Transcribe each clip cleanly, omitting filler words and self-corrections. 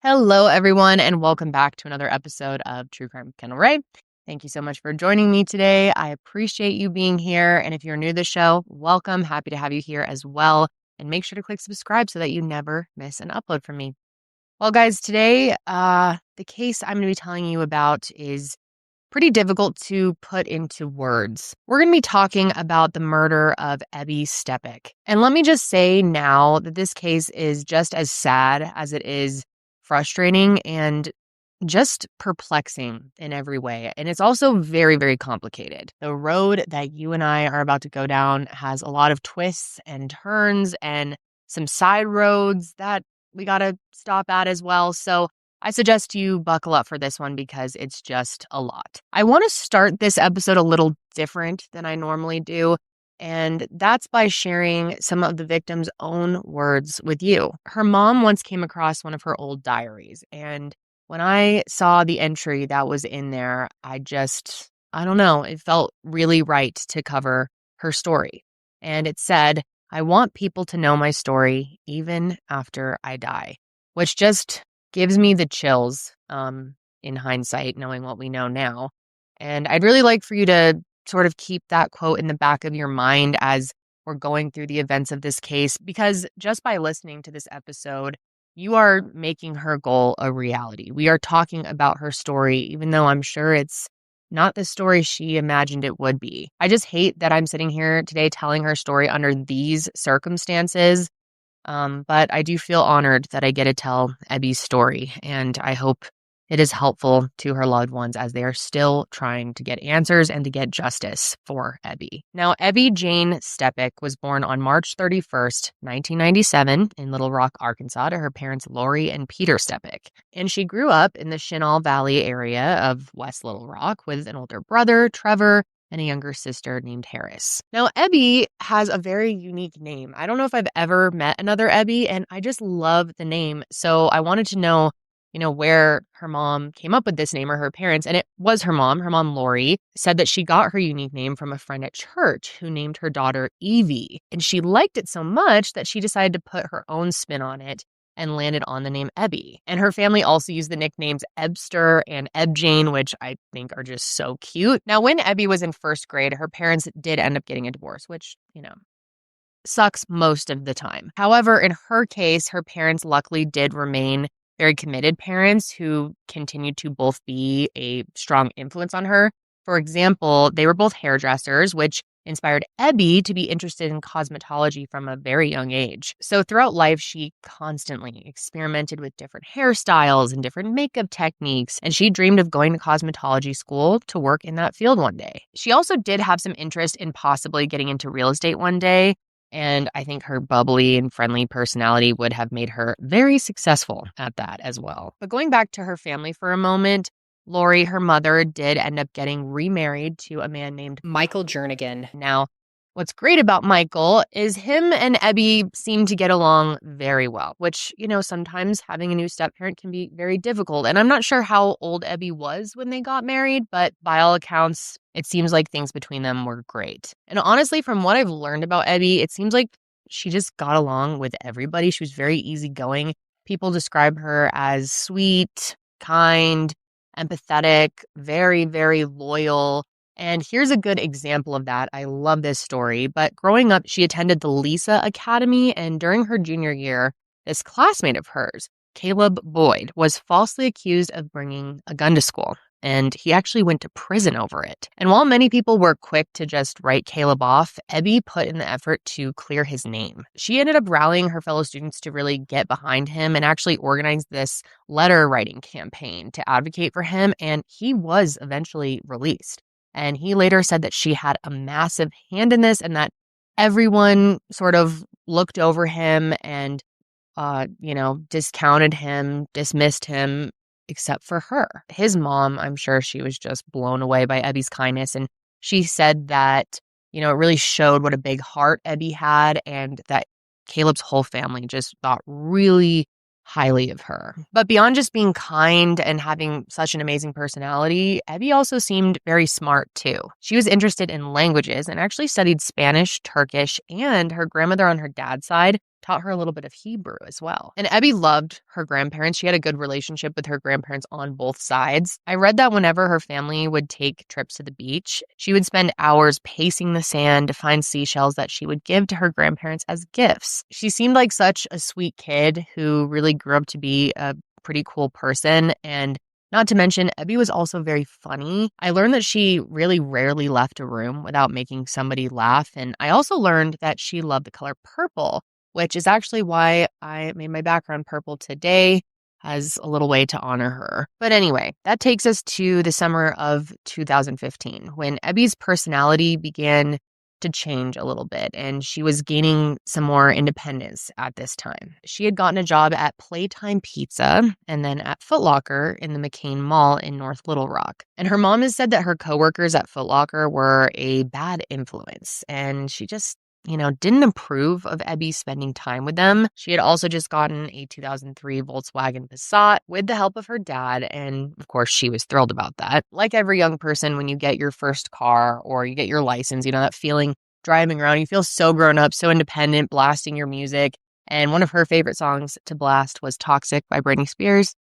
Hello, everyone, and welcome back to another episode of True Crime with Kendall Ray. Thank you so much for joining me today. I appreciate you being here. And if you're new to the show, welcome. Happy to have you here as well. And make sure to click subscribe so that you never miss an upload from me. Well, guys, today, the case I'm going to be telling you about is pretty difficult to put into words. We're going to be talking about the murder of Ebby Steppach. And let me just say now that this case is just as sad as it is frustrating and just perplexing in every way. And it's also very, very complicated. The road that you and I are about to go down has a lot of twists and turns and some side roads that we got to stop at as well. So I suggest you buckle up for this one because it's just a lot. I want to start this episode a little different than I normally do. And that's by sharing some of the victim's own words with you. Her mom once came across one of her old diaries. And when I saw the entry that was in there, I don't know, it felt really right to cover her story. And it said, "I want people to know my story even after I die," which just gives me the chills in hindsight, knowing what we know now. And I'd really like for you to sort of keep that quote in the back of your mind as we're going through the events of this case, because just by listening to this episode, you are making her goal a reality. We are talking about her story, even though I'm sure it's not the story she imagined it would be. I just hate that I'm sitting here today telling her story under these circumstances. But I do feel honored that I get to tell Ebby's story, and I hope it is helpful to her loved ones as they are still trying to get answers and to get justice for Ebby. Now, Ebby Jane Steppach was born on March 31st, 1997 in Little Rock, Arkansas to her parents Lori and Peter Steppach. And she grew up in the Chenal Valley area of West Little Rock with an older brother, Trevor, and a younger sister named Harris. Now, Ebby has a very unique name. I don't know if I've ever met another Ebby, and I just love the name. So I wanted to know, where her mom came up with this name or her parents. And it was her mom. Her mom, Lori, said that she got her unique name from a friend at church who named her daughter Evie. And she liked it so much that she decided to put her own spin on it and landed on the name Ebby. And her family also used the nicknames Ebster and Ebjane, which I think are just so cute. Now, when Ebby was in first grade, her parents did end up getting a divorce, which, sucks most of the time. However, in her case, her parents luckily did remain very committed parents who continued to both be a strong influence on her. For example, they were both hairdressers, which inspired Ebby to be interested in cosmetology from a very young age. So throughout life, she constantly experimented with different hairstyles and different makeup techniques, and she dreamed of going to cosmetology school to work in that field one day. She also did have some interest in possibly getting into real estate one day, and I think her bubbly and friendly personality would have made her very successful at that as well. But going back to her family for a moment, Lori, her mother, did end up getting remarried to a man named Michael Jernigan. Now, what's great about Michael is him and Ebby seem to get along very well, which, sometimes having a new step-parent can be very difficult. And I'm not sure how old Ebby was when they got married, but by all accounts, it seems like things between them were great. And honestly, from what I've learned about Ebby, it seems like she just got along with everybody. She was very easygoing. People describe her as sweet, kind, empathetic, very, very loyal. And here's a good example of that. I love this story. But growing up, she attended the Lisa Academy. And during her junior year, this classmate of hers, Caleb Boyd, was falsely accused of bringing a gun to school. And he actually went to prison over it. And while many people were quick to just write Caleb off, Ebby put in the effort to clear his name. She ended up rallying her fellow students to really get behind him and actually organized this letter writing campaign to advocate for him. And he was eventually released. And he later said that she had a massive hand in this and that everyone sort of looked over him and, discounted him, dismissed him, except for her. His mom, I'm sure she was just blown away by Ebby's kindness. And she said that, it really showed what a big heart Ebby had and that Caleb's whole family just thought really highly of her. But beyond just being kind and having such an amazing personality, Ebby also seemed very smart too. She was interested in languages and actually studied Spanish, Turkish, and her grandmother on her dad's side taught her a little bit of Hebrew as well. And Ebby loved her grandparents. She had a good relationship with her grandparents on both sides. I read that whenever her family would take trips to the beach, she would spend hours pacing the sand to find seashells that she would give to her grandparents as gifts. She seemed like such a sweet kid who really grew up to be a pretty cool person. And not to mention, Ebby was also very funny. I learned that she really rarely left a room without making somebody laugh. And I also learned that she loved the color purple, which is actually why I made my background purple today as a little way to honor her. But anyway, that takes us to the summer of 2015 when Ebby's personality began to change a little bit, and she was gaining some more independence at this time. She had gotten a job at Playtime Pizza and then at Foot Locker in the McCain Mall in North Little Rock. And her mom has said that her coworkers at Foot Locker were a bad influence, and she just didn't approve of Ebby spending time with them. She had also just gotten a 2003 Volkswagen Passat with the help of her dad, and of course, she was thrilled about that. Like every young person, when you get your first car or you get your license, that feeling driving around, you feel so grown up, so independent, blasting your music. And one of her favorite songs to blast was Toxic by Britney Spears.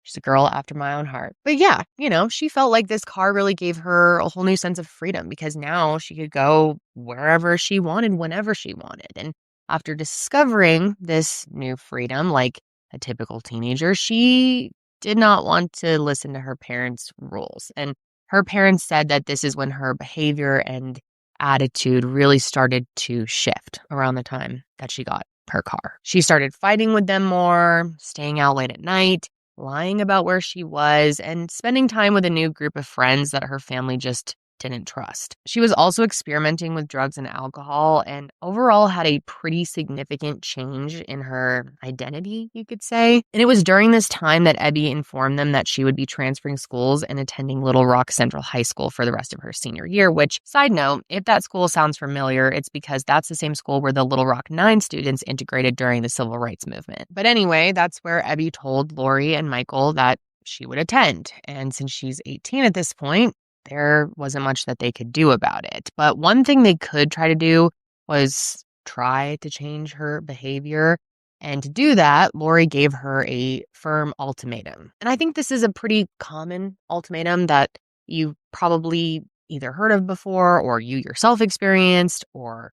She's a girl after my own heart. But yeah, she felt like this car really gave her a whole new sense of freedom because now she could go wherever she wanted, whenever she wanted. And after discovering this new freedom, like a typical teenager, she did not want to listen to her parents' rules. And her parents said that this is when her behavior and attitude really started to shift around the time that she got her car. She started fighting with them more, staying out late at night, lying about where she was, and spending time with a new group of friends that her family just didn't trust. She was also experimenting with drugs and alcohol and overall had a pretty significant change in her identity, you could say. And it was during this time that Ebby informed them that she would be transferring schools and attending Little Rock Central High School for the rest of her senior year, which, side note, if that school sounds familiar, it's because that's the same school where the Little Rock 9 students integrated during the Civil Rights Movement. But anyway, that's where Ebby told Lori and Michael that she would attend. And since she's 18 at this point, there wasn't much that they could do about it. But one thing they could try to do was try to change her behavior. And to do that, Lori gave her a firm ultimatum. And I think this is a pretty common ultimatum that you probably either heard of before or you yourself experienced or,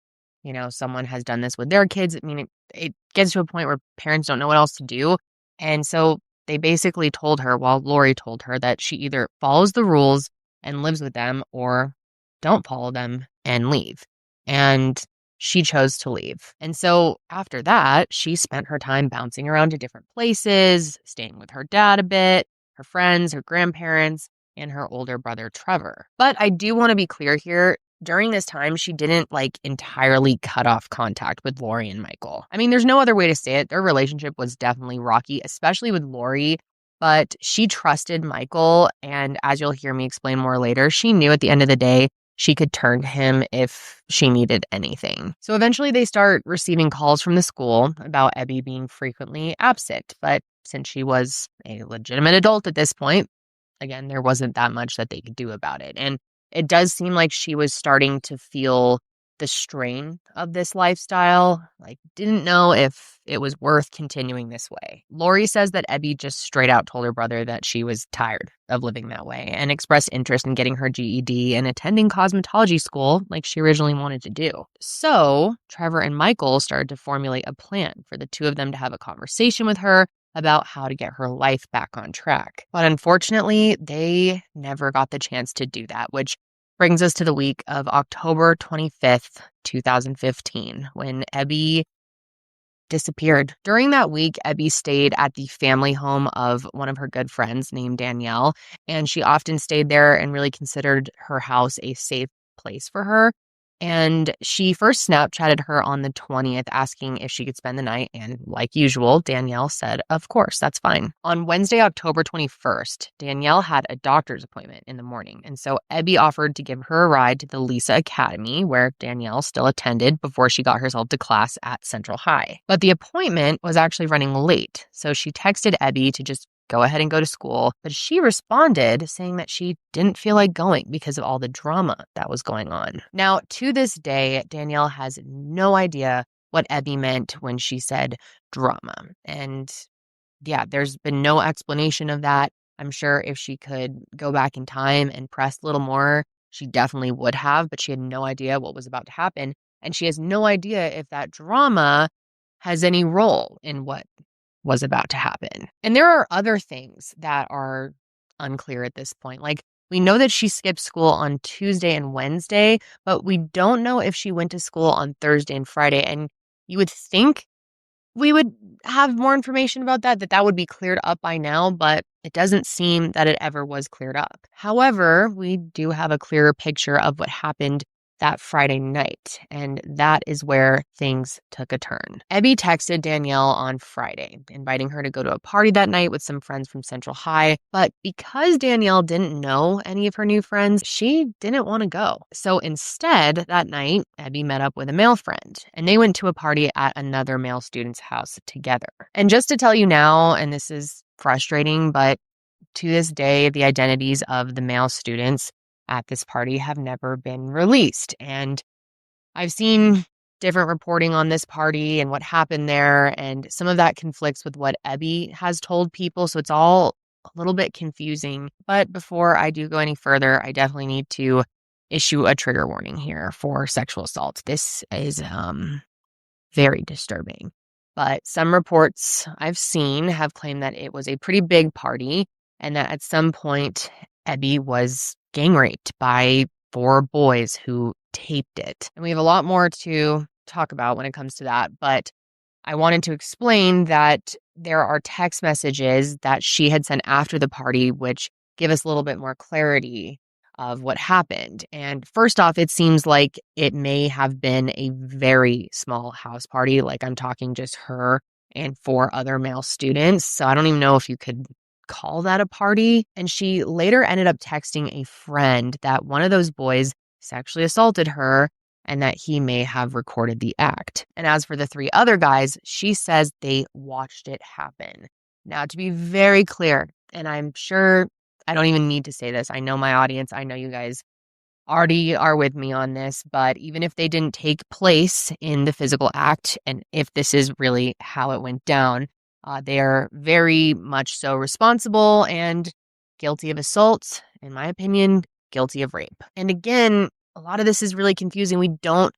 someone has done this with their kids. I mean, it gets to a point where parents don't know what else to do. And so they basically told her, Lori told her that she either follows the rules and lives with them or don't follow them and leave. And she chose to leave. And so after that, she spent her time bouncing around to different places, staying with her dad a bit, her friends, her grandparents, and her older brother, Trevor. But I do want to be clear here. During this time, she didn't entirely cut off contact with Lori and Michael. I mean, there's no other way to say it. Their relationship was definitely rocky, especially with Lori. But she trusted Michael, and as you'll hear me explain more later, she knew at the end of the day she could turn to him if she needed anything. So eventually they start receiving calls from the school about Ebby being frequently absent. But since she was a legitimate adult at this point, again, there wasn't that much that they could do about it. And it does seem like she was starting to feel the strain of this lifestyle, didn't know if it was worth continuing this way. Lori says that Ebby just straight out told her brother that she was tired of living that way and expressed interest in getting her GED and attending cosmetology school like she originally wanted to do. So Trevor and Michael started to formulate a plan for the two of them to have a conversation with her about how to get her life back on track. But unfortunately, they never got the chance to do that, which brings us to the week of October 25th, 2015, when Ebby disappeared. During that week, Ebby stayed at the family home of one of her good friends named Danielle, and she often stayed there and really considered her house a safe place for her. And she first Snapchatted her on the 20th asking if she could spend the night. And like usual, Danielle said, of course, that's fine. On Wednesday, October 21st, Danielle had a doctor's appointment in the morning. And so Ebby offered to give her a ride to the Lisa Academy, where Danielle still attended before she got herself to class at Central High. But the appointment was actually running late. So she texted Ebby to just go ahead and go to school. But she responded saying that she didn't feel like going because of all the drama that was going on. Now, to this day, Danielle has no idea what Ebby meant when she said drama. And yeah, there's been no explanation of that. I'm sure if she could go back in time and press a little more, she definitely would have, but she had no idea what was about to happen. And she has no idea if that drama has any role in what was about to happen. And there are other things that are unclear at this point. Like, we know that she skipped school on Tuesday and Wednesday, but we don't know if she went to school on Thursday and Friday. And you would think we would have more information about that would be cleared up by now, but it doesn't seem that it ever was cleared up. However, we do have a clearer picture of what happened that Friday night, and that is where things took a turn. Ebby texted Danielle on Friday, inviting her to go to a party that night with some friends from Central High, but because Danielle didn't know any of her new friends, she didn't want to go. So instead, that night, Ebby met up with a male friend, and they went to a party at another male student's house together. And just to tell you now, and this is frustrating, but to this day, the identities of the male students at this party have never been released. And I've seen different reporting on this party and what happened there, and some of that conflicts with what Ebby has told people, so it's all a little bit confusing. But before I do go any further, I definitely need to issue a trigger warning here for sexual assault. This is very disturbing. But some reports I've seen have claimed that it was a pretty big party and that at some point Ebby was gang raped by 4 boys who taped it. And we have a lot more to talk about when it comes to that, but I wanted to explain that there are text messages that she had sent after the party, which give us a little bit more clarity of what happened. And first off, it seems like it may have been a very small house party. Like, I'm talking just her and 4 other male students. So I don't even know if you could call that a party. And she later ended up texting a friend that one of those boys sexually assaulted her and that he may have recorded the act. And as for the 3 other guys, she says they watched it happen. Now, to be very clear, and I'm sure I don't even need to say this, I know my audience, I know you guys already are with me on this, but even if they didn't take place in the physical act, and if this is really how it went down, they are very much so responsible and guilty of assault, in my opinion, guilty of rape. And again, a lot of this is really confusing. We don't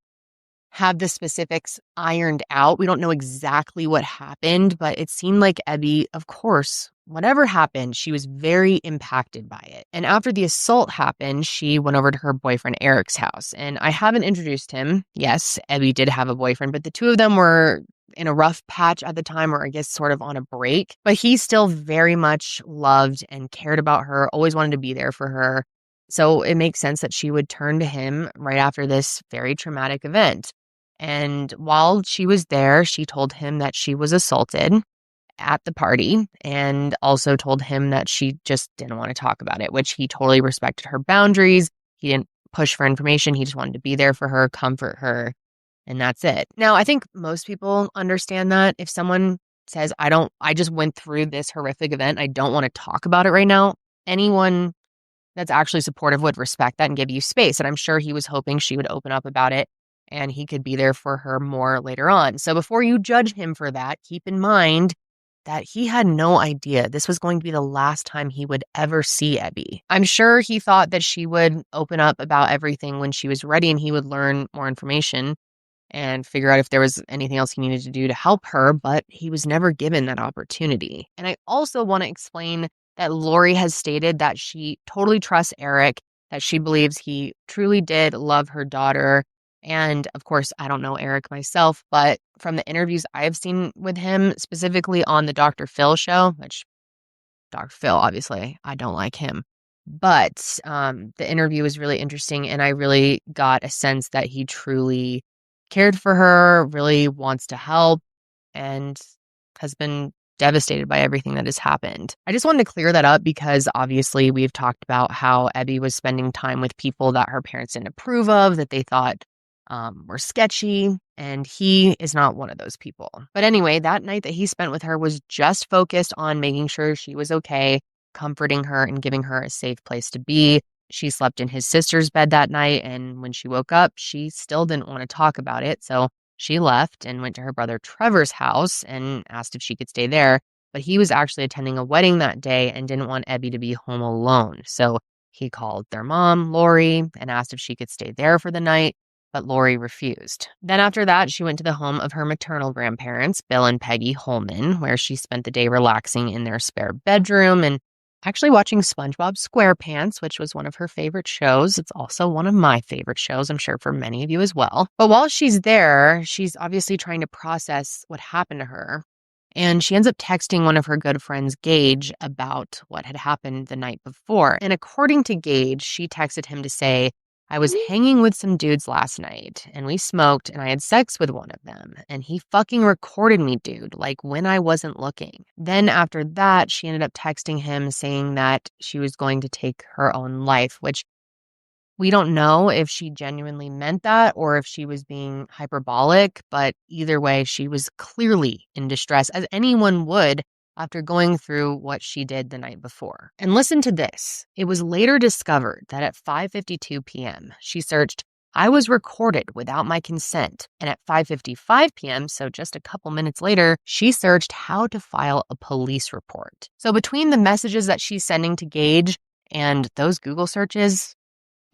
have the specifics ironed out. We don't know exactly what happened, but it seemed like Ebby, of course, whatever happened, she was very impacted by it. And after the assault happened, she went over to her boyfriend Eric's house. And I haven't introduced him. Yes, Ebby did have a boyfriend, but the two of them were in a rough patch at the time, or I guess sort of on a break. But he still very much loved and cared about her, always wanted to be there for her. So it makes sense that she would turn to him right after this very traumatic event. And while she was there, she told him that she was assaulted at the party and also told him that she just didn't want to talk about it, which he totally respected her boundaries. He didn't push for information. He just wanted to be there for her, comfort her, and that's it. Now, I think most people understand that if someone says, I just went through this horrific event, I don't want to talk about it right now, anyone that's actually supportive would respect that and give you space. And I'm sure he was hoping she would open up about it and he could be there for her more later on. So before you judge him for that, keep in mind that he had no idea this was going to be the last time he would ever see Ebby. I'm sure he thought that she would open up about everything when she was ready and he would learn more information and figure out if there was anything else he needed to do to help her, but he was never given that opportunity. And I also want to explain that Lori has stated that she totally trusts Eric, that she believes he truly did love her daughter. And of course, I don't know Eric myself, but from the interviews I've seen with him, specifically on the Dr. Phil show, which Dr. Phil, obviously, I don't like him. But the interview was really interesting, and I really got a sense that he truly cared for her, really wants to help, and has been devastated by everything that has happened. I just wanted to clear that up because obviously we've talked about how Ebby was spending time with people that her parents didn't approve of, that they thought were sketchy, and he is not one of those people. But anyway, that night that he spent with her was just focused on making sure she was okay, comforting her and giving her a safe place to be. She slept in his sister's bed that night, and when she woke up, she still didn't want to talk about it. So She left and went to her brother Trevor's house and asked if she could stay there, but he was actually attending a wedding that day and didn't want Ebby to be home alone. So he called their mom, Lori, and asked if she could stay there for the night, but Lori refused. Then after that, she went to the home of her maternal grandparents, Bill and Peggy Holman, where she spent the day relaxing in their spare bedroom and actually watching SpongeBob SquarePants, which was one of her favorite shows. It's also one of my favorite shows, I'm sure for many of you as well. But while she's there, she's obviously trying to process what happened to her. And she ends up texting one of her good friends, Gage, about what had happened the night before. And according to Gage, she texted him to say, I was hanging with some dudes last night and we smoked and I had sex with one of them and he fucking recorded me, dude, like when I wasn't looking. Then after that, she ended up texting him saying that she was going to take her own life, which we don't know if she genuinely meant that or if she was being hyperbolic, but either way, she was clearly in distress, as anyone would after going through what she did the night before. And listen to this. It was later discovered that at 5:52 p.m., she searched, I was recorded without my consent. And at 5:55 p.m., so just a couple minutes later, she searched how to file a police report. So between the messages that she's sending to Gage and those Google searches,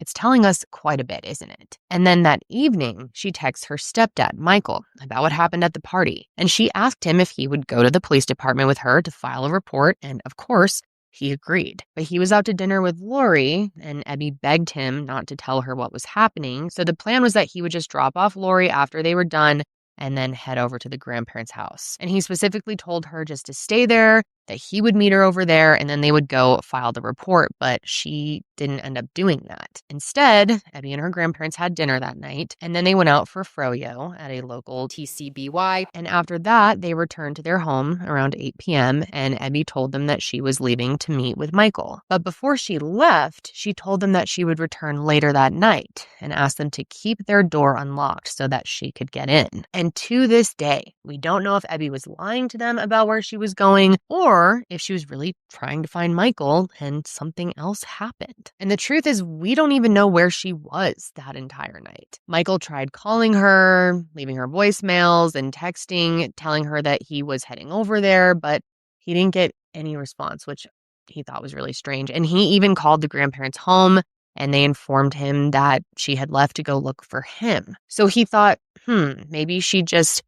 it's telling us quite a bit, isn't it? And then that evening, she texts her stepdad, Michael, about what happened at the party. And she asked him if he would go to the police department with her to file a report. And of course, he agreed. But he was out to dinner with Lori, and Ebby begged him not to tell her what was happening. So the plan was that he would just drop off Lori after they were done and then head over to the grandparents' house. And he specifically told her just to stay there, that he would meet her over there, and then they would go file the report, but she didn't end up doing that. Instead, Ebby and her grandparents had dinner that night, and then they went out for froyo at a local TCBY, and after that, they returned to their home around 8 p.m., and Ebby told them that she was leaving to meet with Michael. But before she left, she told them that she would return later that night, and asked them to keep their door unlocked so that she could get in. And to this day, we don't know if Ebby was lying to them about where she was going, or if she was really trying to find Michael and something else happened. And the truth is, we don't even know where she was that entire night. Michael tried calling her, leaving her voicemails and texting, telling her that he was heading over there, but he didn't get any response, which he thought was really strange. And he even called the grandparents' home and they informed him that she had left to go look for him. So he thought, maybe she just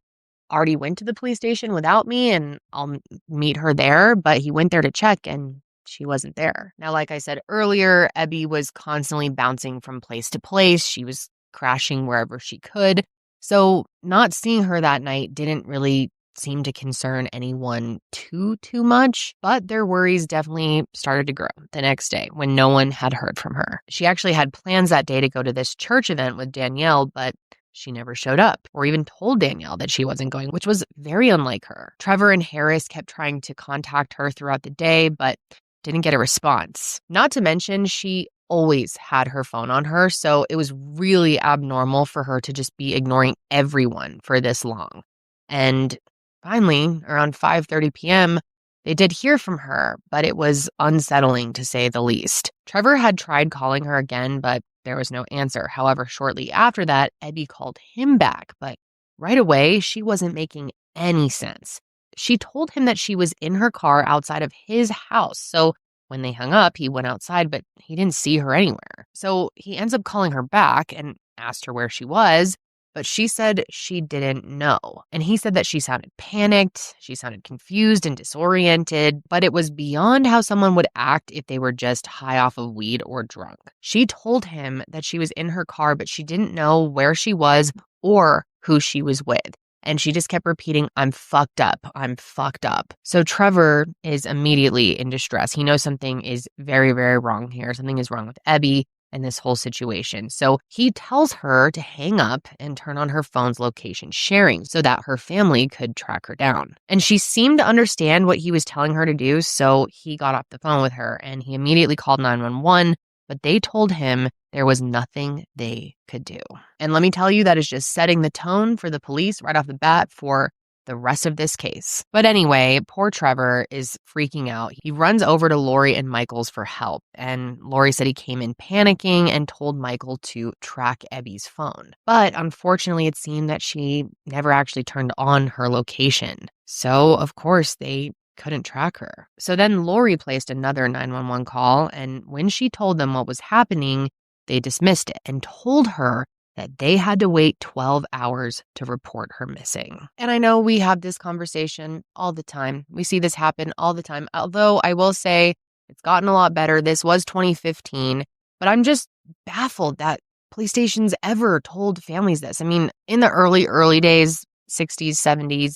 already went to the police station without me and I'll meet her there, but he went there to check and she wasn't there. Now, like I said earlier, Ebby was constantly bouncing from place to place. She was crashing wherever she could. So not seeing her that night didn't really seem to concern anyone too much, but their worries definitely started to grow the next day when no one had heard from her. She actually had plans that day to go to this church event with Danielle, but she never showed up or even told Danielle that she wasn't going, which was very unlike her. Trevor and Harris kept trying to contact her throughout the day, but didn't get a response. Not to mention, she always had her phone on her, so it was really abnormal for her to just be ignoring everyone for this long. And finally, around 5:30 p.m., they did hear from her, but it was unsettling to say the least. Trevor had tried calling her again, but there was no answer. However, shortly after that, Ebby called him back, but right away, she wasn't making any sense. She told him that she was in her car outside of his house. So when they hung up, he went outside, but he didn't see her anywhere. So he ends up calling her back and asked her where she was, but she said she didn't know. And he said that she sounded panicked, she sounded confused and disoriented, but it was beyond how someone would act if they were just high off of weed or drunk. She told him that she was in her car, but she didn't know where she was or who she was with. And she just kept repeating, I'm fucked up. I'm fucked up. So Trevor is immediately in distress. He knows something is very, very wrong here. Something is wrong with Ebby and this whole situation. So he tells her to hang up and turn on her phone's location sharing so that her family could track her down. And she seemed to understand what he was telling her to do. So he got off the phone with her and he immediately called 911. But they told him there was nothing they could do. And let me tell you, that is just setting the tone for the police right off the bat for the rest of this case. But anyway, poor Trevor is freaking out. He runs over to Lori and Michael's for help. And Lori said he came in panicking and told Michael to track Ebby's phone. But unfortunately, it seemed that she never actually turned on her location. So, of course, they couldn't track her. So then Lori placed another 911 call, and when she told them what was happening, they dismissed it and told her that they had to wait 12 hours to report her missing. And I know we have this conversation all the time. We see this happen all the time. Although I will say it's gotten a lot better. This was 2015, but I'm just baffled that police stations ever told families this. I mean, in the early days, 60s, 70s,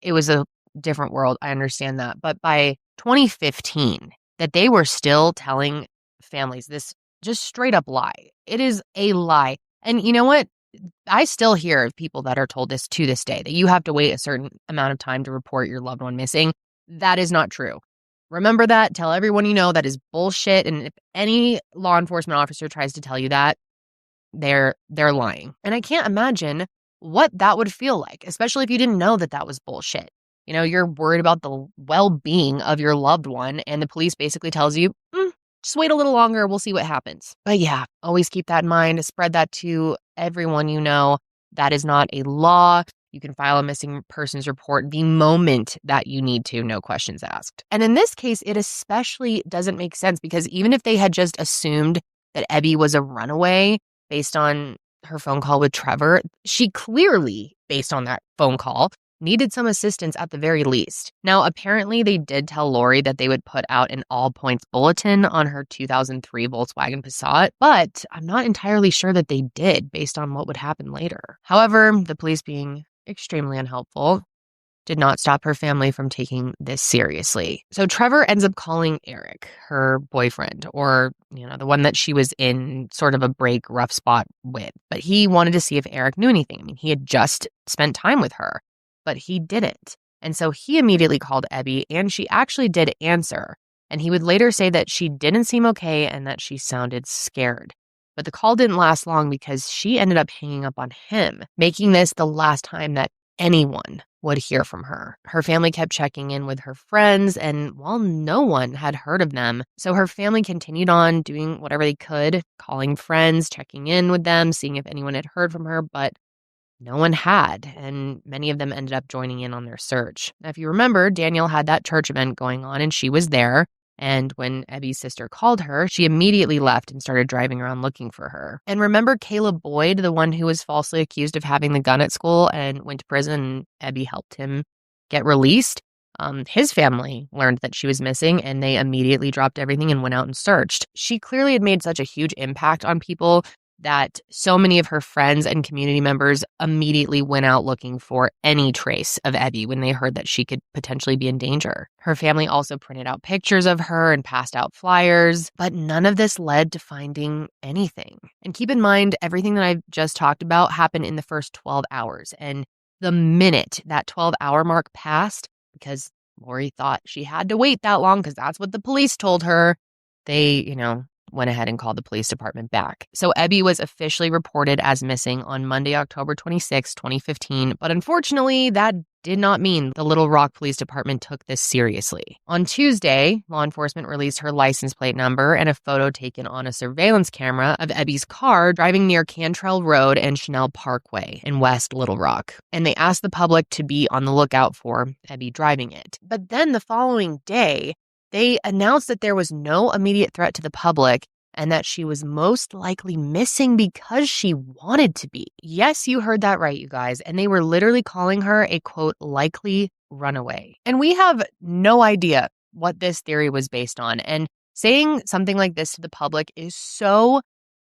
it was a different world. I understand that. But by 2015, that they were still telling families this just straight up lie. It is a lie. And you know what? I still hear of people that are told this to this day, that you have to wait a certain amount of time to report your loved one missing. That is not true. Remember that. Tell everyone you know that is bullshit. And if any law enforcement officer tries to tell you that, they're lying. And I can't imagine what that would feel like, especially if you didn't know that that was bullshit. You know, you're worried about the well-being of your loved one, and the police basically tells you, just wait a little longer, we'll see what happens. But yeah, always keep that in mind. Spread that to everyone you know. That is not a law. You can file a missing persons report the moment that you need to, no questions asked. And in this case, it especially doesn't make sense because even if they had just assumed that Ebby was a runaway based on her phone call with Trevor, she clearly, based on that phone call, needed some assistance at the very least. Now, apparently they did tell Lori that they would put out an all-points bulletin on her 2003 Volkswagen Passat, but I'm not entirely sure that they did based on what would happen later. However, the police, being extremely unhelpful, did not stop her family from taking this seriously. So Trevor ends up calling Eric, her boyfriend, or, the one that she was in sort of a rough spot with. But he wanted to see if Eric knew anything. I mean, he had just spent time with her, but he didn't. And so he immediately called Ebby, and she actually did answer. And he would later say that she didn't seem okay and that she sounded scared. But the call didn't last long because she ended up hanging up on him, making this the last time that anyone would hear from her. Her family kept checking in with her friends, and while no one had heard of them, so her family continued on doing whatever they could, calling friends, checking in with them, seeing if anyone had heard from her, but no one had, and many of them ended up joining in on their search. Now, if you remember, Danielle had that church event going on, and she was there. And when Ebby's sister called her, she immediately left and started driving around looking for her. And remember Caleb Boyd, the one who was falsely accused of having the gun at school and went to prison, and Ebby helped him get released? His family learned that she was missing, and they immediately dropped everything and went out and searched. She clearly had made such a huge impact on people that so many of her friends and community members immediately went out looking for any trace of Ebby when they heard that she could potentially be in danger. Her family also printed out pictures of her and passed out flyers, but none of this led to finding anything. And keep in mind, everything that I've just talked about happened in the first 12 hours. And the minute that 12-hour mark passed, because Lori thought she had to wait that long because that's what the police told her, they, went ahead and called the police department back. So Ebby was officially reported as missing on Monday, October 26, 2015. But unfortunately, that did not mean the Little Rock Police Department took this seriously. On Tuesday, law enforcement released her license plate number and a photo taken on a surveillance camera of Ebby's car driving near Cantrell Road and Chanel Parkway in West Little Rock. And they asked the public to be on the lookout for Ebby driving it. But then the following day, they announced that there was no immediate threat to the public and that she was most likely missing because she wanted to be. Yes, you heard that right, you guys. And they were literally calling her a, quote, likely runaway. And we have no idea what this theory was based on. And saying something like this to the public is so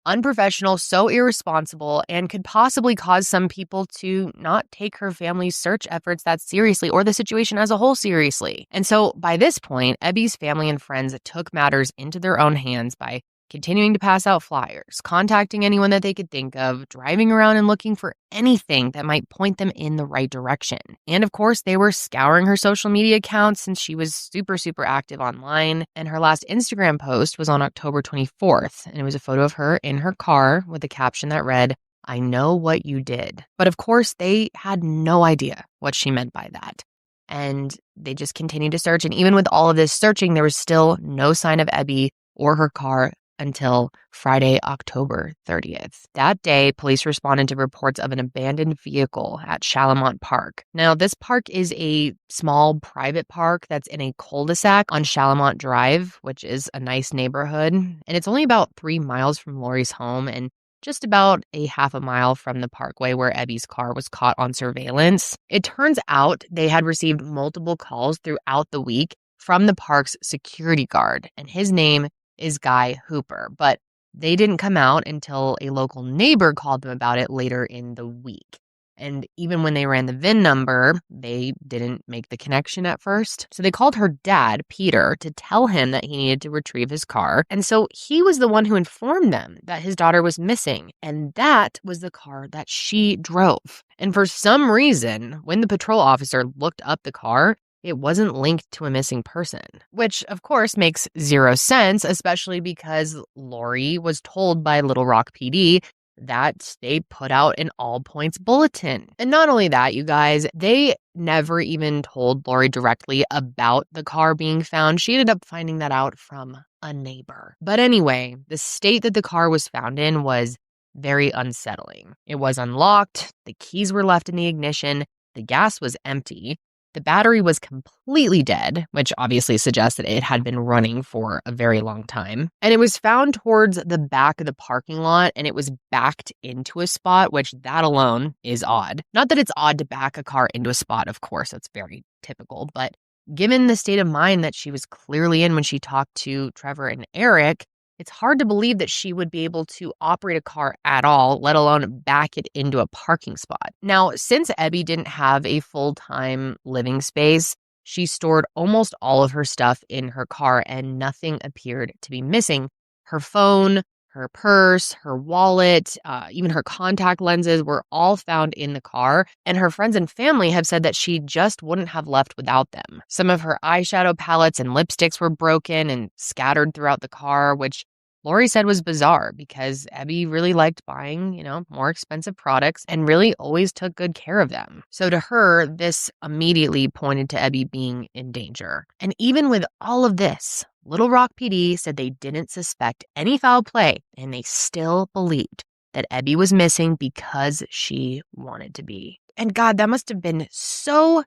unprofessional, so irresponsible, and could possibly cause some people to not take her family's search efforts that seriously or the situation as a whole seriously. And so by this point, Ebby's family and friends took matters into their own hands by continuing to pass out flyers, contacting anyone that they could think of, driving around and looking for anything that might point them in the right direction. And of course, they were scouring her social media accounts since she was super, super active online. And her last Instagram post was on October 24th. And it was a photo of her in her car with a caption that read, I know what you did. But of course, they had no idea what she meant by that. And they just continued to search. And even with all of this searching, there was still no sign of Ebby or her car until Friday, October 30th. That day, police responded to reports of an abandoned vehicle at Shalamont Park. Now, this park is a small private park that's in a cul-de-sac on Shalamont Drive, which is a nice neighborhood. And it's only about 3 miles from Lori's home and just about a half a mile from the parkway where Ebby's car was caught on surveillance. It turns out they had received multiple calls throughout the week from the park's security guard, and his name is Guy Hooper, but they didn't come out until a local neighbor called them about it later in the week. And even when they ran the VIN number, they didn't make the connection at first. So they called her dad, Peter, to tell him that he needed to retrieve his car. And so he was the one who informed them that his daughter was missing. And that was the car that she drove. And for some reason, when the patrol officer looked up the car, it wasn't linked to a missing person, which of course makes zero sense, especially because Lori was told by Little Rock PD that they put out an all points bulletin. And not only that, you guys, they never even told Lori directly about the car being found. She ended up finding that out from a neighbor. But anyway, the state that the car was found in was very unsettling. It was unlocked, the keys were left in the ignition, the gas was empty. The battery was completely dead, which obviously suggests that it had been running for a very long time. And it was found towards the back of the parking lot, and it was backed into a spot, which that alone is odd. Not that it's odd to back a car into a spot, of course, that's very typical, but given the state of mind that she was clearly in when she talked to Trevor and Eric, it's hard to believe that she would be able to operate a car at all, let alone back it into a parking spot. Now, since Ebby didn't have a full-time living space, she stored almost all of her stuff in her car and nothing appeared to be missing. Her phone, her purse, her wallet, even her contact lenses were all found in the car, and her friends and family have said that she just wouldn't have left without them. Some of her eyeshadow palettes and lipsticks were broken and scattered throughout the car, which Lori said was bizarre because Ebby really liked buying, more expensive products and really always took good care of them. So to her, this immediately pointed to Ebby being in danger. And even with all of this, Little Rock PD said they didn't suspect any foul play and they still believed that Ebby was missing because she wanted to be. And God, that must have been so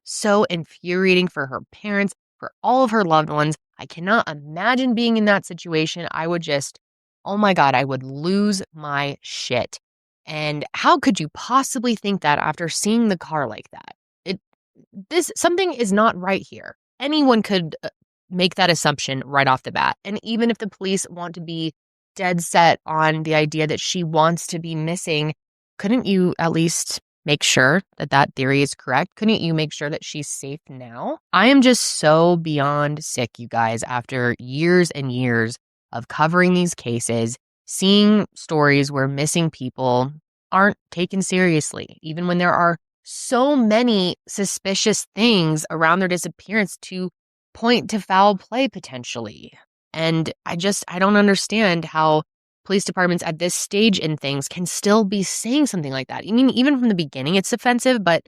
infuriating for her parents, for all of her loved ones. I cannot imagine being in that situation. I would just, oh my God, I would lose my shit. And how could you possibly think that after seeing the car like that? Something is not right here. Anyone could make that assumption right off the bat. And even if the police want to be dead set on the idea that she wants to be missing, couldn't you at least make sure that that theory is correct? Couldn't you make sure that she's safe now? I am just so beyond sick, you guys, after years and years of covering these cases, seeing stories where missing people aren't taken seriously, even when there are so many suspicious things around their disappearance to point to foul play potentially. And I don't understand how police departments at this stage in things can still be saying something like that. I mean, even from the beginning, it's offensive, but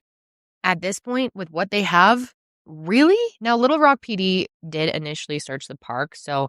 at this point, with what they have, really? Now, Little Rock PD did initially search the park, so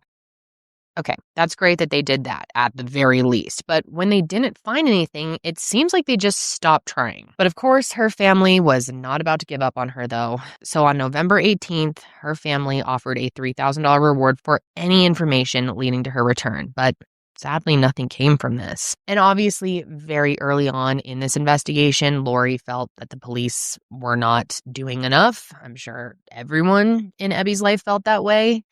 okay, that's great that they did that at the very least. But when they didn't find anything, it seems like they just stopped trying. But of course, her family was not about to give up on her, though. So on November 18th, her family offered a $3,000 reward for any information leading to her return. But sadly, nothing came from this. And obviously, very early on in this investigation, Lori felt that the police were not doing enough. I'm sure everyone in Ebby's life felt that way.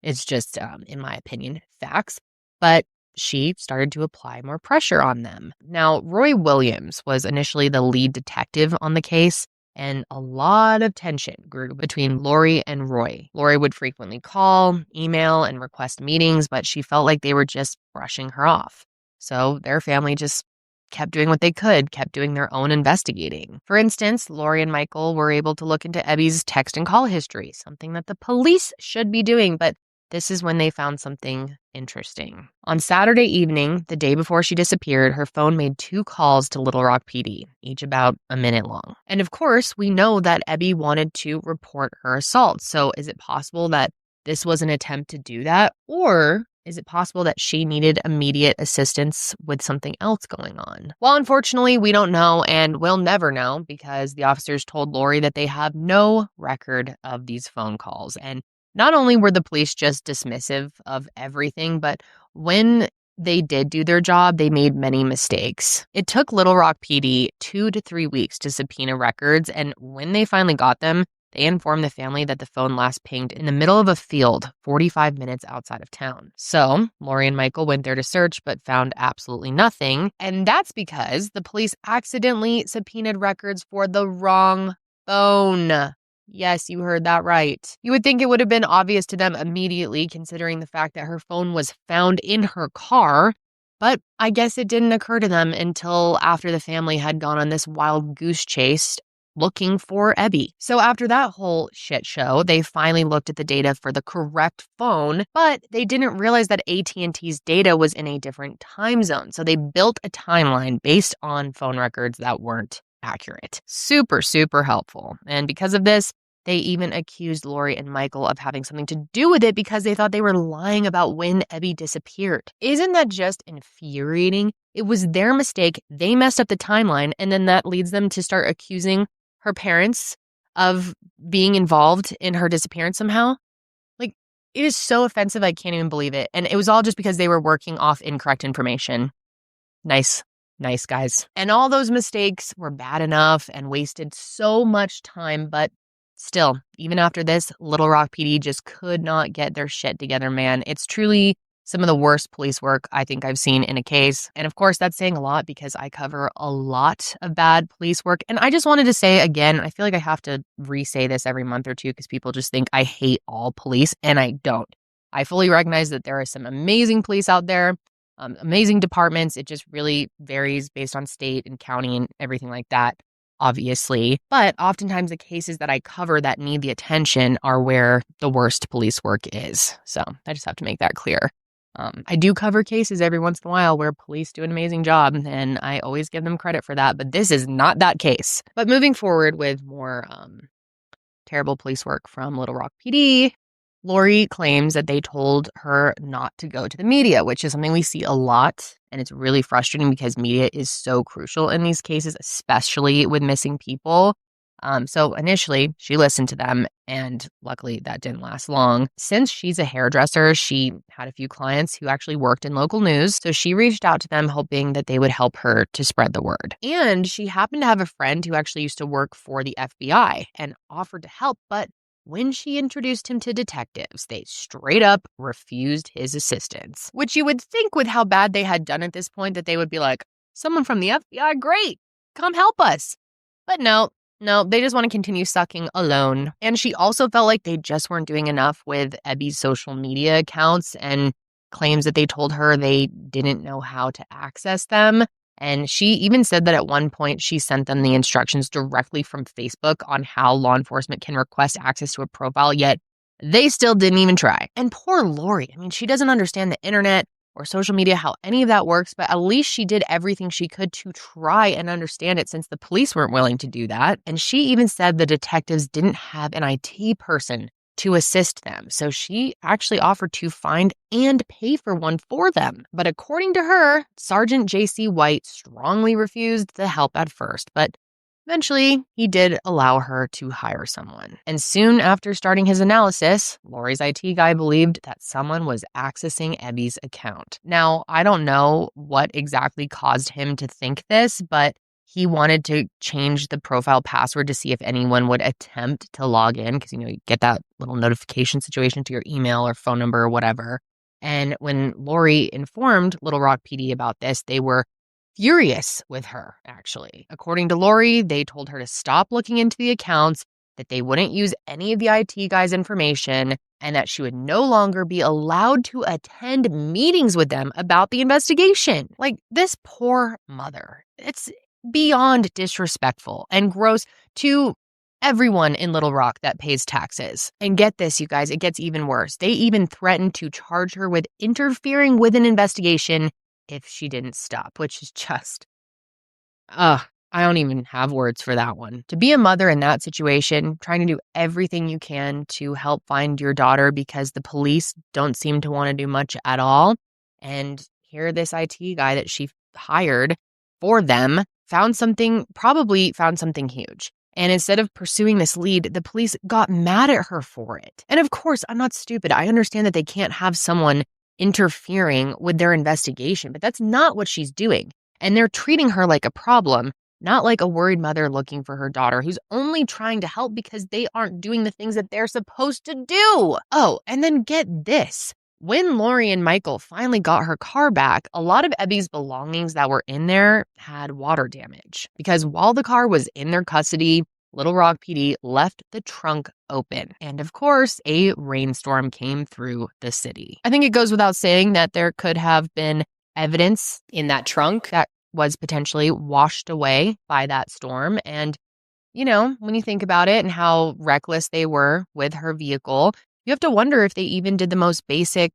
It's just, in my opinion, facts. But she started to apply more pressure on them. Now, Roy Williams was initially the lead detective on the case, and a lot of tension grew between Lori and Roy. Lori would frequently call, email, and request meetings, but she felt like they were just brushing her off. So their family just kept doing what they could, kept doing their own investigating. For instance, Lori and Michael were able to look into Ebby's text and call history, something that the police should be doing, but this is when they found something interesting. On Saturday evening, the day before she disappeared, her phone made 2 calls to Little Rock PD, each about a minute long. And of course, we know that Ebby wanted to report her assault. So is it possible that this was an attempt to do that? Or is it possible that she needed immediate assistance with something else going on? Well, unfortunately, we don't know, and we'll never know because the officers told Lori that they have no record of these phone calls. And not only were the police just dismissive of everything, but when they did do their job, they made many mistakes. It took Little Rock PD 2 to 3 weeks to subpoena records, and when they finally got them, they informed the family that the phone last pinged in the middle of a field 45 minutes outside of town. So Lori and Michael went there to search but found absolutely nothing. And that's because the police accidentally subpoenaed records for the wrong phone. Yes, you heard that right. You would think it would have been obvious to them immediately, considering the fact that her phone was found in her car. But I guess it didn't occur to them until after the family had gone on this wild goose chase looking for Ebby. So after that whole shit show, they finally looked at the data for the correct phone, but they didn't realize that AT&T's data was in a different time zone. So they built a timeline based on phone records that weren't accurate. Super, super helpful. And because of this, they even accused Lori and Michael of having something to do with it because they thought they were lying about when Ebby disappeared. Isn't that just infuriating? It was their mistake. They messed up the timeline, and then that leads them to start accusing her parents of being involved in her disappearance somehow. Like, it is so offensive, I can't even believe it. And it was all just because they were working off incorrect information. Nice, guys. And all those mistakes were bad enough and wasted so much time, but still, even after this, Little Rock PD just could not get their shit together, man. It's truly some of the worst police work I think I've seen in a case. And of course, that's saying a lot because I cover a lot of bad police work. And I just wanted to say again, I feel like I have to re-say this every month or two because people just think I hate all police, and I don't. I fully recognize that there are some amazing police out there, amazing departments. It just really varies based on state and county and everything like that, obviously. But oftentimes the cases that I cover that need the attention are where the worst police work is. So I just have to make that clear. I do cover cases every once in a while where police do an amazing job, and I always give them credit for that, but this is not that case. But moving forward with more terrible police work from Little Rock PD, Lori claims that they told her not to go to the media, which is something we see a lot, and it's really frustrating because media is so crucial in these cases, especially with missing people. So initially, she listened to them, and luckily that didn't last long. Since she's a hairdresser, she had a few clients who actually worked in local news, so she reached out to them hoping that they would help her to spread the word. And she happened to have a friend who actually used to work for the FBI and offered to help, but when she introduced him to detectives, they straight up refused his assistance. Which you would think with how bad they had done at this point that they would be like, someone from the FBI, great, come help us. But no, they just want to continue sucking alone. And she also felt like they just weren't doing enough with Ebby's social media accounts and claims that they told her they didn't know how to access them. And she even said that at one point she sent them the instructions directly from Facebook on how law enforcement can request access to a profile, yet they still didn't even try. And poor Lori, I mean, she doesn't understand the internet or social media, how any of that works, but at least she did everything she could to try and understand it since the police weren't willing to do that. And she even said the detectives didn't have an IT person to assist them. So she actually offered to find and pay for one for them. But according to her, Sergeant J.C. White strongly refused the help at first, but eventually, he did allow her to hire someone. And soon after starting his analysis, Lori's IT guy believed that someone was accessing Ebby's account. Now, I don't know what exactly caused him to think this, but he wanted to change the profile password to see if anyone would attempt to log in because, you get that little notification situation to your email or phone number or whatever. And when Lori informed Little Rock PD about this, they were furious with her, actually. According to Lori, they told her to stop looking into the accounts, that they wouldn't use any of the IT guy's information, and that she would no longer be allowed to attend meetings with them about the investigation. Like, this poor mother. It's beyond disrespectful and gross to everyone in Little Rock that pays taxes. And get this, you guys, it gets even worse. They even threatened to charge her with interfering with an investigation if she didn't stop, which is just, ugh. I don't even have words for that one. To be a mother in that situation, trying to do everything you can to help find your daughter because the police don't seem to want to do much at all. And here, this IT guy that she hired for them probably found something huge. And instead of pursuing this lead, the police got mad at her for it. And of course, I'm not stupid. I understand that they can't have someone interfering with their investigation, but that's not what she's doing. And they're treating her like a problem, not like a worried mother looking for her daughter who's only trying to help because they aren't doing the things that they're supposed to do. Oh, and then get this. When Lori and Michael finally got her car back, a lot of Ebby's belongings that were in there had water damage. Because while the car was in their custody, Little Rock PD left the trunk open. And of course, a rainstorm came through the city. I think it goes without saying that there could have been evidence in that trunk that was potentially washed away by that storm. And, when you think about it and how reckless they were with her vehicle, you have to wonder if they even did the most basic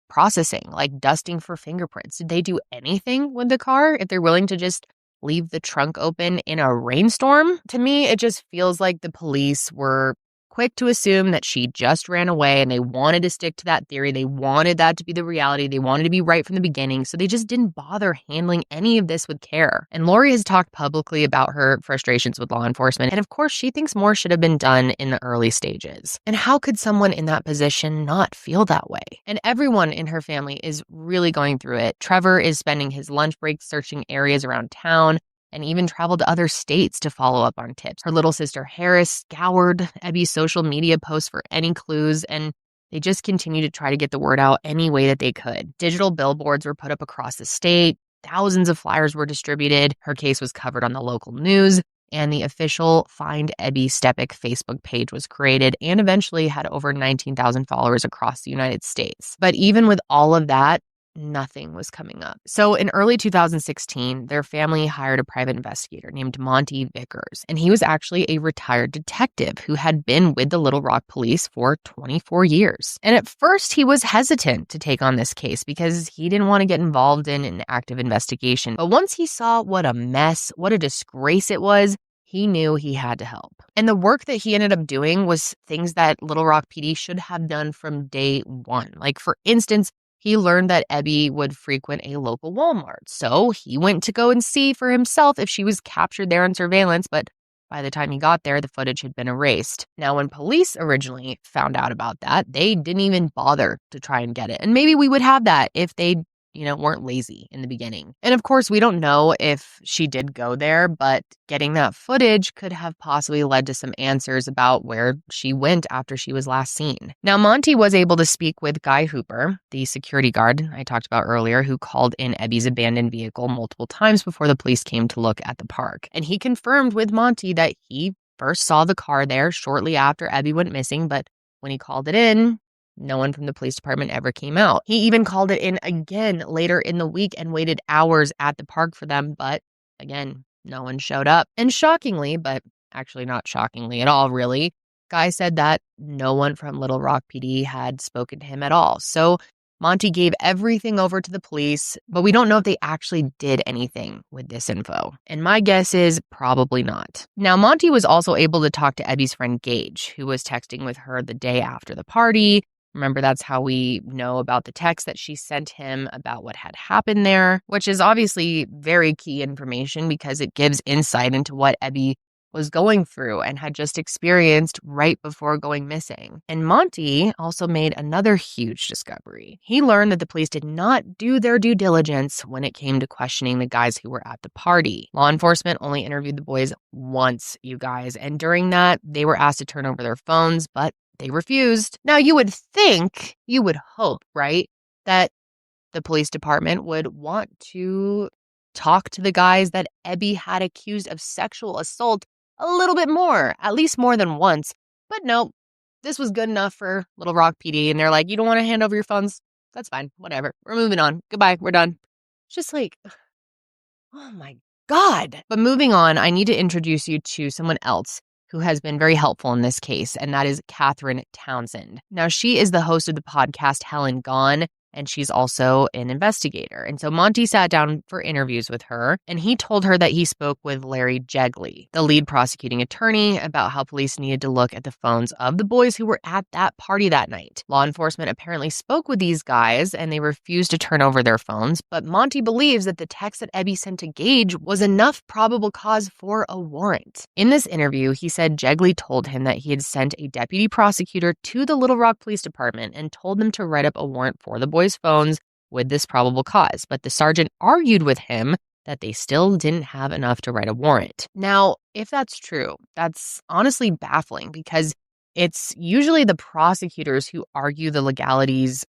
processing, like dusting for fingerprints. Did they do anything with the car if they're willing to just leave the trunk open in a rainstorm? To me, it just feels like the police were quick to assume that she just ran away and they wanted to stick to that theory. They wanted that to be the reality. They wanted to be right from the beginning. So they just didn't bother handling any of this with care. And Lori has talked publicly about her frustrations with law enforcement. And of course, she thinks more should have been done in the early stages. And how could someone in that position not feel that way? And everyone in her family is really going through it. Trevor is spending his lunch break searching areas around town and even traveled to other states to follow up on tips. Her little sister Harris scoured Ebby's social media posts for any clues, and they just continue to try to get the word out any way that they could. Digital billboards were put up across the state. Thousands of flyers were distributed. Her case was covered on the local news, and the official Find Ebby Steppach Facebook page was created and eventually had over 19,000 followers across the United States. But even with all of that, nothing was coming up. So in early 2016, their family hired a private investigator named Monty Vickers, and he was actually a retired detective who had been with the Little Rock police for 24 years. And at first, he was hesitant to take on this case because he didn't want to get involved in an active investigation. But once he saw what a mess, what a disgrace it was, he knew he had to help. And the work that he ended up doing was things that Little Rock PD should have done from day one. Like, for instance, he learned that Ebby would frequent a local Walmart. So he went to go and see for himself if she was captured there on surveillance, but by the time he got there, the footage had been erased. Now, when police originally found out about that, they didn't even bother to try and get it. And maybe we would have that if they weren't lazy in the beginning. And of course, we don't know if she did go there, but getting that footage could have possibly led to some answers about where she went after she was last seen. Now, Monty was able to speak with Guy Hooper, the security guard I talked about earlier, who called in Ebby's abandoned vehicle multiple times before the police came to look at the park. And he confirmed with Monty that he first saw the car there shortly after Ebby went missing, but when he called it in, no one from the police department ever came out. He even called it in again later in the week and waited hours at the park for them. But again, no one showed up. And shockingly, but actually not shockingly at all, really, Guy said that no one from Little Rock PD had spoken to him at all. So Monty gave everything over to the police, but we don't know if they actually did anything with this info. And my guess is probably not. Now, Monty was also able to talk to Ebby's friend Gage, who was texting with her the day after the party. Remember, that's how we know about the text that she sent him about what had happened there, which is obviously very key information because it gives insight into what Ebby was going through and had just experienced right before going missing. And Monty also made another huge discovery. He learned that the police did not do their due diligence when it came to questioning the guys who were at the party. Law enforcement only interviewed the boys once, you guys, and during that, they were asked to turn over their phones, but they refused. Now, you would hope, right, that the police department would want to talk to the guys that Ebby had accused of sexual assault a little bit more, at least more than once. But no, this was good enough for Little Rock PD. And they're like, you don't want to hand over your phones? That's fine. Whatever. We're moving on. Goodbye. We're done. It's just like, oh my God. But moving on, I need to introduce you to someone else who has been very helpful in this case, and that is Catherine Townsend. Now, she is the host of the podcast Helen Gone, and she's also an investigator. And so Monty sat down for interviews with her, and he told her that he spoke with Larry Jegley, the lead prosecuting attorney, about how police needed to look at the phones of the boys who were at that party that night. Law enforcement apparently spoke with these guys, and they refused to turn over their phones, but Monty believes that the text that Ebby sent to Gage was enough probable cause for a warrant. In this interview, he said Jegley told him that he had sent a deputy prosecutor to the Little Rock Police Department and told them to write up a warrant for the boys' phones with this probable cause, but the sergeant argued with him that they still didn't have enough to write a warrant. Now, if that's true, that's honestly baffling because it's usually the prosecutors who argue the legalities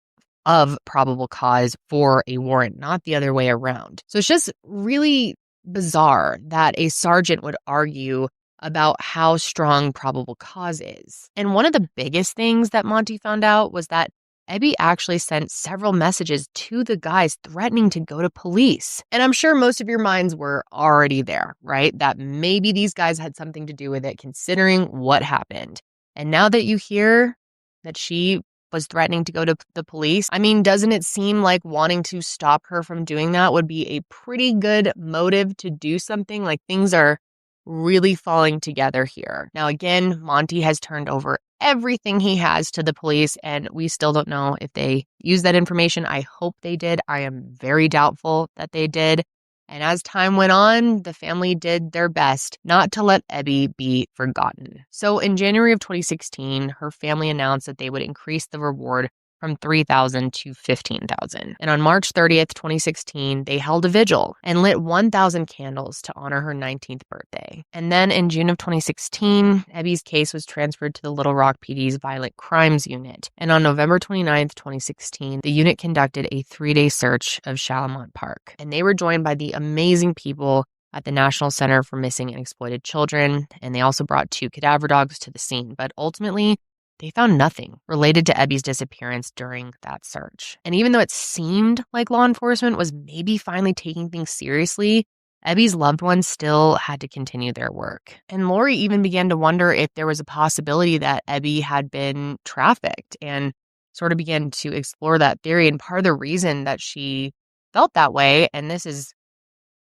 of probable cause for a warrant, not the other way around. So it's just really bizarre that a sergeant would argue about how strong probable cause is. And one of the biggest things that Monty found out was that Ebby actually sent several messages to the guys threatening to go to police. And I'm sure most of your minds were already there, right? That maybe these guys had something to do with it, considering what happened. And now that you hear that she was threatening to go to the police, I mean, doesn't it seem like wanting to stop her from doing that would be a pretty good motive to do something? Like, things are really falling together here. Now, again, Monty has turned over everything he has to the police, and we still don't know if they used that information. I hope they did. I am very doubtful that they did. And as time went on, the family did their best not to let Ebby be forgotten. So in January of 2016, her family announced that they would increase the reward from $3,000 to $15,000. And on March 30th, 2016, they held a vigil and lit 1,000 candles to honor her 19th birthday. And then in June of 2016, Ebby's case was transferred to the Little Rock PD's Violent Crimes Unit. And on November 29th, 2016, the unit conducted a 3-day search of Shalamont Park. And they were joined by the amazing people at the National Center for Missing and Exploited Children. And they also brought 2 cadaver dogs to the scene. But ultimately, they found nothing related to Ebby's disappearance during that search. And even though it seemed like law enforcement was maybe finally taking things seriously, Ebby's loved ones still had to continue their work. And Lori even began to wonder if there was a possibility that Ebby had been trafficked and sort of began to explore that theory. And part of the reason that she felt that way, and this is,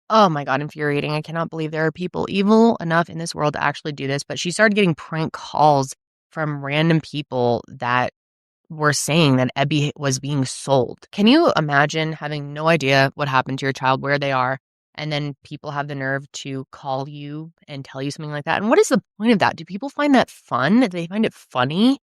oh my God, infuriating. I cannot believe there are people evil enough in this world to actually do this, but she started getting prank calls from random people that were saying that Ebby was being sold. Can you imagine having no idea what happened to your child, where they are, and then people have the nerve to call you and tell you something like that? And what is the point of that? Do people find that fun? Do they find it funny?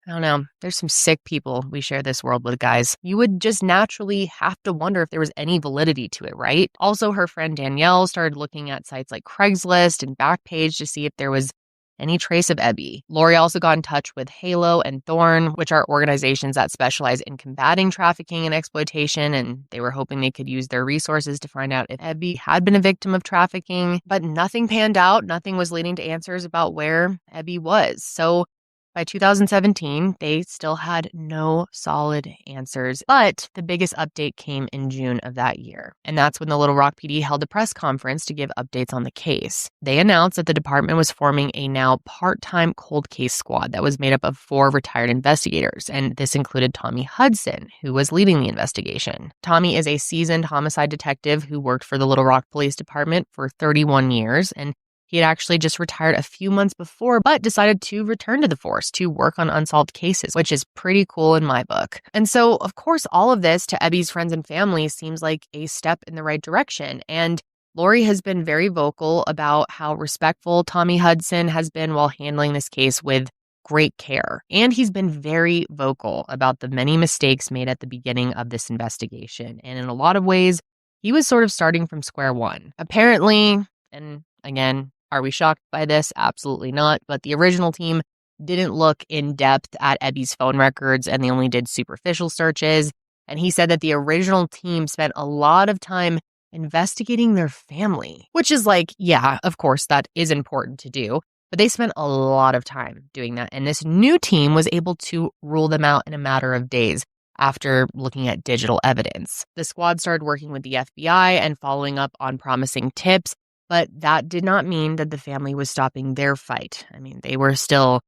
I don't know. There's some sick people we share this world with, guys. You would just naturally have to wonder if there was any validity to it, right? Also, her friend Danielle started looking at sites like Craigslist and Backpage to see if there was any trace of Ebby. Lori also got in touch with Halo and Thorn, which are organizations that specialize in combating trafficking and exploitation, and they were hoping they could use their resources to find out if Ebby had been a victim of trafficking. But nothing panned out. Nothing was leading to answers about where Ebby was. So by 2017, they still had no solid answers, but the biggest update came in June of that year. And that's when the Little Rock PD held a press conference to give updates on the case. They announced that the department was forming a now part-time cold case squad that was made up of 4 retired investigators, and this included Tommy Hudson, who was leading the investigation. Tommy is a seasoned homicide detective who worked for the Little Rock Police Department for 31 years, and he had actually just retired a few months before, but decided to return to the force to work on unsolved cases, which is pretty cool in my book. And so, of course, all of this to Ebby's friends and family seems like a step in the right direction. And Lori has been very vocal about how respectful Tommy Hudson has been while handling this case with great care. And he's been very vocal about the many mistakes made at the beginning of this investigation. And in a lot of ways, he was sort of starting from square one. Apparently, and again, are we shocked by this? Absolutely not. But the original team didn't look in depth at Ebby's phone records, and they only did superficial searches. And he said that the original team spent a lot of time investigating their family, which is like, yeah, of course, that is important to do. But they spent a lot of time doing that. And this new team was able to rule them out in a matter of days after looking at digital evidence. The squad started working with the FBI and following up on promising tips. But that did not mean that the family was stopping their fight. I mean, they were still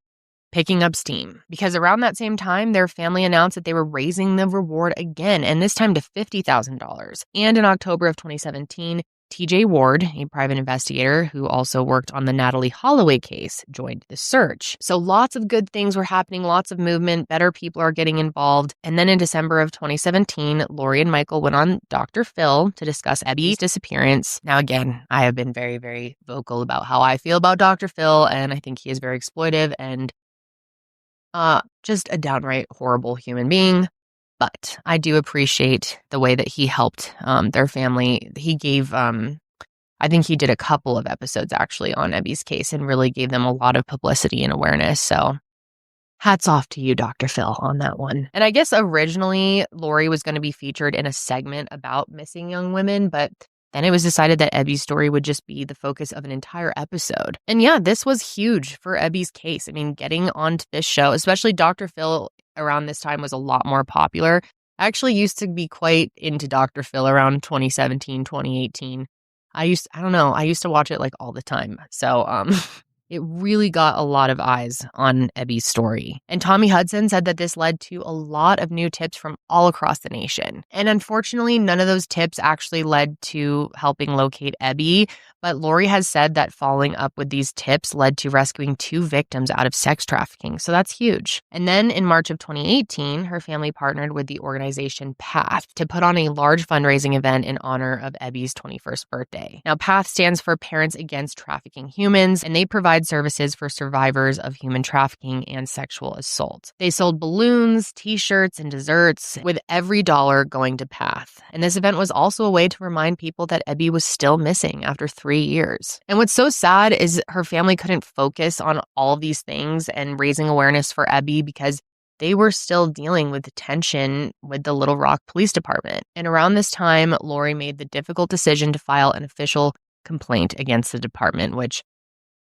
picking up steam because around that same time, their family announced that they were raising the reward again, and this time to $50,000. And in October of 2017, TJ Ward, a private investigator who also worked on the Natalie Holloway case, joined the search. So lots of good things were happening, lots of movement, better people are getting involved. And then in December of 2017, Lori and Michael went on Dr. Phil to discuss Ebby's disappearance. Now, again, I have been very, very vocal about how I feel about Dr. Phil, and I think he is very exploitive and just a downright horrible human being. But I do appreciate the way that he helped their family. He gave, I think he did a couple of episodes actually on Ebby's case and really gave them a lot of publicity and awareness. So hats off to you, Dr. Phil, on that one. And I guess originally Lori was going to be featured in a segment about missing young women, but then it was decided that Ebby's story would just be the focus of an entire episode. And yeah, this was huge for Ebby's case. I mean, getting onto this show, especially Dr. Phil around this time was a lot more popular. I actually used to be quite into Dr. Phil around 2017, 2018. I used to watch it like all the time. So, it really got a lot of eyes on Ebby's story. And Tommy Hudson said that this led to a lot of new tips from all across the nation. And unfortunately, none of those tips actually led to helping locate Ebby. But Lori has said that following up with these tips led to rescuing 2 victims out of sex trafficking. So that's huge. And then in March of 2018, her family partnered with the organization PATH to put on a large fundraising event in honor of Ebby's 21st birthday. Now, PATH stands for Parents Against Trafficking Humans, and they provide services for survivors of human trafficking and sexual assault. They sold balloons, t-shirts, and desserts, with every dollar going to PATH. And this event was also a way to remind people that Ebby was still missing after 3 years. And what's so sad is her family couldn't focus on all these things and raising awareness for Ebby because they were still dealing with the tension with the Little Rock Police Department. And around this time, Lori made the difficult decision to file an official complaint against the department, which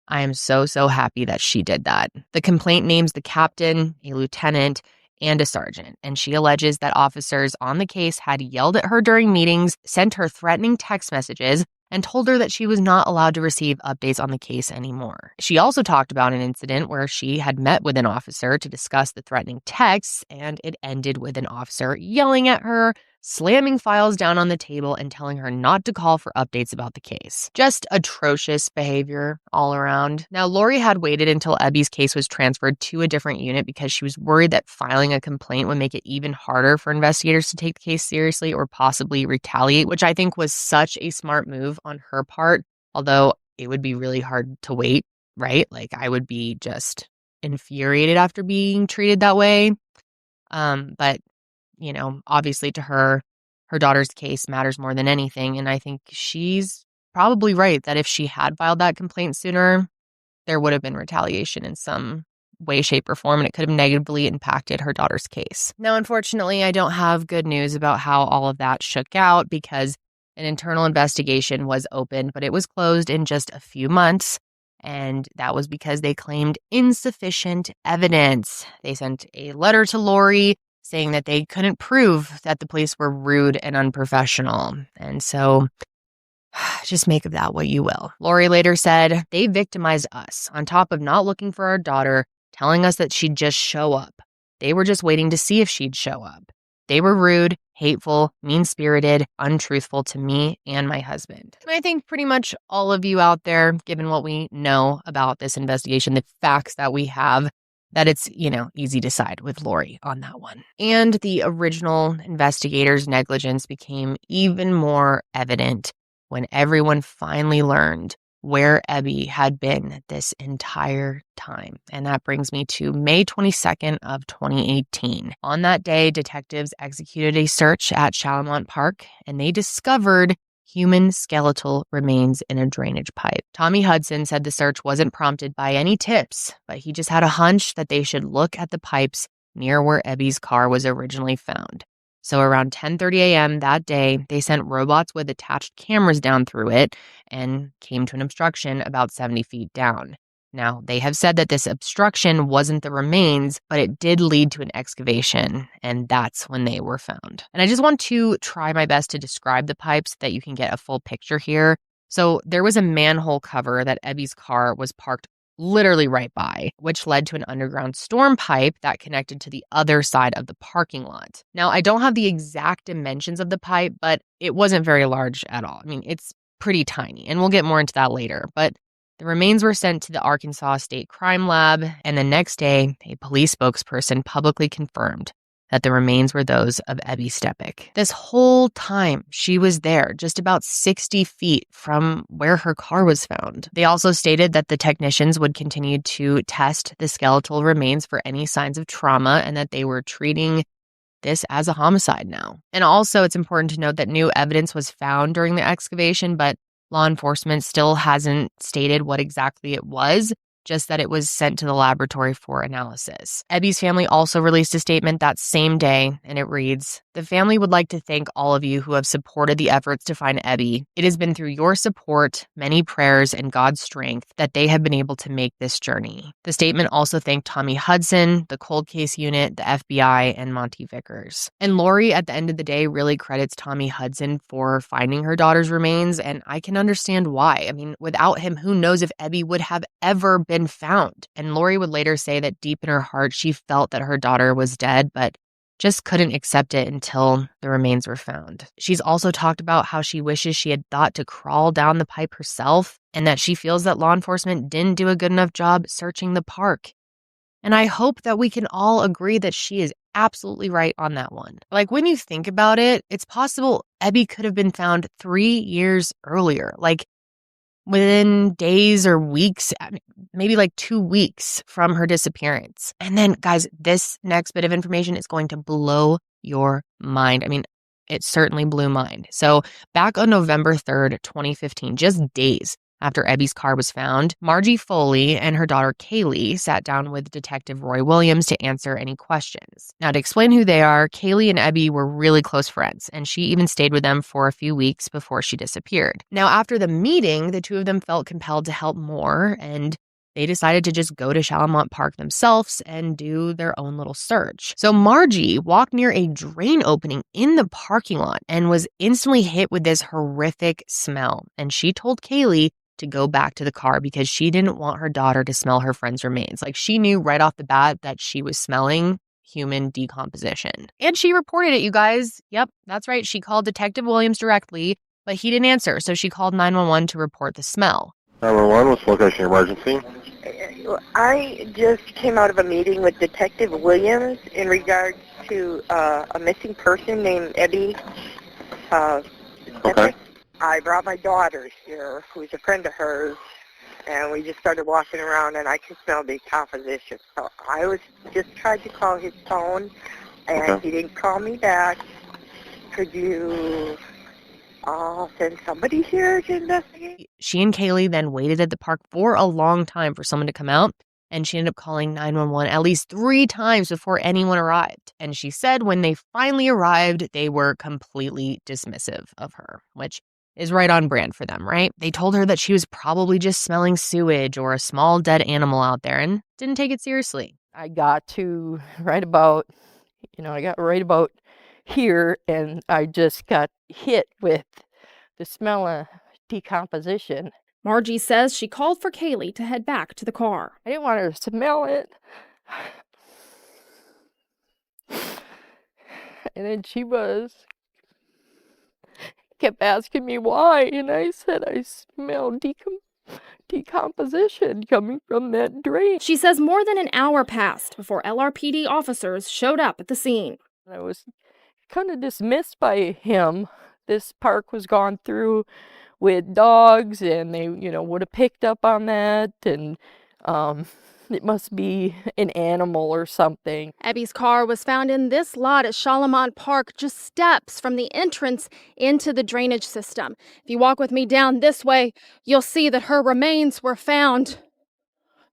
I am so happy that she did that. The complaint names the captain, a lieutenant, and a sergeant, and she alleges that officers on the case had yelled at her during meetings, sent her threatening text messages, and told her that she was not allowed to receive updates on the case anymore. She also talked about an incident where she had met with an officer to discuss the threatening texts, and it ended with an officer yelling at her, slamming files down on the table, and telling her not to call for updates about the case. Just atrocious behavior all around. Now, Lori had waited until Ebby's case was transferred to a different unit because she was worried that filing a complaint would make it even harder for investigators to take the case seriously or possibly retaliate, which I think was such a smart move on her part, although it would be really hard to wait, right? Like, I would be just infuriated after being treated that way. But obviously to her daughter's case matters more than anything. And I think she's probably right that if she had filed that complaint sooner, there would have been retaliation in some way, shape, or form, and it could have negatively impacted her daughter's case. Now, unfortunately, I don't have good news about how all of that shook out because an internal investigation was opened, but it was closed in just a few months. And that was because they claimed insufficient evidence. They sent a letter to Lori saying that they couldn't prove that the police were rude and unprofessional. And so just make of that what you will. Lori later said, "They victimized us on top of not looking for our daughter, telling us that she'd just show up. They were just waiting to see if she'd show up. They were rude, hateful, mean-spirited, untruthful to me and my husband." And I think pretty much all of you out there, given what we know about this investigation, the facts that we have, that it's, easy to side with Lori on that one. And the original investigators' negligence became even more evident when everyone finally learned where Ebby had been this entire time. And that brings me to May 22nd of 2018. On that day, detectives executed a search at Chalamont Park, and they discovered human skeletal remains in a drainage pipe. Tommy Hudson said the search wasn't prompted by any tips, but he just had a hunch that they should look at the pipes near where Ebby's car was originally found. So around 10:30 a.m. that day, they sent robots with attached cameras down through it and came to an obstruction about 70 feet down. Now, they have said that this obstruction wasn't the remains, but it did lead to an excavation, and that's when they were found. And I just want to try my best to describe the pipes so that you can get a full picture here. So there was a manhole cover that Ebby's car was parked literally right by, which led to an underground storm pipe that connected to the other side of the parking lot. Now, I don't have the exact dimensions of the pipe, but it wasn't very large at all. I mean, it's pretty tiny, and we'll get more into that later. But the remains were sent to the Arkansas State Crime Lab, and the next day, a police spokesperson publicly confirmed that the remains were those of Ebby Steppach. This whole time, she was there, just about 60 feet from where her car was found. They also stated that the technicians would continue to test the skeletal remains for any signs of trauma and that they were treating this as a homicide now. And also, it's important to note that new evidence was found during the excavation, but law enforcement still hasn't stated what exactly it was, just that it was sent to the laboratory for analysis. Ebby's family also released a statement that same day, and it reads, "The family would like to thank all of you who have supported the efforts to find Ebby. It has been through your support, many prayers, and God's strength that they have been able to make this journey." The statement also thanked Tommy Hudson, the cold case unit, the FBI, and Monty Vickers. And Lori, at the end of the day, really credits Tommy Hudson for finding her daughter's remains, and I can understand why. I mean, without him, who knows if Ebby would have ever been found. And Lori would later say that deep in her heart, she felt that her daughter was dead, but just couldn't accept it until the remains were found. She's also talked about how she wishes she had thought to crawl down the pipe herself and that she feels that law enforcement didn't do a good enough job searching the park. And I hope that we can all agree that she is absolutely right on that one. Like, when you think about it, it's possible Ebby could have been found 3 years earlier. Like, within days or weeks, maybe like 2 weeks from her disappearance. And then, guys, this next bit of information is going to blow your mind. I mean, it certainly blew mine. So back on November 3rd, 2015, just days after Ebby's car was found, Margie Foley and her daughter Kaylee sat down with Detective Roy Williams to answer any questions. Now, to explain who they are, Kaylee and Ebby were really close friends, and she even stayed with them for a few weeks before she disappeared. Now, after the meeting, the two of them felt compelled to help more, and they decided to just go to Shalimont Park themselves and do their own little search. So Margie walked near a drain opening in the parking lot and was instantly hit with this horrific smell. And she told Kaylee to go back to the car because she didn't want her daughter to smell her friend's remains. Like, she knew right off the bat that she was smelling human decomposition. And she reported it, you guys. Yep, that's right. She called Detective Williams directly, but he didn't answer. So she called 911 to report the smell. 911, what's the location of emergency? I just came out of a meeting with Detective Williams in regards to a missing person named Ebby Steppach. Okay. I brought my daughter here, who's a friend of hers, and we just started walking around, and I could smell decomposition. So I was just tried to call his phone, and he didn't call me back. Could you send somebody here to investigate? She and Kaylee then waited at the park for a long time for someone to come out, and she ended up calling 911 at least 3 times before anyone arrived. And she said when they finally arrived, they were completely dismissive of her, which is right on brand for them, right? They told her that she was probably just smelling sewage or a small dead animal out there and didn't take it seriously. I got to right about here, and I just got hit with the smell of decomposition. Margie says she called for Kaylee to head back to the car. I didn't want her to smell it. And then she kept asking me why, and I said I smelled decomposition coming from that drain. She says more than an hour passed before LRPD officers showed up at the scene. I was kind of dismissed by him. This park was gone through with dogs, and they, would have picked up on that, and it must be an animal or something. Ebby's car was found in this lot at Shalimont Park, just steps from the entrance into the drainage system. If you walk with me down this way, you'll see that her remains were found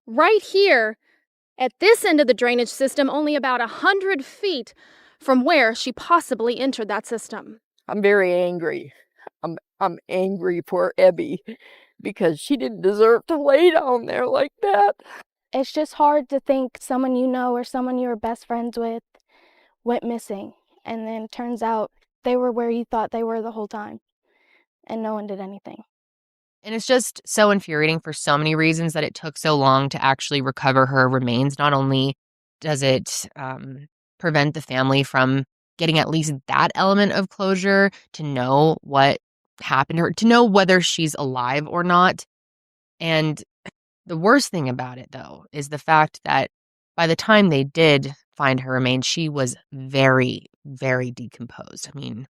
right here at this end of the drainage system, only about 100 feet from where she possibly entered that system. I'm very angry. I'm angry for Ebby because she didn't deserve to lay down there like that. It's just hard to think someone you know or someone you were best friends with went missing, and then it turns out they were where you thought they were the whole time, and no one did anything. And it's just so infuriating for so many reasons that it took so long to actually recover her remains. Not only does it prevent the family from getting at least that element of closure to know what happened to her, to know whether she's alive or not. And the worst thing about it, though, is the fact that by the time they did find her remains, she was very, very decomposed. I mean,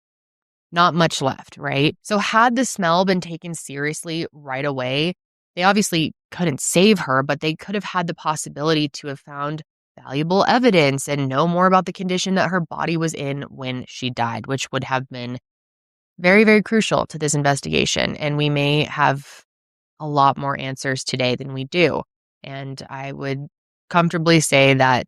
not much left, right? So had the smell been taken seriously right away, they obviously couldn't save her, but they could have had the possibility to have found valuable evidence and know more about the condition that her body was in when she died, which would have been very, very crucial to this investigation. And we may have a lot more answers today than we do. And I would comfortably say that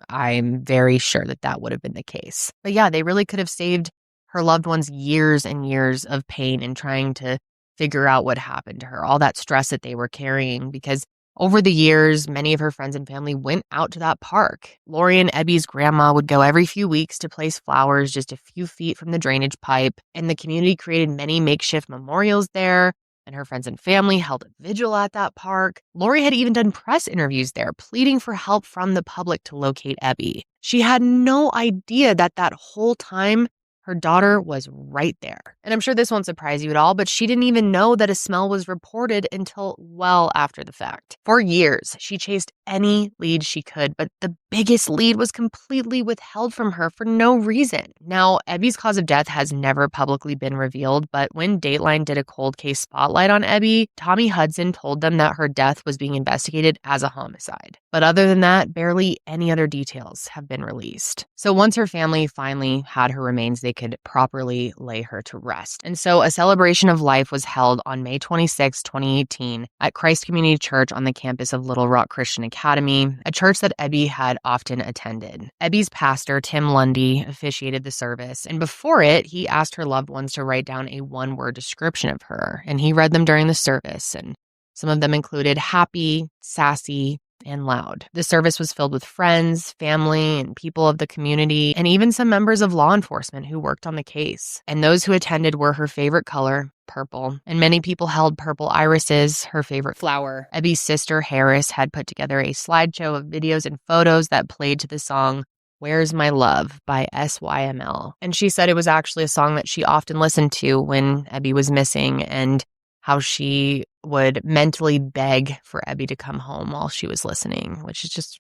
I'm very sure that that would have been the case. But yeah, they really could have saved her loved ones years and years of pain in trying to figure out what happened to her, all that stress that they were carrying, because over the years, many of her friends and family went out to that park. Lori and Ebby's grandma would go every few weeks to place flowers just a few feet from the drainage pipe, and the community created many makeshift memorials there, and her friends and family held a vigil at that park. Lori had even done press interviews there, pleading for help from the public to locate Ebby. She had no idea that that whole time her daughter was right there. And I'm sure this won't surprise you at all, but she didn't even know that a smell was reported until well after the fact. For years, she chased any lead she could, but the biggest lead was completely withheld from her for no reason. Now, Ebby's cause of death has never publicly been revealed, but when Dateline did a cold case spotlight on Ebby, Tommy Hudson told them that her death was being investigated as a homicide. But other than that, barely any other details have been released. So once her family finally had her remains, they could properly lay her to rest. And so a celebration of life was held on May 26, 2018 at Christ Community Church on the campus of Little Rock Christian Academy, a church that Ebby had often attended. Ebby's pastor, Tim Lundy, officiated the service, and before it, he asked her loved ones to write down a one-word description of her, and he read them during the service, and some of them included happy, sassy, and loud. The service was filled with friends, family, and people of the community, and even some members of law enforcement who worked on the case. And those who attended were her favorite color, purple, and many people held purple irises, her favorite flower. Ebby's sister, Harris, had put together a slideshow of videos and photos that played to the song Where's My Love by SYML. And she said it was actually a song that she often listened to when Ebby was missing, and how she would mentally beg for Ebby to come home while she was listening, which is just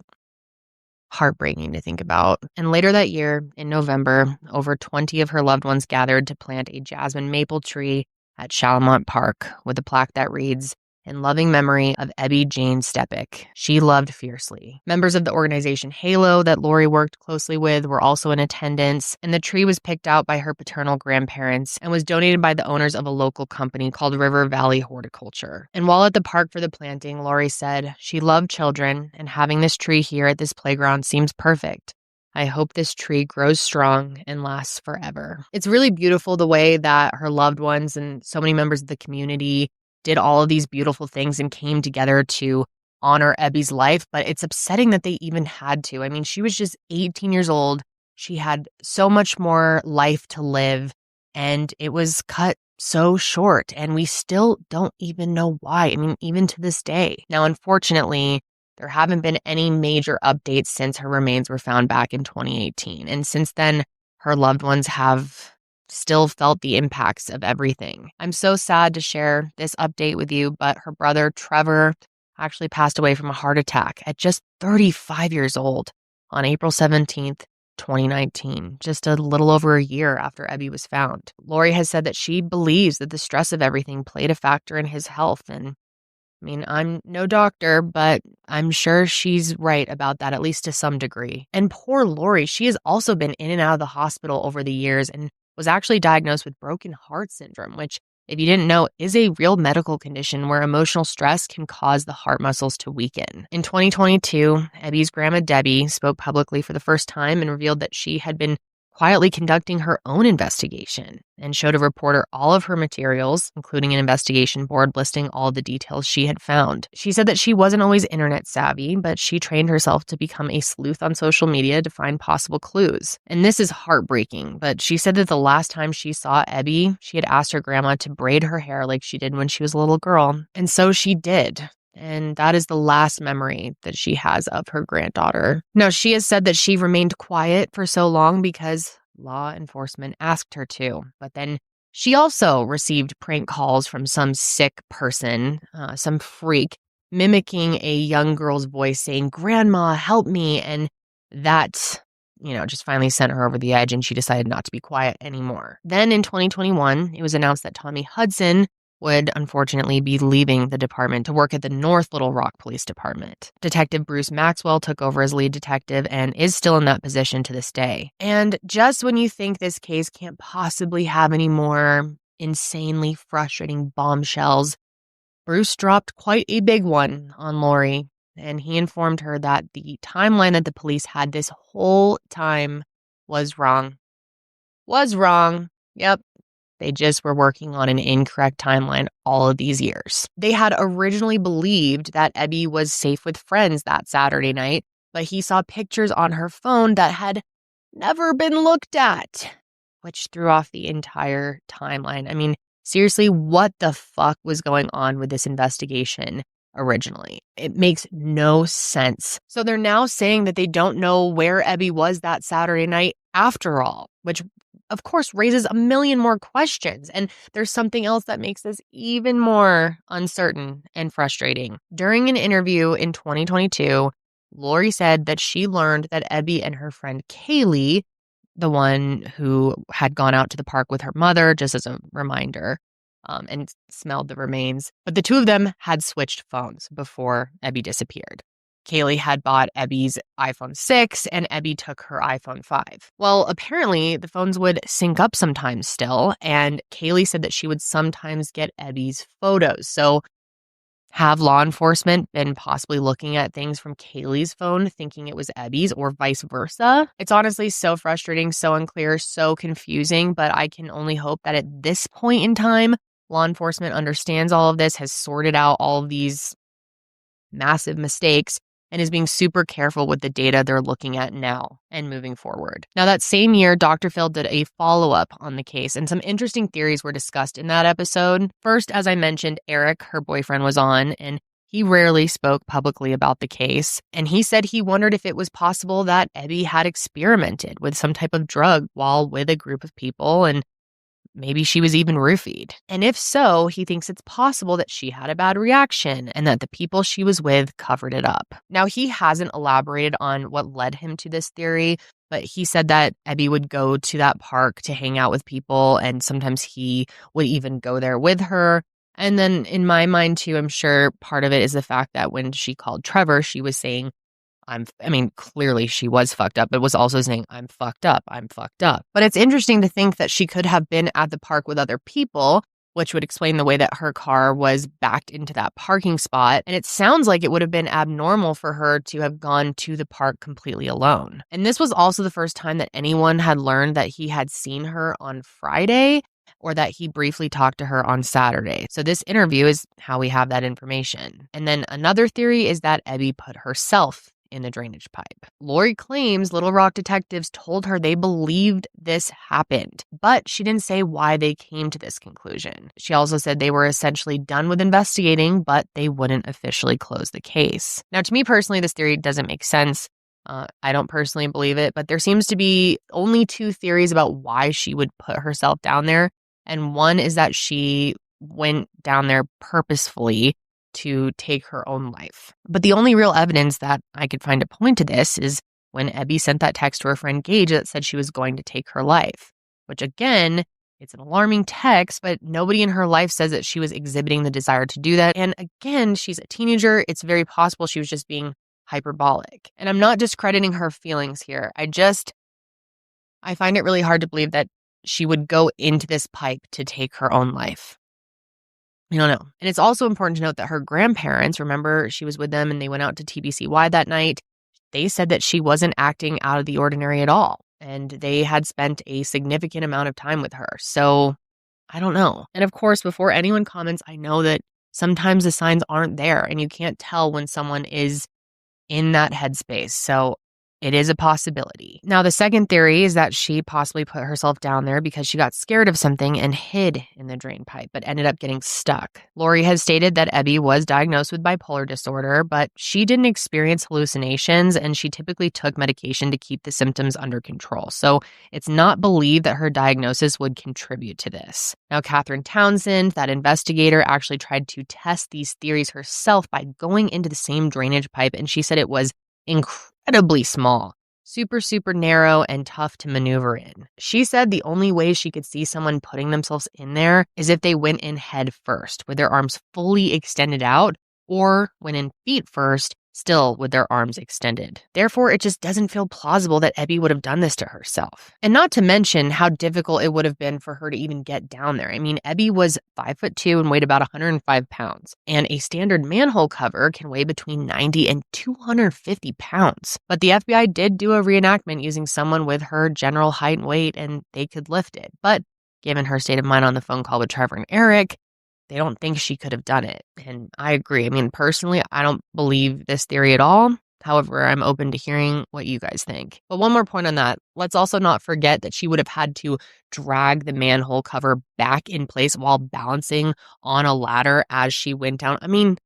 heartbreaking to think about. And later that year, in November, over 20 of her loved ones gathered to plant a jasmine maple tree at Shalimont Park with a plaque that reads, "In loving memory of Ebby Jane Steppach. She loved fiercely." Members of the organization Halo that Lori worked closely with were also in attendance, and the tree was picked out by her paternal grandparents and was donated by the owners of a local company called River Valley Horticulture. And while at the park for the planting, Lori said, "She loved children, and having this tree here at this playground seems perfect. I hope this tree grows strong and lasts forever." It's really beautiful the way that her loved ones and so many members of the community did all of these beautiful things and came together to honor Ebby's life, but it's upsetting that they even had to. I mean, she was just 18 years old. She had so much more life to live, and it was cut so short, and we still don't even know why. I mean, even to this day. Now, unfortunately, there haven't been any major updates since her remains were found back in 2018, and since then, her loved ones have still felt the impacts of everything. I'm so sad to share this update with you, but her brother, Trevor, actually passed away from a heart attack at just 35 years old on April 17th, 2019, just a little over a year after Ebby was found. Lori has said that she believes that the stress of everything played a factor in his health, and I mean, I'm no doctor, but I'm sure she's right about that, at least to some degree. And poor Lori, she has also been in and out of the hospital over the years and was actually diagnosed with broken heart syndrome, which, if you didn't know, is a real medical condition where emotional stress can cause the heart muscles to weaken. In 2022, Ebby's grandma Debbie spoke publicly for the first time and revealed that she had been quietly conducting her own investigation and showed a reporter all of her materials, including an investigation board listing all the details she had found. She said that she wasn't always internet savvy, but she trained herself to become a sleuth on social media to find possible clues. And this is heartbreaking, but she said that the last time she saw Ebby, she had asked her grandma to braid her hair like she did when she was a little girl. And so she did. And that is the last memory that she has of her granddaughter. Now, she has said that she remained quiet for so long because law enforcement asked her to. But then she also received prank calls from some sick person, some freak, mimicking a young girl's voice saying, "Grandma, help me." And that, just finally sent her over the edge, and she decided not to be quiet anymore. Then in 2021, it was announced that Tommy Hudson would unfortunately be leaving the department to work at the North Little Rock Police Department. Detective Bruce Maxwell took over as lead detective and is still in that position to this day. And just when you think this case can't possibly have any more insanely frustrating bombshells, Bruce dropped quite a big one on Lori, and he informed her that the timeline that the police had this whole time was wrong. Was wrong. Yep. They just were working on an incorrect timeline all of these years. They had originally believed that Ebby was safe with friends that Saturday night, but he saw pictures on her phone that had never been looked at, which threw off the entire timeline. I mean, seriously, what the fuck was going on with this investigation originally? It makes no sense. So they're now saying that they don't know where Ebby was that Saturday night after all, which of course raises a million more questions. And there's something else that makes this even more uncertain and frustrating. During an interview in 2022, Lori said that she learned that Ebby and her friend Kaylee, the one who had gone out to the park with her mother, just as a reminder, and smelled the remains, but the two of them had switched phones before Ebby disappeared. Kaylee had bought Ebby's iPhone 6 and Ebby took her iPhone 5. Well, apparently the phones would sync up sometimes still, and Kaylee said that she would sometimes get Ebby's photos. So have law enforcement been possibly looking at things from Kaylee's phone thinking it was Ebby's or vice versa? It's honestly so frustrating, so unclear, so confusing, but I can only hope that at this point in time, law enforcement understands all of this, has sorted out all of these massive mistakes, and is being super careful with the data they're looking at now and moving forward. Now, that same year, Dr. Phil did a follow-up on the case, and some interesting theories were discussed in that episode. First, as I mentioned, Eric, her boyfriend, was on, and he rarely spoke publicly about the case, and he said he wondered if it was possible that Ebby had experimented with some type of drug while with a group of people, and maybe she was even roofied. And if so, he thinks it's possible that she had a bad reaction and that the people she was with covered it up. Now, he hasn't elaborated on what led him to this theory, but he said that Ebby would go to that park to hang out with people, and sometimes he would even go there with her. And then in my mind, too, I'm sure part of it is the fact that when she called Trevor, she was saying, clearly she was fucked up, but was also saying, I'm fucked up. But it's interesting to think that she could have been at the park with other people, which would explain the way that her car was backed into that parking spot. And it sounds like it would have been abnormal for her to have gone to the park completely alone. And this was also the first time that anyone had learned that he had seen her on Friday, or that he briefly talked to her on Saturday. So this interview is how we have that information. And then another theory is that Ebby put herself in the drainage pipe. Lori claims Little Rock detectives told her they believed this happened, but she didn't say why they came to this conclusion. She also said they were essentially done with investigating, but they wouldn't officially close the case. Now, to me personally, this theory doesn't make sense. I don't personally believe it, but there seems to be only two theories about why she would put herself down there. And one is that she went down there purposefully to take her own life. But the only real evidence that I could find to point to this is when Ebby sent that text to her friend Gage that said she was going to take her life, which again, it's an alarming text, but nobody in her life says that she was exhibiting the desire to do that. And again, she's a teenager. It's very possible she was just being hyperbolic. And I'm not discrediting her feelings here. I find it really hard to believe that she would go into this pipe to take her own life. I don't know. And it's also important to note that her grandparents, remember, she was with them and they went out to TBCY that night. They said that she wasn't acting out of the ordinary at all. and they had spent a significant amount of time with her. So I don't know. And of course, before anyone comments, I know that sometimes the signs aren't there and you can't tell when someone is in that headspace. So it is a possibility. Now, the second theory is that she possibly put herself down there because she got scared of something and hid in the drain pipe, but ended up getting stuck. Lori has stated that Ebby was diagnosed with bipolar disorder, but she didn't experience hallucinations and she typically took medication to keep the symptoms under control. So it's not believed that her diagnosis would contribute to this. Now, Catherine Townsend, that investigator, actually tried to test these theories herself by going into the same drainage pipe, and she said it was incredibly small, super, super narrow and tough to maneuver in. She said the only way she could see someone putting themselves in there is if they went in head first, with their arms fully extended out, or went in feet first, still with their arms extended. Therefore, it just doesn't feel plausible that Ebby would have done this to herself. And not to mention how difficult it would have been for her to even get down there. I mean, Ebby was 5'2" and weighed about 105 pounds, and a standard manhole cover can weigh between 90 and 250 pounds. But the FBI did do a reenactment using someone with her general height and weight, and they could lift it. But given her state of mind on the phone call with Trevor and Eric, they don't think she could have done it. And I agree. I mean, personally, I don't believe this theory at all. However, I'm open to hearing what you guys think. But one more point on that. Let's also not forget that she would have had to drag the manhole cover back in place while balancing on a ladder as she went down. I mean,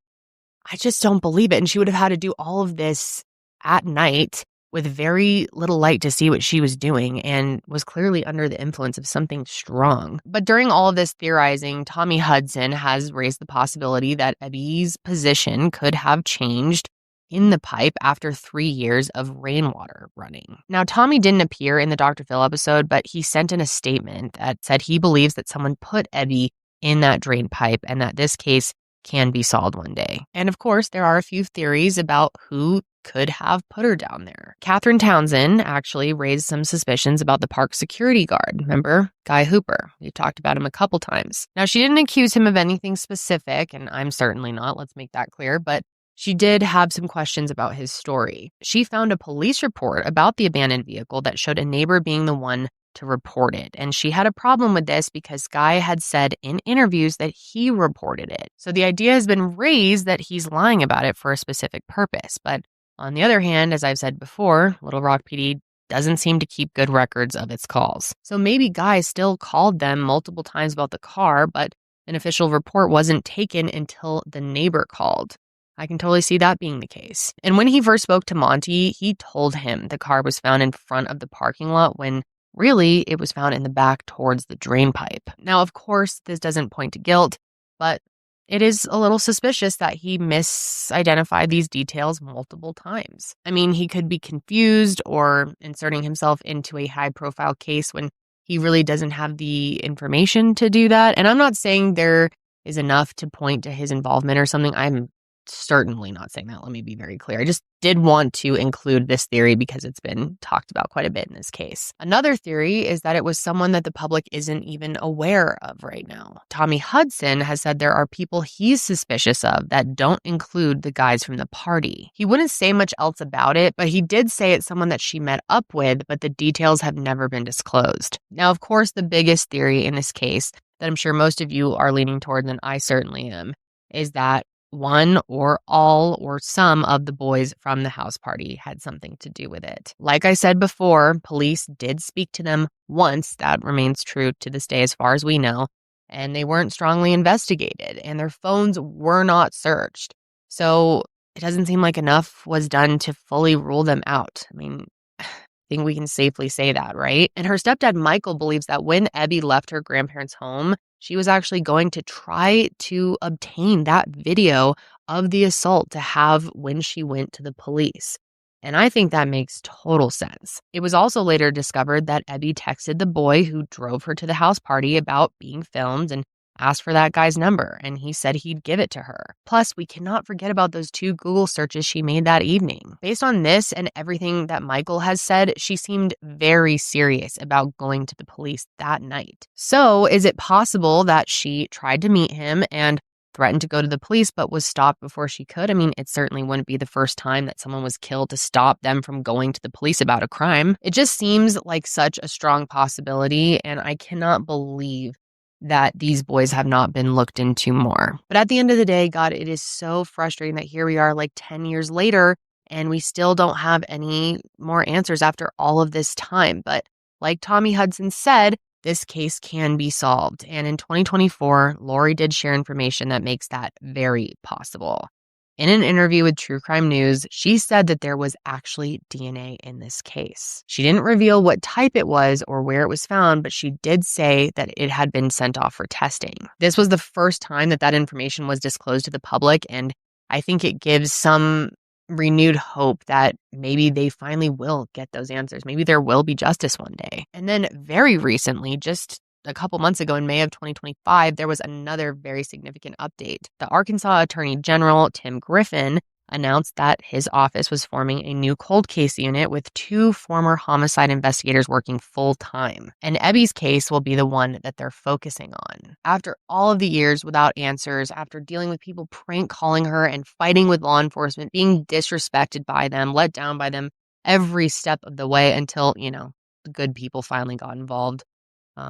I just don't believe it. And she would have had to do all of this at night with very little light to see what she was doing, and was clearly under the influence of something strong. But during all of this theorizing, Tommy Hudson has raised the possibility that Ebby's position could have changed in the pipe after 3 years of rainwater running. Now, Tommy didn't appear in the Dr. Phil episode, but he sent in a statement that said he believes that someone put Ebby in that drain pipe and that this case can be solved one day. And of course, there are a few theories about who could have put her down there. Catherine Townsend actually raised some suspicions about the park security guard. Remember? Guy Hooper. We've talked about him a couple times. Now, she didn't accuse him of anything specific, and I'm certainly not, let's make that clear, but she did have some questions about his story. She found a police report about the abandoned vehicle that showed a neighbor being the one to report it. And she had a problem with this because Guy had said in interviews that he reported it. So the idea has been raised that he's lying about it for a specific purpose. But on the other hand, as I've said before, Little Rock PD doesn't seem to keep good records of its calls. So maybe Guy still called them multiple times about the car, but an official report wasn't taken until the neighbor called. I can totally see that being the case. And when he first spoke to Monty, he told him the car was found in front of the parking lot when really it was found in the back towards the drain pipe. Now, of course, this doesn't point to guilt, but it is a little suspicious that he misidentified these details multiple times. I mean, he could be confused or inserting himself into a high-profile case when he really doesn't have the information to do that. And I'm not saying there is enough to point to his involvement or something. I'm certainly not saying that. Let me be very clear. I just did want to include this theory because it's been talked about quite a bit in this case. Another theory is that it was someone that the public isn't even aware of right now. Tommy Hudson has said there are people he's suspicious of that don't include the guys from the party. He wouldn't say much else about it, but he did say it's someone that she met up with, but the details have never been disclosed. Now, of course, the biggest theory in this case that I'm sure most of you are leaning toward, and I certainly am, is that one or all or some of the boys from the house party had something to do with it. Like I said before, police did speak to them once. That remains true to this day as far as we know. And they weren't strongly investigated and their phones were not searched. So it doesn't seem like enough was done to fully rule them out. I mean, I think we can safely say that, right? And her stepdad, Michael, believes that when Ebby left her grandparents' home, she was actually going to try to obtain that video of the assault to have when she went to the police. And I think that makes total sense. It was also later discovered that Ebby texted the boy who drove her to the house party about being filmed and asked for that guy's number, and he said he'd give it to her. Plus, we cannot forget about those 2 Google searches she made that evening. Based on this and everything that Michael has said, she seemed very serious about going to the police that night. So, is it possible that she tried to meet him and threatened to go to the police but was stopped before she could. I mean, it certainly wouldn't be the first time that someone was killed to stop them from going to the police about a crime. It just seems like such a strong possibility, and I cannot believe that these boys have not been looked into more. But at the end of the day, God, it is so frustrating that here we are like 10 years later and we still don't have any more answers after all of this time. But like Tommy Hudson said, this case can be solved. And in 2024, Lori did share information that makes that very possible. In an interview with True Crime News, she said that there was actually DNA in this case. She didn't reveal what type it was or where it was found, but she did say that it had been sent off for testing. This was the first time that that information was disclosed to the public, and I think it gives some renewed hope that maybe they finally will get those answers. Maybe there will be justice one day. And then very recently, just a couple months ago in May of 2025, there was another very significant update. The Arkansas Attorney General, Tim Griffin, announced that his office was forming a new cold case unit with 2 former homicide investigators working full-time. And Ebby's case will be the one that they're focusing on. After all of the years without answers, after dealing with people prank calling her and fighting with law enforcement, being disrespected by them, let down by them every step of the way until, the good people finally got involved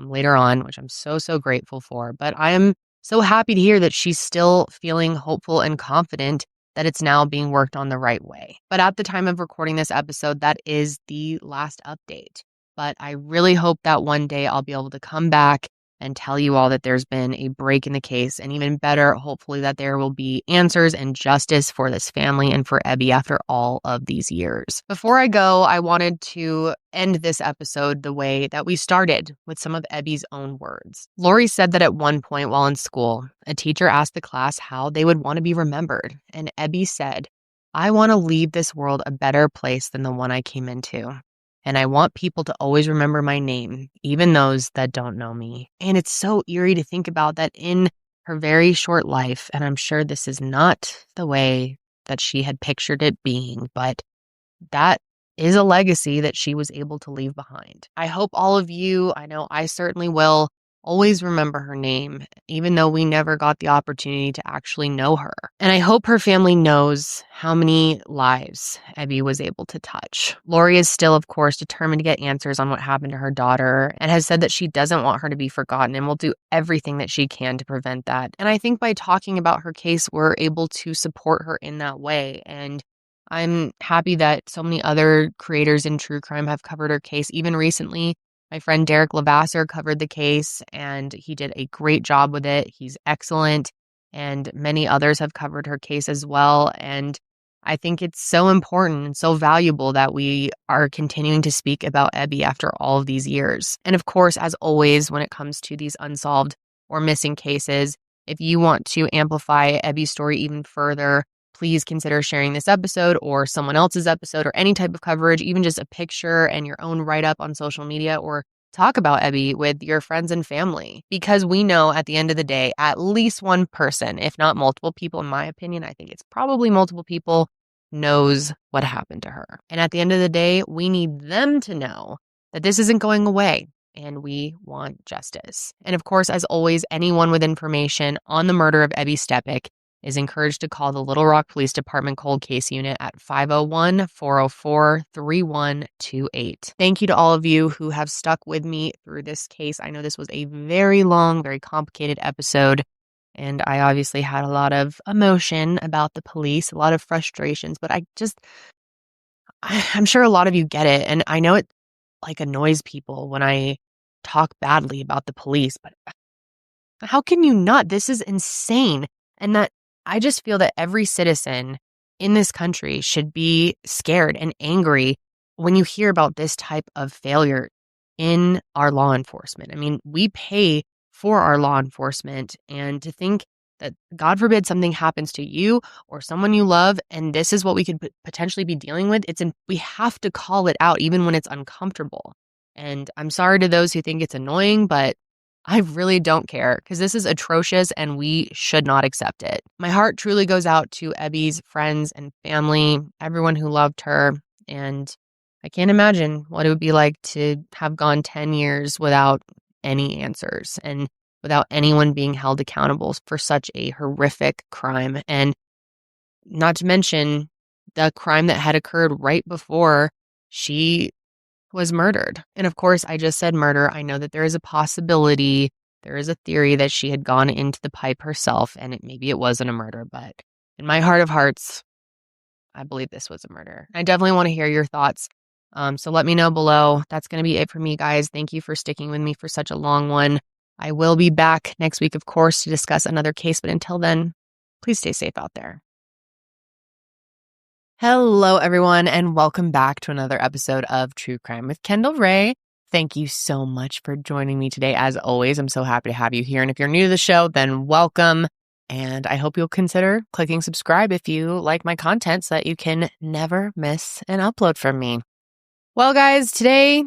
later on, which I'm so grateful for. But I am so happy to hear that she's still feeling hopeful and confident that it's now being worked on the right way. But at the time of recording this episode, that is the last update. But I really hope that one day I'll be able to come back and tell you all that there's been a break in the case, and even better, hopefully that there will be answers and justice for this family and for Ebby after all of these years. Before I go, I wanted to end this episode the way that we started, with some of Ebby's own words. Lori said that at one point while in school, a teacher asked the class how they would want to be remembered, and Ebby said, "I want to leave this world a better place than the one I came into. And I want people to always remember my name, even those that don't know me." And it's so eerie to think about that in her very short life, and I'm sure this is not the way that she had pictured it being, but that is a legacy that she was able to leave behind. I hope all of you, I know I certainly will, always remember her name, even though we never got the opportunity to actually know her. And I hope her family knows how many lives Ebby was able to touch. Lori is still, of course, determined to get answers on what happened to her daughter, and has said that she doesn't want her to be forgotten and will do everything that she can to prevent that. And I think by talking about her case, we're able to support her in that way. And I'm happy that so many other creators in true crime have covered her case. Even recently, my friend Derek Lavasser covered the case, and he did a great job with it. He's excellent, and many others have covered her case as well. And I think it's so important and so valuable that we are continuing to speak about Ebby after all of these years. And of course, as always, when it comes to these unsolved or missing cases, if you want to amplify Ebby's story even further, please consider sharing this episode or someone else's episode or any type of coverage, even just a picture and your own write-up on social media, or talk about Ebby with your friends and family. Because we know at the end of the day, at least one person, if not multiple people, in my opinion, I think it's probably multiple people, knows what happened to her. And at the end of the day, we need them to know that this isn't going away, and we want justice. And of course, as always, anyone with information on the murder of Ebby Steppach is encouraged to call the Little Rock Police Department Cold Case Unit at 501-404-3128. Thank you to all of you who have stuck with me through this case. I know this was a very long, very complicated episode, and I obviously had a lot of emotion about the police, a lot of frustrations, but I'm sure a lot of you get it, and I know it annoys people when I talk badly about the police, but how can you not? This is insane. And that I just feel that every citizen in this country should be scared and angry when you hear about this type of failure in our law enforcement. I mean, we pay for our law enforcement, and to think that, God forbid, something happens to you or someone you love, and this is what we could potentially be dealing with, we have to call it out even when it's uncomfortable. And I'm sorry to those who think it's annoying, but I really don't care, because this is atrocious and we should not accept it. My heart truly goes out to Ebby's friends and family, everyone who loved her, and I can't imagine what it would be like to have gone 10 years without any answers. And without anyone being held accountable for such a horrific crime. And not to mention the crime that had occurred right before she was murdered. And of course, I just said murder. I know that there is a possibility, there is a theory that she had gone into the pipe herself and maybe it wasn't a murder, but in my heart of hearts, I believe this was a murder. I definitely want to hear your thoughts. So let me know below. That's going to be it for me, guys. Thank you for sticking with me for such a long one. I will be back next week, of course, to discuss another case. But until then, please stay safe out there. Hello, everyone, and welcome back to another episode of True Crime with Kendall Ray. Thank you so much for joining me today. As always, I'm so happy to have you here. And if you're new to the show, then welcome. And I hope you'll consider clicking subscribe if you like my content so that you can never miss an upload from me. Well, guys, today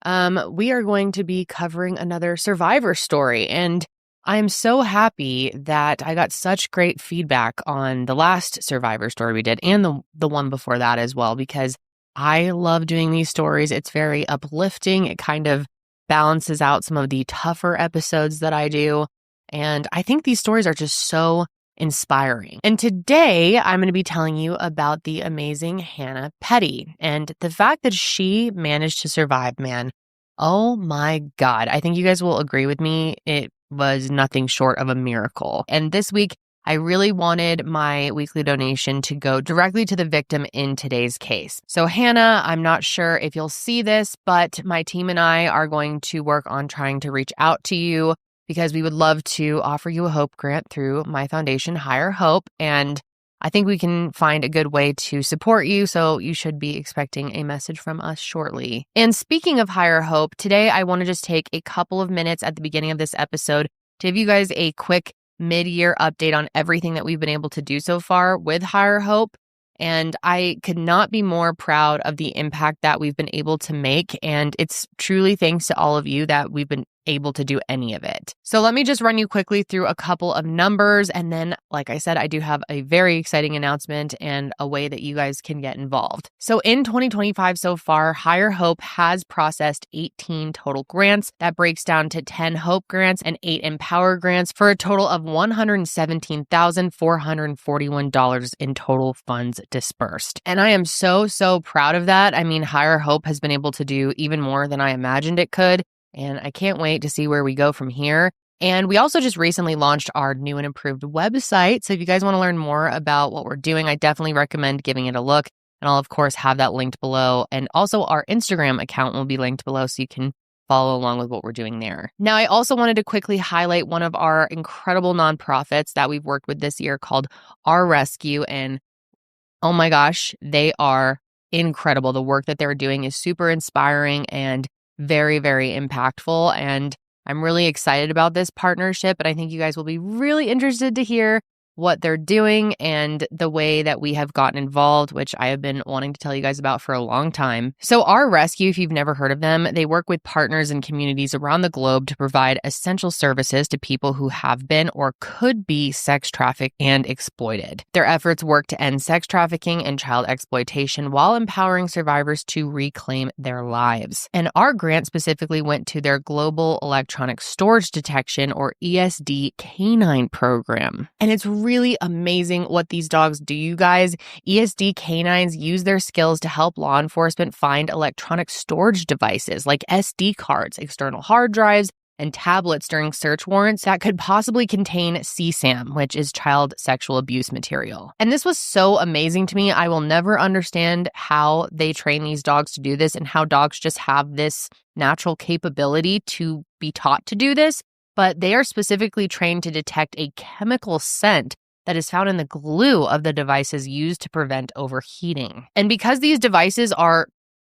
we are going to be covering another survivor story. And I'm so happy that I got such great feedback on the last survivor story we did and the one before that as well, because I love doing these stories. It's very uplifting. It kind of balances out some of the tougher episodes that I do. And I think these stories are just so inspiring. And today I'm going to be telling you about the amazing Hannah Petty and the fact that she managed to survive, man. Oh my God. I think you guys will agree with me. It was nothing short of a miracle. And this week, I really wanted my weekly donation to go directly to the victim in today's case. So Hannah, I'm not sure if you'll see this, but my team and I are going to work on trying to reach out to you because we would love to offer you a hope grant through my foundation, Higher Hope. And I think we can find a good way to support you, so you should be expecting a message from us shortly. And speaking of Higher Hope, today I want to just take a couple of minutes at the beginning of this episode to give you guys a quick mid-year update on everything that we've been able to do so far with Higher Hope. And I could not be more proud of the impact that we've been able to make. And it's truly thanks to all of you that we've been able to do any of it. So let me just run you quickly through a couple of numbers. And then, like I said, I do have a very exciting announcement and a way that you guys can get involved. So in 2025 so far, Higher Hope has processed 18 total grants. That breaks down to 10 Hope grants and 8 Empower grants for a total of $117,441 in total funds dispersed. And I am so proud of that. I mean, Higher Hope has been able to do even more than I imagined it could. And I can't wait to see where we go from here. And we also just recently launched our new and improved website. So if you guys want to learn more about what we're doing, I definitely recommend giving it a look. And I'll, of course, have that linked below. And also our Instagram account will be linked below so you can follow along with what we're doing there. Now, I also wanted to quickly highlight one of our incredible nonprofits that we've worked with this year called Our Rescue. And oh my gosh, they are incredible. The work that they're doing is super inspiring and very impactful. And I'm really excited about this partnership. And I think you guys will be really interested to hear what they're doing and the way that we have gotten involved, which I have been wanting to tell you guys about for a long time. So Our Rescue, if you've never heard of them, they work with partners and communities around the globe to provide essential services to people who have been or could be sex trafficked and exploited. Their efforts work to end sex trafficking and child exploitation while empowering survivors to reclaim their lives. And our grant specifically went to their Global Electronic Storage Detection, or ESD, canine program. And it's really amazing what these dogs do, you guys. ESD canines use their skills to help law enforcement find electronic storage devices like SD cards, external hard drives, and tablets during search warrants that could possibly contain CSAM, which is child sexual abuse material. And this was so amazing to me. I will never understand how they train these dogs to do this and how dogs just have this natural capability to be taught to do this. But they are specifically trained to detect a chemical scent that is found in the glue of the devices used to prevent overheating. And because these devices are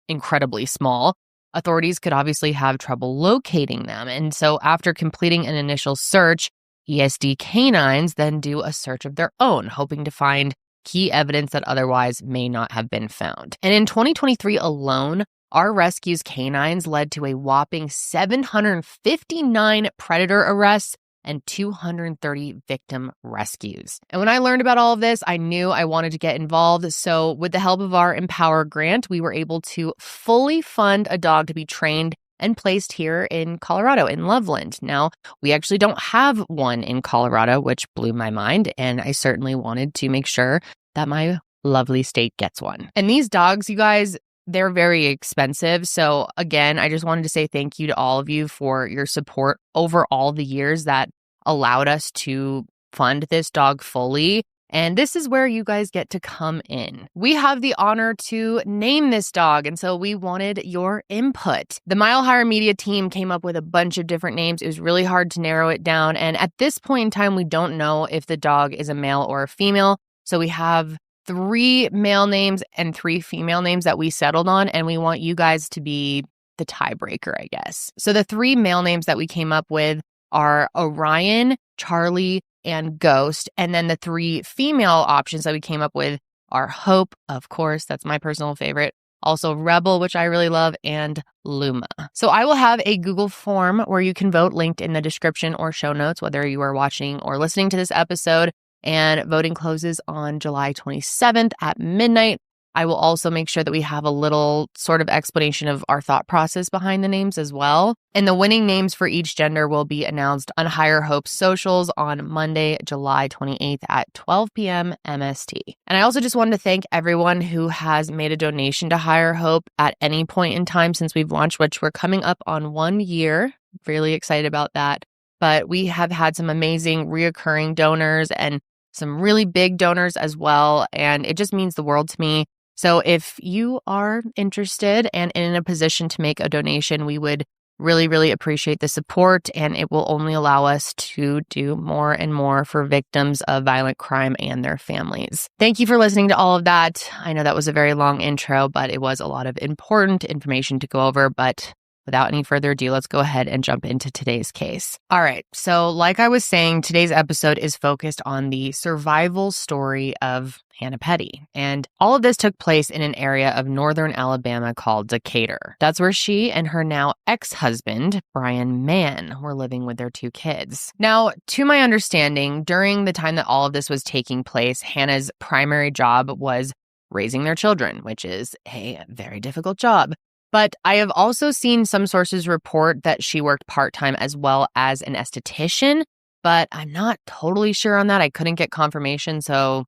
incredibly small, authorities could obviously have trouble locating them. And so after completing an initial search, ESD canines then do a search of their own, hoping to find key evidence that otherwise may not have been found. And in 2023 alone, Our Rescue's canines led to a whopping 759 predator arrests and 230 victim rescues. And when I learned about all of this, I knew I wanted to get involved. So with the help of our Empower grant, we were able to fully fund a dog to be trained and placed here in Colorado, in Loveland. Now, we actually don't have one in Colorado, which blew my mind, and I certainly wanted to make sure that my lovely state gets one. And these dogs, you guys, they're very expensive. So again, I just wanted to say thank you to all of you for your support over all the years that allowed us to fund this dog fully. And this is where you guys get to come in. We have the honor to name this dog, and so we wanted your input. The Mile Higher Media team came up with a bunch of different names. It was really hard to narrow it down, and at this point in time, we don't know if the dog is a male or a female. So we have 3 male names and 3 female names that we settled on, and we want you guys to be the tiebreaker, I guess. So the 3 male names that we came up with are Orion, Charlie, and Ghost. And then the 3 female options that we came up with are Hope, of course, that's my personal favorite. Also Rebel, which I really love, and Luma. So I will have a Google form where you can vote linked in the description or show notes, whether you are watching or listening to this episode. And voting closes on July 27th at midnight. I will also make sure that we have a little sort of explanation of our thought process behind the names as well. And the winning names for each gender will be announced on Higher Hope's socials on Monday, July 28th at 12 p.m. MST. And I also just wanted to thank everyone who has made a donation to Higher Hope at any point in time since we've launched, which we're coming up on 1 year. Really excited about that. But we have had some amazing reoccurring donors and some really big donors as well. And it just means the world to me. So if you are interested and in a position to make a donation, we would really, really appreciate the support. And it will only allow us to do more and more for victims of violent crime and their families. Thank you for listening to all of that. I know that was a very long intro, but it was a lot of important information to go over. But without any further ado, let's go ahead and jump into today's case. All right. So like I was saying, today's episode is focused on the survival story of Hannah Petty. And all of this took place in an area of northern Alabama called Decatur. That's where she and her now ex-husband, Brian Mann, were living with their 2 kids. Now, to my understanding, during the time that all of this was taking place, Hannah's primary job was raising their children, which is a very difficult job. But I have also seen some sources report that she worked part-time as well as an esthetician, but I'm not totally sure on that. I couldn't get confirmation, so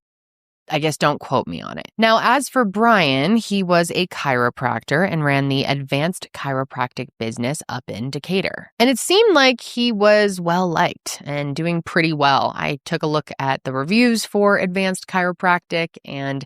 I guess don't quote me on it. Now, as for Brian, he was a chiropractor and ran the advanced chiropractic business up in Decatur. And it seemed like he was well-liked and doing pretty well. I took a look at the reviews for advanced chiropractic and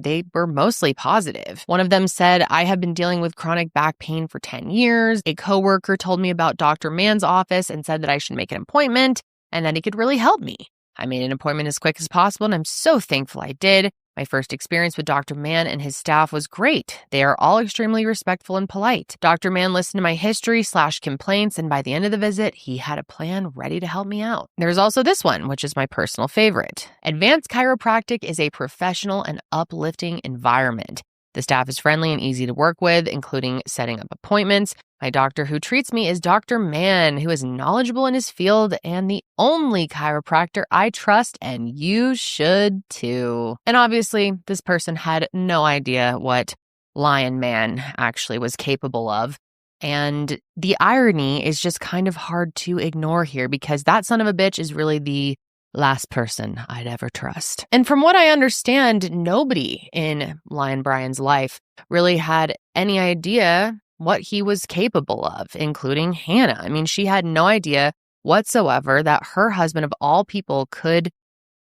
they were mostly positive. One of them said, "I have been dealing with chronic back pain for 10 years. A coworker told me about Dr. Mann's office and said that I should make an appointment and that he could really help me. I made an appointment as quick as possible, and I'm so thankful I did. My first experience with Dr. Mann and his staff was great. They are all extremely respectful and polite. Dr. Mann listened to my history/complaints, and by the end of the visit, he had a plan ready to help me out." There's also this one, which is my personal favorite. "Advanced chiropractic is a professional and uplifting environment. The staff is friendly and easy to work with, including setting up appointments. My doctor who treats me is Dr. Mann, who is knowledgeable in his field and the only chiropractor I trust, and you should too." And obviously, this person had no idea what Lion Man actually was capable of. And the irony is just kind of hard to ignore here because that son of a bitch is really the last person I'd ever trust. And from what I understand, nobody in Lion Brian's life really had any idea what he was capable of, including Hannah. I mean, she had no idea whatsoever that her husband of all people could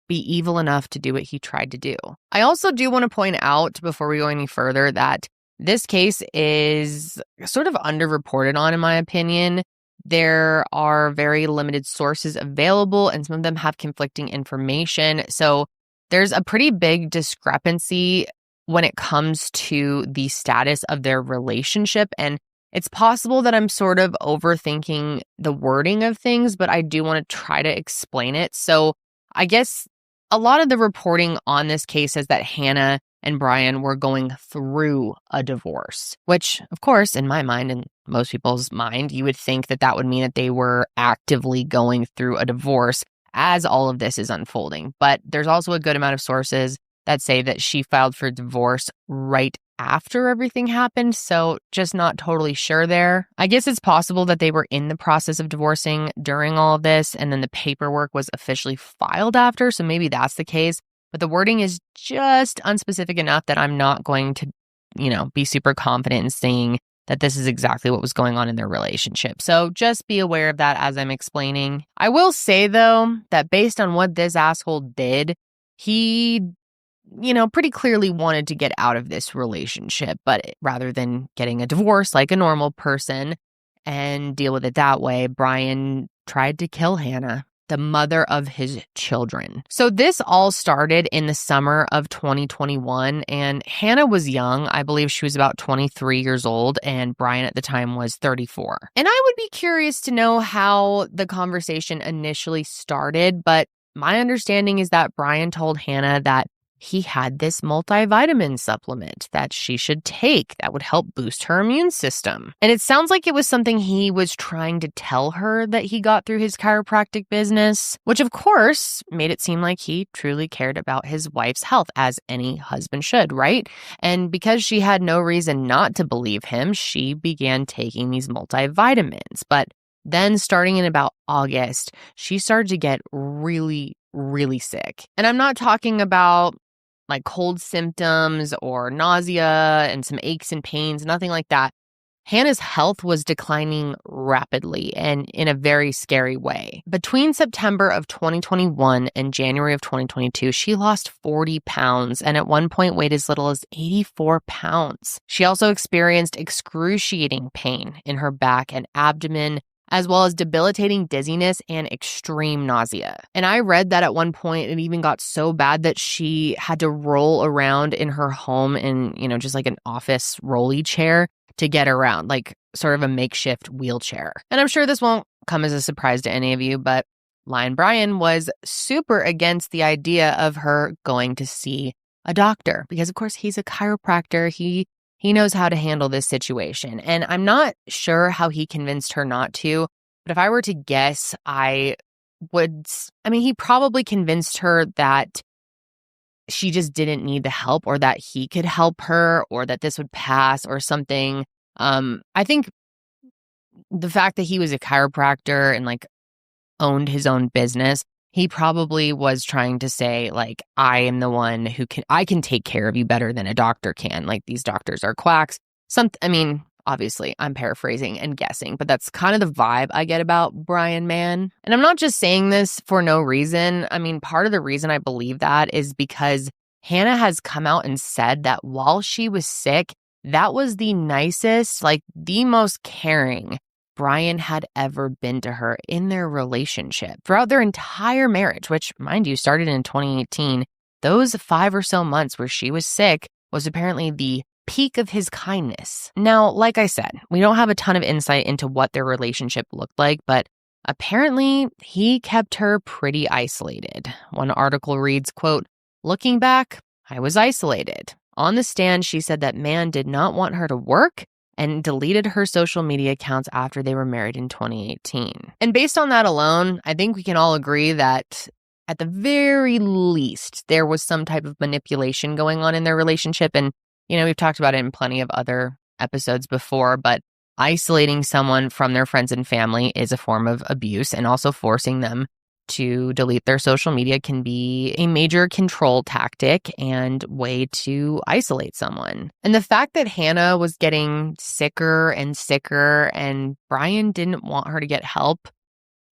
be evil enough to do what he tried to do. I also do want to point out before we go any further that this case is sort of underreported on, in my opinion. There are very limited sources available, and some of them have conflicting information. So there's a pretty big discrepancy when it comes to the status of their relationship. And it's possible that I'm sort of overthinking the wording of things, but I do want to try to explain it. So I guess a lot of the reporting on this case says that Hannah and Brian were going through a divorce, which, of course, in my mind and most people's mind, you would think that that would mean that they were actively going through a divorce as all of this is unfolding. But there's also a good amount of sources that say that she filed for divorce right after everything happened, so just not totally sure there. I guess it's possible that they were in the process of divorcing during all of this, and then the paperwork was officially filed after, so maybe that's the case. But the wording is just unspecific enough that I'm not going to, be super confident in saying that this is exactly what was going on in their relationship. So just be aware of that as I'm explaining. I will say, though, that based on what this asshole did, he, pretty clearly wanted to get out of this relationship. But rather than getting a divorce like a normal person and deal with it that way, Brian tried to kill Hannah, the mother of his children. So this all started in the summer of 2021, and Hannah was young. I believe she was about 23 years old, and Brian at the time was 34. And I would be curious to know how the conversation initially started, but my understanding is that Brian told Hannah that he had this multivitamin supplement that she should take that would help boost her immune system. And it sounds like it was something he was trying to tell her that he got through his chiropractic business, which of course made it seem like he truly cared about his wife's health, as any husband should, right? And because she had no reason not to believe him, she began taking these multivitamins. But then starting in about August, she started to get really, really sick. And I'm not talking about like cold symptoms or nausea and some aches and pains, nothing like that. Hannah's health was declining rapidly and in a very scary way. Between September of 2021 and January of 2022, she lost 40 pounds and at one point weighed as little as 84 pounds. She also experienced excruciating pain in her back and abdomen, as well as debilitating dizziness and extreme nausea. And I read that at one point it even got so bad that she had to roll around in her home in, just like an office rolly chair to get around, like sort of a makeshift wheelchair. And I'm sure this won't come as a surprise to any of you, but Lion Brian was super against the idea of her going to see a doctor because, of course, he's a chiropractor. He knows how to handle this situation. And I'm not sure how he convinced her not to, but if I were to guess, he probably convinced her that she just didn't need the help or that he could help her or that this would pass or something. I think the fact that he was a chiropractor and like owned his own business, he probably was trying to say, like, I am the one I can take care of you better than a doctor can. Like, these doctors are quacks. Obviously, I'm paraphrasing and guessing, but that's kind of the vibe I get about Brian Mann. And I'm not just saying this for no reason. Part of the reason I believe that is because Hannah has come out and said that while she was sick, that was the nicest, like the most caring Brian had ever been to her in their relationship. Throughout their entire marriage, which, mind you, started in 2018, those 5 or so months where she was sick was apparently the peak of his kindness. Now, like I said, we don't have a ton of insight into what their relationship looked like, but apparently he kept her pretty isolated. One article reads, quote, "Looking back, I was isolated." On the stand, she said that Mann did not want her to work and deleted her social media accounts after they were married in 2018. And based on that alone, I think we can all agree that at the very least, there was some type of manipulation going on in their relationship. And, we've talked about it in plenty of other episodes before, but isolating someone from their friends and family is a form of abuse, and also forcing them to delete their social media can be a major control tactic and way to isolate someone. And the fact that Hannah was getting sicker and sicker and Brian didn't want her to get help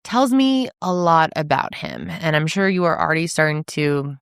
tells me a lot about him. And I'm sure you are already starting to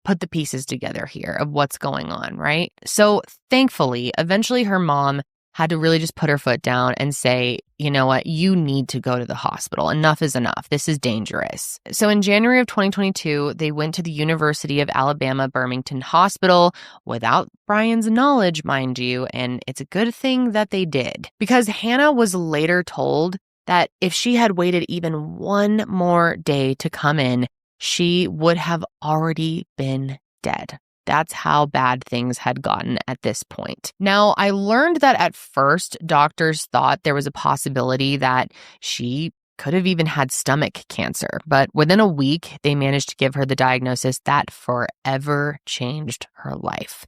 put the pieces together here of what's going on, right? So thankfully, eventually her mom had to really just put her foot down and say, you know what, you need to go to the hospital. Enough is enough. This is dangerous. So in January of 2022, they went to the University of Alabama Birmingham Hospital without Brian's knowledge, mind you, and it's a good thing that they did, because Hannah was later told that if she had waited even one more day to come in, she would have already been dead. That's how bad things had gotten at this point. Now, I learned that at first, doctors thought there was a possibility that she could have even had stomach cancer. But within a week, they managed to give her the diagnosis that forever changed her life.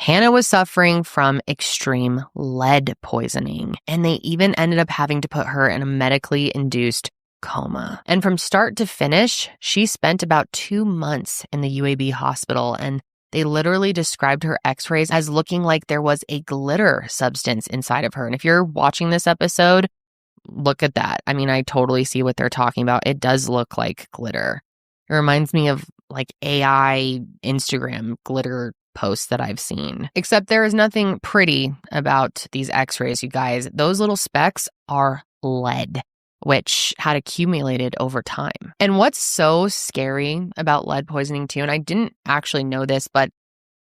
Hannah was suffering from extreme lead poisoning, and they even ended up having to put her in a medically induced coma. And from start to finish, she spent about 2 months in the UAB hospital, and they literally described her x-rays as looking like there was a glitter substance inside of her. And if you're watching this episode, look at that. I mean, I totally see what they're talking about. It does look like glitter. It reminds me of like AI Instagram glitter posts that I've seen. Except there is nothing pretty about these x-rays, you guys. Those little specks are lead, which had accumulated over time. And what's so scary about lead poisoning too, and I didn't actually know this, but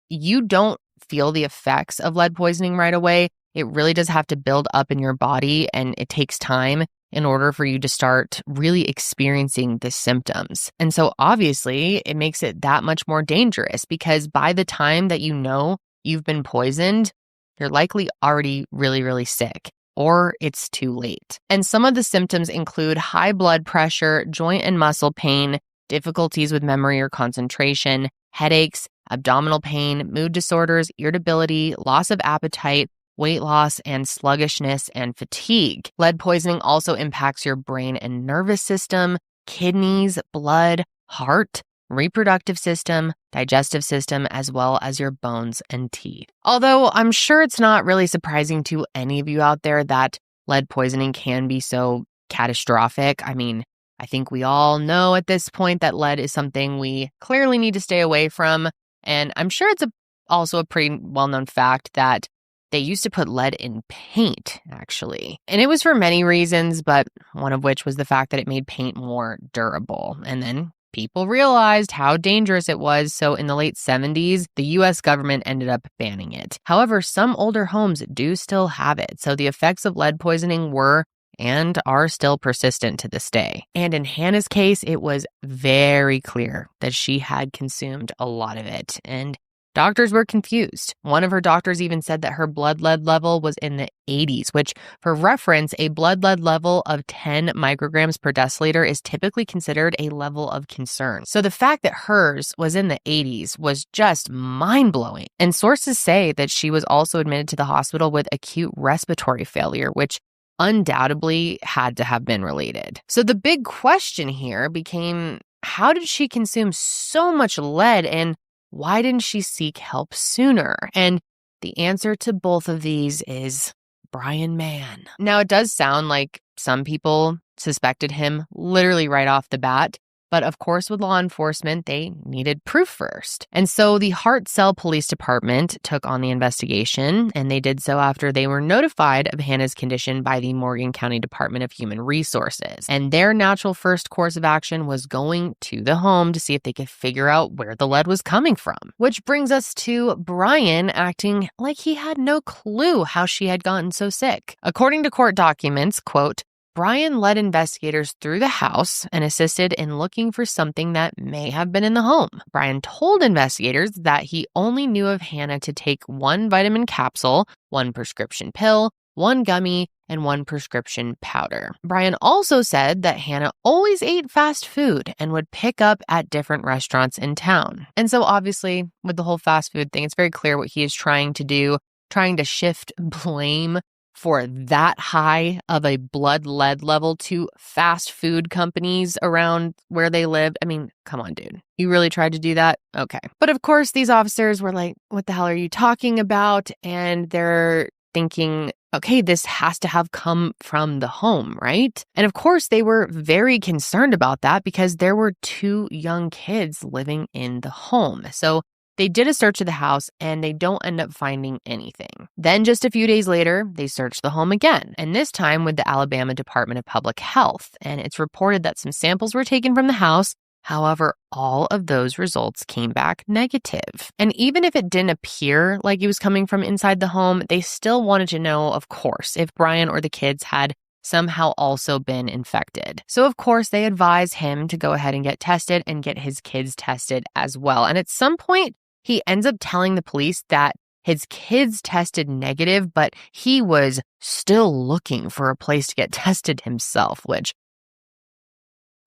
you don't feel the effects of lead poisoning right away. It really does have to build up in your body, and it takes time in order for you to start really experiencing the symptoms. And so obviously it makes it that much more dangerous, because by the time that you know you've been poisoned, you're likely already really, really sick, or it's too late. And some of the symptoms include high blood pressure, joint and muscle pain, difficulties with memory or concentration, headaches, abdominal pain, mood disorders, irritability, loss of appetite, weight loss, and sluggishness and fatigue. Lead poisoning also impacts your brain and nervous system, kidneys, blood, heart, reproductive system, digestive system, as well as your bones and teeth. Although I'm sure it's not really surprising to any of you out there that lead poisoning can be so catastrophic. I mean, I think we all know at this point that lead is something we clearly need to stay away from. And I'm sure it's also a pretty well-known fact that they used to put lead in paint, actually. And it was for many reasons, but one of which was the fact that it made paint more durable. And then people realized how dangerous it was. So in the late 70s, the US government ended up banning it. However, some older homes do still have it. So the effects of lead poisoning were and are still persistent to this day. And in Hannah's case, it was very clear that she had consumed a lot of it, and doctors were confused. One of her doctors even said that her blood lead level was in the 80s, which, for reference, a blood lead level of 10 micrograms per deciliter is typically considered a level of concern. So the fact that hers was in the 80s was just mind-blowing. And sources say that she was also admitted to the hospital with acute respiratory failure, which undoubtedly had to have been related. So the big question here became, how did she consume so much lead, and why didn't she seek help sooner? And the answer to both of these is Brian Mann. Now, it does sound like some people suspected him literally right off the bat, but of course, with law enforcement, they needed proof first. And so the Hartselle Police Department took on the investigation, and they did so after they were notified of Hannah's condition by the Morgan County Department of Human Resources. And their natural first course of action was going to the home to see if they could figure out where the lead was coming from. Which brings us to Brian acting like he had no clue how she had gotten so sick. According to court documents, quote, Brian led investigators through the house and assisted in looking for something that may have been in the home. Brian told investigators that he only knew of Hannah to take 1 vitamin capsule, 1 prescription pill, 1 gummy, and 1 prescription powder. Brian also said that Hannah always ate fast food and would pick up at different restaurants in town. And so obviously, with the whole fast food thing, it's very clear what he is trying to do, trying to shift blame for that high of a blood lead level to fast food companies around where they lived. I mean, come on, dude. You really tried to do that? Okay. But of course, these officers were like, what the hell are you talking about? And they're thinking, okay, this has to have come from the home, right? And of course, they were very concerned about that because there were 2 young kids living in the home. So they did a search of the house and they don't end up finding anything. Then just a few days later, they searched the home again, and this time with the Alabama Department of Public Health. And it's reported that some samples were taken from the house. However, all of those results came back negative. And even if it didn't appear like it was coming from inside the home, they still wanted to know, of course, if Brian or the kids had somehow also been infected. So of course, they advised him to go ahead and get tested and get his kids tested as well. And at some point, he ends up telling the police that his kids tested negative, but he was still looking for a place to get tested himself, which,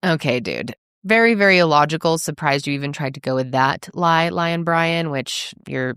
okay, dude. Very, very illogical. Surprised you even tried to go with that lie, Lion Brian, which you're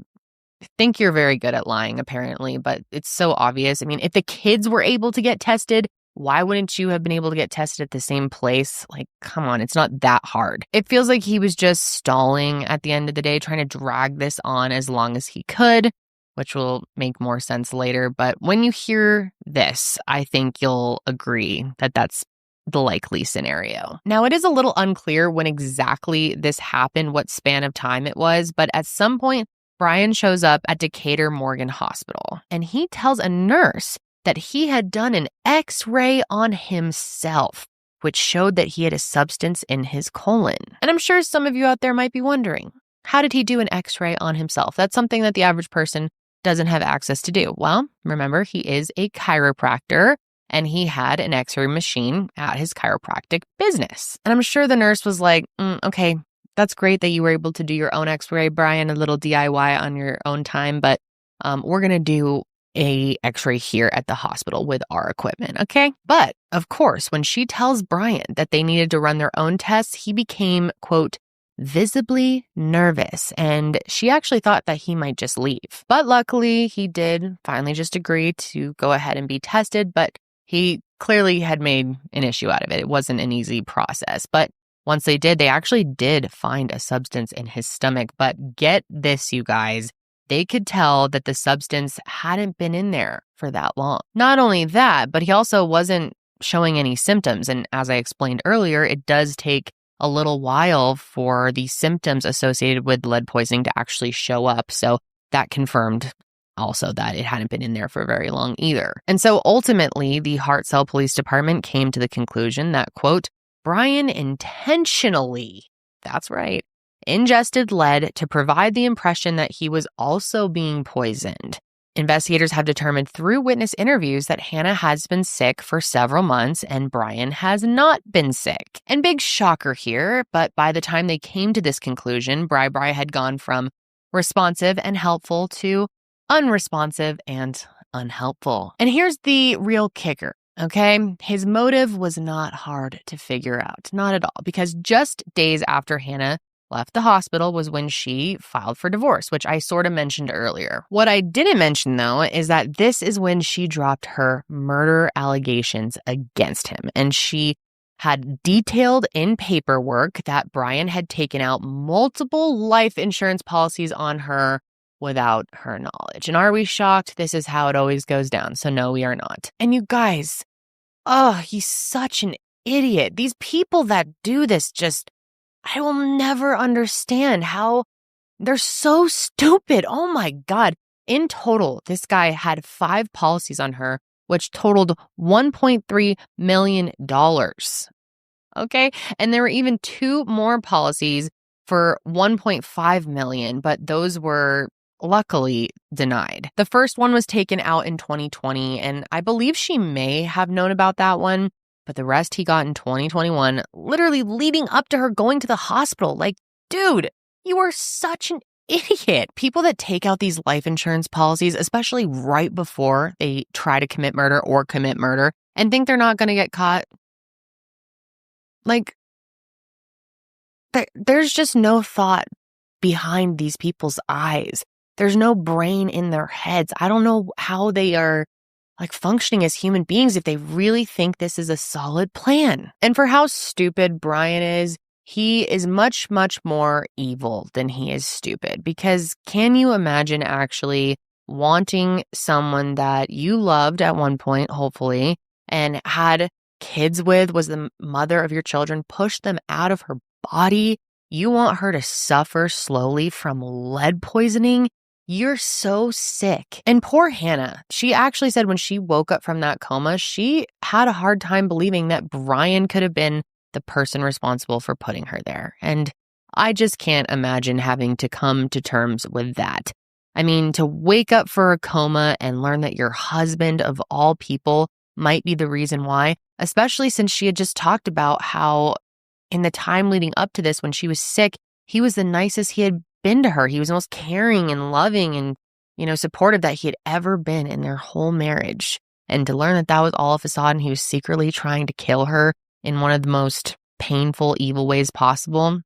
think you're very good at lying, apparently, but it's so obvious. I mean, if the kids were able to get tested, why wouldn't you have been able to get tested at the same place? Like, come on, it's not that hard. It feels like he was just stalling at the end of the day, trying to drag this on as long as he could, which will make more sense later. But when you hear this, I think you'll agree that that's the likely scenario. Now, it is a little unclear when exactly this happened, what span of time it was, but at some point, Brian shows up at Decatur Morgan Hospital, and he tells a nurse that he had done an X-ray on himself, which showed that he had a substance in his colon. And I'm sure some of you out there might be wondering, how did he do an X-ray on himself? That's something that the average person doesn't have access to do. Well, remember, he is a chiropractor, and he had an X-ray machine at his chiropractic business. And I'm sure the nurse was like, okay, that's great that you were able to do your own X-ray, Brian, a little DIY on your own time, but we're going to do a X-ray here at the hospital with our equipment, okay? But of course, when she tells Brian that they needed to run their own tests, he became, quote, visibly nervous, and she actually thought that he might just leave. But luckily, he did finally just agree to go ahead and be tested, but he clearly had made an issue out of it. It wasn't an easy process, but once they did, they actually did find a substance in his stomach. But get this, you guys, they could tell that the substance hadn't been in there for that long. Not only that, but he also wasn't showing any symptoms. And as I explained earlier, it does take a little while for the symptoms associated with lead poisoning to actually show up. So that confirmed also that it hadn't been in there for very long either. And so ultimately, the Hartselle Police Department came to the conclusion that, quote, Brian intentionally, that's right, ingested lead to provide the impression that he was also being poisoned. Investigators have determined through witness interviews that Hannah has been sick for several months and Brian has not been sick. And big shocker here, but by the time they came to this conclusion, Bri had gone from responsive and helpful to unresponsive and unhelpful. And here's the real kicker. Okay, his motive was not hard to figure out, not at all, because just days after Hannah left the hospital was when she filed for divorce, which I sort of mentioned earlier. What I didn't mention, though, is that this is when she dropped her murder allegations against him, and she had detailed in paperwork that Brian had taken out multiple life insurance policies on her without her knowledge. And are we shocked? This is how it always goes down. So no, we are not. And you guys, he's such an idiot. These people that do this I will never understand how they're so stupid. Oh my God. In total, this guy had 5 policies on her, which totaled $1.3 million. Okay. And there were even 2 more policies for $1.5 million, but those were luckily denied. The first one was taken out in 2020, and I believe she may have known about that one, but the rest he got in 2021, literally leading up to her going to the hospital. Like, dude, you are such an idiot. People that take out these life insurance policies, especially right before they try to commit murder or commit murder, and think they're not going to get caught. Like, there's just no thought behind these people's eyes. There's no brain in their heads. I don't know how they are functioning as human beings if they really think this is a solid plan. And for how stupid Brian is, he is much, much more evil than he is stupid. Because can you imagine actually wanting someone that you loved at one point, hopefully, and had kids with, was the mother of your children, push them out of her body? You want her to suffer slowly from lead poisoning? You're so sick. And poor Hannah, she actually said when she woke up from that coma, she had a hard time believing that Brian could have been the person responsible for putting her there. And I just can't imagine having to come to terms with that. I mean, to wake up for a coma and learn that your husband of all people might be the reason why, especially since she had just talked about how in the time leading up to this, when she was sick, he was the nicest he had been to her. He was the most caring and loving and, supportive that he had ever been in their whole marriage. And to learn that that was all a facade and he was secretly trying to kill her in one of the most painful, evil ways possible,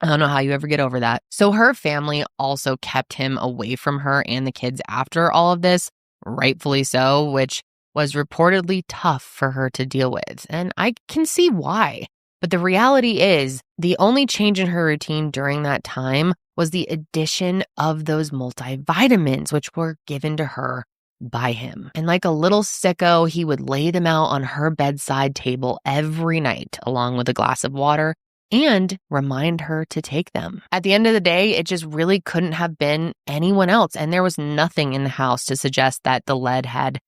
I don't know how you ever get over that. So her family also kept him away from her and the kids after all of this, rightfully so, which was reportedly tough for her to deal with. And I can see why. But the reality is, the only change in her routine during that time was the addition of those multivitamins, which were given to her by him. And like a little sicko, he would lay them out on her bedside table every night, along with a glass of water, and remind her to take them. At the end of the day, it just really couldn't have been anyone else. And there was nothing in the house to suggest that the lead had,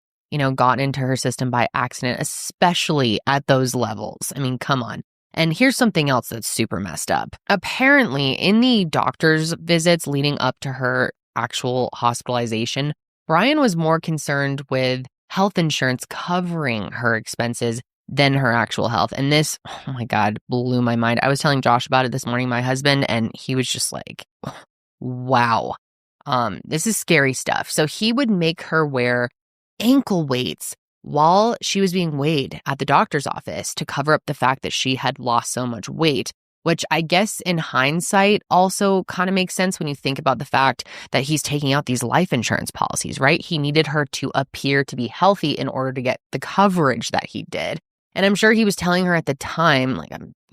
gotten into her system by accident, especially at those levels. I mean, come on. And here's something else that's super messed up. Apparently, in the doctor's visits leading up to her actual hospitalization, Brian was more concerned with health insurance covering her expenses than her actual health. And this, oh my God, blew my mind. I was telling Josh about it this morning, my husband, and he was just like, wow, this is scary stuff. So he would make her wear ankle weights while she was being weighed at the doctor's office to cover up the fact that she had lost so much weight, which I guess in hindsight also kind of makes sense when you think about the fact that he's taking out these life insurance policies, right? He needed her to appear to be healthy in order to get the coverage that he did. And I'm sure he was telling her at the time,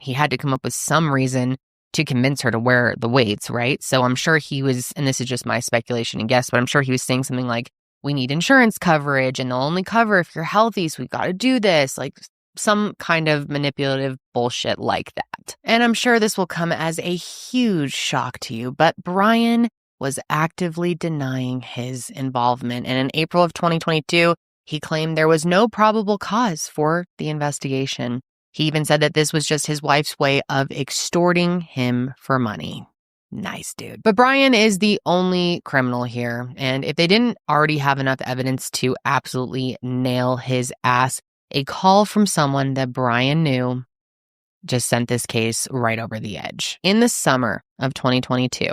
he had to come up with some reason to convince her to wear the weights, right? So I'm sure he was, and this is just my speculation and guess, but I'm sure he was saying something like, we need insurance coverage and they'll only cover if you're healthy, so we've got to do this, like some kind of manipulative bullshit like that. And I'm sure this will come as a huge shock to you, but Brian was actively denying his involvement. And in April of 2022, he claimed there was no probable cause for the investigation. He even said that this was just his wife's way of extorting him for money. Nice dude. But Brian is the only criminal here. And if they didn't already have enough evidence to absolutely nail his ass, a call from someone that Brian knew just sent this case right over the edge. In the summer of 2022,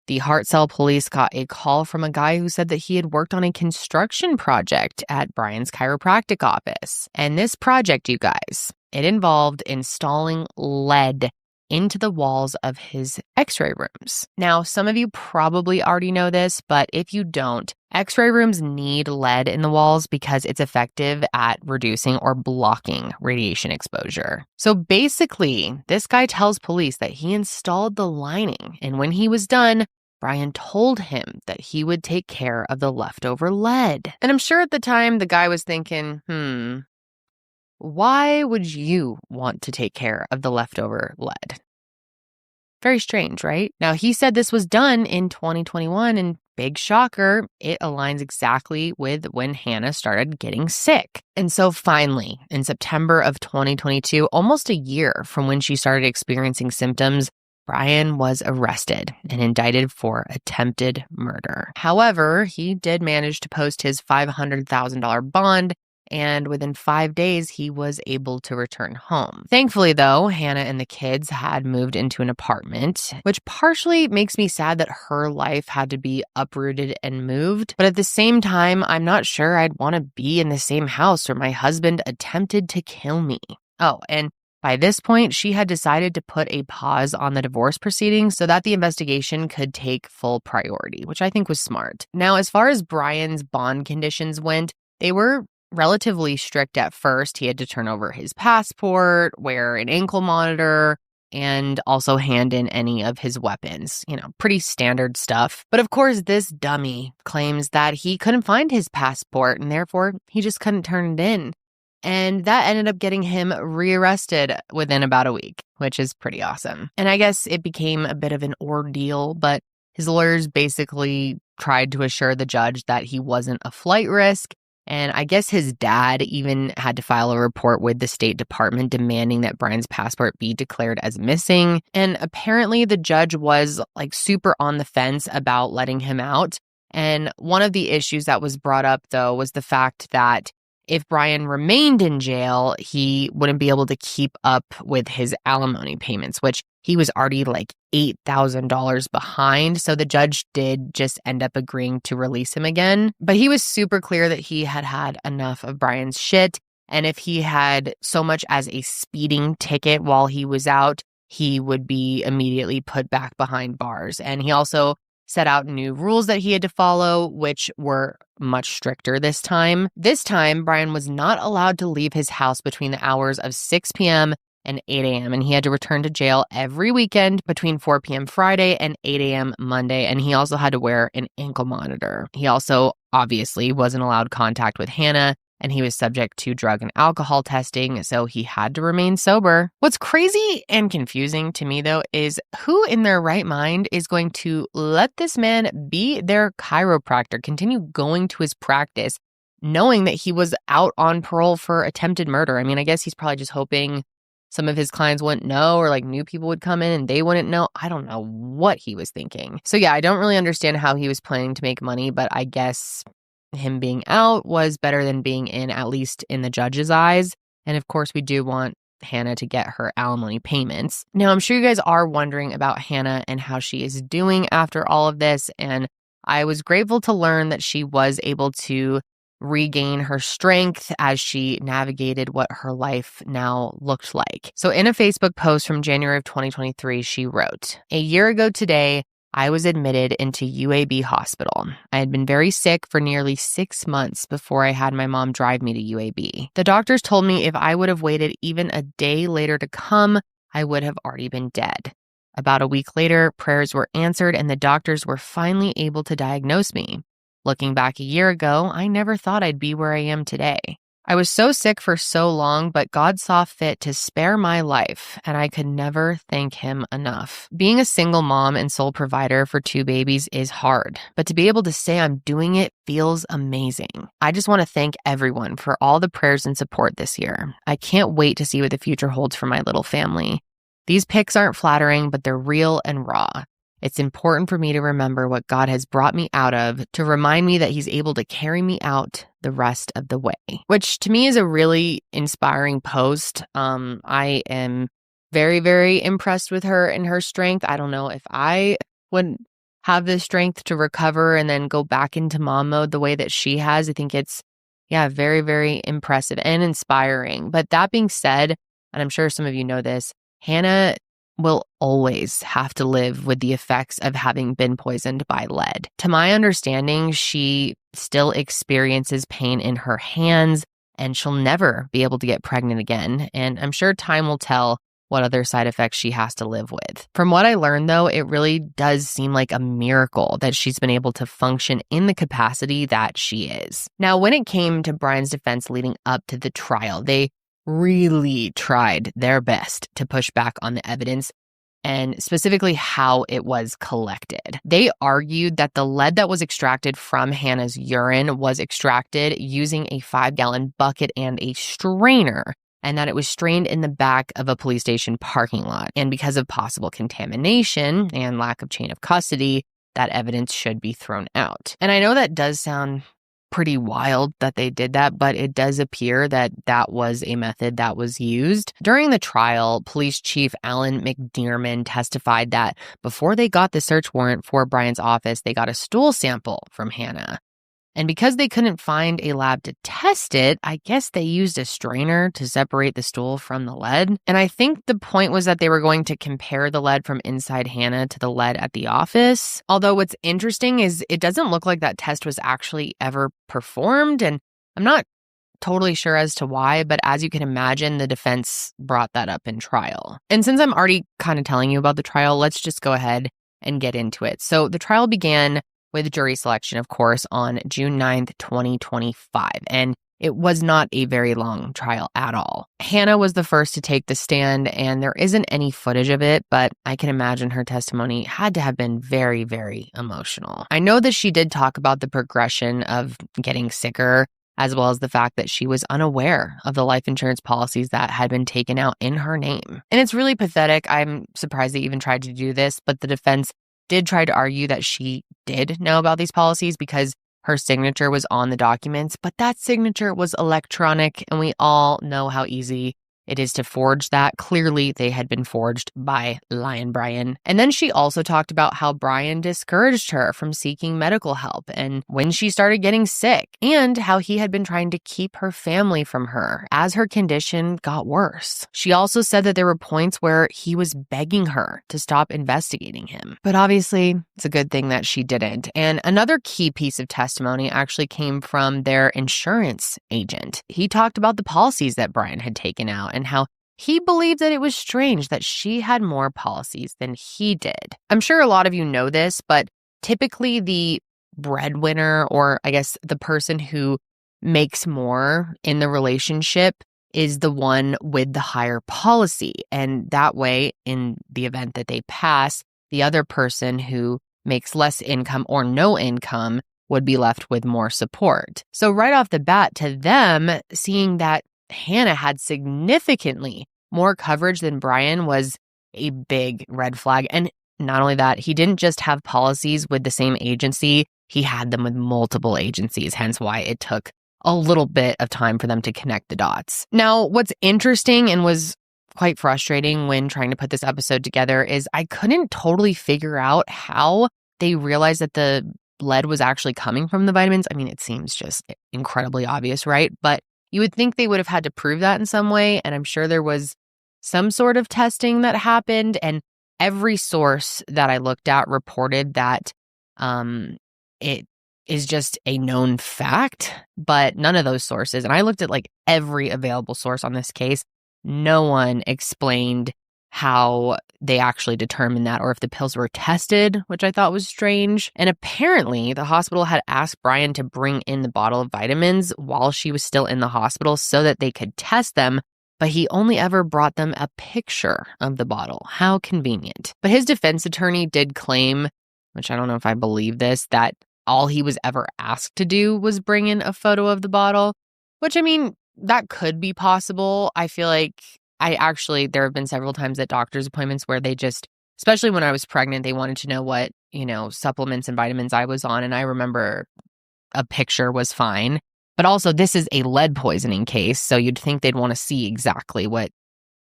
the Hartselle police got a call from a guy who said that he had worked on a construction project at Brian's chiropractic office. And this project, you guys, it involved installing lead into the walls of his x-ray rooms. Now, some of you probably already know this, but if you don't, x-ray rooms need lead in the walls because it's effective at reducing or blocking radiation exposure. So basically, this guy tells police that he installed the lining, and when he was done, Brian told him that he would take care of the leftover lead. And I'm sure at the time the guy was thinking, why would you want to take care of the leftover lead? Very strange, right? Now, he said this was done in 2021, and big shocker, it aligns exactly with when Hannah started getting sick. And so finally, in September of 2022, almost a year from when she started experiencing symptoms, Brian was arrested and indicted for attempted murder. However, he did manage to post his $500,000 bond, and within 5 days, he was able to return home. Thankfully, though, Hannah and the kids had moved into an apartment, which partially makes me sad that her life had to be uprooted and moved. But at the same time, I'm not sure I'd want to be in the same house where my husband attempted to kill me. Oh, and by this point, she had decided to put a pause on the divorce proceedings so that the investigation could take full priority, which I think was smart. Now, as far as Brian's bond conditions went, they were relatively strict at first. He had to turn over his passport, wear an ankle monitor, and also hand in any of his weapons. Pretty standard stuff. But of course, this dummy claims that he couldn't find his passport and therefore he just couldn't turn it in. And that ended up getting him rearrested within about a week, which is pretty awesome. And I guess it became a bit of an ordeal, but his lawyers basically tried to assure the judge that he wasn't a flight risk. And I guess his dad even had to file a report with the State Department demanding that Brian's passport be declared as missing. And apparently the judge was super on the fence about letting him out. And one of the issues that was brought up, though, was the fact that if Brian remained in jail, he wouldn't be able to keep up with his alimony payments, which he was already $8,000 behind. So the judge did just end up agreeing to release him again. But he was super clear that he had had enough of Brian's shit. And if he had so much as a speeding ticket while he was out, he would be immediately put back behind bars. And he also set out new rules that he had to follow, which were much stricter this time. This time, Brian was not allowed to leave his house between the hours of 6 p.m. and 8 a.m., and he had to return to jail every weekend between 4 p.m. Friday and 8 a.m. Monday, and he also had to wear an ankle monitor. He also obviously wasn't allowed contact with Hannah, and he was subject to drug and alcohol testing, so he had to remain sober. What's crazy and confusing to me, though, is who in their right mind is going to let this man be their chiropractor, continue going to his practice, knowing that he was out on parole for attempted murder? I mean, I guess he's probably just hoping some of his clients wouldn't know, or like new people would come in and they wouldn't know. I don't know what he was thinking. So yeah, I don't really understand how he was planning to make money, but I guess him being out was better than being in, at least in the judge's eyes. And of course, we do want Hannah to get her alimony payments. Now, I'm sure you guys are wondering about Hannah and how she is doing after all of this. And I was grateful to learn that she was able to regain her strength as she navigated what her life now looked like. So in a Facebook post from January of 2023, she wrote, "A year ago today, I was admitted into UAB hospital. I had been very sick for nearly 6 months before I had my mom drive me to UAB. The doctors told me if I would have waited even a day later to come, I would have already been dead. About a week later, prayers were answered and the doctors were finally able to diagnose me. Looking back a year ago, I never thought I'd be where I am today. I was so sick for so long, but God saw fit to spare my life, and I could never thank him enough. Being a single mom and sole provider for 2 babies is hard, but to be able to say I'm doing it feels amazing. I just want to thank everyone for all the prayers and support this year. I can't wait to see what the future holds for my little family. These pics aren't flattering, but they're real and raw. It's important for me to remember what God has brought me out of, to remind me that he's able to carry me out the rest of the way," which to me is a really inspiring post. I am very, very impressed with her and her strength. I don't know if I would have the strength to recover and then go back into mom mode the way that she has. I think it's, very, very impressive and inspiring. But that being said, and I'm sure some of you know this, Hannah will always have to live with the effects of having been poisoned by lead. To my understanding, she still experiences pain in her hands, and she'll never be able to get pregnant again. And I'm sure time will tell what other side effects she has to live with. From what I learned, though, it really does seem like a miracle that she's been able to function in the capacity that she is. Now, when it came to Brian's defense leading up to the trial, they really tried their best to push back on the evidence and specifically how it was collected. They argued that the lead that was extracted from Hannah's urine was extracted using a 5-gallon bucket and a strainer, and that it was strained in the back of a police station parking lot. And because of possible contamination and lack of chain of custody, that evidence should be thrown out. And I know that does sound pretty wild that they did that, but it does appear that that was a method that was used. During the trial, Police Chief Alan McDearman testified that before they got the search warrant for Brian's office, they got a stool sample from Hannah. And because they couldn't find a lab to test it, I guess they used a strainer to separate the stool from the lead. And I think the point was that they were going to compare the lead from inside Hannah to the lead at the office. Although what's interesting is it doesn't look like that test was actually ever performed. And I'm not totally sure as to why, but as you can imagine, the defense brought that up in trial. And since I'm already kind of telling you about the trial, let's just go ahead and get into it. So the trial began with jury selection, of course, on June 9th, 2025. And it was not a very long trial at all. Hannah was the first to take the stand, and there isn't any footage of it, but I can imagine her testimony had to have been very, very emotional. I know that she did talk about the progression of getting sicker, as well as the fact that she was unaware of the life insurance policies that had been taken out in her name. And it's really pathetic. I'm surprised they even tried to do this, but the defense did try to argue that she did know about these policies because her signature was on the documents, but that signature was electronic, and we all know how easy it is to forge that. Clearly, they had been forged by Lion Brian. And then she also talked about how Brian discouraged her from seeking medical help and when she started getting sick, and how he had been trying to keep her family from her as her condition got worse. She also said that there were points where he was begging her to stop investigating him. But obviously, it's a good thing that she didn't. And another key piece of testimony actually came from their insurance agent. He talked about the policies that Brian had taken out and how he believed that it was strange that she had more policies than he did. I'm sure a lot of you know this, but typically the breadwinner, or I guess the person who makes more in the relationship, is the one with the higher policy. And that way, in the event that they pass, the other person who makes less income or no income would be left with more support. So right off the bat, to them, seeing that Hannah had significantly more coverage than Brian was a big red flag. And not only that, he didn't just have policies with the same agency, he had them with multiple agencies, hence why it took a little bit of time for them to connect the dots. Now, what's interesting and was quite frustrating when trying to put this episode together is I couldn't totally figure out how they realized that the lead was actually coming from the vitamins. I mean, it seems just incredibly obvious, right? But you would think they would have had to prove that in some way. And I'm sure there was some sort of testing that happened. And every source that I looked at reported that it is just a known fact. But none of those sources, and I looked at like every available source on this case, no one explained how they actually determined that or if the pills were tested, which I thought was strange. And apparently the hospital had asked Brian to bring in the bottle of vitamins while she was still in the hospital so that they could test them, but he only ever brought them a picture of the bottle. How convenient. But his defense attorney did claim, which I don't know if I believe this, that all he was ever asked to do was bring in a photo of the bottle, which I mean, that could be possible. I feel like there have been several times at doctor's appointments where they just, especially when I was pregnant, they wanted to know what, supplements and vitamins I was on. And I remember a picture was fine. But also, this is a lead poisoning case. So you'd think they'd want to see exactly what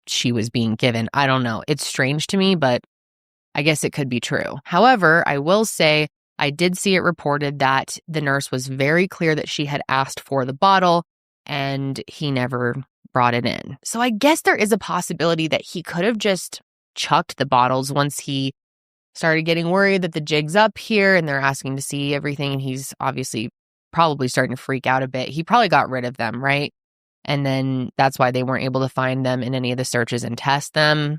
she was being given. I don't know. It's strange to me, but I guess it could be true. However, I will say I did see it reported that the nurse was very clear that she had asked for the bottle and he never brought it in. So I guess there is a possibility that he could have just chucked the bottles once he started getting worried that the jig's up here and they're asking to see everything. And he's obviously probably starting to freak out a bit. He probably got rid of them, right? And then that's why they weren't able to find them in any of the searches and test them.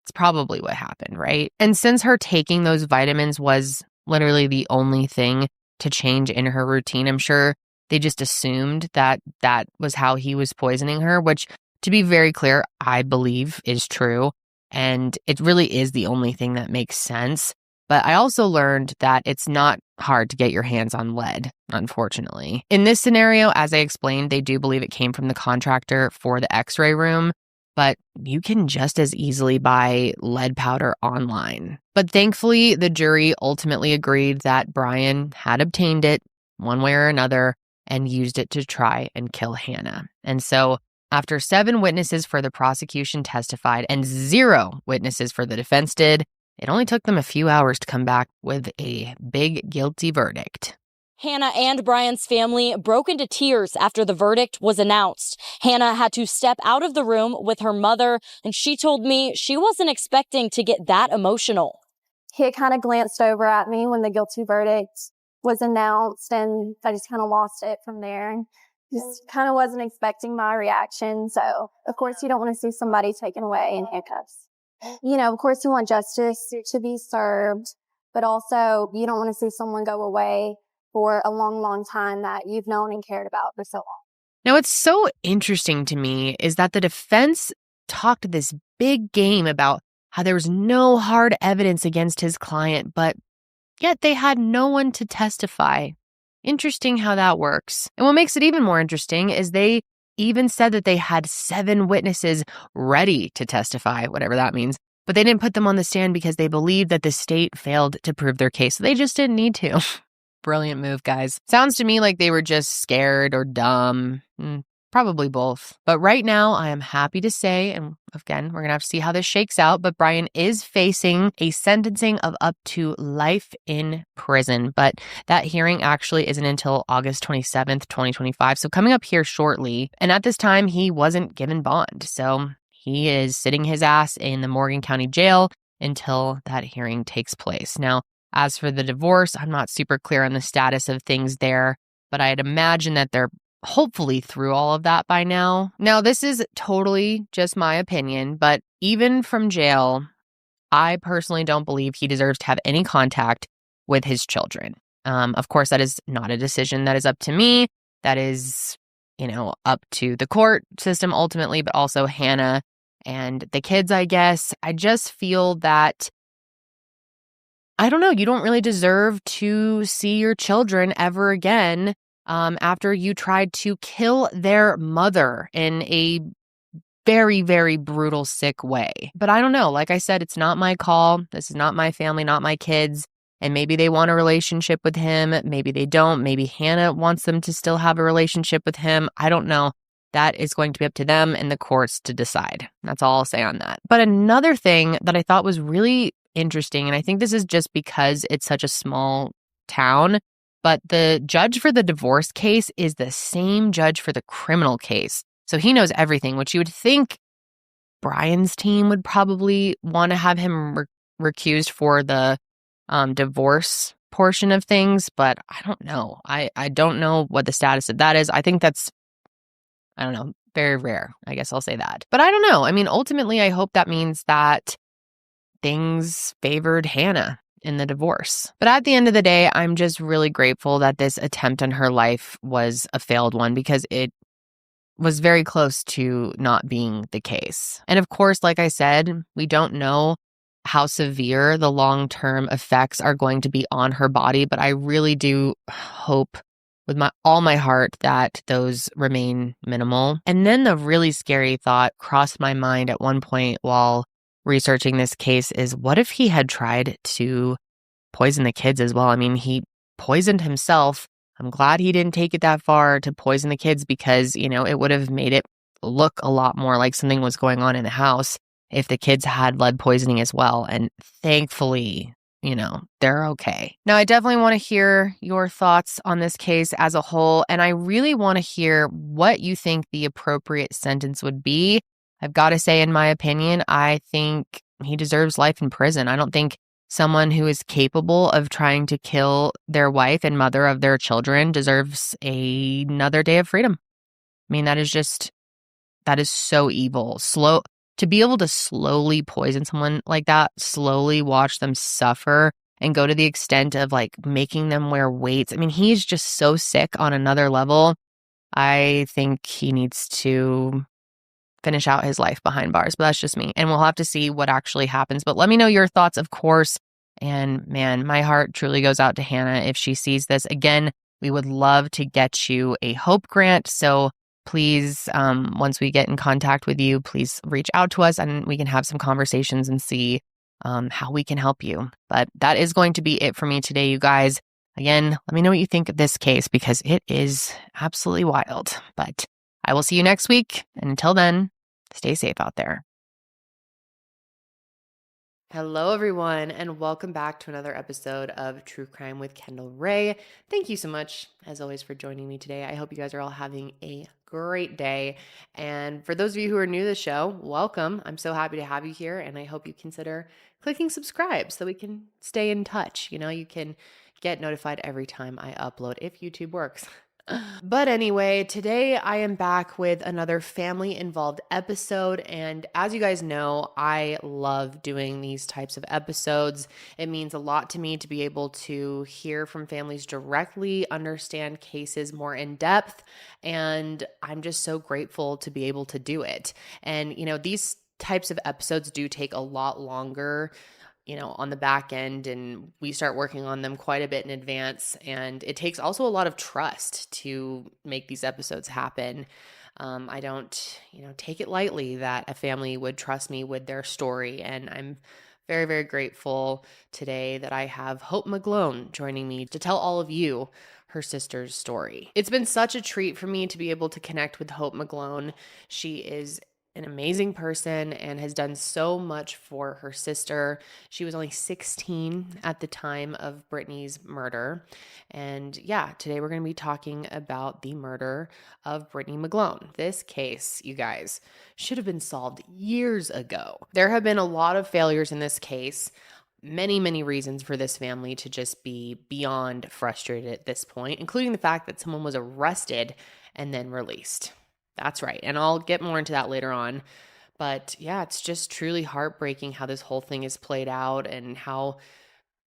It's probably what happened, right? And since her taking those vitamins was literally the only thing to change in her routine, I'm sure they just assumed that that was how he was poisoning her, which, to be very clear, I believe is true. And it really is the only thing that makes sense. But I also learned that it's not hard to get your hands on lead, unfortunately. In this scenario, as I explained, they do believe it came from the contractor for the x-ray room, but you can just as easily buy lead powder online. But thankfully, the jury ultimately agreed that Brian had obtained it one way or another and used it to try and kill Hannah. And so after 7 witnesses for the prosecution testified and 0 witnesses for the defense did, it only took them a few hours to come back with a big guilty verdict. Hannah and Brian's family broke into tears after the verdict was announced. Hannah had to step out of the room with her mother, and she told me she wasn't expecting to get that emotional. He had kind of glanced over at me when the guilty verdict was announced, and I just kind of lost it from there. Just kind of wasn't expecting my reaction. So, of course, you don't want to see somebody taken away in handcuffs. Of course, you want justice to be served, but also you don't want to see someone go away for a long, long time that you've known and cared about for so long. Now, what's so interesting to me is that the defense talked this big game about how there was no hard evidence against his client, but yet they had no one to testify. Interesting how that works. And what makes it even more interesting is they even said that they had 7 witnesses ready to testify, whatever that means, but they didn't put them on the stand because they believed that the state failed to prove their case. So they just didn't need to. Brilliant move, guys. Sounds to me like they were just scared or dumb. Probably both. But right now, I am happy to say, and again, we're going to have to see how this shakes out, but Brian is facing a sentencing of up to life in prison. But that hearing actually isn't until August 27th, 2025. So coming up here shortly. And at this time, he wasn't given bond. So he is sitting his ass in the Morgan County Jail until that hearing takes place. Now, as for the divorce, I'm not super clear on the status of things there, but I'd imagine that they're hopefully through all of that by now. Now, this is totally just my opinion, but even from jail, I personally don't believe he deserves to have any contact with his children. Of course, that is not a decision that is up to me. That is, up to the court system ultimately, but also Hannah and the kids, I guess. I just feel that, I don't know, you don't really deserve to see your children ever again after you tried to kill their mother in a very, very brutal, sick way. But I don't know. Like I said, it's not my call. This is not my family, not my kids. And maybe they want a relationship with him. Maybe they don't. Maybe Hannah wants them to still have a relationship with him. I don't know. That is going to be up to them and the courts to decide. That's all I'll say on that. But another thing that I thought was really interesting, and I think this is just because it's such a small town, but the judge for the divorce case is the same judge for the criminal case. So he knows everything, which you would think Brian's team would probably want to have him recused for the divorce portion of things, but I don't know. I don't know what the status of that is. I think that's, I don't know, very rare. I guess I'll say that. But I don't know. I mean, ultimately, I hope that means that things favored Hannah in the divorce. But at the end of the day, I'm just really grateful that this attempt on her life was a failed one, because it was very close to not being the case. And of course, like I said, we don't know how severe the long-term effects are going to be on her body, but I really do hope with all my heart that those remain minimal. And then the really scary thought crossed my mind at one point while researching this case is, what if he had tried to poison the kids as well? I mean, he poisoned himself. I'm glad he didn't take it that far to poison the kids, because, it would have made it look a lot more like something was going on in the house if the kids had lead poisoning as well. And thankfully, they're okay. Now, I definitely want to hear your thoughts on this case as a whole, and I really want to hear what you think the appropriate sentence would be. I've got to say, in my opinion, I think he deserves life in prison. I don't think someone who is capable of trying to kill their wife and mother of their children deserves another day of freedom. I mean, that is so evil. To be able to slowly poison someone like that, slowly watch them suffer, and go to the extent of making them wear weights. I mean, he's just so sick on another level. I think he needs to finish out his life behind bars, but that's just me. And we'll have to see what actually happens. But let me know your thoughts, of course. And man, my heart truly goes out to Hannah if she sees this. Again, we would love to get you a hope grant. So please, once we get in contact with you, please reach out to us and we can have some conversations and see how we can help you. But that is going to be it for me today, you guys. Again, let me know what you think of this case, because it is absolutely wild. But I will see you next week. And until then, stay safe out there. Hello, everyone, and welcome back to another episode of True Crime with Kendall Ray. Thank you so much, as always, for joining me today. I hope you guys are all having a great day. And for those of you who are new to the show, welcome. I'm so happy to have you here, and I hope you consider clicking subscribe so we can stay in touch. You can get notified every time I upload, if YouTube works. But anyway, today I am back with another family involved episode. And as you guys know, I love doing these types of episodes. It means a lot to me to be able to hear from families directly, understand cases more in depth. And I'm just so grateful to be able to do it. And, these types of episodes do take a lot longer on the back end, and we start working on them quite a bit in advance. And it takes also a lot of trust to make these episodes happen. I don't, take it lightly that a family would trust me with their story. And I'm Very, very grateful today that I have Hope McGlone joining me to tell all of you her sister's story. It's been such a treat for me to be able to connect with Hope McGlone. She is an amazing person and has done so much for her sister. She was only 16 at the time of Brittany's murder. And yeah, today we're going to be talking about the murder of Brittany McGlone. This case, you guys, should have been solved years ago. There have been a lot of failures in this case. Many, many reasons for this family to just be beyond frustrated at this point, including the fact that someone was arrested and then released. That's right. And I'll get more into that later on. But yeah, it's just truly heartbreaking how this whole thing is played out and how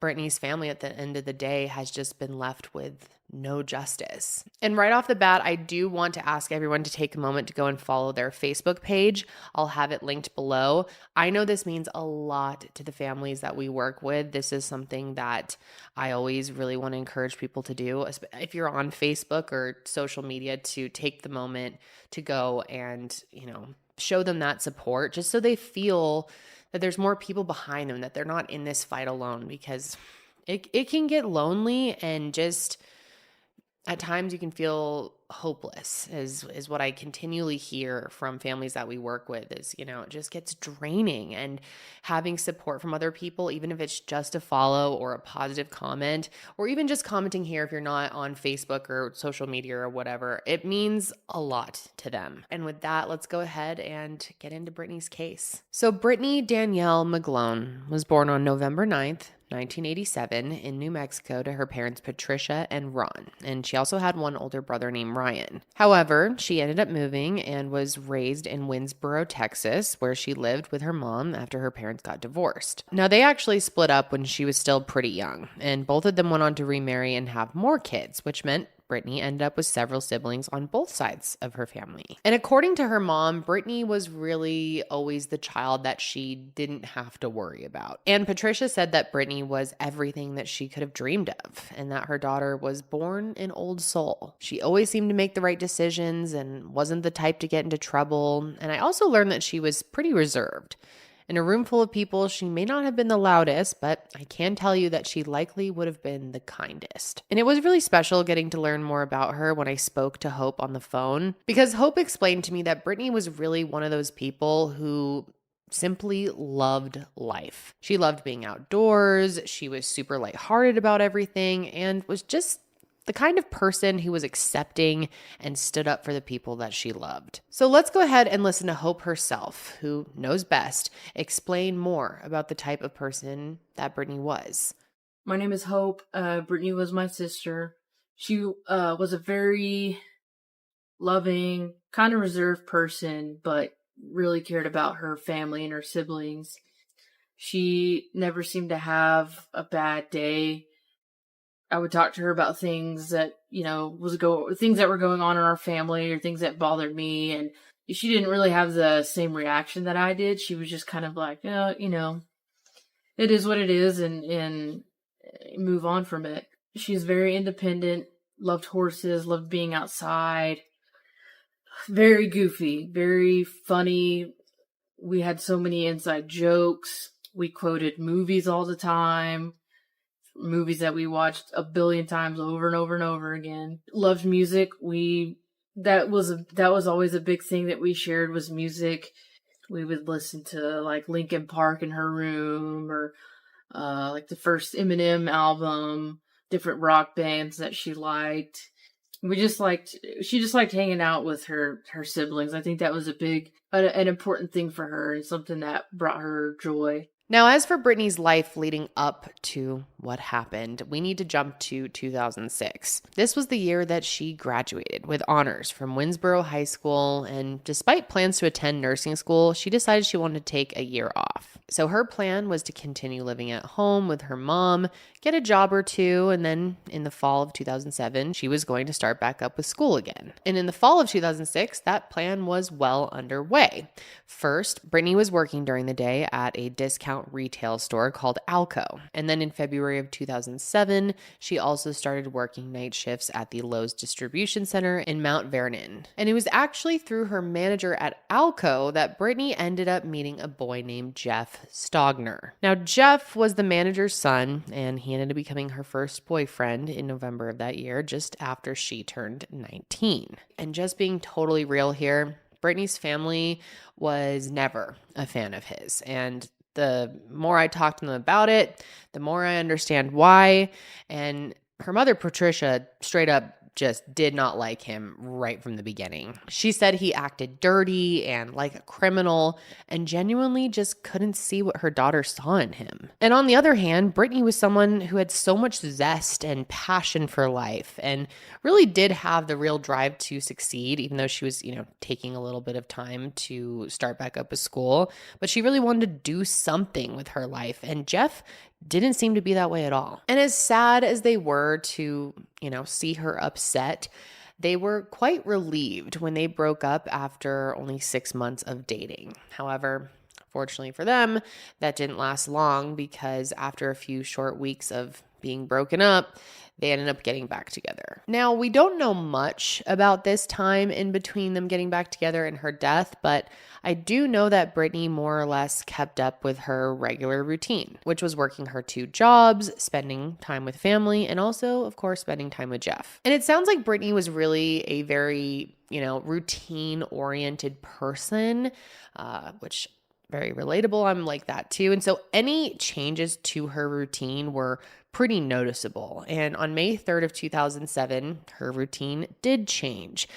Brittany's family at the end of the day has just been left with no justice. And right off the bat, I do want to ask everyone to take a moment to go and follow their Facebook page. I'll have it linked below. I know this means a lot to the families that we work with. This is something that I always really want to encourage people to do. If you're on Facebook or social media, to take the moment to go and, show them that support just so they feel that there's more people behind them, that they're not in this fight alone, because it can get lonely and just at times you can feel hopeless is what I continually hear from families that we work with is, it just gets draining, and having support from other people, even if it's just a follow or a positive comment, or even just commenting here if you're not on Facebook or social media or whatever, it means a lot to them. And with that, let's go ahead and get into Brittany's case. So Brittany Danielle McGlone was born on November 9th, 1987 in New Mexico to her parents Patricia and Ron, and she also had one older brother named Ryan. However, she ended up moving and was raised in Winsboro, Texas, where she lived with her mom after her parents got divorced. Now, they actually split up when she was still pretty young, and both of them went on to remarry and have more kids, which meant Brittany ended up with several siblings on both sides of her family. And according to her mom, Brittany was really always the child that she didn't have to worry about. And Patricia said that Brittany was everything that she could have dreamed of, and that her daughter was born an old soul. She always seemed to make the right decisions and wasn't the type to get into trouble. And I also learned that she was pretty reserved. In a room full of people, she may not have been the loudest, but I can tell you that she likely would have been the kindest. And it was really special getting to learn more about her when I spoke to Hope on the phone, because Hope explained to me that Brittany was really one of those people who simply loved life. She loved being outdoors, she was super lighthearted about everything, and was just the kind of person who was accepting and stood up for the people that she loved. So let's go ahead and listen to Hope herself, who knows best, explain more about the type of person that Brittany was. My name is Hope. Brittany was my sister. She was a very loving, kind of reserved person, but really cared about her family and her siblings. She never seemed to have a bad day. I would talk to her about things that, things that were going on in our family or things that bothered me. And she didn't really have the same reaction that I did. She was just kind of like, it is what it is, and move on from it. She's very independent, loved horses, loved being outside, very goofy, very funny. We had so many inside jokes. We quoted movies all the time. Movies that we watched a billion times over and over and over again. Loved music. That was always a big thing that we shared, was music. We would listen to like Linkin Park in her room, or like the first Eminem album, different rock bands that she liked. She just liked hanging out with her siblings. I think that was an important thing for her, and something that brought her joy. Now, as for Brittany's life leading up to what happened, we need to jump to 2006. This was the year that she graduated with honors from Winsboro High School, and despite plans to attend nursing school, she decided she wanted to take a year off. So her plan was to continue living at home with her mom, get a job or two, and then in the fall of 2007, she was going to start back up with school again. And in the fall of 2006, that plan was well underway. First, Brittany was working during the day at a discount retail store called Alco. And then in February January of 2007, she also started working night shifts at the Lowe's distribution center in Mount Vernon. And it was actually through her manager at Alco that Brittany ended up meeting a boy named Jeff Stogner. Now, Jeff was the manager's son, and he ended up becoming her first boyfriend in November of that year, just after she turned 19. And just being totally real here, Brittany's family was never a fan of his. And the more I talked to them about it, the more I understand why. And her mother, Patricia, straight up just did not like him right from the beginning. She said he acted dirty and like a criminal and genuinely just couldn't see what her daughter saw in him. And on the other hand, Brittany was someone who had so much zest and passion for life and really did have the real drive to succeed, even though she was, taking a little bit of time to start back up with school. But she really wanted to do something with her life. And Jeff didn't seem to be that way at all. And as sad as they were to, see her upset, they were quite relieved when they broke up after only 6 months of dating. However, fortunately for them, that didn't last long because after a few short weeks of being broken up, they ended up getting back together. Now, we don't know much about this time in between them getting back together and her death, but I do know that Brittany more or less kept up with her regular routine, which was working her 2 jobs, spending time with family, and also, of course, spending time with Jeff. And it sounds like Brittany was really a very, routine-oriented person, which very relatable. I'm like that too. And so any changes to her routine were pretty noticeable. And on May 3rd of 2007, her routine did change.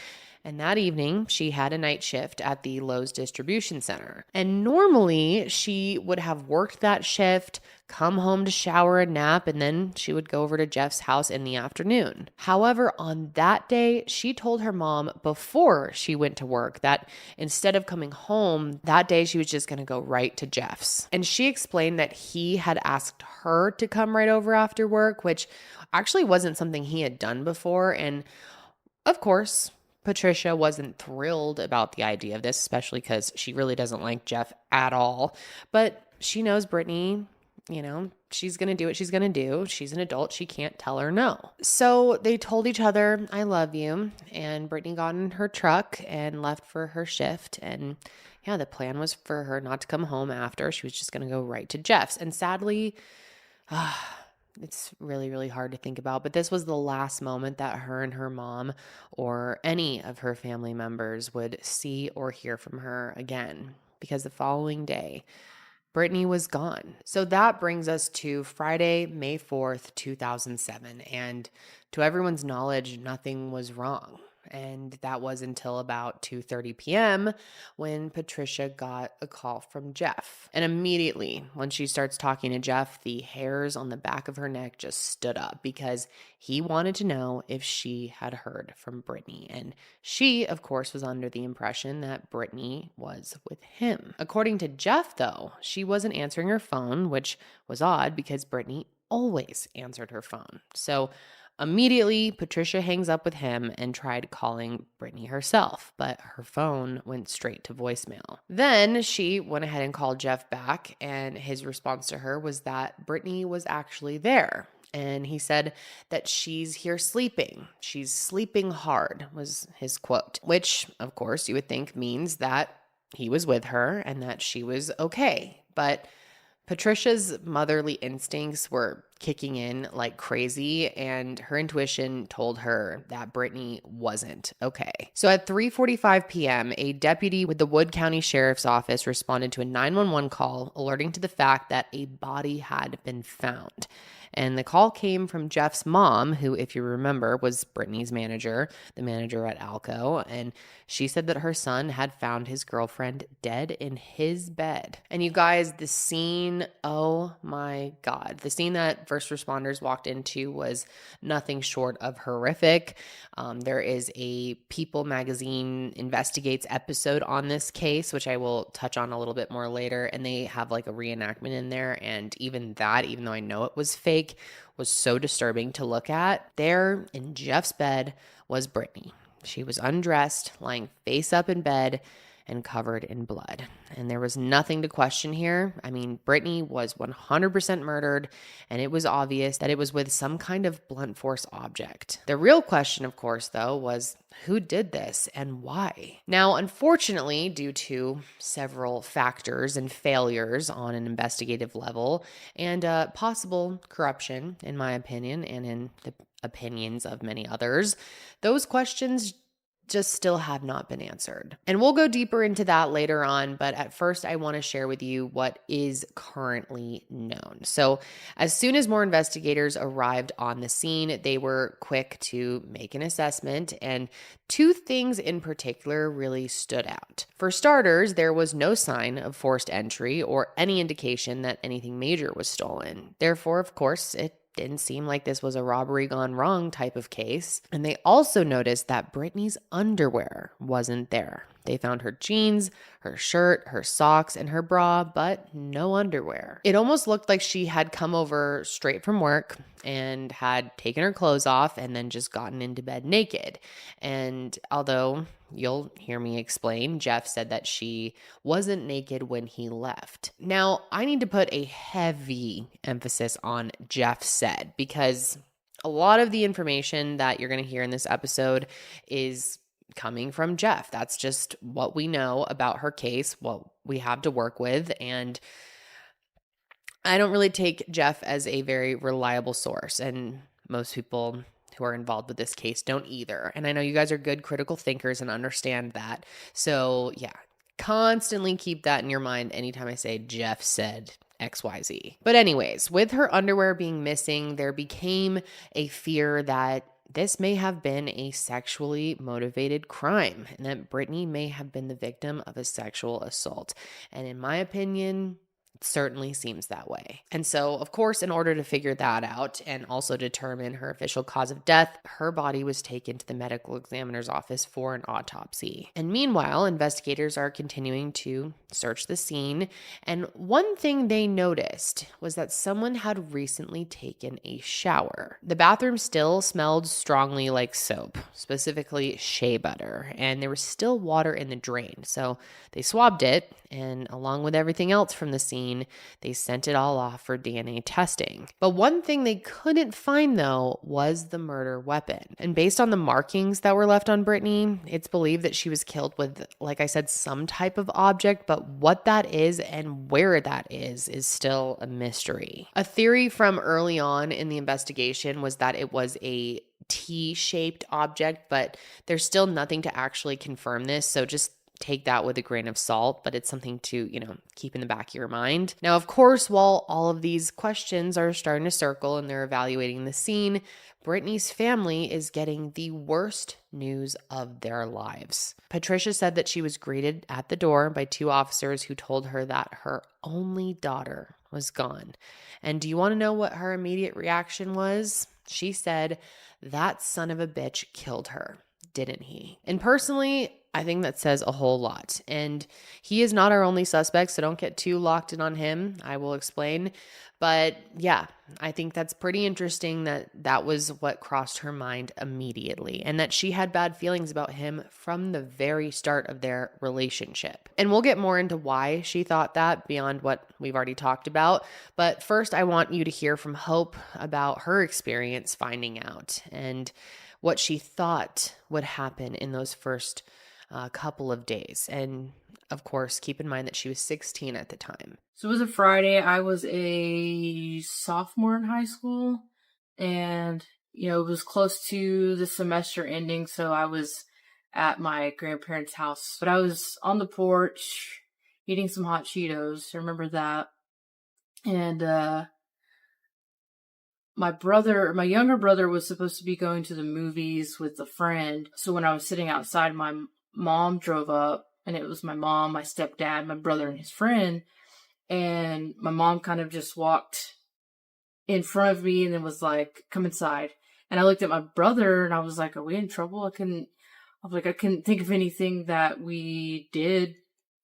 And that evening, she had a night shift at the Lowe's distribution center. And normally, she would have worked that shift, come home to shower and nap, and then she would go over to Jeff's house in the afternoon. However, on that day, she told her mom before she went to work that instead of coming home, that day she was just going to go right to Jeff's. And she explained that he had asked her to come right over after work, which actually wasn't something he had done before. And of course, Patricia wasn't thrilled about the idea of this, especially because she really doesn't like Jeff at all. But she knows Brittany, she's going to do what she's going to do. She's an adult. She can't tell her no. So they told each other, I love you. And Brittany got in her truck and left for her shift. And yeah, the plan was for her not to come home after. She was just going to go right to Jeff's. And sadly, it's really, really hard to think about, but this was the last moment that her and her mom or any of her family members would see or hear from her again, because the following day, Brittany was gone. So that brings us to Friday, May 4th, 2007. And to everyone's knowledge, nothing was wrong. And that was until about 2:30 p.m. when Patricia got a call from Jeff. And immediately when she starts talking to Jeff, the hairs on the back of her neck just stood up because he wanted to know if she had heard from Brittany. And she, of course, was under the impression that Brittany was with him. According to Jeff, though, she wasn't answering her phone, which was odd because Brittany always answered her phone. So immediately, Patricia hangs up with him and tried calling Brittany herself, but her phone went straight to voicemail. Then she went ahead and called Jeff back, and his response to her was that Brittany was actually there. And he said that she's here sleeping. She's sleeping hard, was his quote, which, of course, you would think means that he was with her and that she was okay. But Patricia's motherly instincts were kicking in like crazy, and her intuition told her that Brittany wasn't okay. So at 3:45 p.m., a deputy with the Wood County Sheriff's Office responded to a 911 call alerting to the fact that a body had been found. And the call came from Jeff's mom, who, if you remember, was Brittany's manager, the manager at Alco. And she said that her son had found his girlfriend dead in his bed. And you guys, the scene, oh my God. The scene that first responders walked into was nothing short of horrific. There is a People Magazine Investigates episode on this case, which I will touch on a little bit more later. And they have like a reenactment in there. And even that, even though I know it was fake, was so disturbing to look at. There in Jeff's bed was Brittany. She was undressed, lying face up in bed, and covered in blood. And there was nothing to question here. I mean, Brittany was 100% murdered, and it was obvious that it was with some kind of blunt force object. The real question, of course, though, was who did this and why? Now, unfortunately, due to several factors and failures on an investigative level and possible corruption, in my opinion, and in the opinions of many others, those questions just still have not been answered. And we'll go deeper into that later on, but at first I want to share with you what is currently known. So, as soon as more investigators arrived on the scene, they were quick to make an assessment, and two things in particular really stood out. For starters, there was no sign of forced entry or any indication that anything major was stolen. Therefore, of course, it didn't seem like this was a robbery gone wrong type of case. And they also noticed that Brittany's underwear wasn't there. They found her jeans, her shirt, her socks, and her bra, but no underwear. It almost looked like she had come over straight from work and had taken her clothes off and then just gotten into bed naked. And although you'll hear me explain, Jeff said that she wasn't naked when he left. Now, I need to put a heavy emphasis on Jeff said, because a lot of the information that you're going to hear in this episode is coming from Jeff. That's just what we know about her case, what we have to work with. And I don't really take Jeff as a very reliable source, and most people who are involved with this case don't either. And I know you guys are good critical thinkers and understand that. So yeah, constantly keep that in your mind anytime I say Jeff said XYZ. But anyways, with her underwear being missing, there became a fear that this may have been a sexually motivated crime and that Brittany may have been the victim of a sexual assault. And in my opinion, it certainly seems that way. And so, of course, in order to figure that out and also determine her official cause of death, her body was taken to the medical examiner's office for an autopsy. And meanwhile, investigators are continuing to search the scene. And one thing they noticed was that someone had recently taken a shower. The bathroom still smelled strongly like soap, specifically shea butter, and there was still water in the drain. So they swabbed it, and along with everything else from the scene, they sent it all off for DNA testing. But one thing they couldn't find, though, was the murder weapon. And based on the markings that were left on Brittany, it's believed that she was killed with, like I said, some type of object, but what that is and where that is still a mystery. A theory from early on in the investigation was that it was a T-shaped object, but there's still nothing to actually confirm this, so just take that with a grain of salt, but it's something to, keep in the back of your mind. Now, of course, while all of these questions are starting to circle and they're evaluating the scene, Brittany's family is getting the worst news of their lives. Patricia said that she was greeted at the door by two officers who told her that her only daughter was gone. And do you want to know what her immediate reaction was? She said, "That son of a bitch killed her, didn't he?" And personally, I think that says a whole lot. And he is not our only suspect, so don't get too locked in on him. I will explain. But yeah, I think that's pretty interesting that that was what crossed her mind immediately, and that she had bad feelings about him from the very start of their relationship. And we'll get more into why she thought that beyond what we've already talked about. But first, I want you to hear from Hope about her experience finding out and what she thought would happen in those first couple of days. And of course, keep in mind that she was 16 at the time. So it was a Friday. I was a sophomore in high school, and it was close to the semester ending, so I was at my grandparents' house. But I was on the porch eating some hot Cheetos. I remember that. And my younger brother was supposed to be going to the movies with a friend. So when I was sitting outside, my mom drove up, and it was my mom, my stepdad, my brother, and his friend. And my mom kind of just walked in front of me and then was like, "Come inside." And I looked at my brother and I was like, "Are we in trouble?" I couldn't think of anything that we did,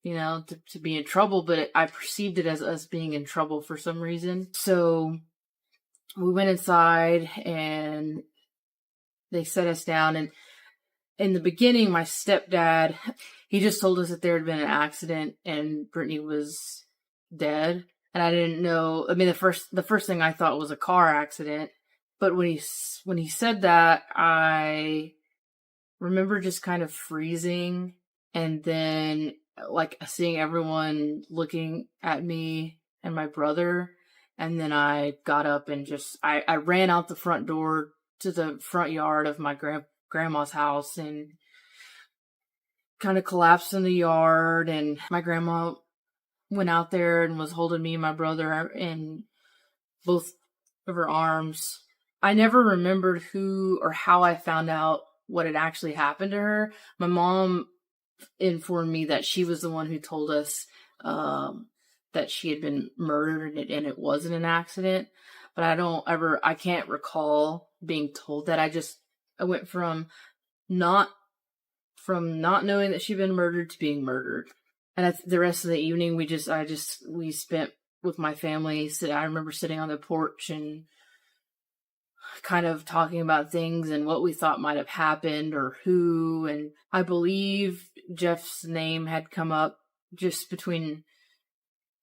to be in trouble, but I perceived it as us being in trouble for some reason. So we went inside and they set us down, and in the beginning, my stepdad, He just told us that there had been an accident and Brittany was dead. And I didn't know. I mean, the first thing I thought was a car accident. But when he said that, I remember just kind of freezing, and then like seeing everyone looking at me and my brother. And then I got up and I ran out the front door to the front yard of my grandma's house and kind of collapsed in the yard. And my grandma went out there and was holding me and my brother in both of her arms. I never remembered who or how I found out what had actually happened to her. My mom informed me that she was the one who told us that she had been murdered and it wasn't an accident. But I can't recall being told that. I went from not knowing that she'd been murdered to being murdered. And the rest of the evening, we spent with my family. So I remember sitting on the porch and kind of talking about things and what we thought might have happened or who. And I believe Jeff's name had come up just between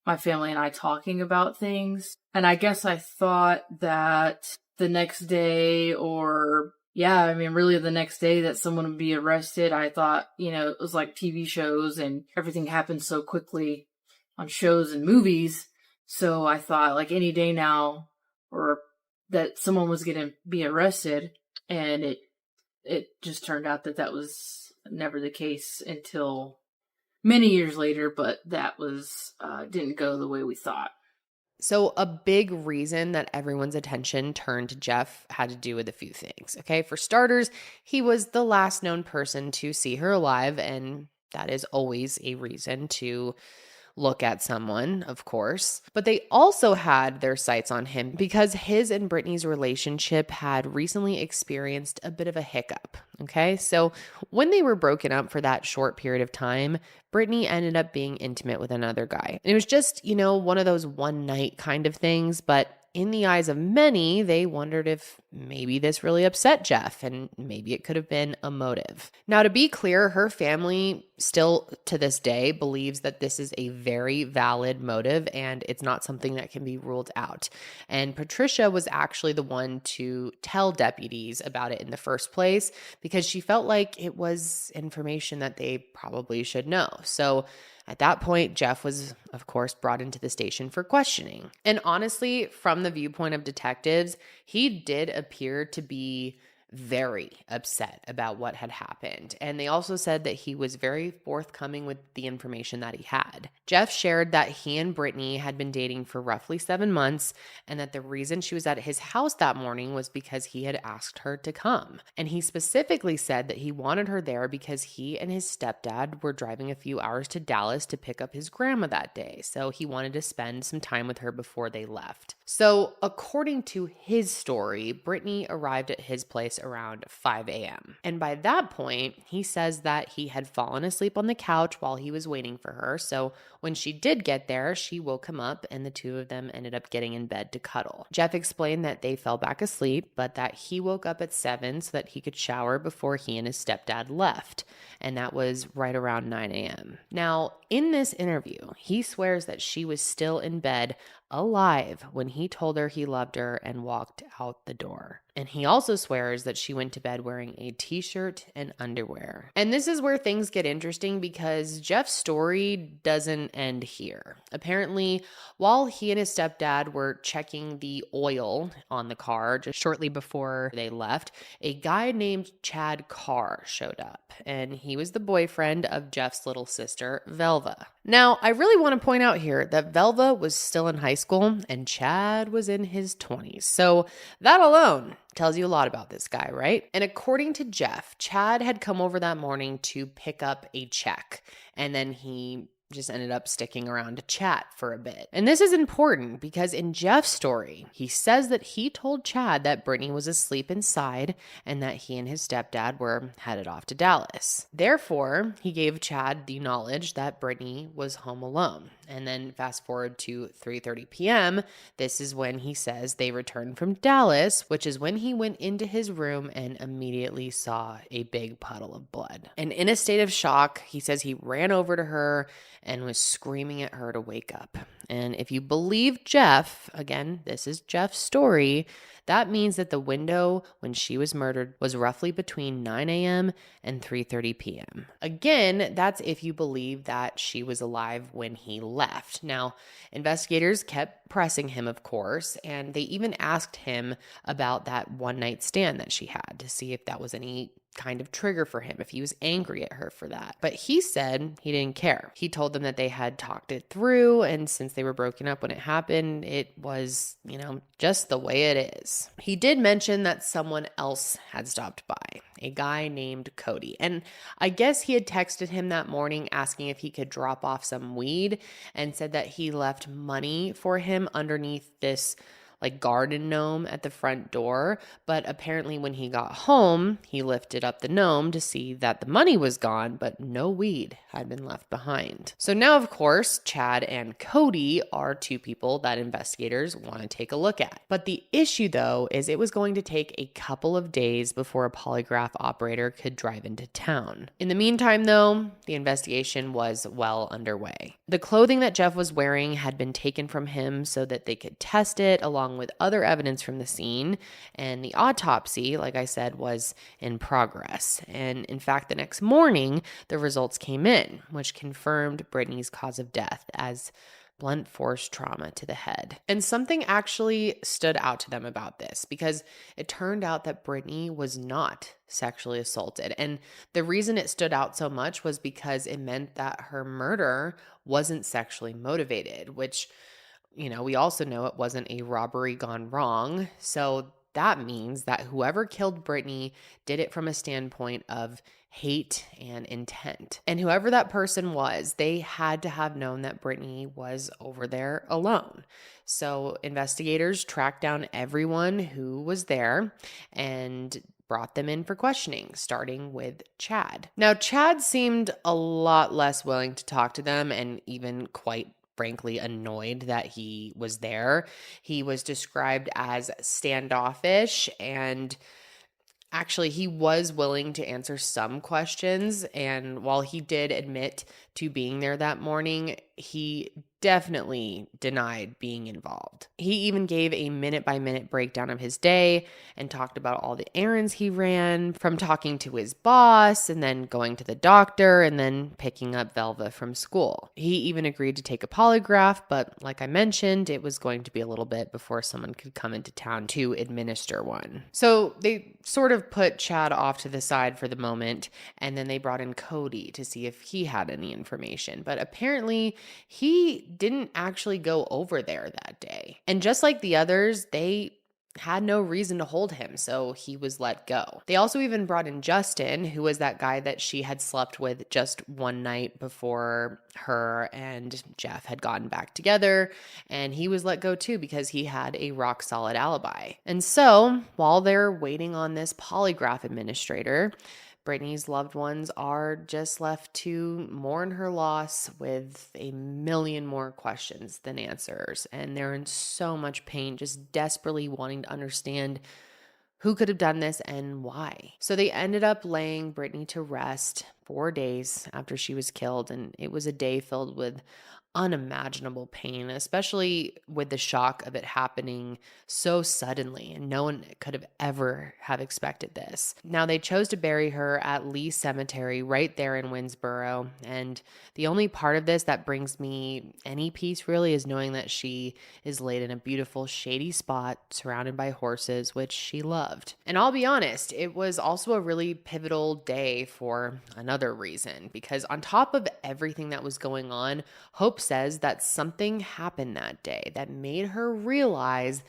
my family and I talking about things. And I guess I thought that the next day really the next day that someone would be arrested. I thought, it was like TV shows and everything happened so quickly on shows and movies. So I thought like any day now or that someone was going to be arrested, and it just turned out that was never the case until many years later, but that was didn't go the way we thought. So a big reason that everyone's attention turned to Jeff had to do with a few things, okay? For starters, he was the last known person to see her alive, and that is always a reason to look at someone, of course. But they also had their sights on him because his and Brittany's relationship had recently experienced a bit of a hiccup, okay? So when they were broken up for that short period of time, Brittany ended up being intimate with another guy. And it was just, one of those one night kind of things, but in the eyes of many, they wondered if maybe this really upset Jeff and maybe it could have been a motive. Now, to be clear, her family still to this day believes that this is a very valid motive and it's not something that can be ruled out. And Patricia was actually the one to tell deputies about it in the first place because she felt like it was information that they probably should know. So at that point, Jeff was, of course, brought into the station for questioning. And honestly, from the viewpoint of detectives, he did appear to be very upset about what had happened. And they also said that he was very forthcoming with the information that he had. Jeff shared that he and Brittany had been dating for roughly 7 months and that the reason she was at his house that morning was because he had asked her to come. And he specifically said that he wanted her there because he and his stepdad were driving a few hours to Dallas to pick up his grandma that day. So he wanted to spend some time with her before they left. So according to his story, Brittany arrived at his place around 5 a.m. And by that point, he says that he had fallen asleep on the couch while he was waiting for her. So when she did get there, she woke him up and the two of them ended up getting in bed to cuddle. Jeff explained that they fell back asleep, but that he woke up at 7 so that he could shower before he and his stepdad left. And that was right around 9 a.m. Now, in this interview, he swears that she was still in bed alive when he told her he loved her and walked out the door. And he also swears that she went to bed wearing a t-shirt and underwear. And this is where things get interesting because Jeff's story doesn't end here. Apparently, while he and his stepdad were checking the oil on the car just shortly before they left, a guy named Chad Carr showed up, and he was the boyfriend of Jeff's little sister, Velva. Now, I really want to point out here that Velva was still in high school and Chad was in his 20s. So that alone tells you a lot about this guy, right? And according to Jeff, Chad had come over that morning to pick up a check, and then he just ended up sticking around to chat for a bit. And this is important because in Jeff's story, he says that he told Chad that Brittany was asleep inside and that he and his stepdad were headed off to Dallas. Therefore, he gave Chad the knowledge that Brittany was home alone. And then fast forward to 3:30 p.m. This is when he says they returned from Dallas, which is when he went into his room and immediately saw a big puddle of blood. And in a state of shock, he says he ran over to her and was screaming at her to wake up. And if you believe Jeff, again, this is Jeff's story, that means that the window when she was murdered was roughly between 9 a.m. and 3:30 p.m. Again, that's if you believe that she was alive when he left. Now, investigators kept pressing him, of course, and they even asked him about that one-night stand that she had to see if that was any kind of trigger for him, if he was angry at her for that. But he said he didn't care. He told them that they had talked it through, and since they were broken up when it happened, it was, just the way it is. He did mention that someone else had stopped by, a guy named Cody. And I guess he had texted him that morning asking if he could drop off some weed and said that he left money for him underneath this garden gnome at the front door. But apparently when he got home, he lifted up the gnome to see that the money was gone, but no weed had been left behind. So now, of course, Chad and Cody are two people that investigators want to take a look at. But the issue, though, is it was going to take a couple of days before a polygraph operator could drive into town. In the meantime, though, the investigation was well underway. The clothing that Jeff was wearing had been taken from him so that they could test it along with other evidence from the scene, and the autopsy, like I said, was in progress. And in fact, the next morning, the results came in, which confirmed Brittany's cause of death as blunt force trauma to the head. And something actually stood out to them about this because it turned out that Brittany was not sexually assaulted. And the reason it stood out so much was because it meant that her murder wasn't sexually motivated, which we also know it wasn't a robbery gone wrong. So that means that whoever killed Brittany did it from a standpoint of hate and intent. And whoever that person was, they had to have known that Brittany was over there alone. So investigators tracked down everyone who was there and brought them in for questioning, starting with Chad. Now, Chad seemed a lot less willing to talk to them and even quite frankly annoyed that he was there. He was described as standoffish, and actually he was willing to answer some questions. And while he did admit to being there that morning, he definitely denied being involved. He even gave a minute-by-minute breakdown of his day and talked about all the errands he ran, from talking to his boss and then going to the doctor and then picking up Velva from school. He even agreed to take a polygraph, but like I mentioned, it was going to be a little bit before someone could come into town to administer one. So they sort of put Chad off to the side for the moment, and then they brought in Cody to see if he had any information. But apparently he didn't actually go over there that day. And just like the others, they had no reason to hold him, so he was let go. They also even brought in Justin, who was that guy that she had slept with just one night before her and Jeff had gotten back together, and he was let go too because he had a rock solid alibi. And so, while they're waiting on this polygraph administrator, Brittany's loved ones are just left to mourn her loss with a million more questions than answers. And they're in so much pain, just desperately wanting to understand who could have done this and why. So they ended up laying Brittany to rest 4 days after she was killed. And it was a day filled with unimaginable pain, especially with the shock of it happening so suddenly, and no one could have ever have expected this. Now, they chose to bury her at Lee Cemetery right there in Winsboro, and the only part of this that brings me any peace really is knowing that she is laid in a beautiful shady spot surrounded by horses, which she loved. And I'll be honest, it was also a really pivotal day for another reason, because on top of everything that was going on, Hope says that something happened that day that made her realize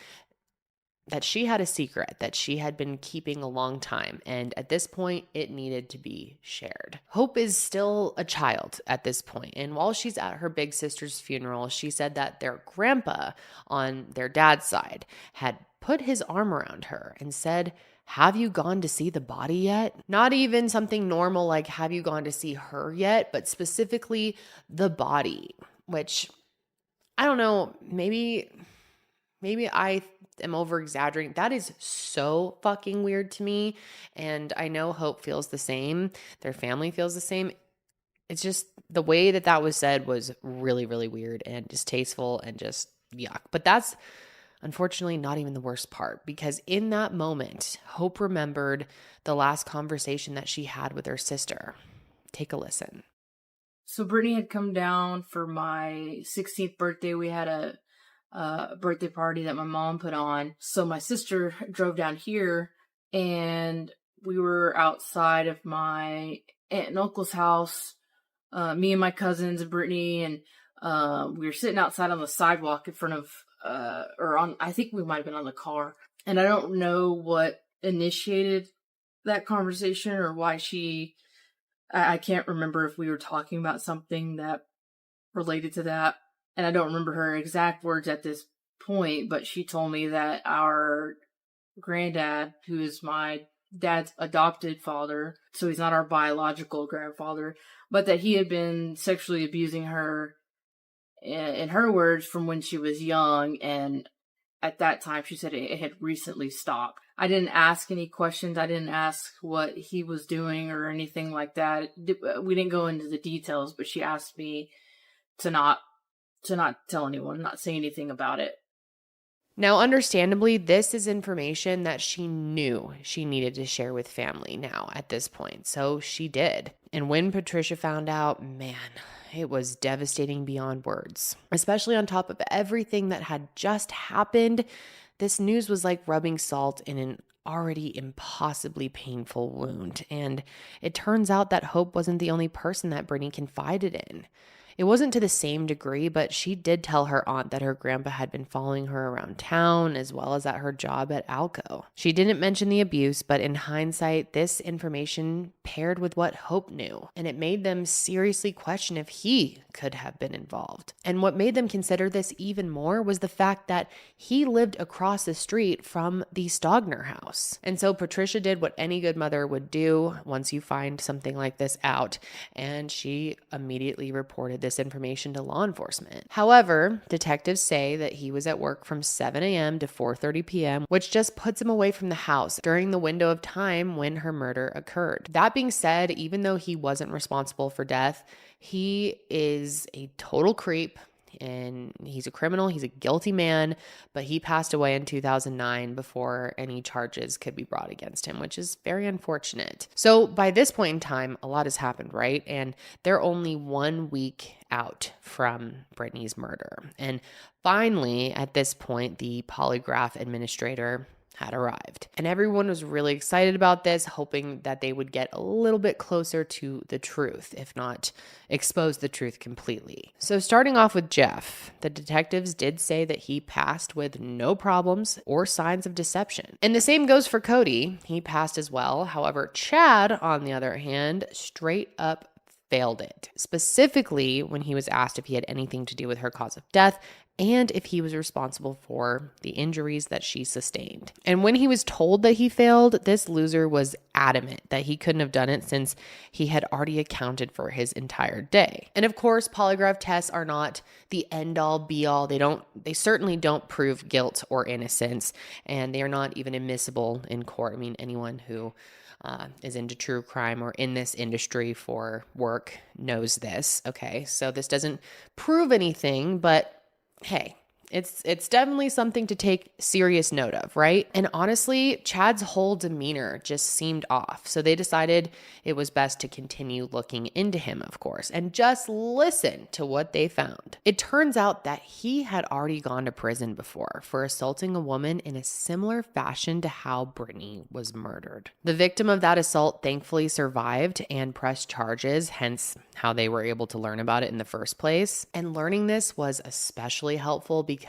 that she had a secret that she had been keeping a long time, and at this point, it needed to be shared. Hope is still a child at this point, and while she's at her big sister's funeral, she said that their grandpa on their dad's side had put his arm around her and said, "Have you gone to see the body yet?" Not even something normal like, "Have you gone to see her yet?" but specifically the body, which I don't know, maybe I am over exaggerating. That is so fucking weird to me. And I know Hope feels the same. Their family feels the same. It's just the way that that was said was really, really weird and distasteful and just yuck. But that's unfortunately not even the worst part, because in that moment, Hope remembered the last conversation that she had with her sister. Take a listen. So Brittany had come down for my 16th birthday. We had a birthday party that my mom put on. So my sister drove down here, and we were outside of my aunt and uncle's house, me and my cousins and Brittany, and we were sitting outside on the sidewalk in front of, I think we might have been on the car. And I don't know what initiated that conversation or why I can't remember if we were talking about something that related to that. And I don't remember her exact words at this point, but she told me that our granddad, who is my dad's adopted father, so he's not our biological grandfather, but that he had been sexually abusing her, in her words, from when she was young. And at that time, she said it had recently stopped. I didn't ask any questions. I didn't ask what he was doing or anything like that. We didn't go into the details, but she asked me to not tell anyone, not say anything about it. Now, understandably, this is information that she knew she needed to share with family now at this point. So she did. And when Patricia found out, man, it was devastating beyond words, especially on top of everything that had just happened. This news was like rubbing salt in an already impossibly painful wound. And it turns out that Hope wasn't the only person that Brittany confided in. It wasn't to the same degree, but she did tell her aunt that her grandpa had been following her around town as well as at her job at Alco. She didn't mention the abuse, but in hindsight, this information paired with what Hope knew, and it made them seriously question if he could have been involved. And what made them consider this even more was the fact that he lived across the street from the Stogner house. And so Patricia did what any good mother would do once you find something like this out, and she immediately reported this information to law enforcement. However, detectives say that he was at work from 7 a.m. to 4:30 p.m., which just puts him away from the house during the window of time when her murder occurred. That being said, even though he wasn't responsible for death, he is a total creep. And he's a criminal, he's a guilty man, but he passed away in 2009 before any charges could be brought against him, which is very unfortunate. So by this point in time, a lot has happened, right? And they're only 1 week out from Brittany's murder. And finally, at this point, the polygraph administrator had arrived. And everyone was really excited about this, hoping that they would get a little bit closer to the truth, if not expose the truth completely. So starting off with Jeff, the detectives did say that he passed with no problems or signs of deception. And the same goes for Cody. He passed as well. However, Chad, on the other hand, straight up failed it, specifically when he was asked if he had anything to do with her cause of death and if he was responsible for the injuries that she sustained. And when he was told that he failed, this loser was adamant that he couldn't have done it since he had already accounted for his entire day. And of course, polygraph tests are not the end all be all. They certainly don't prove guilt or innocence, and they are not even admissible in court. I mean, anyone who is into true crime or in this industry for work knows this. Okay, so this doesn't prove anything, but hey, it's definitely something to take serious note of, right? And honestly, Chad's whole demeanor just seemed off. So they decided it was best to continue looking into him, of course, and just listen to what they found. It turns out that he had already gone to prison before for assaulting a woman in a similar fashion to how Brittany was murdered. The victim of that assault thankfully survived and pressed charges, hence how they were able to learn about it in the first place. And learning this was especially helpful because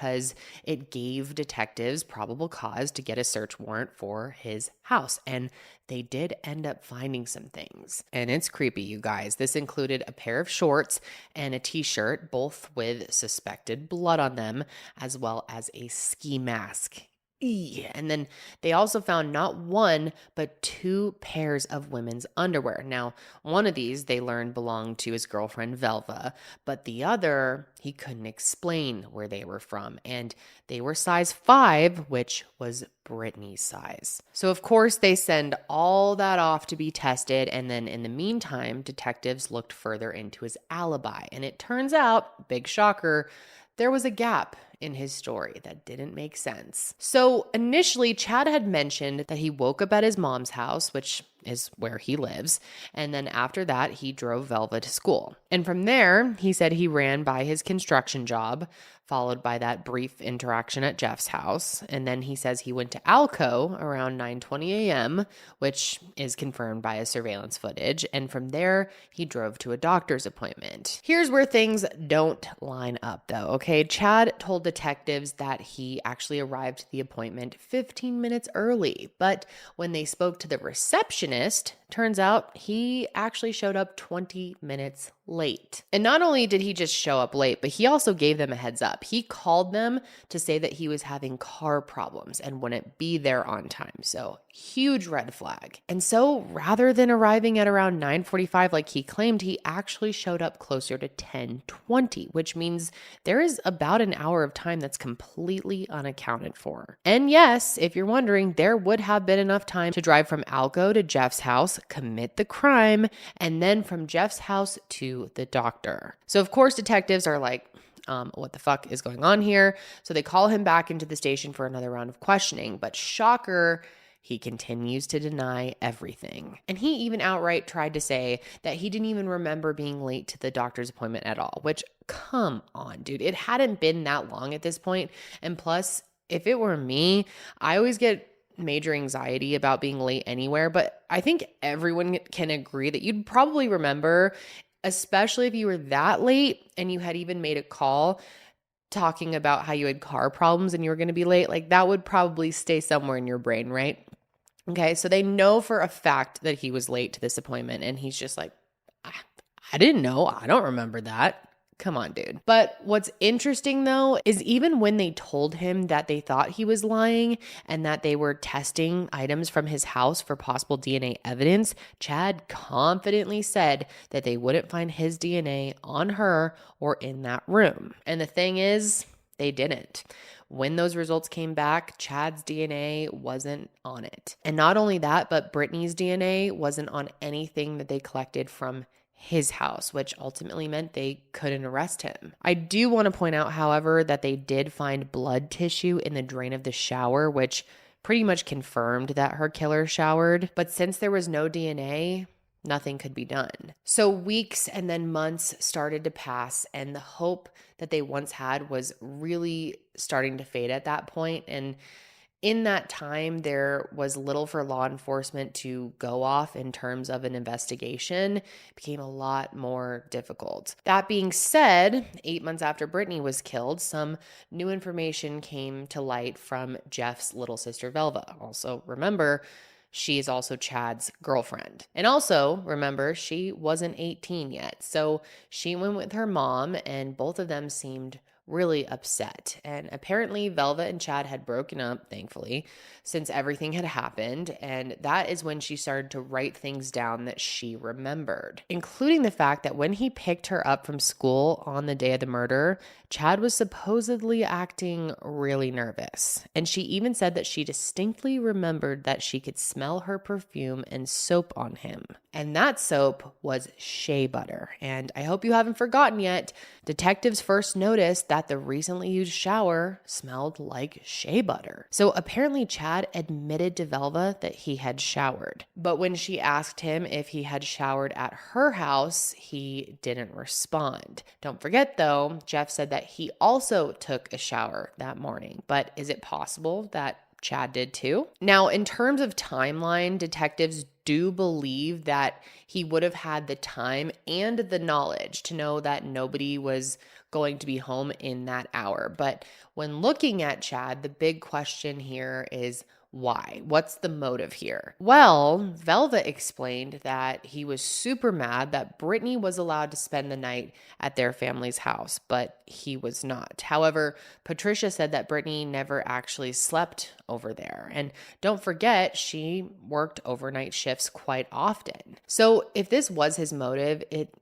it gave detectives probable cause to get a search warrant for his house. And they did end up finding some things. And it's creepy, you guys. This included a pair of shorts and a t-shirt, both with suspected blood on them, as well as a ski mask And then they also found not one, but 2 pairs of women's underwear. Now, one of these they learned belonged to his girlfriend Velva, but the other, he couldn't explain where they were from. And they were size 5, which was Brittany's size. So, of course, they send all that off to be tested. And then in the meantime, detectives looked further into his alibi. And it turns out, big shocker, there was a gap in his story that didn't make sense. So initially, Chad had mentioned that he woke up at his mom's house, which is where he lives, and then after that, he drove Velva to school. And from there, he said he ran by his construction job, followed by that brief interaction at Jeff's house. And then he says he went to Alco around 9:20 a.m., which is confirmed by his surveillance footage. And from there, he drove to a doctor's appointment. Here's where things don't line up, though, okay? Chad told detectives that he actually arrived to the appointment 15 minutes early. But when they spoke to the receptionist, turns out he actually showed up 20 minutes late. And not only did he just show up late, but he also gave them a heads up. He called them to say that he was having car problems and wouldn't be there on time. So huge red flag. And so rather than arriving at around 9:45 like he claimed, he actually showed up closer to 10:20, which means there is about an hour of time that's completely unaccounted for. And yes, if you're wondering, there would have been enough time to drive from Alco to Jeff's house, commit the crime, and then from Jeff's house to the doctor. So of course, detectives are like, what the fuck is going on here? So they call him back into the station for another round of questioning, but shocker, he continues to deny everything. And he even outright tried to say that he didn't even remember being late to the doctor's appointment at all, which, come on, dude. It hadn't been that long at this point. And plus, if it were me, I always get major anxiety about being late anywhere, but I think everyone can agree that you'd probably remember, especially if you were that late and you had even made a call talking about how you had car problems and you were going to be late. Like that would probably stay somewhere in your brain, right? Okay, so they know for a fact that he was late to this appointment, and he's just like, I didn't know. I don't remember that. Come on, dude. But what's interesting, though, is even when they told him that they thought he was lying and that they were testing items from his house for possible DNA evidence, Chad confidently said that they wouldn't find his DNA on her or in that room. And the thing is, they didn't. When those results came back, Chad's DNA wasn't on it. And not only that, but Brittany's DNA wasn't on anything that they collected from his house, which ultimately meant they couldn't arrest him. I do want to point out, however, that they did find blood tissue in the drain of the shower, which pretty much confirmed that her killer showered. But since there was no DNA, nothing could be done. So weeks and then months started to pass, and the hope that they once had was really starting to fade at that point. And in that time, there was little for law enforcement to go off in terms of an investigation. It became a lot more difficult. That being said, 8 months after Brittany was killed, some new information came to light from Jeff's little sister, Velva. Also, remember, she is also Chad's girlfriend. And also, remember, she wasn't 18 yet. So she went with her mom, and both of them seemed really upset. And apparently Velva and Chad had broken up, thankfully, since everything had happened. And that is when she started to write things down that she remembered, including the fact that when he picked her up from school on the day of the murder, Chad was supposedly acting really nervous. And she even said that she distinctly remembered that she could smell her perfume and soap on him. And that soap was shea butter. And I hope you haven't forgotten yet, detectives first noticed that the recently used shower smelled like shea butter. So apparently Chad admitted to Velva that he had showered. But when she asked him if he had showered at her house, he didn't respond. Don't forget though, Jeff said that he also took a shower that morning. But is it possible that Chad did too? Now, in terms of timeline, detectives do believe that he would have had the time and the knowledge to know that nobody was going to be home in that hour. But when looking at Chad, the big question here is why? What's the motive here? Well, Velva explained that he was super mad that Brittany was allowed to spend the night at their family's house, but he was not. However, Patricia said that Brittany never actually slept over there. And don't forget, she worked overnight shifts quite often. So if this was his motive, it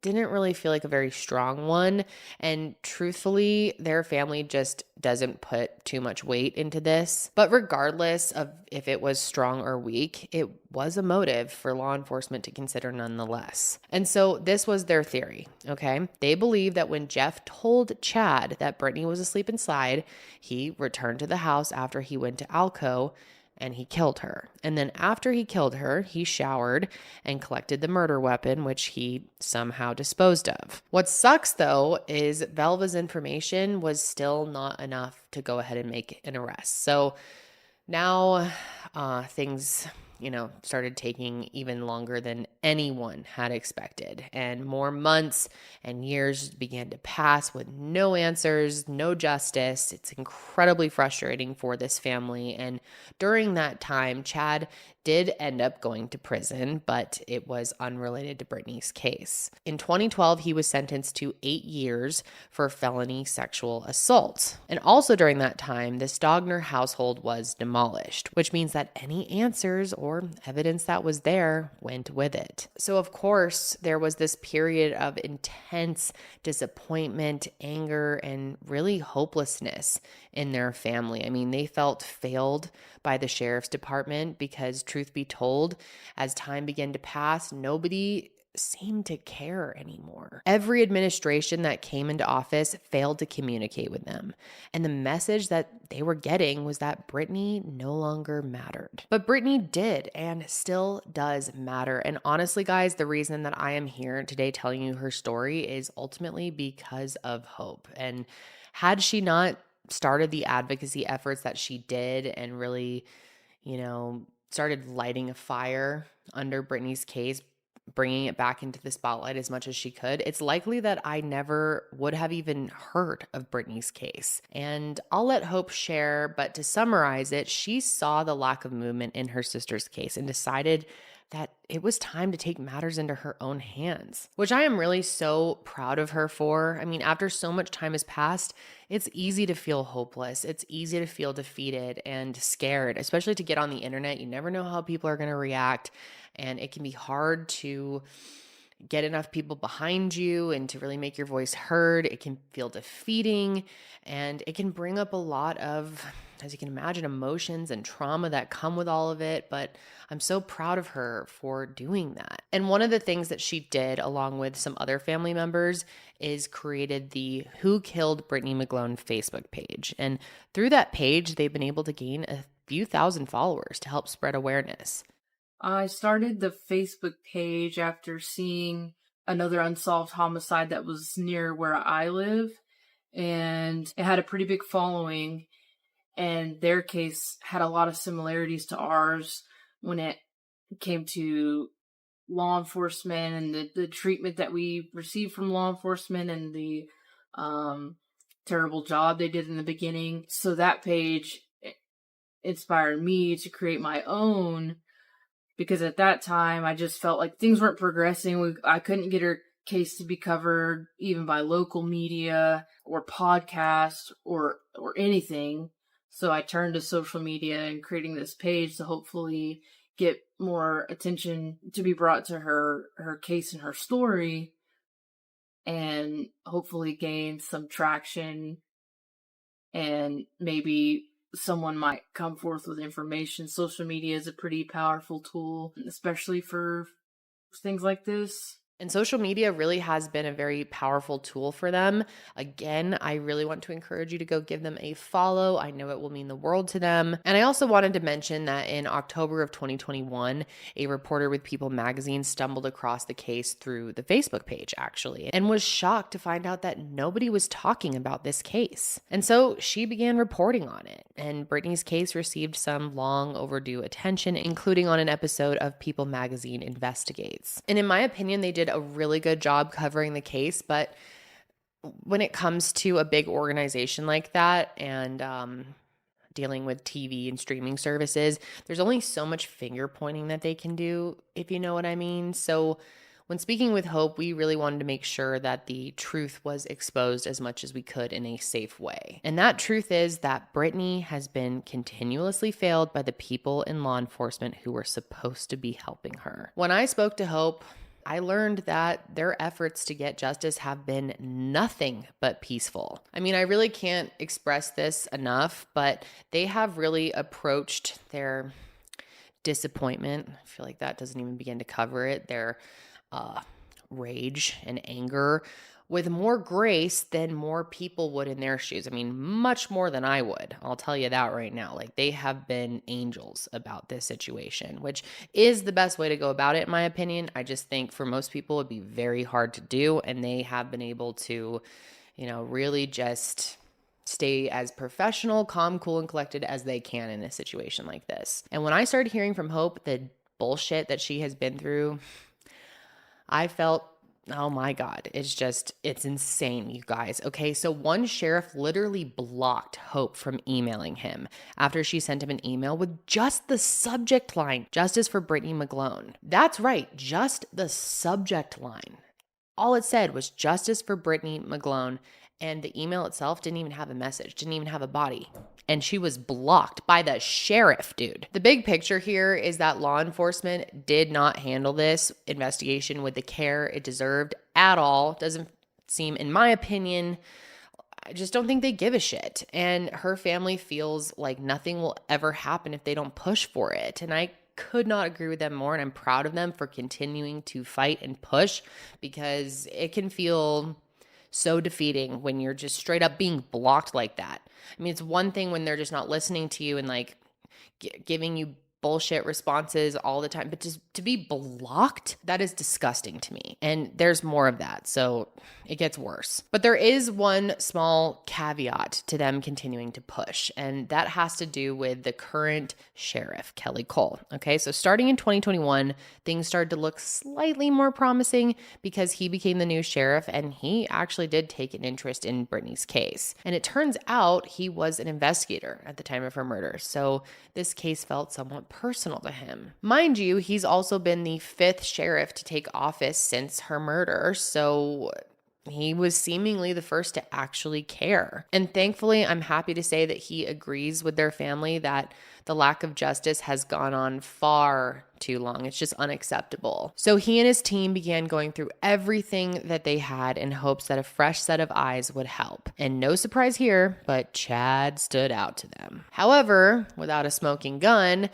didn't really feel like a very strong one. And truthfully, their family just doesn't put too much weight into this. But regardless of if it was strong or weak, it was a motive for law enforcement to consider nonetheless. And so this was their theory, okay? They believe that when Jeff told Chad that Brittany was asleep inside, he returned to the house after he went to Alco and he killed her. And then after he killed her, he showered and collected the murder weapon, which he somehow disposed of. What sucks, though, is Velva's information was still not enough to go ahead and make an arrest. So now things, started taking even longer than anyone had expected. And more months and years began to pass with no answers, no justice. It's incredibly frustrating for this family. And during that time, Chad did end up going to prison, but it was unrelated to Brittany's case. In 2012, he was sentenced to 8 years for felony sexual assault. And also during that time, the Stogner household was demolished, which means that any answers or evidence that was there went with it. So of course, there was this period of intense disappointment, anger, and really hopelessness in their family. I mean, they felt failed by the sheriff's department because, truth be told, as time began to pass, nobody seemed to care anymore. Every administration that came into office failed to communicate with them. And the message that they were getting was that Brittany no longer mattered. But Brittany did and still does matter. And honestly, guys, the reason that I am here today telling you her story is ultimately because of hope. And had she not started the advocacy efforts that she did and really, started lighting a fire under Brittany's case, bringing it back into the spotlight as much as she could, it's likely that I never would have even heard of Brittany's case. And I'll let Hope share, but to summarize it, she saw the lack of movement in her sister's case and decided that it was time to take matters into her own hands, which I am really so proud of her for. I mean, after so much time has passed, it's easy to feel hopeless. It's easy to feel defeated and scared, especially to get on the internet. You never know how people are going to react, and it can be hard to get enough people behind you and to really make your voice heard. It can feel defeating, and it can bring up a lot of, as you can imagine, emotions and trauma that come with all of it. But I'm so proud of her for doing that. And one of the things that she did, along with some other family members, is created the Who Killed Brittany McGlone Facebook page. And through that page, they've been able to gain a few thousand followers to help spread awareness. I started the Facebook page after seeing another unsolved homicide that was near where I live, and it had a pretty big following, and their case had a lot of similarities to ours when it came to law enforcement and the treatment that we received from law enforcement and the terrible job they did in the beginning. So that page inspired me to create my own, because at that time I just felt like things weren't progressing. I couldn't get her case to be covered even by local media or podcasts or anything. So I turned to social media and creating this page to hopefully get more attention to be brought to her case and her story, and hopefully gain some traction, and maybe someone might come forth with information. Social media is a pretty powerful tool, especially for things like this. And social media really has been a very powerful tool for them. Again, I really want to encourage you to go give them a follow. I know it will mean the world to them. And I also wanted to mention that in October of 2021, a reporter with People magazine stumbled across the case through the Facebook page, actually, and was shocked to find out that nobody was talking about this case. And so she began reporting on it. And Brittany's case received some long overdue attention, including on an episode of People magazine Investigates. And in my opinion, they did a really good job covering the case, but when it comes to a big organization like that and dealing with TV and streaming services, there's only so much finger pointing that they can do, if you know what I mean. So when speaking with Hope, we really wanted to make sure that the truth was exposed as much as we could in a safe way. And that truth is that Brittany has been continuously failed by the people in law enforcement who were supposed to be helping her. When I spoke to Hope, I learned that their efforts to get justice have been nothing but peaceful. I mean, I really can't express this enough, but they have really approached their disappointment. I feel like that doesn't even begin to cover it. Their rage and anger with more grace than more people would in their shoes. I mean, much more than I would. I'll tell you that right now. Like, they have been angels about this situation, which is the best way to go about it, in my opinion. I just think for most people, it'd be very hard to do. And they have been able to, really just stay as professional, calm, cool, and collected as they can in a situation like this. And when I started hearing from Hope the bullshit that she has been through, I felt, oh my God, it's insane, you guys. Okay, so one sheriff literally blocked Hope from emailing him after she sent him an email with just the subject line, "Justice for Brittany McGlone." That's right, just the subject line. All it said was "Justice for Brittany McGlone," and the email itself didn't even have a message, didn't even have a body. And she was blocked by the sheriff, dude. The big picture here is that law enforcement did not handle this investigation with the care it deserved at all. Doesn't seem, in my opinion, I just don't think they give a shit. And her family feels like nothing will ever happen if they don't push for it. And I could not agree with them more, and I'm proud of them for continuing to fight and push, because it can feel so defeating when you're just straight up being blocked like that. I mean, it's one thing when they're just not listening to you and like giving you bullshit responses all the time, but just to be blocked, that is disgusting to me. And there's more of that, so it gets worse. But there is one small caveat to them continuing to push, and that has to do with the current sheriff, Kelly Cole. Okay, so starting in 2021, things started to look slightly more promising because he became the new sheriff, and he actually did take an interest in Brittany's case. And it turns out he was an investigator at the time of her murder, so this case felt somewhat personal to him. Mind you, he's also been the 5th sheriff to take office since her murder, so he was seemingly the first to actually care. And thankfully, I'm happy to say that he agrees with their family that the lack of justice has gone on far too long. It's just unacceptable. So he and his team began going through everything that they had in hopes that a fresh set of eyes would help. And no surprise here, but Chad stood out to them. However, without a smoking gun,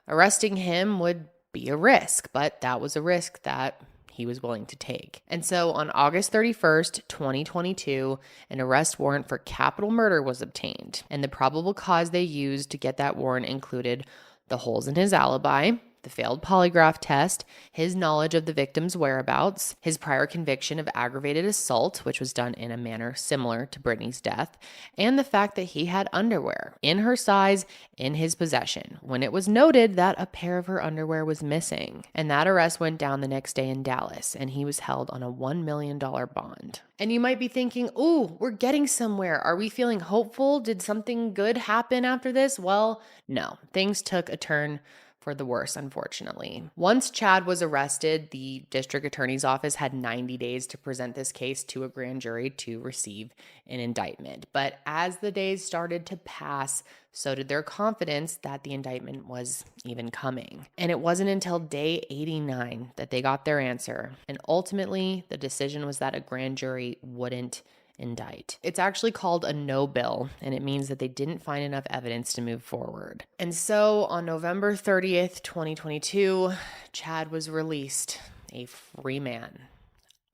arresting him would be a risk, but that was a risk that he was willing to take. And so on August 31st, 2022, an arrest warrant for capital murder was obtained. And the probable cause they used to get that warrant included the holes in his alibi, the failed polygraph test, his knowledge of the victim's whereabouts, his prior conviction of aggravated assault, which was done in a manner similar to Brittany's death, and the fact that he had underwear in her size in his possession when it was noted that a pair of her underwear was missing. And that arrest went down the next day in Dallas, and he was held on a $1 million bond. And you might be thinking, ooh, we're getting somewhere. Are we feeling hopeful? Did something good happen after this? Well, no. Things took a turn for the worse, unfortunately. Once Chad was arrested, the district attorney's office had 90 days to present this case to a grand jury to receive an indictment. But as the days started to pass, so did their confidence that the indictment was even coming. And it wasn't until day 89 that they got their answer. And ultimately, the decision was that a grand jury wouldn't indict. It's actually called a no bill, and it means that they didn't find enough evidence to move forward. And so on November 30th, 2022, Chad was released, a free man.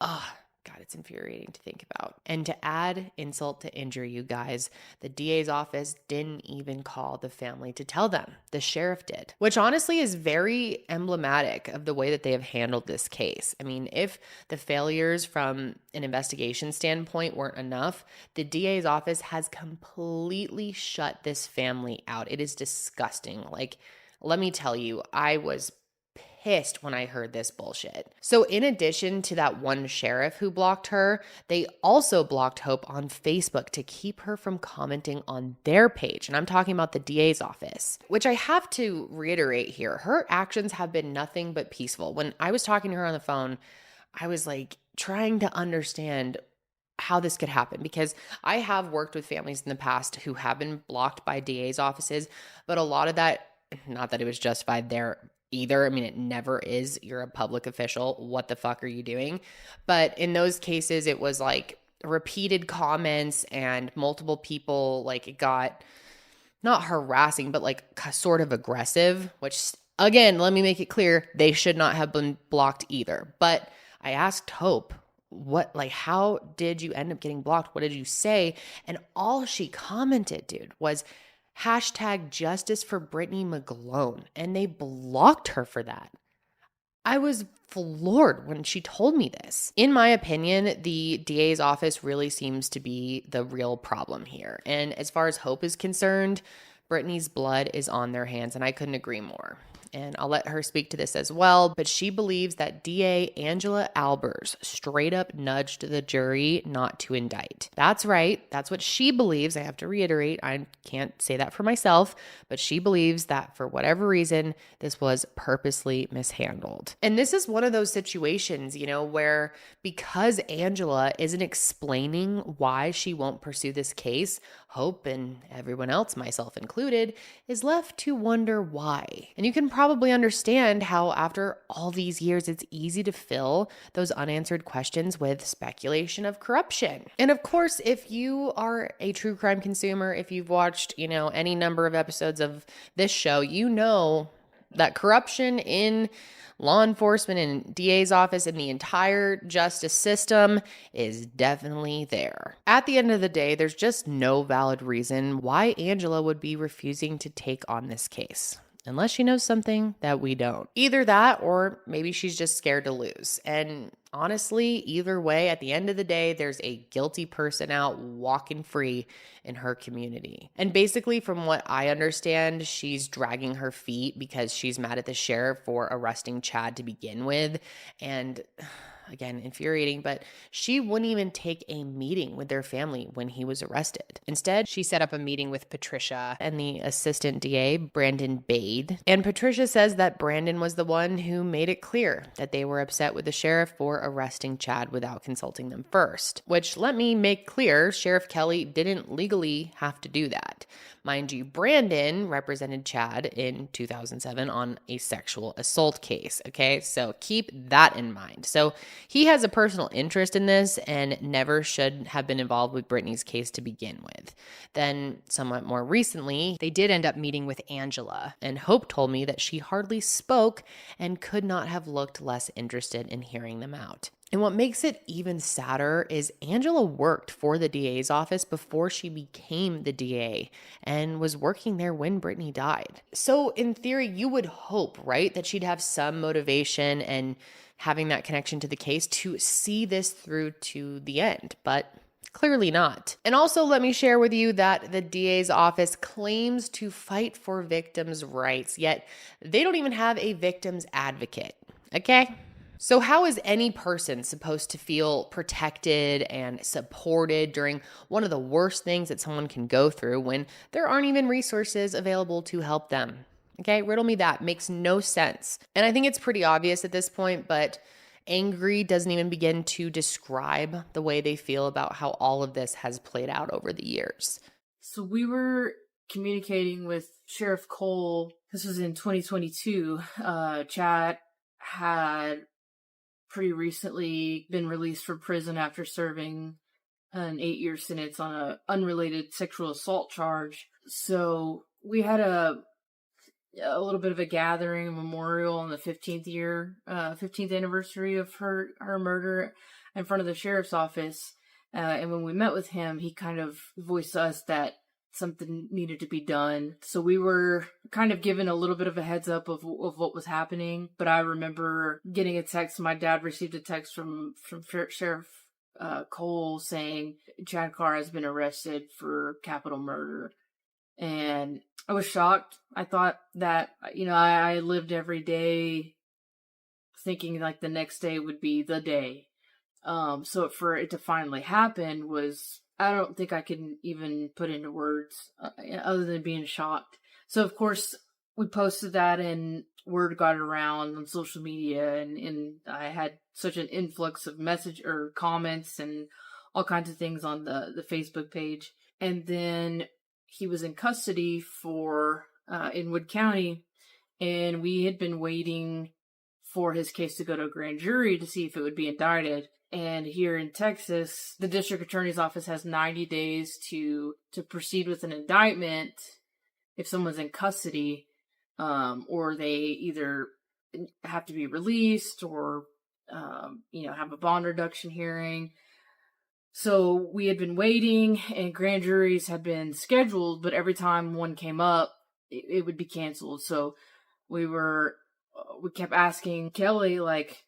Oh, God, it's infuriating to think about. And to add insult to injury, you guys, the DA's office didn't even call the family to tell them. The sheriff did, which honestly is very emblematic of the way that they have handled this case. I mean, if the failures from an investigation standpoint weren't enough, the DA's office has completely shut this family out. It is disgusting. Like, let me tell you, I was pissed when I heard this bullshit. So in addition to that one sheriff who blocked her, they also blocked Hope on Facebook to keep her from commenting on their page. And I'm talking about the DA's office, which I have to reiterate here. Her actions have been nothing but peaceful. When I was talking to her on the phone, I was like trying to understand how this could happen, because I have worked with families in the past who have been blocked by DA's offices, but a lot of that, not that it was justified there either. I mean, it never is. You're a public official. What the fuck are you doing? But in those cases, it was like repeated comments and multiple people, like it got not harassing, but like sort of aggressive, which again, let me make it clear, they should not have been blocked either. But I asked Hope, how did you end up getting blocked? What did you say? And all she commented, dude, was #justice for Brittany McGlone. And they blocked her for that. I was floored when she told me this. In my opinion, the DA's office really seems to be the real problem here. And as far as Hope is concerned, Brittany's blood is on their hands, and I couldn't agree more. And I'll let her speak to this as well, but she believes that DA Angela Albers straight up nudged the jury not to indict. That's right. That's what she believes. I have to reiterate, I can't say that for myself, but she believes that for whatever reason, this was purposely mishandled. And this is one of those situations, where because Angela isn't explaining why she won't pursue this case, Hope and everyone else, myself included, is left to wonder why. And you can probably understand how after all these years, it's easy to fill those unanswered questions with speculation of corruption. And of course, if you are a true crime consumer, if you've watched, any number of episodes of this show, you know that corruption in law enforcement and DA's office and the entire justice system is definitely there. At the end of the day, there's just no valid reason why Angela would be refusing to take on this case, unless she knows something that we don't. Either that, or maybe she's just scared to lose. And honestly, either way, at the end of the day, there's a guilty person out walking free in her community. And basically, from what I understand, she's dragging her feet because she's mad at the sheriff for arresting Chad to begin with. And again, infuriating, but she wouldn't even take a meeting with their family when he was arrested. Instead, she set up a meeting with Patricia and the assistant DA, Brandon Bade. And Patricia says that Brandon was the one who made it clear that they were upset with the sheriff for arresting Chad without consulting them first. Which, let me make clear, Sheriff Kelly didn't legally have to do that. Mind you, Brandon represented Chad in 2007 on a sexual assault case, okay? So keep that in mind. So he has a personal interest in this and never should have been involved with Brittany's case to begin with. Then, somewhat more recently, they did end up meeting with Angela, and Hope told me that she hardly spoke and could not have looked less interested in hearing them out. And what makes it even sadder is Angela worked for the DA's office before she became the DA and was working there when Brittany died. So in theory, you would hope, right, that she'd have some motivation and having that connection to the case to see this through to the end, but clearly not. And also, let me share with you that the DA's office claims to fight for victims' rights, yet they don't even have a victim's advocate, okay? So how is any person supposed to feel protected and supported during one of the worst things that someone can go through when there aren't even resources available to help them? Okay, riddle me that. Makes no sense. And I think it's pretty obvious at this point, but angry doesn't even begin to describe the way they feel about how all of this has played out over the years. So we were communicating with Sheriff Cole. This was in 2022. Chad had pretty recently been released from prison after serving an 8-year sentence on an unrelated sexual assault charge. So we had a little bit of a gathering, a memorial on the 15th anniversary of her murder. in front of the sheriff's office. And when we met with him, he kind of voiced to us that something needed to be done. So we were kind of given a little bit of a heads up of what was happening. But I remember getting a text. My dad received a text from Sheriff Cole saying Chad Carr has been arrested for capital murder. And I was shocked. I thought that, I lived every day thinking like the next day would be the day. So for it to finally happen was, I don't think I can even put into words other than being shocked. So of course we posted that and word got around on social media, and I had such an influx of message or comments and all kinds of things on the Facebook page. And then he was in custody in Wood County, and we had been waiting for his case to go to a grand jury to see if it would be indicted. And here in Texas, the district attorney's office has 90 days to proceed with an indictment if someone's in custody, or they either have to be released or, have a bond reduction hearing. So we had been waiting, and grand juries had been scheduled, but every time one came up, it would be canceled. So we kept asking Kelly, like,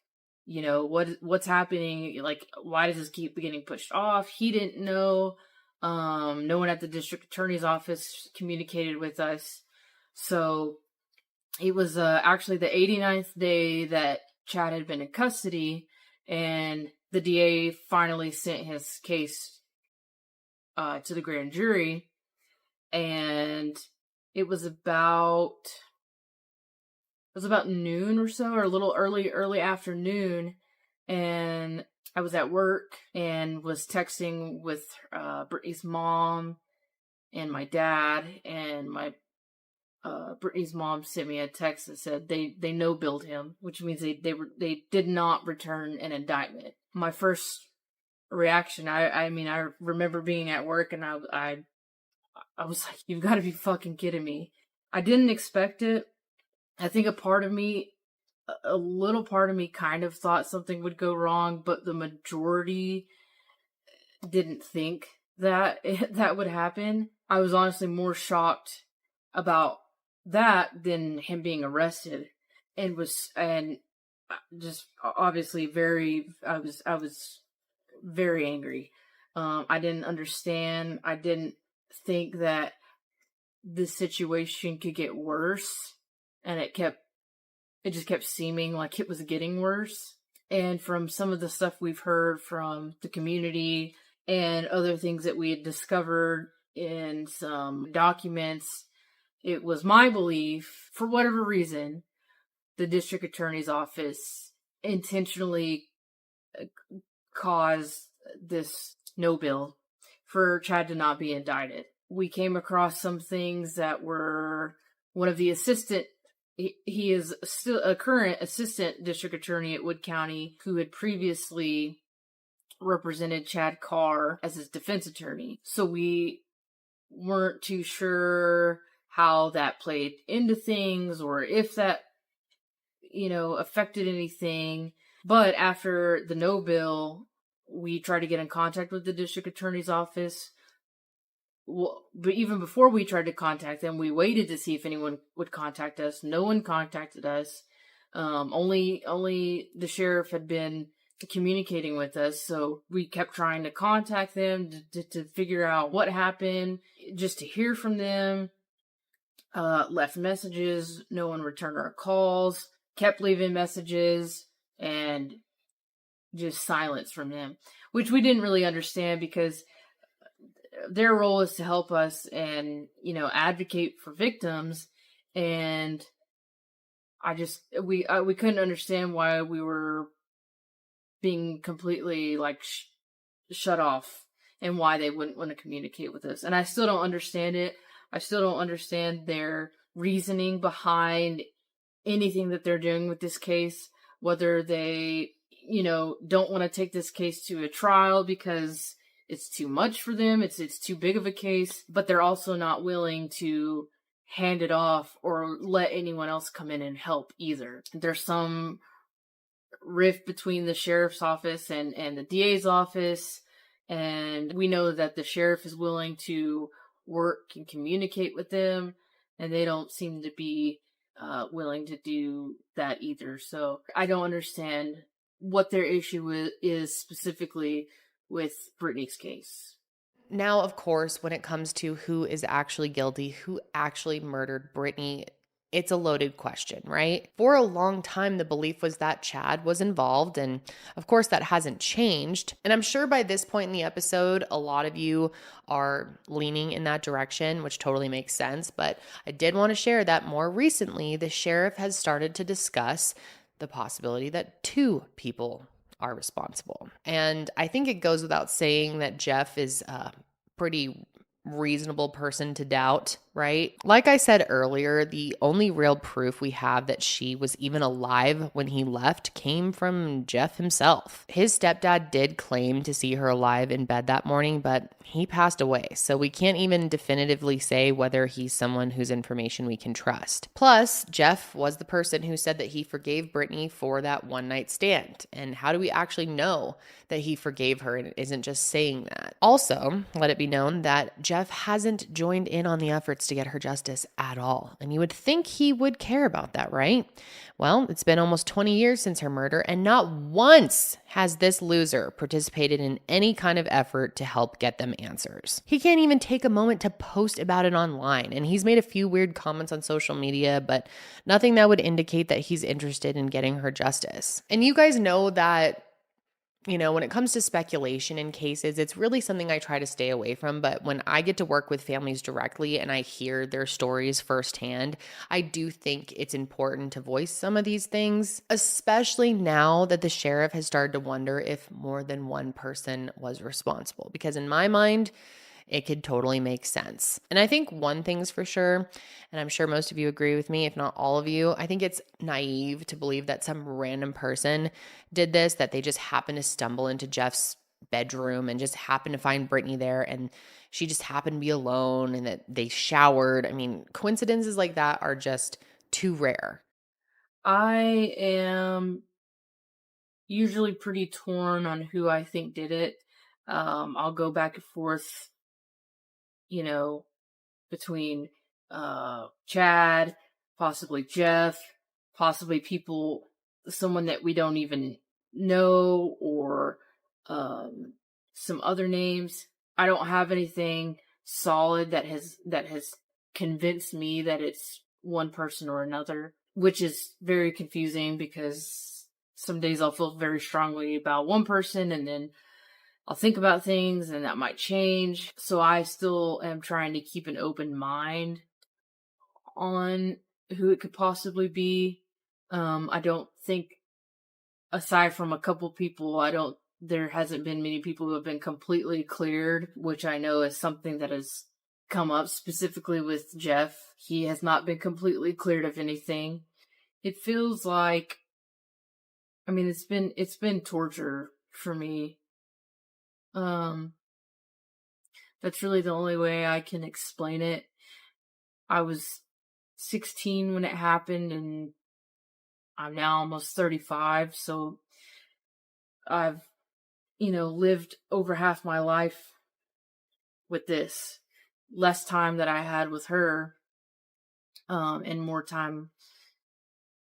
what's happening? Like, why does this keep getting pushed off? He didn't know. No one at the district attorney's office communicated with us. So it was actually the 89th day that Chad had been in custody, and the DA finally sent his case to the grand jury, and it was about noon or so, or a little early afternoon, and I was at work and was texting with Brittany's mom and my dad, and Brittany's mom sent me a text that said they no-billed him, which means they did not return an indictment. My first reaction, I remember being at work, and I was like, you've got to be fucking kidding me. I didn't expect it. I think a little part of me kind of thought something would go wrong, but the majority didn't think that that would happen. I was honestly more shocked about that than him being arrested, and just obviously I was very angry. I didn't understand. I didn't think that this situation could get worse, and it just kept seeming like it was getting worse. And from some of the stuff we've heard from the community and other things that we had discovered in some documents, it was my belief, for whatever reason, the district attorney's office intentionally caused this no bill for Chad to not be indicted. We came across some things that were one of the he is still a current assistant district attorney at Wood County who had previously represented Chad Carr as his defense attorney. So we weren't too sure how that played into things or if that, affected anything. But after the no bill, we tried to get in contact with the district attorney's office. Well, but even before we tried to contact them, we waited to see if anyone would contact us. No one contacted us. Only the sheriff had been communicating with us, so we kept trying to contact them to figure out what happened, just to hear from them. Left messages, no one returned our calls, kept leaving messages, and just silence from them, which we didn't really understand because their role is to help us and, advocate for victims. And we couldn't understand why we were being completely shut off and why they wouldn't want to communicate with us. And I still don't understand it. I still don't understand their reasoning behind anything that they're doing with this case, whether they, don't want to take this case to a trial because it's too much for them. It's too big of a case, but they're also not willing to hand it off or let anyone else come in and help either. There's some rift between the sheriff's office and the DA's office. And we know that the sheriff is willing to work and communicate with them, and they don't seem to be willing to do that either. So I don't understand what their issue is specifically with Brittany's case. Now, of course, when it comes to who is actually guilty, who actually murdered Brittany, it's a loaded question, right? For a long time, the belief was that Chad was involved, and of course, that hasn't changed. And I'm sure by this point in the episode, a lot of you are leaning in that direction, which totally makes sense. But I did want to share that more recently, the sheriff has started to discuss the possibility that 2 people are responsible. And I think it goes without saying that Jeff is a pretty reasonable person to doubt, right? Like I said earlier, the only real proof we have that she was even alive when he left came from Jeff himself. His stepdad did claim to see her alive in bed that morning, but he passed away, so we can't even definitively say whether he's someone whose information we can trust. Plus, Jeff was the person who said that he forgave Brittany for that one-night stand. And how do we actually know that he forgave her and isn't just saying that? Also, let it be known that Jeff hasn't joined in on the efforts to get her justice at all. And you would think he would care about that, right? Well, it's been almost 20 years since her murder, and not once has this loser participated in any kind of effort to help get them answers. He can't even take a moment to post about it online, and he's made a few weird comments on social media, but nothing that would indicate that he's interested in getting her justice. And you guys know that, you know, when it comes to speculation in cases, it's really something I try to stay away from. But when I get to work with families directly and I hear their stories firsthand, I do think it's important to voice some of these things, especially now that the sheriff has started to wonder if more than one person was responsible. Because in my mind, it could totally make sense. And I think one thing's for sure, and I'm sure most of you agree with me, if not all of you, I think it's naive to believe that some random person did this, that they just happened to stumble into Jeff's bedroom and just happened to find Brittany there and she just happened to be alone and that they showered. I mean, coincidences like that are just too rare. I am usually pretty torn on who I think did it. I'll go back and forth, you know, between Chad, possibly Jeff, possibly someone that we don't even know, or some other names. I don't have anything solid that has convinced me that it's one person or another, which is very confusing because some days I'll feel very strongly about one person and then I'll think about things and that might change. So I still am trying to keep an open mind on who it could possibly be. I don't think, aside from a couple people, there hasn't been many people who have been completely cleared, which I know is something that has come up specifically with Jeff. He has not been completely cleared of anything. It feels like, I mean, it's been torture for me. That's really the only way I can explain it. I was 16 when it happened, and I'm now almost 35, so I've, lived over half my life with this. Less time that I had with her, and more time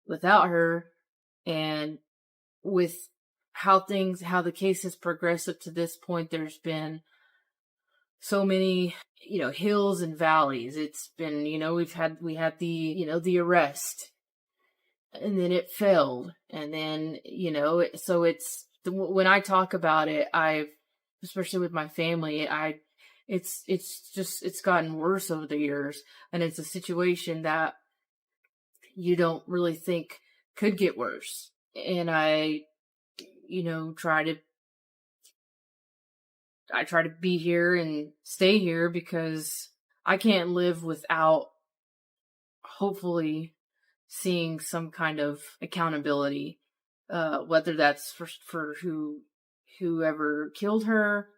without her, and with how the case has progressed up to this point, there's been so many, hills and valleys. It's been, we had the arrest, and then it failed. And then, so when I talk about it, especially with my family, it's gotten worse over the years. And it's a situation that you don't really think could get worse. And I try to be here and stay here because I can't live without hopefully seeing some kind of accountability, whether that's for whoever killed her,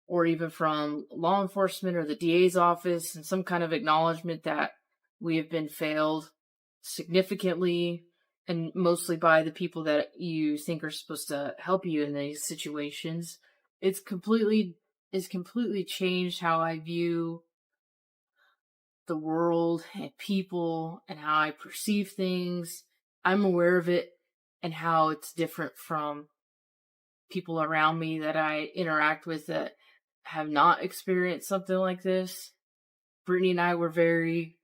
or even from law enforcement or the DA's office, and some kind of acknowledgement that we have been failed significantly and mostly by the people that you think are supposed to help you in these situations. It's completely changed how I view the world and people and how I perceive things. I'm aware of it and how it's different from people around me that I interact with that have not experienced something like this. Brittany and I were very,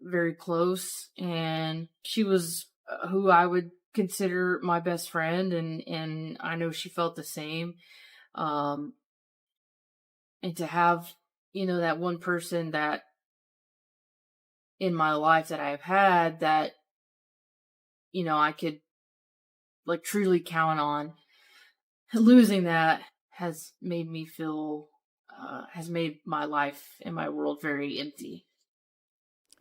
very close, and she was who I would consider my best friend, and I know she felt the same. And to have, that one person that in my life that I've had that, I could like truly count on, losing that has made me feel, has made my life and my world very empty.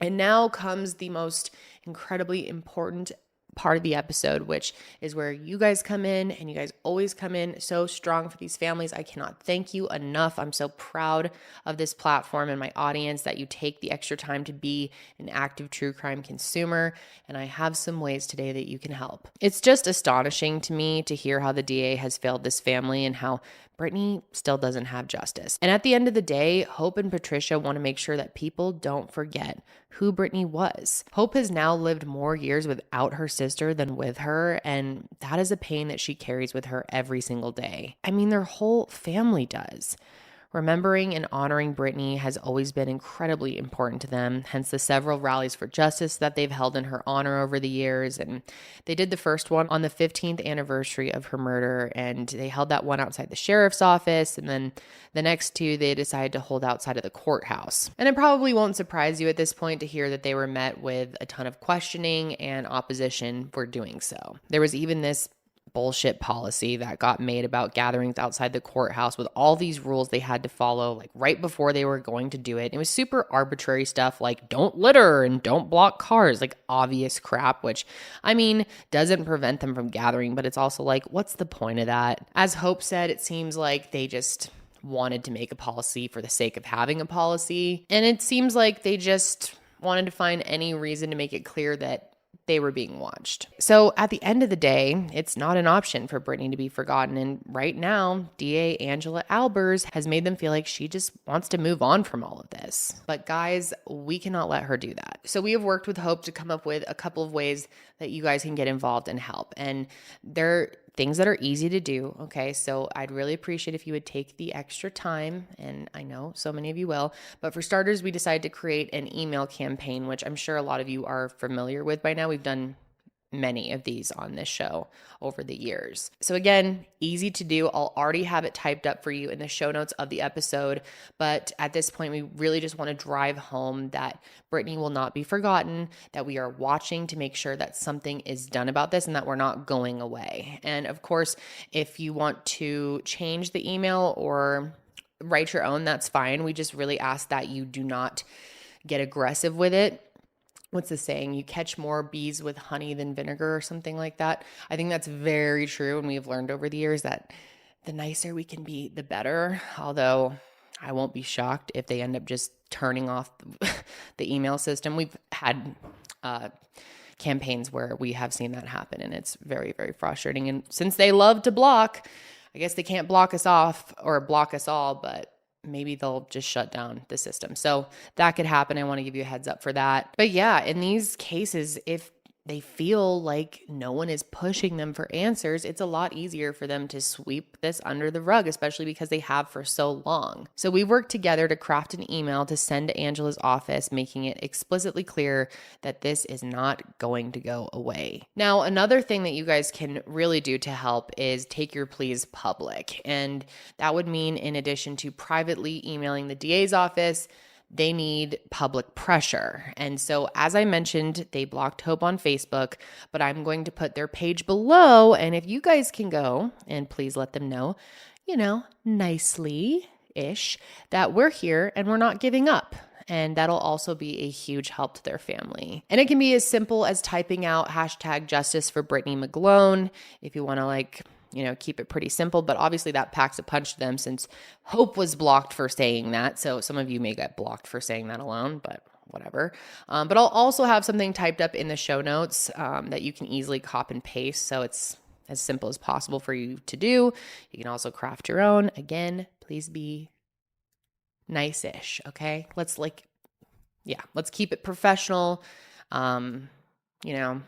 And now comes the most incredibly important part of the episode, which is where you guys come in, and you guys always come in so strong for these families. I cannot thank you enough. I'm so proud of this platform and my audience that you take the extra time to be an active true crime consumer. And I have some ways today that you can help. It's just astonishing to me to hear how the DA has failed this family and how Brittany still doesn't have justice. And at the end of the day, Hope and Patricia want to make sure that people don't forget who Brittany was. Hope has now lived more years without her sister than with her, and that is a pain that she carries with her every single day. I mean, their whole family does. Remembering and honoring Brittany has always been incredibly important to them, hence the several rallies for justice that they've held in her honor over the years. And they did the first one on the 15th anniversary of her murder, and they held that one outside the sheriff's office, and then the next two they decided to hold outside of the courthouse. And it probably won't surprise you at this point to hear that they were met with a ton of questioning and opposition for doing so. There was even this bullshit policy that got made about gatherings outside the courthouse with all these rules they had to follow like right before they were going to do it. It was super arbitrary stuff like don't litter and don't block cars, like obvious crap, which I mean doesn't prevent them from gathering, but it's also like what's the point of that? As Hope said, it seems like they just wanted to make a policy for the sake of having a policy, and it seems like they just wanted to find any reason to make it clear that they were being watched. So at the end of the day, it's not an option for Brittany to be forgotten. And right now, DA Angela Albers has made them feel like she just wants to move on from all of this. But guys, we cannot let her do that. So we have worked with Hope to come up with a couple of ways that you guys can get involved and help. And they're things that are easy to do, okay? So I'd really appreciate if you would take the extra time, and I know so many of you will, but for starters, we decided to create an email campaign, which I'm sure a lot of you are familiar with by now. We've done many of these on this show over the years. So again, easy to do. I'll already have it typed up for you in the show notes of the episode. But at this point, we really just want to drive home that Brittany will not be forgotten, that we are watching to make sure that something is done about this and that we're not going away. And of course, if you want to change the email or write your own, that's fine. We just really ask that you do not get aggressive with it. What's the saying? You catch more bees with honey than vinegar or something like that. I think that's very true. And we've learned over the years that the nicer we can be, the better. Although I won't be shocked if they end up just turning off the email system. We've had campaigns where we have seen that happen, and it's very, very frustrating. And since they love to block, I guess they can't block us off or block us all, but maybe they'll just shut down the system. So that could happen. I want to give you a heads up for that. But yeah, in these cases, if they feel like no one is pushing them for answers, it's a lot easier for them to sweep this under the rug, especially because they have for so long. So we worked together to craft an email to send to Angela's office, making it explicitly clear that this is not going to go away. Now, another thing that you guys can really do to help is take your pleas public. And that would mean, in addition to privately emailing the DA's office, they need public pressure. And so, as I mentioned, they blocked Hope on Facebook, but I'm going to put their page below. And if you guys can go and please let them know, nicely-ish, that we're here and we're not giving up. And that'll also be a huge help to their family. And it can be as simple as typing out #justice for Brittany McGlone if you want to keep it pretty simple, but obviously that packs a punch to them since Hope was blocked for saying that. So some of you may get blocked for saying that alone, but whatever. But I'll also have something typed up in the show notes that you can easily copy and paste. So it's as simple as possible for you to do. You can also craft your own. Again, please be nice-ish, okay? Let's keep it professional. You know,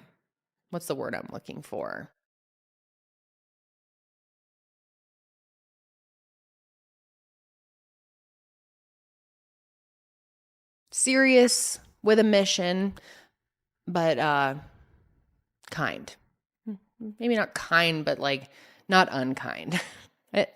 what's the word I'm looking for? Serious with a mission, but kind. Maybe not kind, but like not unkind.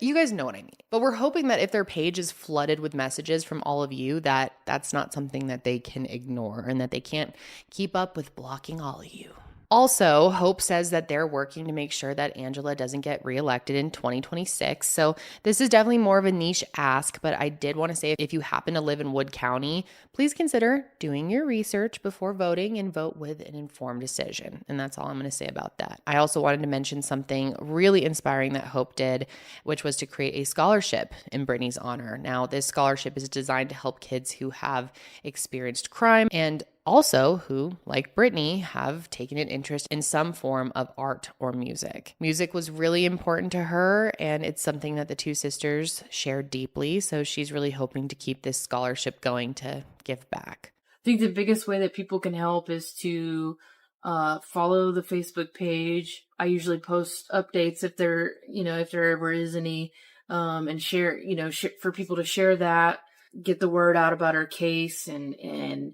You guys know what I mean. But we're hoping that if their page is flooded with messages from all of you, that's not something that they can ignore and that they can't keep up with blocking all of you. Also, Hope says that they're working to make sure that Angela doesn't get reelected in 2026. So this is definitely more of a niche ask, but I did want to say if you happen to live in Wood County, please consider doing your research before voting and vote with an informed decision. And that's all I'm going to say about that. I also wanted to mention something really inspiring that Hope did, which was to create a scholarship in Brittany's honor. Now, this scholarship is designed to help kids who have experienced crime and also who, like Brittany, have taken an interest in some form of art or music. Music was really important to her, and it's something that the two sisters shared deeply, so she's really hoping to keep this scholarship going to give back. I think the biggest way that people can help is to follow the Facebook page. I usually post updates if there ever is any, and share, for people to share that, get the word out about our case and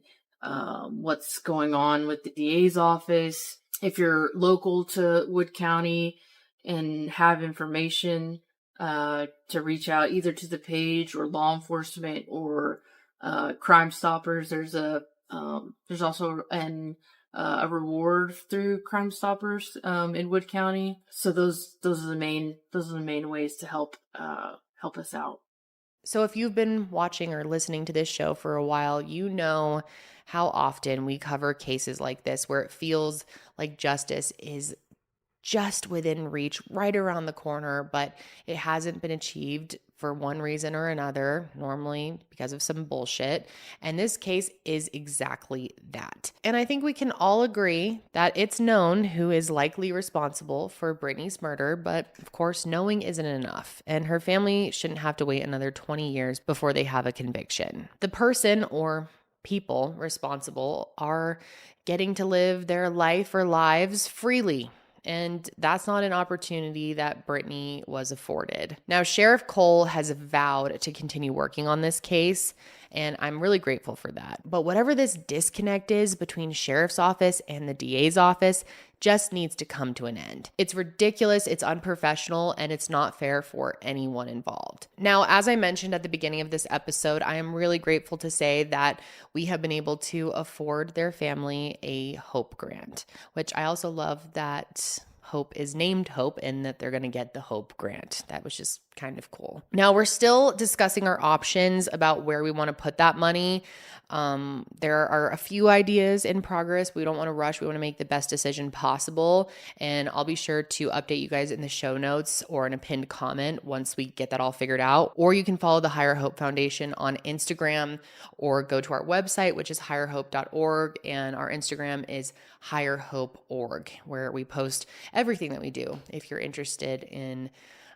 what's going on with the DA's office. If you're local to Wood County and have information, to reach out either to the page or law enforcement or Crime Stoppers. There's also a reward through Crime Stoppers in Wood County. So those are the main ways to help us out. So if you've been watching or listening to this show for a while, you know how often we cover cases like this where it feels like justice is just within reach, right around the corner, but it hasn't been achieved for one reason or another, normally because of some bullshit. And this case is exactly that. And I think we can all agree that it's known who is likely responsible for Brittany's murder, but of course, knowing isn't enough. And her family shouldn't have to wait another 20 years before they have a conviction. The person or people responsible are getting to live their life or lives freely. And that's not an opportunity that Brittany was afforded. Now, Sheriff Cole has vowed to continue working on this case, and I'm really grateful for that. But whatever this disconnect is between Sheriff's office and the DA's office just needs to come to an end. It's ridiculous, it's unprofessional, and it's not fair for anyone involved. Now, as I mentioned at the beginning of this episode, I am really grateful to say that we have been able to afford their family a Hope grant, which I also love that Hope is named Hope and that they're going to get the Hope grant. That was just kind of cool. Now, we're still discussing our options about where we want to put that money. There are a few ideas in progress. We don't want to rush. We want to make the best decision possible. And I'll be sure to update you guys in the show notes or in a pinned comment once we get that all figured out. Or you can follow the Higher Hope Foundation on Instagram or go to our website, which is higherhope.org. And our Instagram is higherhope.org, where we post everything that we do if you're interested in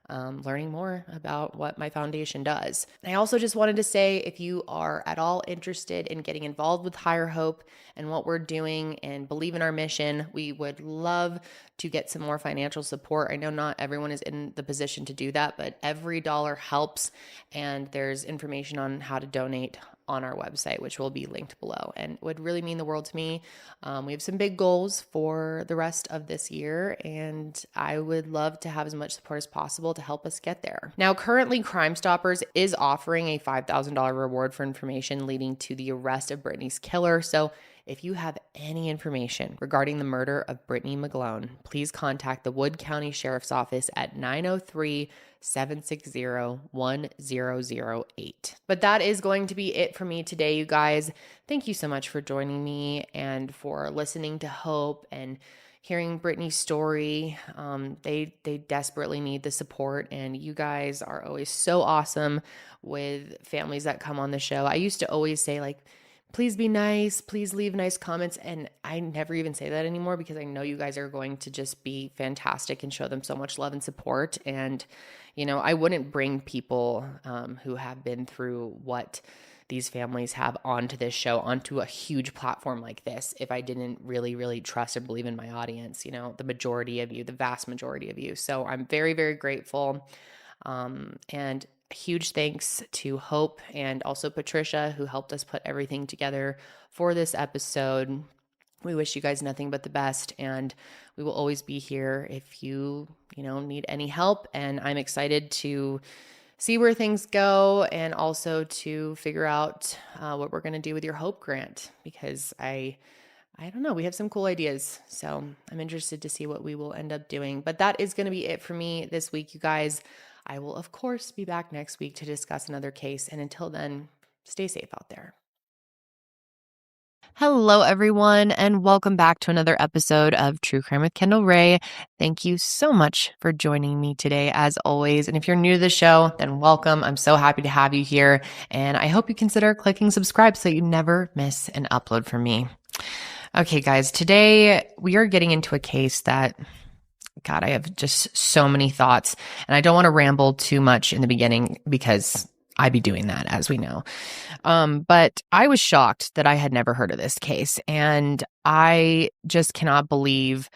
learning more about what my foundation does. I also just wanted to say, if you are at all interested in getting involved with Higher Hope and what we're doing and believe in our mission, we would love to get some more financial support. I know not everyone is in the position to do that, but every dollar helps. And there's information on how to donate on our website, which will be linked below, and would really mean the world to me. We have some big goals for the rest of this year, and I would love to have as much support as possible to help us get there. Now, currently, Crime Stoppers is offering a $5,000 reward for information leading to the arrest of Brittany's killer. So if you have any information regarding the murder of Brittany McGlone, please contact the Wood County Sheriff's Office at 903-760-1008. But that is going to be it for me today, you guys. Thank you so much for joining me and for listening to Hope and hearing Brittany's story. They desperately need the support, and you guys are always so awesome with families that come on the show. I used to always say, like, please be nice. Please leave nice comments. And I never even say that anymore because I know you guys are going to just be fantastic and show them so much love and support. And, I wouldn't bring people who have been through what these families have onto this show, onto a huge platform like this, if I didn't really, really trust or believe in my audience, the majority of you, the vast majority of you. So I'm very, very grateful. And huge thanks to Hope and also Patricia, who helped us put everything together for this episode. We wish you guys nothing but the best, and we will always be here if you need any help. And I'm excited to see where things go and also to figure out what we're going to do with your Hope grant, because I don't know, we have some cool ideas. So I'm interested to see what we will end up doing. But that is going to be it for me this week, you guys. I will, of course, be back next week to discuss another case. And until then, stay safe out there. Hello, everyone, and welcome back to another episode of True Crime with Kendall Ray. Thank you so much for joining me today, as always. And if you're new to the show, then welcome. I'm so happy to have you here. And I hope you consider clicking subscribe so you never miss an upload from me. Okay, guys, today we are getting into a case that, God, I have just so many thoughts. And I don't want to ramble too much in the beginning because I'd be doing that, as we know. But I was shocked that I had never heard of this case. And I just cannot believe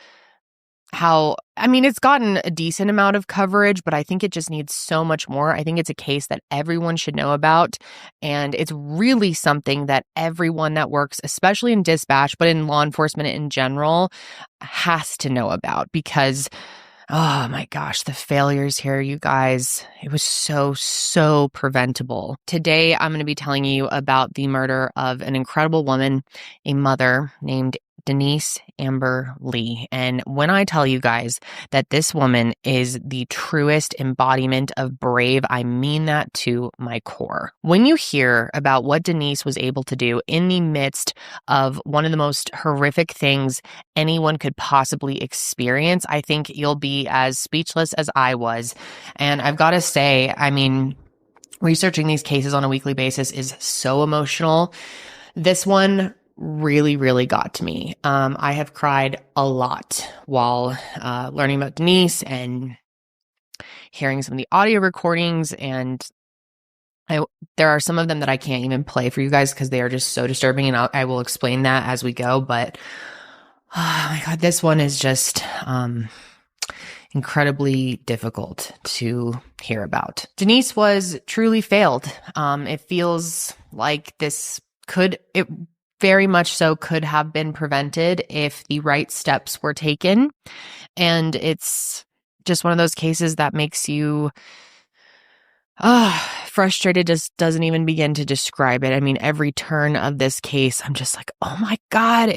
it's gotten a decent amount of coverage, but I think it just needs so much more. I think it's a case that everyone should know about. And it's really something that everyone that works, especially in dispatch, but in law enforcement in general, has to know about because, oh my gosh, the failures here, you guys, it was so preventable. Today, I'm going to be telling you about the murder of an incredible woman, a mother named Denise Amber Lee. And when I tell you guys that this woman is the truest embodiment of brave, I mean that to my core. When you hear about what Denise was able to do in the midst of one of the most horrific things anyone could possibly experience, I think you'll be as speechless as I was. And I've got to say, researching these cases on a weekly basis is so emotional. This one really got to me. I have cried a lot while learning about Denise and hearing some of the audio recordings, and there are some of them that I can't even play for you guys because they are just so disturbing, and I will explain that as we go. But oh my God, this one is just incredibly difficult to hear about. Denise was truly failed. It feels like it very much so could have been prevented if the right steps were taken. And it's just one of those cases that makes you frustrated, just doesn't even begin to describe it. Every turn of this case, I'm just like, oh my God,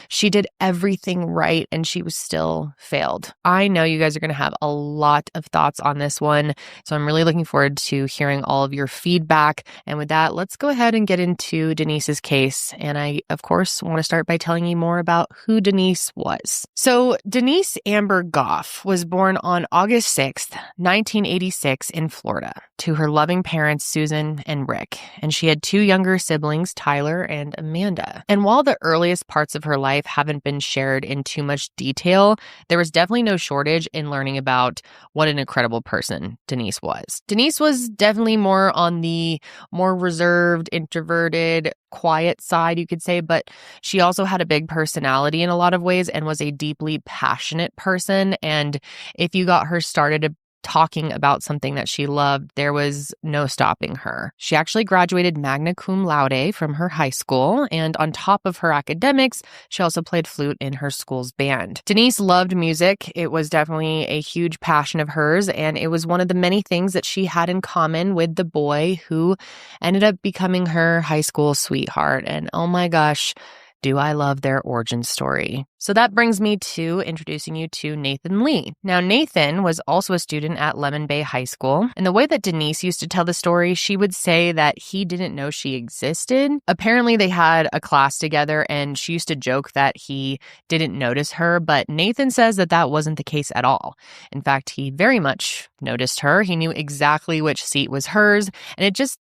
she did everything right and she was still failed. I know you guys are going to have a lot of thoughts on this one. So I'm really looking forward to hearing all of your feedback. And with that, let's go ahead and get into Denise's case. And I, of course, want to start by telling you more about who Denise was. So Denise Amber Goff was born on August 6th, 1986 in Florida, to her loving parents, Susan and Rick. And she had two younger siblings, Tyler and Amanda. And while the earliest parts of her life haven't been shared in too much detail, there was definitely no shortage in learning about what an incredible person Denise was. Denise was definitely more on the more reserved, introverted, quiet side, you could say, but she also had a big personality in a lot of ways and was a deeply passionate person. And if you got her started talking about something that she loved, there was no stopping her. She actually graduated magna cum laude from her high school, and on top of her academics, she also played flute in her school's band. Denise loved music. It was definitely a huge passion of hers, and it was one of the many things that she had in common with the boy who ended up becoming her high school sweetheart. And oh my gosh, do I love their origin story. So that brings me to introducing you to Nathan Lee. Now, Nathan was also a student at Lemon Bay High School. And the way that Denise used to tell the story, she would say that he didn't know she existed. Apparently, they had a class together and she used to joke that he didn't notice her. But Nathan says that that wasn't the case at all. In fact, he very much noticed her. He knew exactly which seat was hers. And it just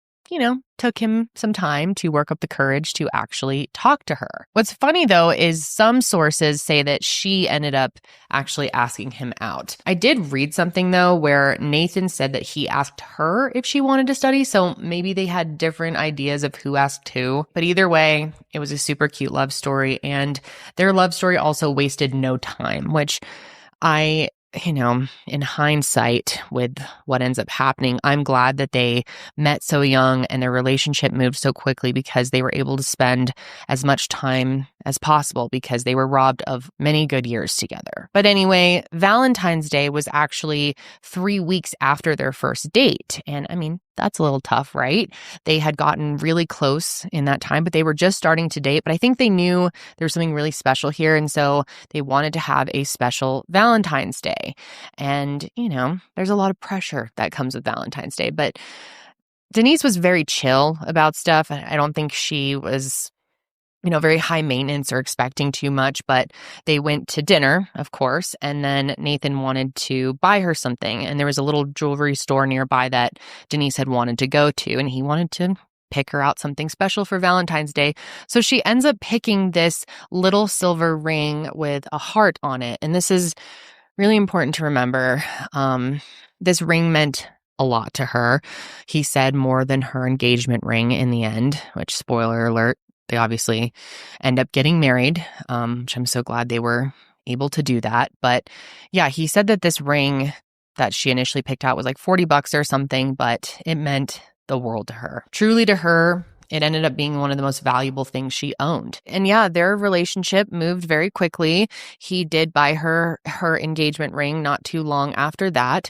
took him some time to work up the courage to actually talk to her. What's funny, though, is some sources say that she ended up actually asking him out. I did read something, though, where Nathan said that he asked her if she wanted to study, so maybe they had different ideas of who asked who. But either way, it was a super cute love story, and their love story also wasted no time, which in hindsight with what ends up happening, I'm glad that they met so young and their relationship moved so quickly because they were able to spend as much time as possible because they were robbed of many good years together. But anyway, Valentine's Day was actually 3 weeks after their first date. And that's a little tough, right? They had gotten really close in that time, but they were just starting to date. But I think they knew there was something really special here. And so they wanted to have a special Valentine's Day. And, there's a lot of pressure that comes with Valentine's Day. But Denise was very chill about stuff. I don't think she was very high maintenance or expecting too much, but they went to dinner, of course, and then Nathan wanted to buy her something, and there was a little jewelry store nearby that Denise had wanted to go to, and he wanted to pick her out something special for Valentine's Day. So she ends up picking this little silver ring with a heart on it, and this is really important to remember. This ring meant a lot to her. He said more than her engagement ring in the end, which, spoiler alert, they obviously end up getting married, which I'm so glad they were able to do that. But yeah, he said that this ring that she initially picked out was like $40 or something, but it meant the world to her. Truly to her, it ended up being one of the most valuable things she owned. And yeah, their relationship moved very quickly. He did buy her engagement ring not too long after that.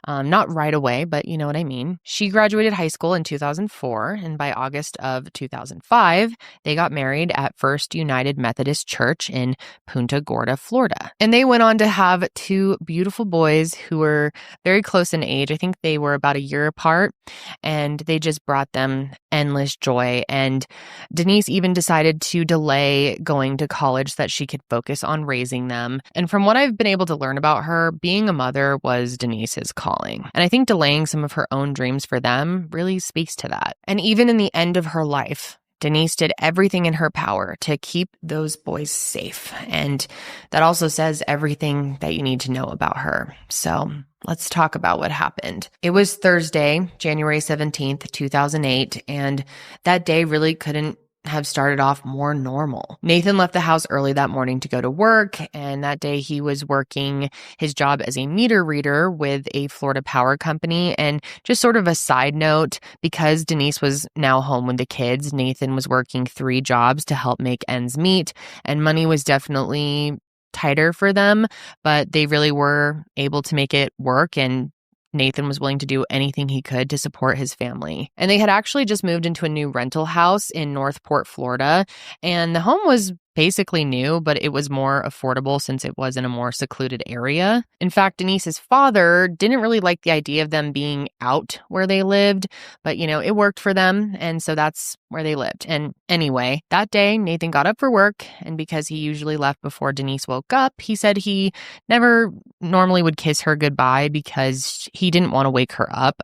Not right away, but you know what I mean. She graduated high school in 2004, and by August of 2005, they got married at First United Methodist Church in Punta Gorda, Florida. And they went on to have 2 beautiful boys who were very close in age. I think they were about a year apart, and they just brought them endless joy. And Denise even decided to delay going to college so that she could focus on raising them. And from what I've been able to learn about her, being a mother was Denise's calling. And I think delaying some of her own dreams for them really speaks to that. And even in the end of her life, Denise did everything in her power to keep those boys safe. And that also says everything that you need to know about her. So let's talk about what happened. It was Thursday, January 17th, 2008, and that day really couldn't have started off more normal. Nathan left the house early that morning to go to work, and that day he was working his job as a meter reader with a Florida power company. And just sort of a side note, because Denise was now home with the kids, Nathan was working 3 jobs to help make ends meet, and money was definitely tighter for them, but they really were able to make it work, and Nathan was willing to do anything he could to support his family. And they had actually just moved into a new rental house in Northport, Florida, and the home was basically new, but it was more affordable since it was in a more secluded area. In fact, Denise's father didn't really like the idea of them being out where they lived, but it worked for them, and so that's where they lived. And anyway, that day, Nathan got up for work, and because he usually left before Denise woke up, he said he never normally would kiss her goodbye because he didn't want to wake her up.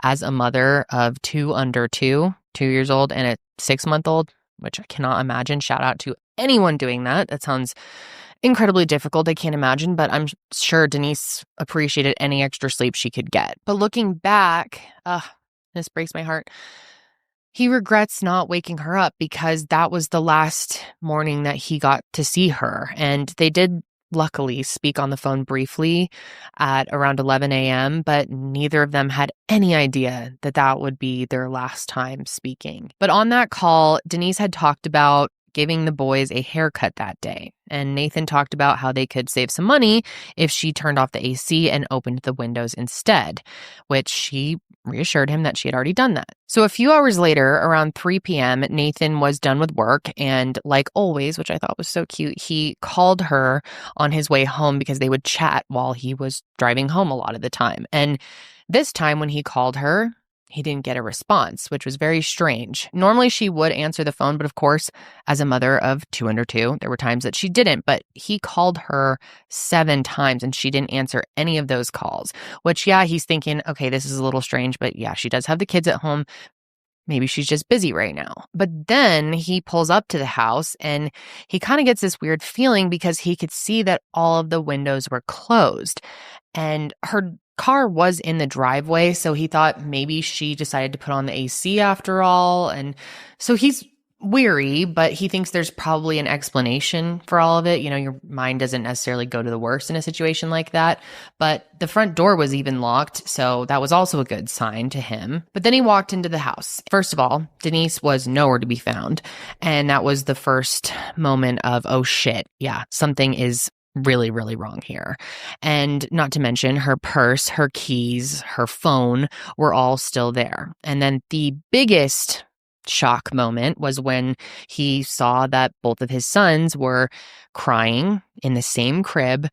As a mother of 2 under 2 years old, and a 6-month-old, which I cannot imagine. Shout out to anyone doing that. That sounds incredibly difficult. I can't imagine, but I'm sure Denise appreciated any extra sleep she could get. But looking back, this breaks my heart. He regrets not waking her up because that was the last morning that he got to see her. And they did luckily speak on the phone briefly at around 11 a.m., but neither of them had any idea that that would be their last time speaking. But on that call, Denise had talked about giving the boys a haircut that day. And Nathan talked about how they could save some money if she turned off the AC and opened the windows instead, which she reassured him that she had already done that. So a few hours later, around 3 p.m., Nathan was done with work, and like always, which I thought was so cute, he called her on his way home because they would chat while he was driving home a lot of the time. And this time when he called her, he didn't get a response, which was very strange. Normally she would answer the phone, but of course, as a mother of 2 under 2, there were times that she didn't, but he called her 7 times and she didn't answer any of those calls, which, yeah, he's thinking, okay, this is a little strange, but yeah, she does have the kids at home. maybe she's just busy right now. But then he pulls up to the house and he kind of gets this weird feeling because he could see that all of the windows were closed. And her car was in the driveway, so he thought maybe she decided to put on the AC after all. And so he's weary, but he thinks there's probably an explanation for all of it. You know, your mind doesn't necessarily go to the worst in a situation like that. But the front door was even locked, so that was also a good sign to him. But then he walked into the house. First of all, Denise was nowhere to be found. And that was the first moment of, oh shit, yeah, something is really, really wrong here. And not to mention her purse, her keys, her phone were all still there. And then the biggest shock moment was when he saw that both of his sons were crying in the same crib,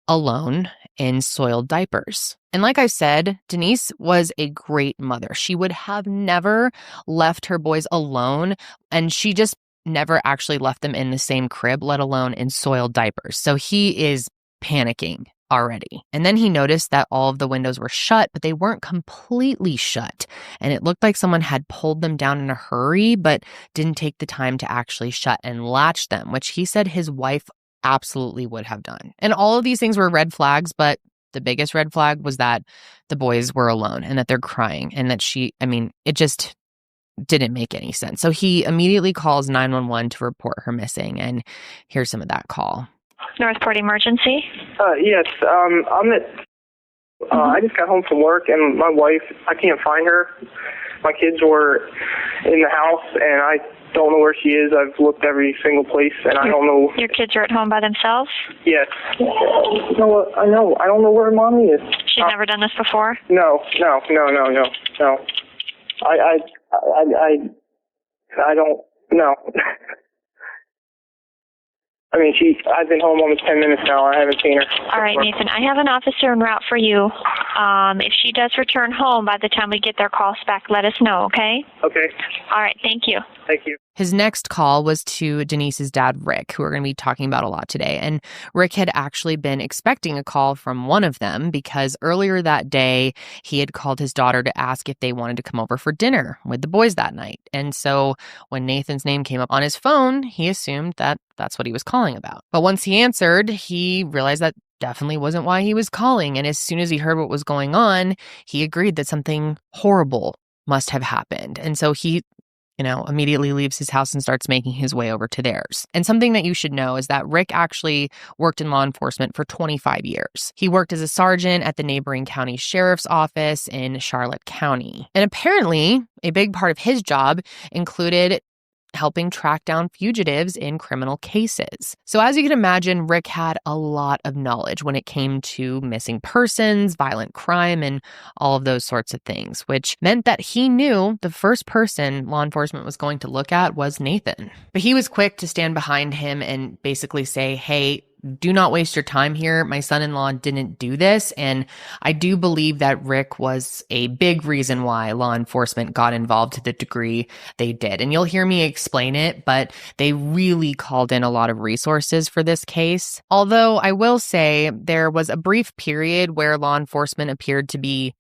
alone, in soiled diapers. And like I said, Denise was a great mother. She would have never left her boys alone, and she just never actually left them in the same crib, let alone in soiled diapers. So he is panicking already. And then he noticed that all of the windows were shut, but they weren't completely shut. And it looked like someone had pulled them down in a hurry, but didn't take the time to actually shut and latch them, which he said his wife absolutely would have done. And all of these things were red flags, but the biggest red flag was that the boys were alone and that they're crying and that it just didn't make any sense. So he immediately calls 911 to report her missing. And here's some of that call. Northport Emergency? Yes, I just got home from work and my wife, I can't find her. My kids were in the house and I don't know where she is. I've looked every single place and I don't know. Your kids are at home by themselves? Yes. No, I know. I don't know where mommy is. She's never done this before? No. I don't know. I've been home almost 10 minutes now. I haven't seen her. All right, Nathan. I have an officer en route for you. If she does return home by the time we get their calls back, let us know, okay? Okay. All right. Thank you. Thank you. His next call was to Denise's dad, Rick, who we're going to be talking about a lot today. And Rick had actually been expecting a call from one of them because earlier that day, he had called his daughter to ask if they wanted to come over for dinner with the boys that night. And so when Nathan's name came up on his phone, he assumed that that's what he was calling about. But once he answered, he realized that definitely wasn't why he was calling. And as soon as he heard what was going on, he agreed that something horrible must have happened. And so he immediately leaves his house and starts making his way over to theirs. And something that you should know is that Rick actually worked in law enforcement for 25 years. He worked as a sergeant at the neighboring county sheriff's office in Charlotte County. And apparently, a big part of his job included helping track down fugitives in criminal cases. So as you can imagine, Rick had a lot of knowledge when it came to missing persons, violent crime, and all of those sorts of things, which meant that he knew the first person law enforcement was going to look at was Nathan. But he was quick to stand behind him and basically say, hey, do not waste your time here. My son-in-law didn't do this. And I do believe that Rick was a big reason why law enforcement got involved to the degree they did. And you'll hear me explain it, but they really called in a lot of resources for this case. Although I will say there was a brief period where law enforcement appeared to be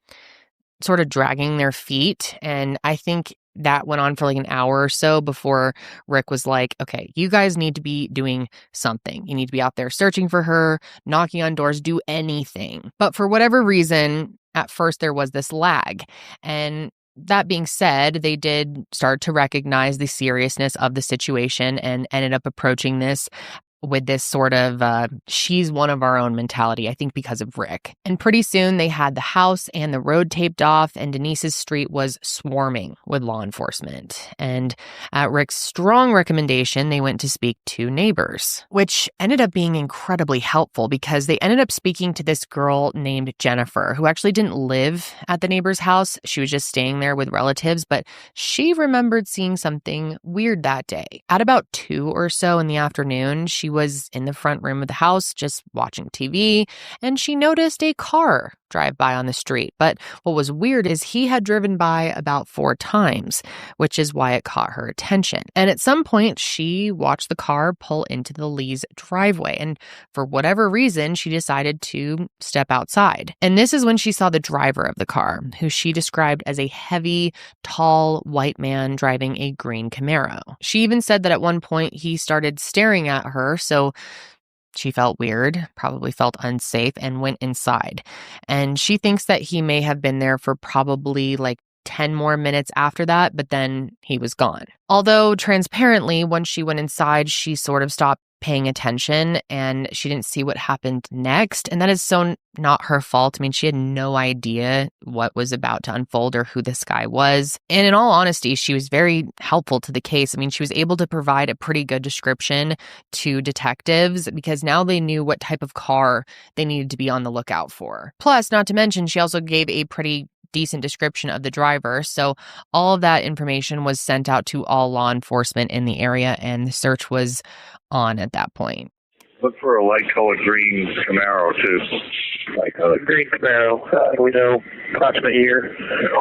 sort of dragging their feet. And I think that went on for like an hour or so before Rick was like, okay, you guys need to be doing something. You need to be out there searching for her, knocking on doors, do anything. But for whatever reason, at first there was this lag. And that being said, they did start to recognize the seriousness of the situation and ended up approaching this with this sort of she's one of our own mentality, I think because of Rick. And pretty soon they had the house and the road taped off, and Denise's street was swarming with law enforcement. And at Rick's strong recommendation, they went to speak to neighbors, which ended up being incredibly helpful because they ended up speaking to this girl named Jennifer, who actually didn't live at the neighbor's house. She was just staying there with relatives, but she remembered seeing something weird that day. At about 2 or so in the afternoon, she she was in the front room of the house just watching TV, and she noticed a car drive by on the street. But what was weird is he had driven by about 4 times, which is why it caught her attention. And at some point, she watched the car pull into the Lee's driveway, and for whatever reason, she decided to step outside. And this is when she saw the driver of the car, who she described as a heavy, tall, white man driving a green Camaro. She even said that at one point he started staring at her, so she felt weird, probably felt unsafe, and went inside. And she thinks that he may have been there for probably like 10 more minutes after that, but then he was gone. Although transparently, once she went inside, she sort of stopped paying attention and she didn't see what happened next. And that is so not her fault. I mean, she had no idea what was about to unfold or who this guy was. And in all honesty, she was very helpful to the case. I mean, she was able to provide a pretty good description to detectives because now they knew what type of car they needed to be on the lookout for. Plus, not to mention, she also gave a pretty decent description of the driver. So all of that information was sent out to all law enforcement in the area, and the search was on at that point. Look for a light-colored green Camaro, too. Light-colored green Camaro. We know approximate year,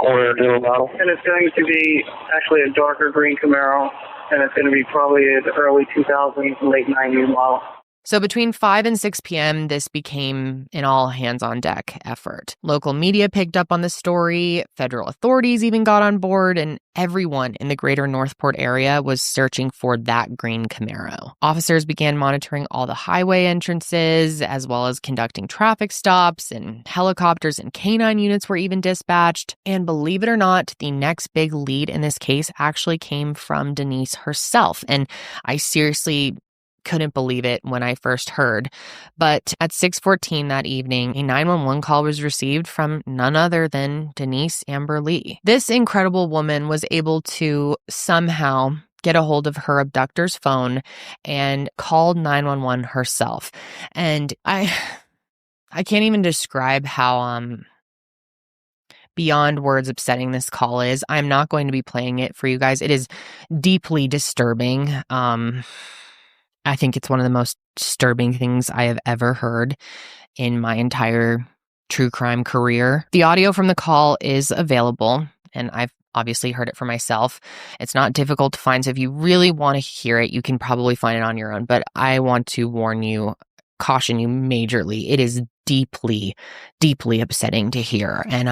owner, new model. And it's going to be actually a darker green Camaro, and it's going to be probably an early 2000s, late 90s model. So between 5 and 6 p.m., this became an all-hands-on-deck effort. Local media picked up on the story, federal authorities even got on board, and everyone in the greater Northport area was searching for that green Camaro. Officers began monitoring all the highway entrances, as well as conducting traffic stops, and helicopters and canine units were even dispatched. And believe it or not, the next big lead in this case actually came from Denise herself. And I seriously couldn't believe it when I first heard. But at 6:14 that evening, a 911 call was received from none other than Denise Amber Lee. This incredible woman was able to somehow get a hold of her abductor's phone and called 911 herself. And I can't even describe how beyond words upsetting this call is. I'm not going to be playing it for you guys. It is deeply disturbing. I think it's one of the most disturbing things I have ever heard in my entire true crime career. The audio from the call is available, and I've obviously heard it for myself. It's not difficult to find, so if you really want to hear it, you can probably find it on your own. But I want to warn you, caution you majorly. It is deeply, deeply upsetting to hear, and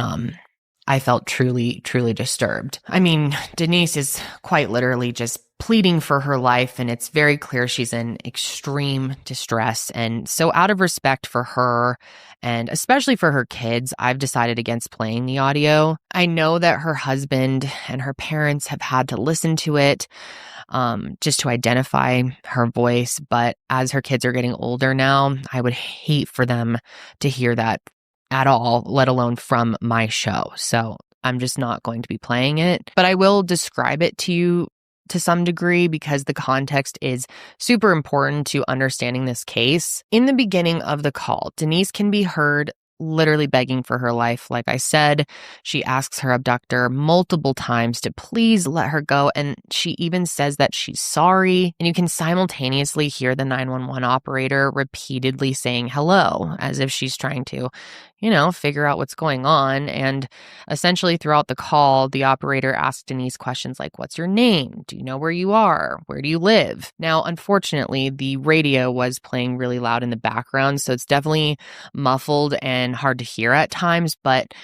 I felt truly, truly disturbed. I mean, Denise is quite literally just pleading for her life, and it's very clear she's in extreme distress. And so out of respect for her, and especially for her kids, I've decided against playing the audio. I know that her husband and her parents have had to listen to it just to identify her voice, but as her kids are getting older now, I would hate for them to hear that at all, let alone from my show. So I'm just not going to be playing it, but I will describe it to you to some degree because the context is super important to understanding this case. In the beginning of the call, Denise can be heard literally begging for her life. Like I said, she asks her abductor multiple times to please let her go, and she even says that she's sorry. And you can simultaneously hear the 911 operator repeatedly saying hello, as if she's trying to, figure out what's going on. And essentially throughout the call, the operator asked Denise questions like, what's your name? Do you know where you are? Where do you live? Now, unfortunately, the radio was playing really loud in the background, so it's definitely muffled and hard to hear at times. But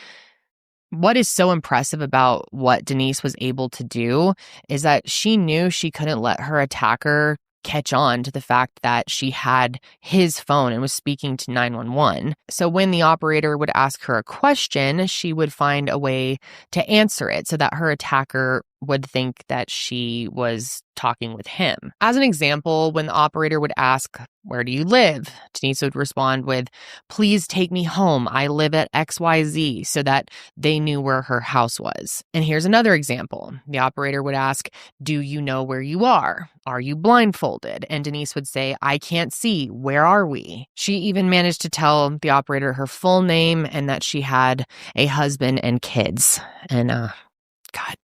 what is so impressive about what Denise was able to do is that she knew she couldn't let her attacker catch on to the fact that she had his phone and was speaking to 911. So when the operator would ask her a question, she would find a way to answer it so that her attacker would think that she was talking with him. As an example, when the operator would ask, where do you live? Denise would respond with, please take me home. I live at XYZ, so that they knew where her house was. And here's another example. The operator would ask, do you know where you are? Are you blindfolded? And Denise would say, I can't see. Where are we? She even managed to tell the operator her full name and that she had a husband and kids. And God,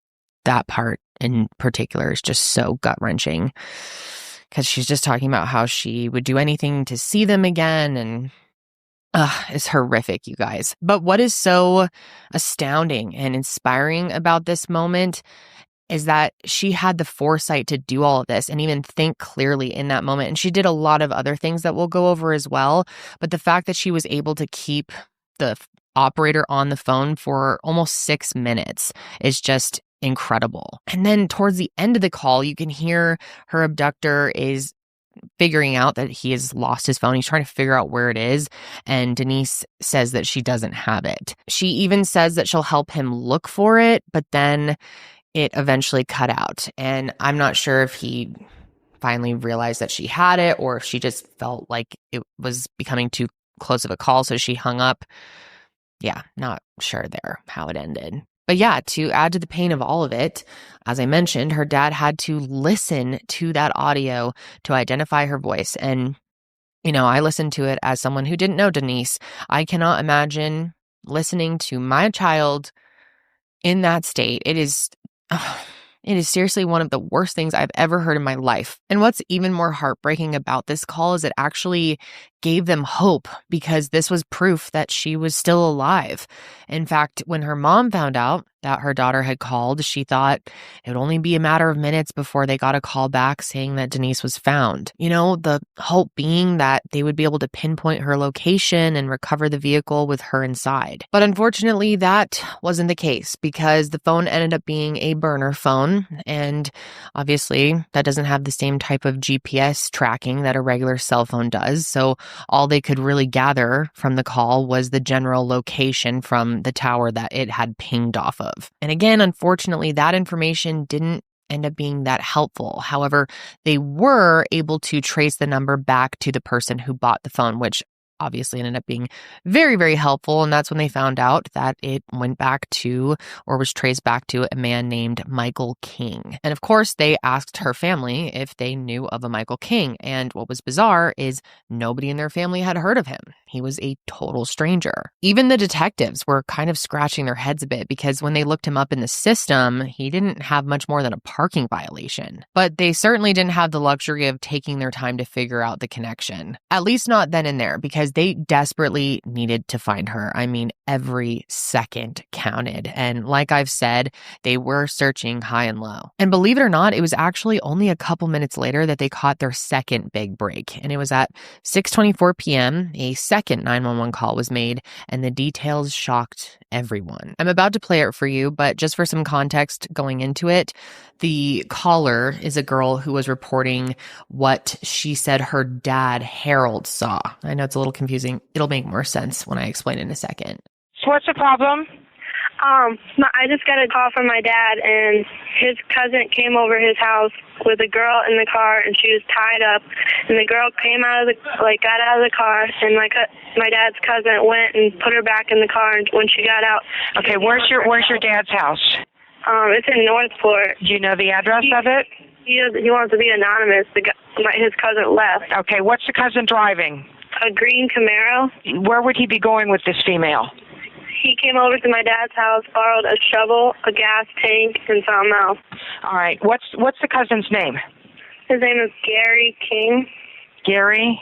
that part in particular is just so gut-wrenching. because she's just talking about how she would do anything to see them again, and it's horrific, you guys. But what is so astounding and inspiring about this moment is that she had the foresight to do all of this and even think clearly in that moment. And she did a lot of other things that we'll go over as well. But the fact that she was able to keep the operator on the phone for almost 6 minutes is just incredible. And then towards the end of the call, you can hear her abductor is figuring out that he has lost his phone. He's trying to figure out where it is. And Denise says that she doesn't have it. She even says that she'll help him look for it, but then it eventually cut out. And I'm not sure if he finally realized that she had it or if she just felt like it was becoming too close of a call, so she hung up. Yeah, not sure there how it ended. But yeah, to add to the pain of all of it, as I mentioned, her dad had to listen to that audio to identify her voice. And, I listened to it as someone who didn't know Denise. I cannot imagine listening to my child in that state. It is seriously one of the worst things I've ever heard in my life. And what's even more heartbreaking about this call is it actually gave them hope, because this was proof that she was still alive. In fact, when her mom found out that her daughter had called, she thought it would only be a matter of minutes before they got a call back saying that Denise was found. The hope being that they would be able to pinpoint her location and recover the vehicle with her inside. But unfortunately, that wasn't the case, because the phone ended up being a burner phone. And obviously, that doesn't have the same type of GPS tracking that a regular cell phone does. So all they could really gather from the call was the general location from the tower that it had pinged off of. And again, unfortunately, that information didn't end up being that helpful. However, they were able to trace the number back to the person who bought the phone, which obviously ended up being very, very helpful. And that's when they found out that it went back to, or was traced back to, a man named Michael King. And of course, they asked her family if they knew of a Michael King. And what was bizarre is nobody in their family had heard of him. He was a total stranger. Even the detectives were kind of scratching their heads a bit, because when they looked him up in the system, he didn't have much more than a parking violation. But they certainly didn't have the luxury of taking their time to figure out the connection. At least not then and there, because they desperately needed to find her. I mean, every second counted. And like I've said, they were searching high and low. And believe it or not, it was actually only a couple minutes later that they caught their second big break. And it was at 6:24 p.m. A second 911 call was made, and the details shocked everyone. I'm about to play it for you, but just for some context going into it, the caller is a girl who was reporting what she said her dad, Harold, saw. I know it's a little confusing. It'll make more sense when I explain in a second. So what's the problem? I just got a call from my dad, and his cousin came over his house with a girl in the car, and she was tied up. And the girl came got out of the car, and my dad's cousin went and put her back in the car. And when she got out, okay, where's your dad's house? It's in Northport. Do you know the address of it? He wants to be anonymous. His cousin left. Okay, what's the cousin driving? A green Camaro. Where would he be going with this female? He came over to my dad's house, borrowed a shovel, a gas tank, and something else. All right. What's the cousin's name? His name is Gary King. Gary?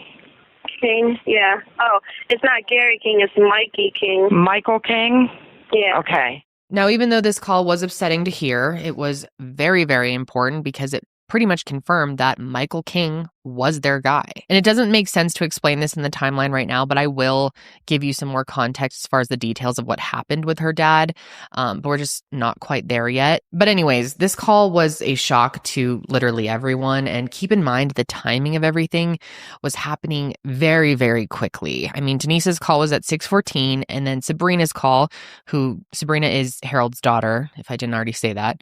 King, yeah. Oh, it's not Gary King, it's Mikey King. Michael King? Yeah. Okay. Now, even though this call was upsetting to hear, it was very, very important, because it pretty much confirmed that Michael King was their guy. And it doesn't make sense to explain this in the timeline right now, but I will give you some more context as far as the details of what happened with her dad. But we're just not quite there yet. But anyways, this call was a shock to literally everyone. And keep in mind, the timing of everything was happening very, very quickly. I mean, Denise's call was at 6:14, and then Sabrina's call, Sabrina is Harold's daughter, if I didn't already say that,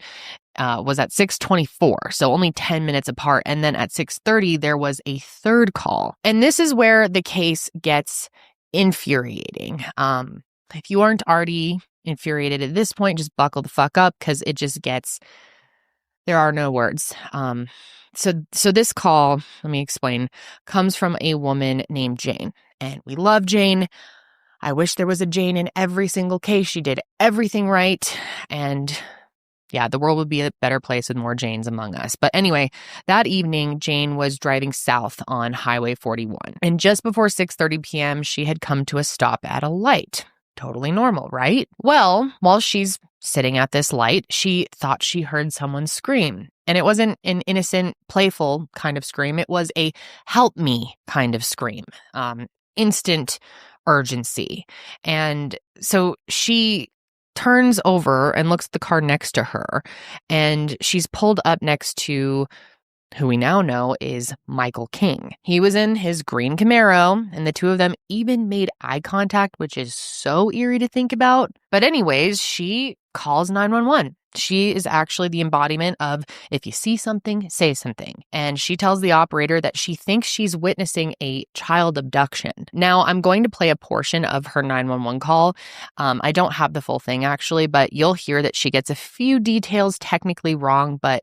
was at 6:24, so only 10 minutes apart. And then at 6:30, there was a third call. And this is where the case gets infuriating. If you aren't already infuriated at this point, just buckle the fuck up, because it just gets, there are no words. So this call, let me explain, comes from a woman named Jane. And we love Jane. I wish there was a Jane in every single case. She did everything right. And Yeah, the world would be a better place with more Janes among us. But anyway, that evening, Jane was driving south on Highway 41. And just before 6:30 p.m., she had come to a stop at a light. Totally normal, right? Well, while she's sitting at this light, she thought she heard someone scream. And it wasn't an innocent, playful kind of scream. It was a help me kind of scream. Instant urgency. And so she turns over and looks at the car next to her, and she's pulled up next to who we now know is Michael King. He was in his green Camaro, and the two of them even made eye contact, which is so eerie to think about. But anyways, she calls 911. She is actually the embodiment of if you see something, say something. And she tells the operator that she thinks she's witnessing a child abduction. Now, I'm going to play a portion of her 911 call. I don't have the full thing, actually, but you'll hear that she gets a few details technically wrong, but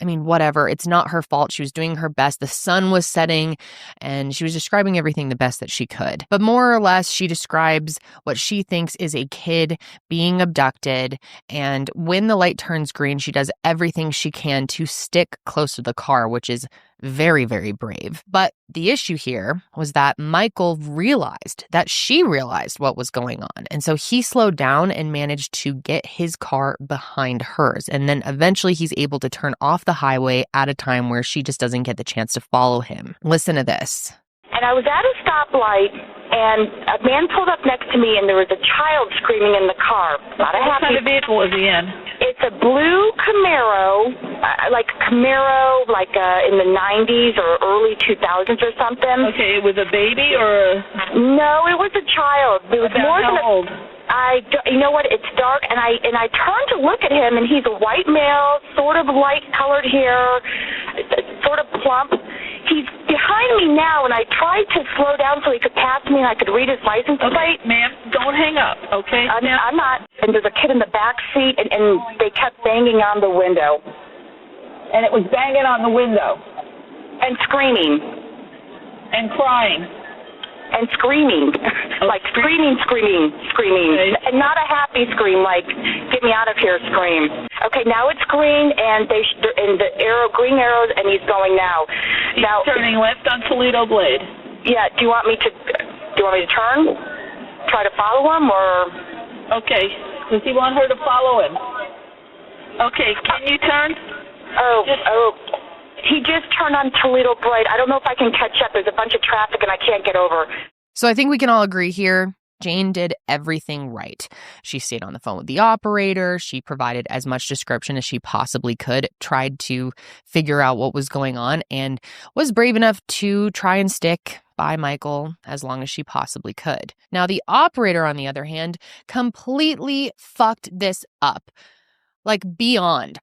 I mean, whatever. It's not her fault. She was doing her best. The sun was setting, and she was describing everything the best that she could. But more or less, she describes what she thinks is a kid being abducted. And when the light turns green, she does everything she can to stick close to the car, which is very, very brave. But the issue here was that Michael realized that she realized what was going on. And so he slowed down and managed to get his car behind hers. And then eventually he's able to turn off the highway at a time where she just doesn't get the chance to follow him. Listen to this. And I was at a stoplight, and a man pulled up next to me, and there was a child screaming in the car. Not a What happy. kind of vehicle was he in? It's a blue Camaro, in the 90s or early 2000s or something. Okay, it was a baby or No, it was a child. It was about more than how old? You know what? It's dark, and I turned to look at him, and he's a white male, sort of light-colored hair, sort of plump. He's behind me now, and I tried to slow down so he could pass me and I could read his license plate. Ma'am, don't hang up, okay? I'm not. And there's a kid in the back seat, and they kept banging on the window. And it was banging on the window. And screaming. And crying. And screaming. Like screaming. Okay. And not a happy scream, like, get me out of here scream. Okay, now it's green, and green arrows, and he's going now. He's turning left on Toledo Blade. Yeah, do you want me to turn? Try to follow him, or? Okay, does he want her to follow him? Okay, can you turn? He just turned on Toledo Blade. I don't know if I can catch up. There's a bunch of traffic, and I can't get over. So I think we can all agree here, Jane did everything right. She stayed on the phone with the operator. She provided as much description as she possibly could, tried to figure out what was going on, and was brave enough to try and stick by Michael as long as she possibly could. Now, the operator, on the other hand, completely fucked this up. Like, beyond.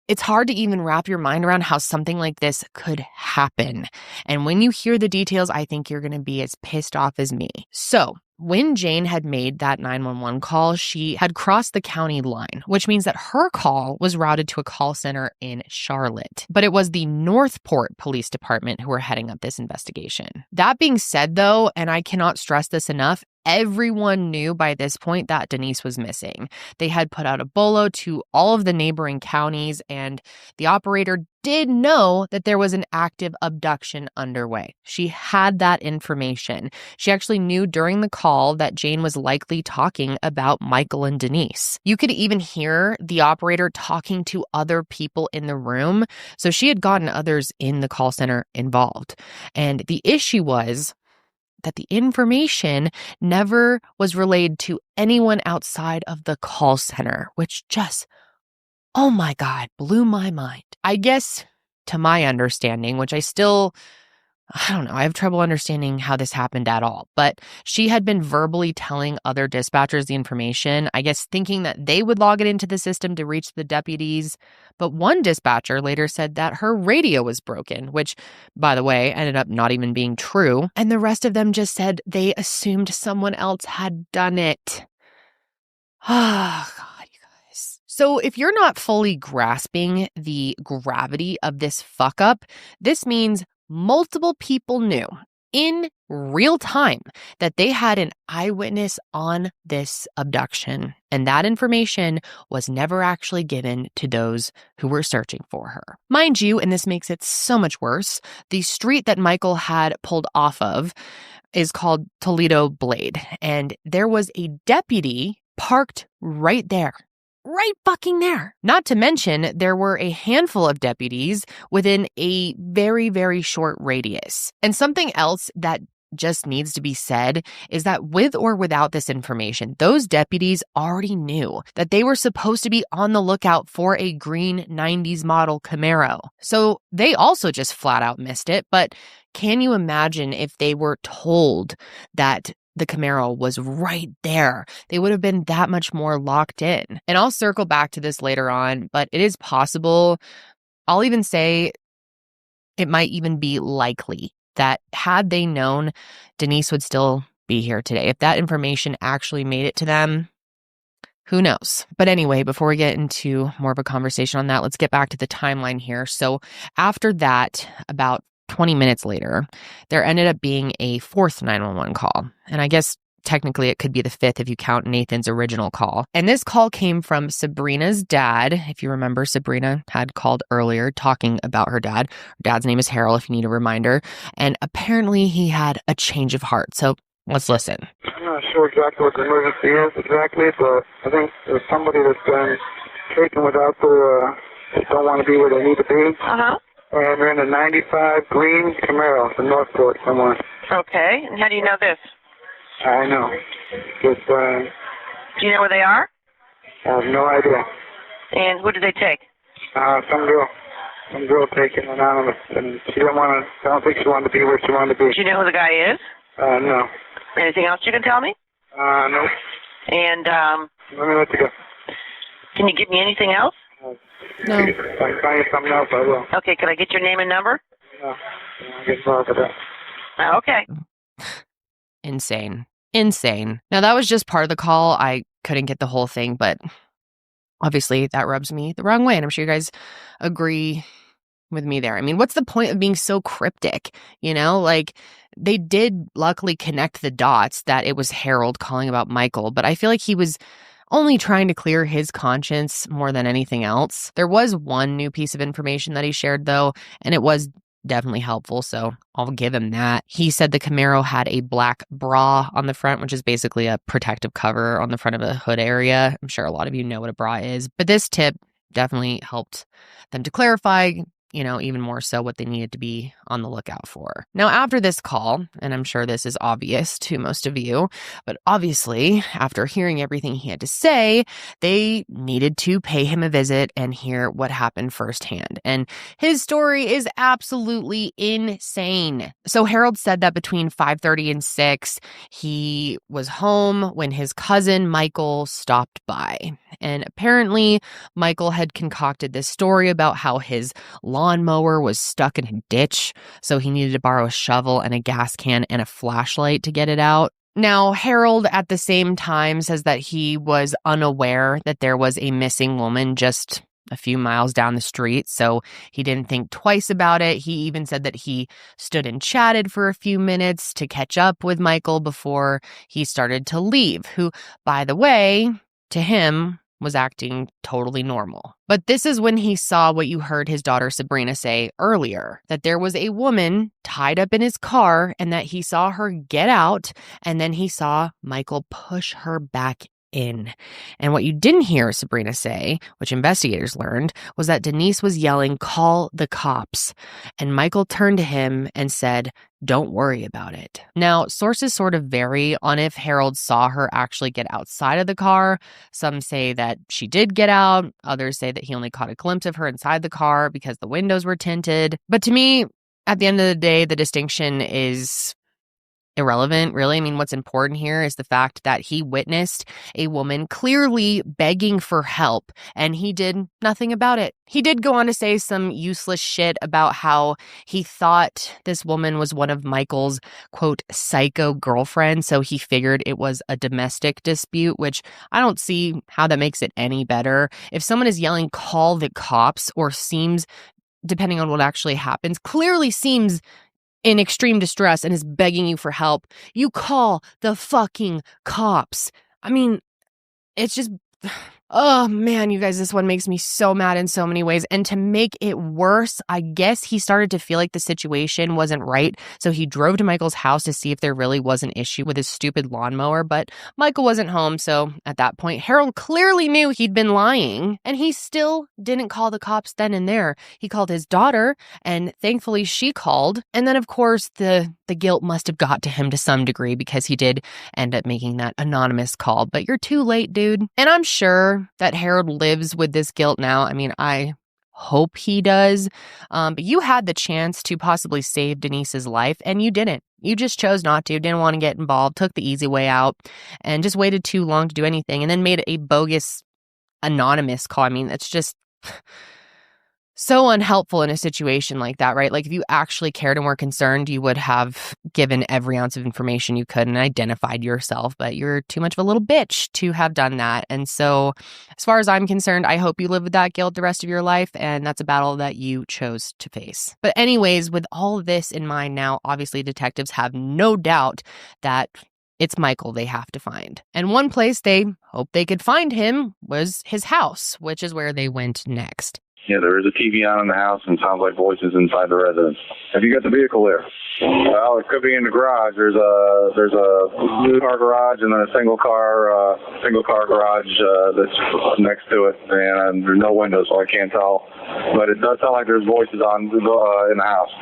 It's hard to even wrap your mind around how something like this could happen. And when you hear the details, I think you're going to be as pissed off as me. So, when Jane had made that 911 call, she had crossed the county line, which means that her call was routed to a call center in Charlotte. But it was the Northport Police Department who were heading up this investigation. That being said, though, and I cannot stress this enough, everyone knew by this point that Denise was missing. They had put out a bolo to all of the neighboring counties, and the operator did know that there was an active abduction underway. She had that information. She actually knew during the call that Jane was likely talking about Michael and Denise. You could even hear the operator talking to other people in the room, so she had gotten others in the call center involved. And the issue was that the information never was relayed to anyone outside of the call center, which just, oh my God, blew my mind. I guess, to my understanding, which I don't know, I have trouble understanding how this happened at all, but she had been verbally telling other dispatchers the information, I guess thinking that they would log it into the system to reach the deputies. But one dispatcher later said that her radio was broken, which, by the way, ended up not even being true. And the rest of them just said they assumed someone else had done it. Oh, God, you guys. So if you're not fully grasping the gravity of this fuck up, this means multiple people knew, in real time that they had an eyewitness on this abduction, and that information was never actually given to those who were searching for her. Mind you, and this makes it so much worse, the street that Michael had pulled off of is called Toledo Blade, and there was a deputy parked right there. Right fucking there. Not to mention, there were a handful of deputies within a very, very short radius. And something else that just needs to be said is that with or without this information, those deputies already knew that they were supposed to be on the lookout for a green 90s model Camaro. So they also just flat out missed it. But can you imagine if they were told that the Camaro was right there? They would have been that much more locked in. And I'll circle back to this later on, but it is possible. I'll even say it might even be likely that had they known, Denise would still be here today. If that information actually made it to them, who knows? But anyway, before we get into more of a conversation on that, let's get back to the timeline here. So after that, about 20 minutes later, there ended up being a fourth 911 call. And I guess technically it could be the fifth if you count Nathan's original call. And this call came from Sabrina's dad. If you remember, Sabrina had called earlier talking about her dad. Her dad's name is Harold, if you need a reminder. And apparently he had a change of heart. So let's listen. I'm not sure exactly what the emergency is exactly, but I think there's somebody that's been taken without they don't want to be where they need to be. Uh-huh. And they're in a 95 green Camaro from Northport somewhere. Okay. And how do you know this? I know. Just, Do you know where they are? I have no idea. And who did they take? Some girl taken anonymous, and she didn't want to, I don't think she wanted to be where she wanted to be. Do you know who the guy is? No. Anything else you can tell me? No. And, Let me let you go. can you give me anything else? No. If I can find you something else, I will. Okay, can I get your name and number? No. I'll get involved with that. Okay. Insane. Now, that was just part of the call. I couldn't get the whole thing, but obviously that rubs me the wrong way. And I'm sure you guys agree with me there. I mean, what's the point of being so cryptic? You know, like they did luckily connect the dots that it was Harold calling about Michael, but I feel like he was only trying to clear his conscience more than anything else. There was one new piece of information that he shared, though, and it was definitely helpful, so I'll give him that. He said the Camaro had a black bra on the front, which is basically a protective cover on the front of a hood area. I'm sure a lot of you know what a bra is, but this tip definitely helped them to clarify, you know, even more so what they needed to be on the lookout for. Now, after this call, and I'm sure this is obvious to most of you, but obviously, after hearing everything he had to say, they needed to pay him a visit and hear what happened firsthand. And his story is absolutely insane. So Harold said that between 5:30 and 6, he was home when his cousin Michael stopped by. And apparently, Michael had concocted this story about how his lawnmower was stuck in a ditch, so he needed to borrow a shovel and a gas can and a flashlight to get it out. Now, Harold at the same time says that he was unaware that there was a missing woman just a few miles down the street, so he didn't think twice about it. He even said that he stood and chatted for a few minutes to catch up with Michael before he started to leave, who, by the way, to him, was acting totally normal. But this is when he saw what you heard his daughter Sabrina say earlier, that there was a woman tied up in his car and that he saw her get out, and then he saw Michael push her back in. And what you didn't hear Sabrina say, which investigators learned, was that Denise was yelling, "Call the cops." And Michael turned to him and said, "Don't worry about it." Now, sources sort of vary on if Harold saw her actually get outside of the car. Some say that she did get out. Others say that he only caught a glimpse of her inside the car because the windows were tinted. But to me, at the end of the day, the distinction is irrelevant, really. I mean, what's important here is the fact that he witnessed a woman clearly begging for help, and he did nothing about it. He did go on to say some useless shit about how he thought this woman was one of Michael's, quote, psycho girlfriends, so he figured it was a domestic dispute, which I don't see how that makes it any better. If someone is yelling, "Call the cops," or seems, depending on what actually happens, clearly seems in extreme distress and is begging you for help, you call the fucking cops. I mean, it's just, oh man, you guys, this one makes me so mad in so many ways. And to make it worse, I guess he started to feel like the situation wasn't right. So he drove to Michael's house to see if there really was an issue with his stupid lawnmower, but Michael wasn't home. So at that point, Harold clearly knew he'd been lying, and he still didn't call the cops then and there. He called his daughter, and thankfully she called. And then, of course, the guilt must have got to him to some degree because he did end up making that anonymous call. But you're too late, dude. And I'm sure that Harold lives with this guilt now. I mean, I hope he does. But you had the chance to possibly save Denise's life, and you didn't. You just chose not to, didn't want to get involved, took the easy way out, and just waited too long to do anything, and then made a bogus anonymous call. I mean, it's just so unhelpful in a situation like that, right? Like, if you actually cared and were concerned, you would have given every ounce of information you could and identified yourself, but you're too much of a little bitch to have done that. And so, as far as I'm concerned, I hope you live with that guilt the rest of your life, and that's a battle that you chose to face. But anyways, with all of this in mind now, obviously detectives have no doubt that it's Michael they have to find. And one place they hoped they could find him was his house, which is where they went next. Yeah, there is a TV on in the house and sounds like voices inside the residence. Have you got the vehicle there? Well, it could be in the garage. There's a new car garage and then a single car garage that's next to it, and there's no windows, so I can't tell. But it does sound like there's voices on in the house.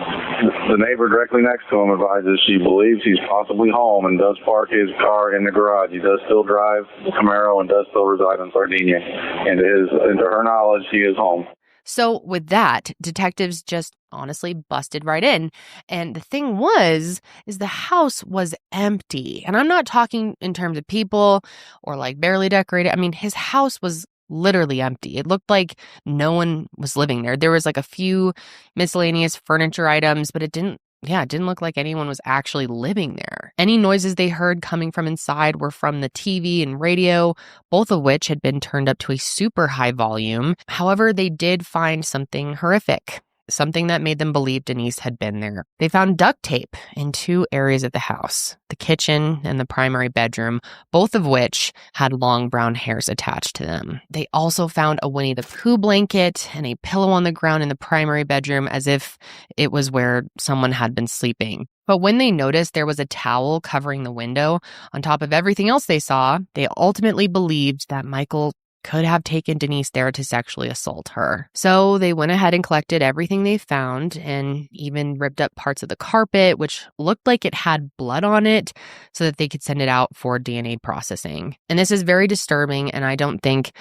The neighbor directly next to him advises she believes he's possibly home and does park his car in the garage. He does still drive the Camaro and does still reside in Sardinia, and to her knowledge, he is home. So with that, detectives just honestly busted right in. And the thing is the house was empty. And I'm not talking in terms of people or like barely decorated. I mean, his house was literally empty. It looked like no one was living there. There was like a few miscellaneous furniture items, but it didn't look like anyone was actually living there. Any noises they heard coming from inside were from the TV and radio, both of which had been turned up to a super high volume. However, they did find something horrific, something that made them believe Denise had been there. They found duct tape in two areas of the house, the kitchen and the primary bedroom, both of which had long brown hairs attached to them. They also found a Winnie the Pooh blanket and a pillow on the ground in the primary bedroom, as if it was where someone had been sleeping. But when they noticed there was a towel covering the window on top of everything else they saw, they ultimately believed that Michael could have taken Denise there to sexually assault her. So they went ahead and collected everything they found and even ripped up parts of the carpet, which looked like it had blood on it, so that they could send it out for DNA processing. And this is very disturbing, and I don't think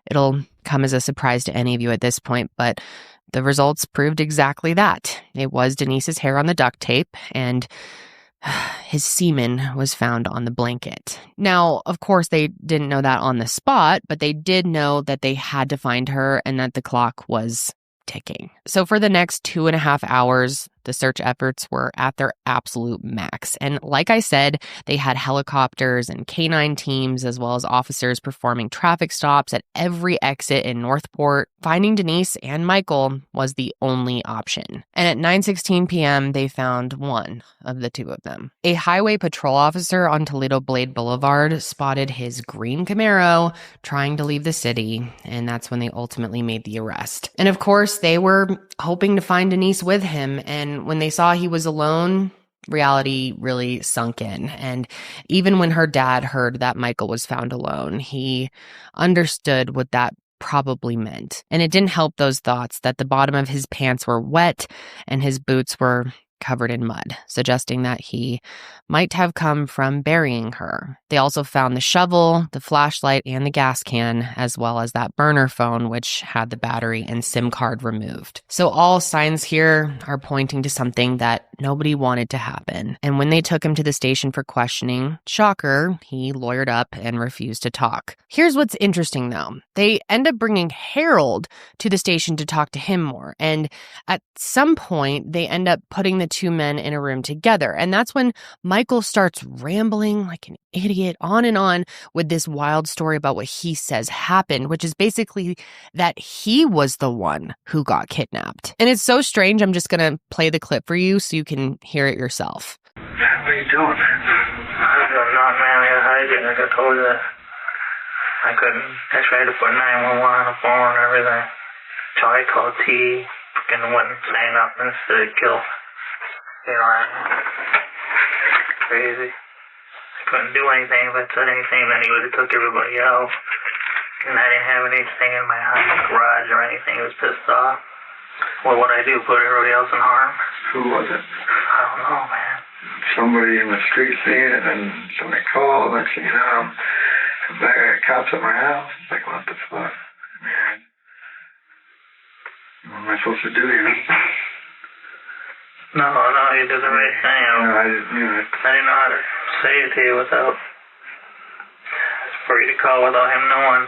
it'll come as a surprise to any of you at this point, but the results proved exactly that. It was Denise's hair on the duct tape, and his semen was found on the blanket. Now, of course, they didn't know that on the spot, but they did know that they had to find her and that the clock was ticking. So for the next 2.5 hours, the search efforts were at their absolute max. And like I said, they had helicopters and canine teams, as well as officers performing traffic stops at every exit in Northport. Finding Denise and Michael was the only option. And at 9:16 p.m., they found one of the two of them. A highway patrol officer on Toledo Blade Boulevard spotted his green Camaro trying to leave the city, and that's when they ultimately made the arrest. And of course, they were hoping to find Denise with him, and when they saw he was alone, reality really sunk in. And even when her dad heard that Michael was found alone, he understood what that probably meant. And it didn't help those thoughts that the bottom of his pants were wet and his boots were covered in mud, suggesting that he might have come from burying her. They also found the shovel, the flashlight, and the gas can, as well as that burner phone, which had the battery and SIM card removed. So all signs here are pointing to something that nobody wanted to happen. And when they took him to the station for questioning, shocker, he lawyered up and refused to talk. Here's what's interesting, though. They end up bringing Harold to the station to talk to him more. And at some point, they end up putting the two men in a room together. And that's when Michael starts rambling like an idiot on and on with this wild story about what he says happened, which is basically that he was the one who got kidnapped. And it's so strange. I'm just going to play the clip for you so you can hear it yourself. What are you doing? I don't know, man. I got hiding. Like I told you that. I couldn't. I tried to put 911 on the phone and everything. So I called T. Fucking wouldn't stand up and said kill. You know, crazy. I couldn't do anything. If I said anything, then he would have took everybody out. And I didn't have anything in my garage or anything. It was pissed off. What would I do? Put everybody else in harm? Who was it? I don't know, man. Somebody in the street seen it, and somebody called. Next thing you know, I got cops at my house. It's like, what the fuck? Man, what am I supposed to do here? No, you did the right thing. I didn't know how to say it to you without, for you to call without him knowing.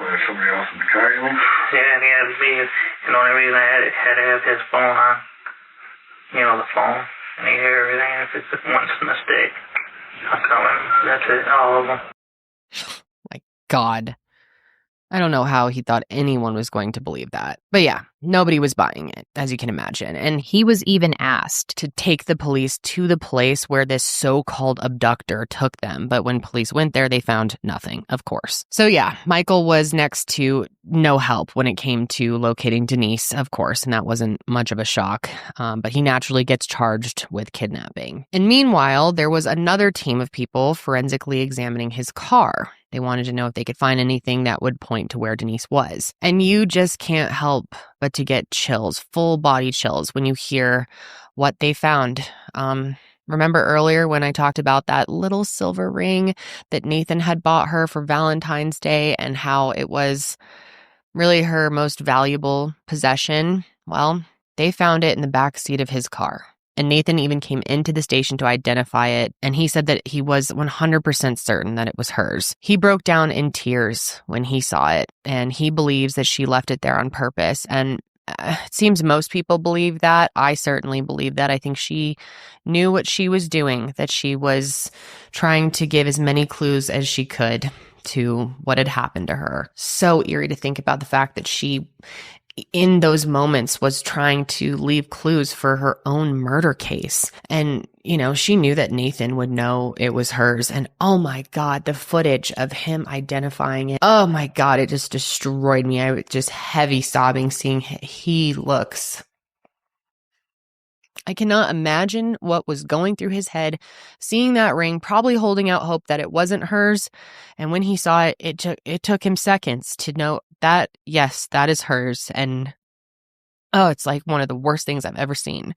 Was there somebody else in the car, you mean? Yeah, and he had to be, the only reason I had to have his phone on, the phone, and he hear everything if it's one mistake. I'm coming. That's it, all of them. My God. I don't know how he thought anyone was going to believe that. But yeah, nobody was buying it, as you can imagine. And he was even asked to take the police to the place where this so-called abductor took them. But when police went there, they found nothing, of course. So yeah, Michael was next to no help when it came to locating Denise, of course. And that wasn't much of a shock. But he naturally gets charged with kidnapping. And meanwhile, there was another team of people forensically examining his car. They wanted to know if they could find anything that would point to where Denise was. And you just can't help but to get chills, full body chills, when you hear what they found. Remember earlier when I talked about that little silver ring that Nathan had bought her for Valentine's Day and how it was really her most valuable possession? Well, they found it in the back seat of his car. And Nathan even came into the station to identify it, and he said that he was 100% certain that it was hers. He broke down in tears when he saw it, and he believes that she left it there on purpose. And it seems most people believe that. I certainly believe that. I think she knew what she was doing, that she was trying to give as many clues as she could to what had happened to her. So eerie to think about the fact that she, in those moments, was trying to leave clues for her own murder case. And, she knew that Nathan would know it was hers. And oh my God, the footage of him identifying it. Oh my God, it just destroyed me. I was just heavy sobbing seeing he looks. I cannot imagine what was going through his head, seeing that ring, probably holding out hope that it wasn't hers. And when he saw it, it took him seconds to know that, yes, that is hers. And it's like one of the worst things I've ever seen.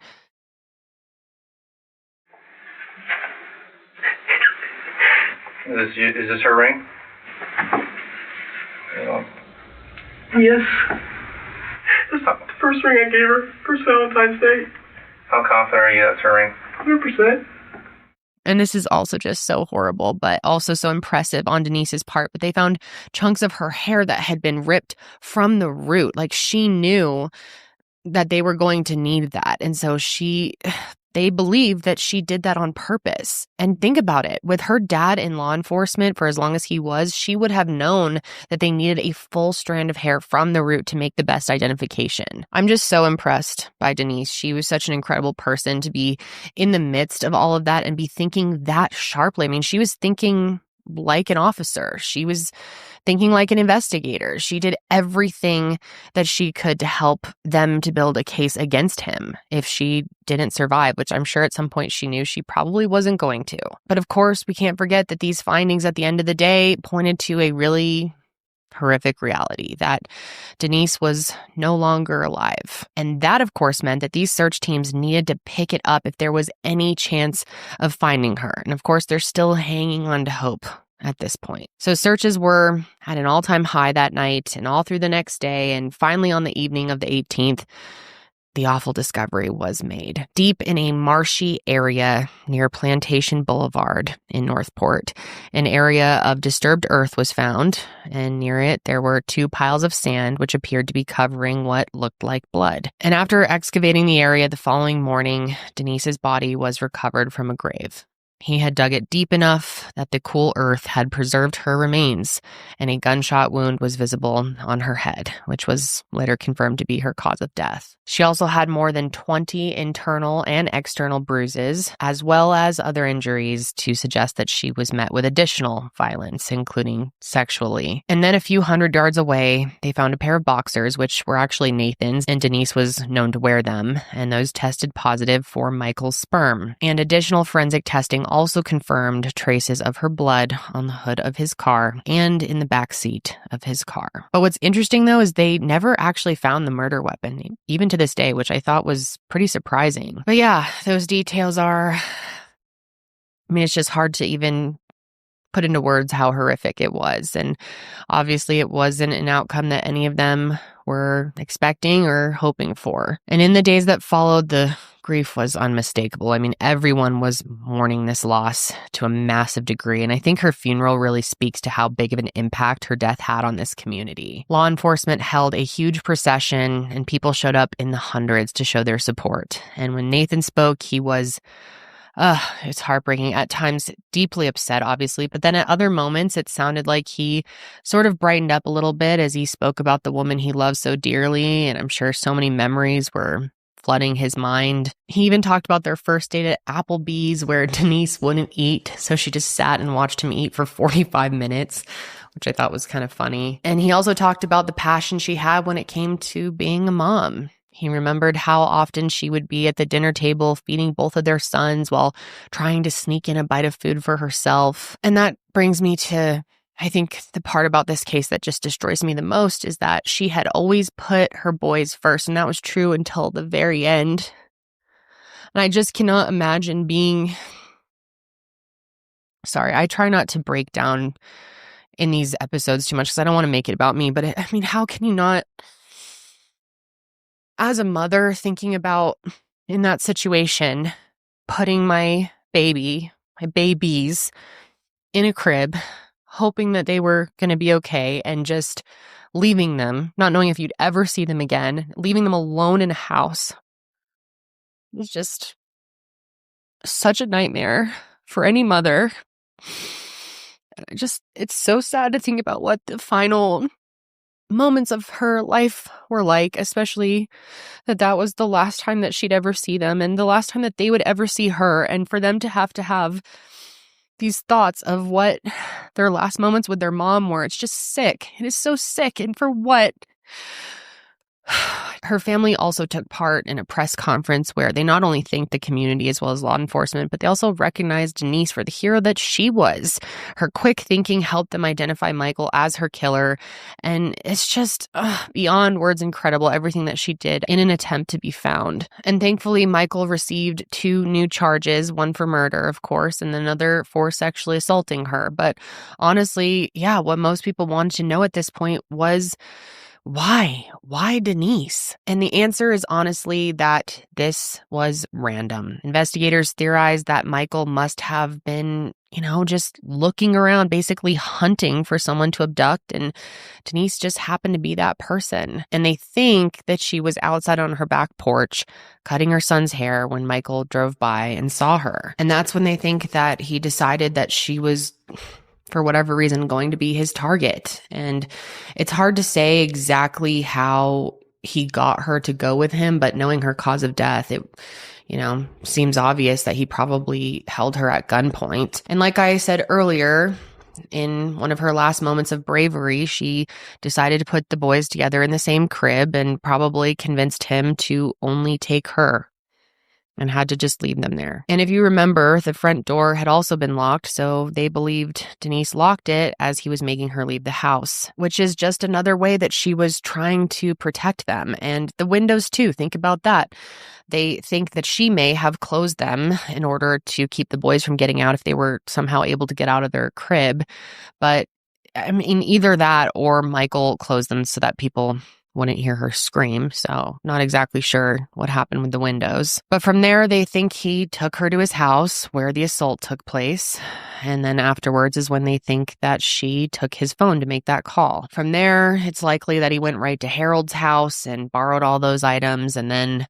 Is this her ring? Yes. That's the first ring I gave her. First Valentine's Day. How confident are you that's her ring? 100%. And this is also just so horrible, but also so impressive on Denise's part. But they found chunks of her hair that had been ripped from the root. Like, she knew that they were going to need that. And so they believe that she did that on purpose. And think about it. With her dad in law enforcement for as long as he was, she would have known that they needed a full strand of hair from the root to make the best identification. I'm just so impressed by Denise. She was such an incredible person to be in the midst of all of that and be thinking that sharply. I mean, she was thinking like an officer. She was thinking like an investigator. She did everything that she could to help them to build a case against him if she didn't survive, which I'm sure at some point she knew she probably wasn't going to. But of course, we can't forget that these findings at the end of the day pointed to a really horrific reality, that Denise was no longer alive. And that, of course, meant that these search teams needed to pick it up if there was any chance of finding her. And of course, they're still hanging on to hope at this point. So searches were at an all-time high that night and all through the next day. And finally, on the evening of the 18th, the awful discovery was made. Deep in a marshy area near Plantation Boulevard in Northport, an area of disturbed earth was found, and near it there were 2 piles of sand which appeared to be covering what looked like blood. And after excavating the area the following morning, Denise's body was recovered from a grave. He had dug it deep enough that the cool earth had preserved her remains, and a gunshot wound was visible on her head, which was later confirmed to be her cause of death. She also had more than 20 internal and external bruises, as well as other injuries to suggest that she was met with additional violence, including sexually. And then a few hundred yards away, they found a pair of boxers, which were actually Nathan's, and Denise was known to wear them, and those tested positive for Michael's sperm. And additional forensic testing also confirmed traces of her blood on the hood of his car and in the back seat of his car. But what's interesting, though, is they never actually found the murder weapon, even to this day, which I thought was pretty surprising. But yeah, those details are... it's just hard to even put into words how horrific it was. And obviously it wasn't an outcome that any of them were expecting or hoping for. And in the days that followed, the grief was unmistakable. Everyone was mourning this loss to a massive degree, and I think her funeral really speaks to how big of an impact her death had on this community. Law enforcement held a huge procession, and people showed up in the hundreds to show their support. And when Nathan spoke, he was... it's heartbreaking. At times, deeply upset, obviously, but then at other moments, it sounded like he sort of brightened up a little bit as he spoke about the woman he loved so dearly, and I'm sure so many memories were flooding his mind. He even talked about their first date at Applebee's, where Denise wouldn't eat, so she just sat and watched him eat for 45 minutes, which I thought was kind of funny. And he also talked about the passion she had when it came to being a mom. He remembered how often she would be at the dinner table feeding both of their sons while trying to sneak in a bite of food for herself. And that brings me to, I think, the part about this case that just destroys me the most is that she had always put her boys first, and that was true until the very end. And I just cannot imagine being... Sorry, I try not to break down in these episodes too much because I don't want to make it about me, but how can you not... As a mother, thinking about, in that situation, putting my babies in a crib, hoping that they were going to be okay, and just leaving them, not knowing if you'd ever see them again, leaving them alone in a house. It's just such a nightmare for any mother. It's so sad to think about what the final moments of her life were like, especially that was the last time that she'd ever see them and the last time that they would ever see her, and for them to have these thoughts of what their last moments with their mom were. It's just sick. It is so sick. And for what? Her family also took part in a press conference where they not only thanked the community as well as law enforcement, but they also recognized Denise for the hero that she was. Her quick thinking helped them identify Michael as her killer, and it's just beyond words incredible everything that she did in an attempt to be found. And thankfully, Michael received 2 new charges, one for murder, of course, and another for sexually assaulting her. But honestly, what most people wanted to know at this point was, why? Why Denise? And the answer is honestly that this was random. Investigators theorized that Michael must have been, just looking around, basically hunting for someone to abduct, and Denise just happened to be that person. And they think that she was outside on her back porch cutting her son's hair when Michael drove by and saw her. And that's when they think that he decided that she was, for whatever reason, going to be his target. And it's hard to say exactly how he got her to go with him, but knowing her cause of death, it, seems obvious that he probably held her at gunpoint. And like I said earlier, in one of her last moments of bravery, she decided to put the boys together in the same crib and probably convinced him to only take her, and had to just leave them there. And if you remember, the front door had also been locked, so they believed Denise locked it as he was making her leave the house, which is just another way that she was trying to protect them. And the windows too, think about that. They think that she may have closed them in order to keep the boys from getting out if they were somehow able to get out of their crib. But either that or Michael closed them so that people wouldn't hear her scream, so not exactly sure what happened with the windows. But from there, they think he took her to his house where the assault took place. And then afterwards is when they think that she took his phone to make that call. From there, it's likely that he went right to Harold's house and borrowed all those items, and then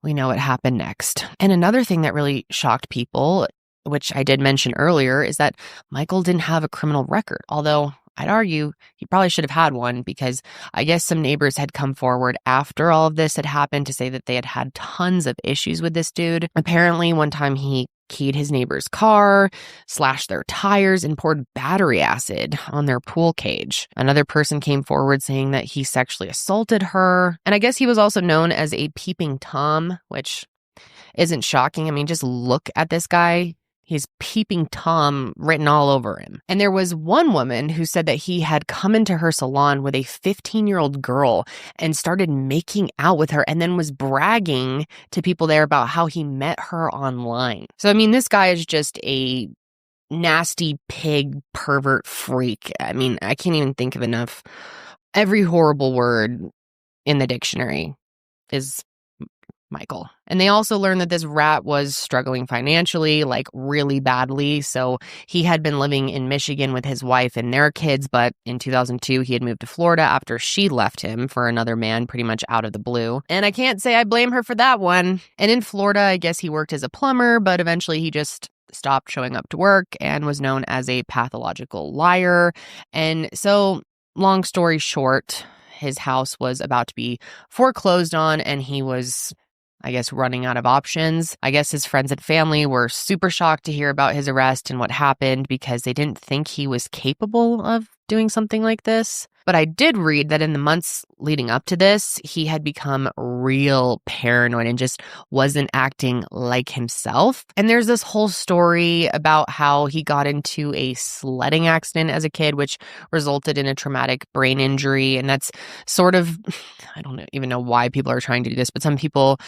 we know what happened next. And another thing that really shocked people, which I did mention earlier, is that Michael didn't have a criminal record, although I'd argue he probably should have had one, because I guess some neighbors had come forward after all of this had happened to say that they had had tons of issues with this dude. Apparently, one time he keyed his neighbor's car, slashed their tires, and poured battery acid on their pool cage. Another person came forward saying that he sexually assaulted her. And I guess he was also known as a peeping Tom, which isn't shocking. I mean, just look at this guy. He's peeping Tom written all over him. And there was one woman who said that he had come into her salon with a 15-year-old girl and started making out with her, and then was bragging to people there about how he met her online. So, I mean, this guy is just a nasty pig pervert freak. I mean, I can't even think of enough. Every horrible word in the dictionary is Michael. And they also learned that this rat was struggling financially, like really badly. So he had been living in Michigan with his wife and their kids, but in 2002, he had moved to Florida after she left him for another man pretty much out of the blue. And I can't say I blame her for that one. And in Florida, I guess he worked as a plumber, but eventually he just stopped showing up to work and was known as a pathological liar. And so, long story short, his house was about to be foreclosed on, and he was, I guess, running out of options. I guess his friends and family were super shocked to hear about his arrest and what happened, because they didn't think he was capable of doing something like this. But I did read that in the months leading up to this, he had become real paranoid and just wasn't acting like himself. And there's this whole story about how he got into a sledding accident as a kid, which resulted in a traumatic brain injury. And that's sort of, I don't even know why people are trying to do this, but some people,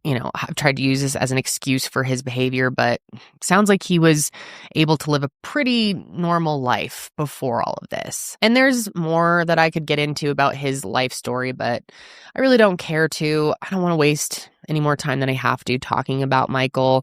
have tried to use this as an excuse for his behavior, but it sounds like he was able to live a pretty normal life before all of this. And there's more that I could get into about his life story, but I really don't care to. I don't want to waste any more time than I have to talking about Michael.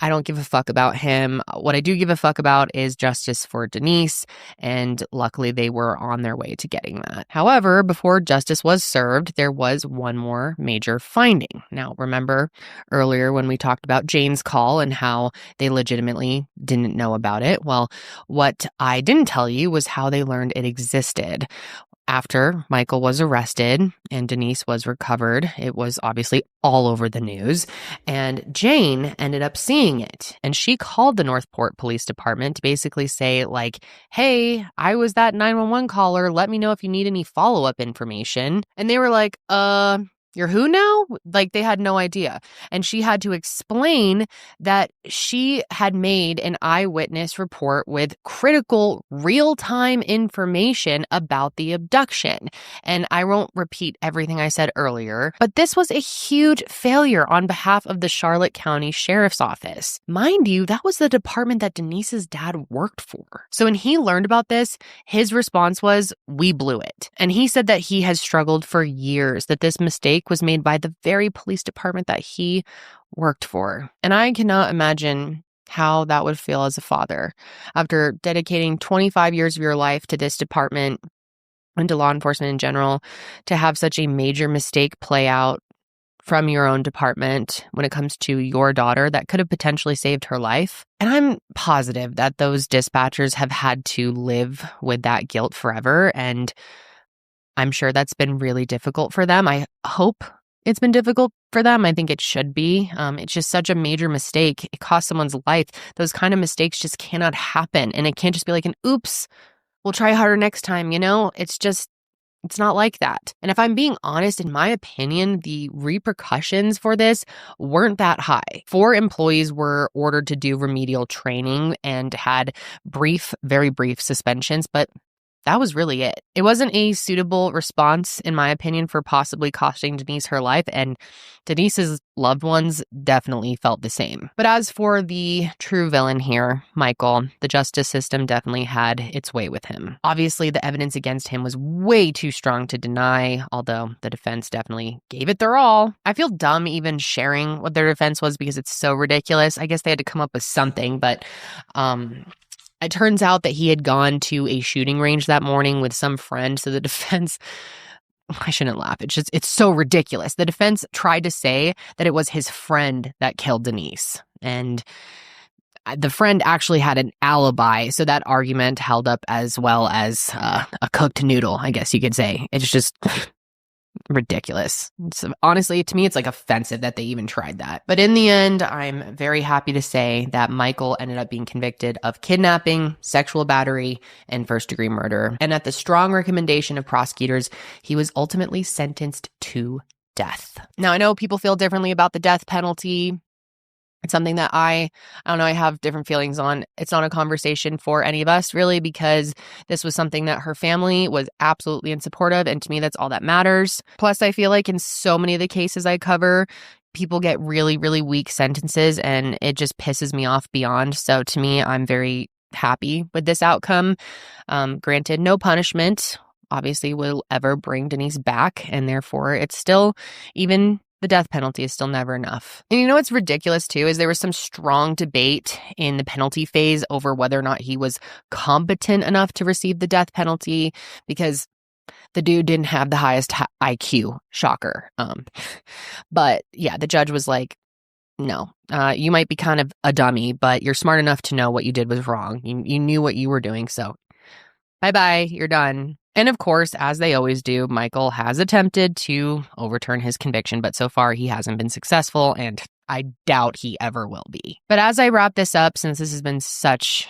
I don't give a fuck about him. What I do give a fuck about is justice for Denise, and luckily they were on their way to getting that. However, before justice was served, there was one more major finding. Now, remember earlier when we talked about Jane's call and how they legitimately didn't know about it? Well, what I didn't tell you was how they learned it existed. After Michael was arrested and Denise was recovered, it was obviously all over the news, and Jane ended up seeing it. And she called the Northport Police Department to basically say, like, hey, I was that 911 caller. Let me know if you need any follow-up information. And they were like, you're who now? Like, they had no idea. And she had to explain that she had made an eyewitness report with critical real-time information about the abduction. And I won't repeat everything I said earlier, but this was a huge failure on behalf of the Charlotte County Sheriff's Office. Mind you, that was the department that Denise's dad worked for. So when he learned about this, his response was, we blew it. And he said that he has struggled for years, that this mistake was made by the very police department that he worked for. And I cannot imagine how that would feel as a father after dedicating 25 years of your life to this department and to law enforcement in general, to have such a major mistake play out from your own department when it comes to your daughter that could have potentially saved her life. And I'm positive that those dispatchers have had to live with that guilt forever, and I'm sure that's been really difficult for them. I hope it's been difficult for them. I think it should be. It's just such a major mistake. It cost someone's life. Those kind of mistakes just cannot happen. And it can't just be like an oops, we'll try harder next time, It's not like that. And if I'm being honest, in my opinion, the repercussions for this weren't that high. 4 employees were ordered to do remedial training and had very brief suspensions, but that was really it. It wasn't a suitable response, in my opinion, for possibly costing Denise her life, and Denise's loved ones definitely felt the same. But as for the true villain here, Michael, the justice system definitely had its way with him. Obviously, the evidence against him was way too strong to deny, although the defense definitely gave it their all. I feel dumb even sharing what their defense was because it's so ridiculous. I guess they had to come up with something, but it turns out that he had gone to a shooting range that morning with some friend, so the defense... I shouldn't laugh. It's so ridiculous. The defense tried to say that it was his friend that killed Denise. And the friend actually had an alibi. So that argument held up as well as a cooked noodle, I guess you could say. It's just ridiculous. Honestly, to me, it's like offensive that they even tried that. But in the end, I'm very happy to say that Michael ended up being convicted of kidnapping, sexual battery, and first-degree murder. And at the strong recommendation of prosecutors, he was ultimately sentenced to death. Now, I know people feel differently about the death penalty. It's something that I don't know, I have different feelings on. It's not a conversation for any of us, really, because this was something that her family was absolutely in support of, and to me, that's all that matters. Plus, I feel like in so many of the cases I cover, people get really, really weak sentences, and it just pisses me off beyond. So to me, I'm very happy with this outcome. Granted, no punishment, obviously, will ever bring Denise back, and therefore, it's still even... the death penalty is still never enough. And you know what's ridiculous too is there was some strong debate in the penalty phase over whether or not he was competent enough to receive the death penalty because the dude didn't have the highest IQ. Shocker. But yeah, the judge was like, no, you might be kind of a dummy, but you're smart enough to know what you did was wrong. You knew what you were doing, so bye-bye, you're done. And of course, as they always do, Michael has attempted to overturn his conviction, but so far he hasn't been successful, and I doubt he ever will be. But as I wrap this up, since this has been such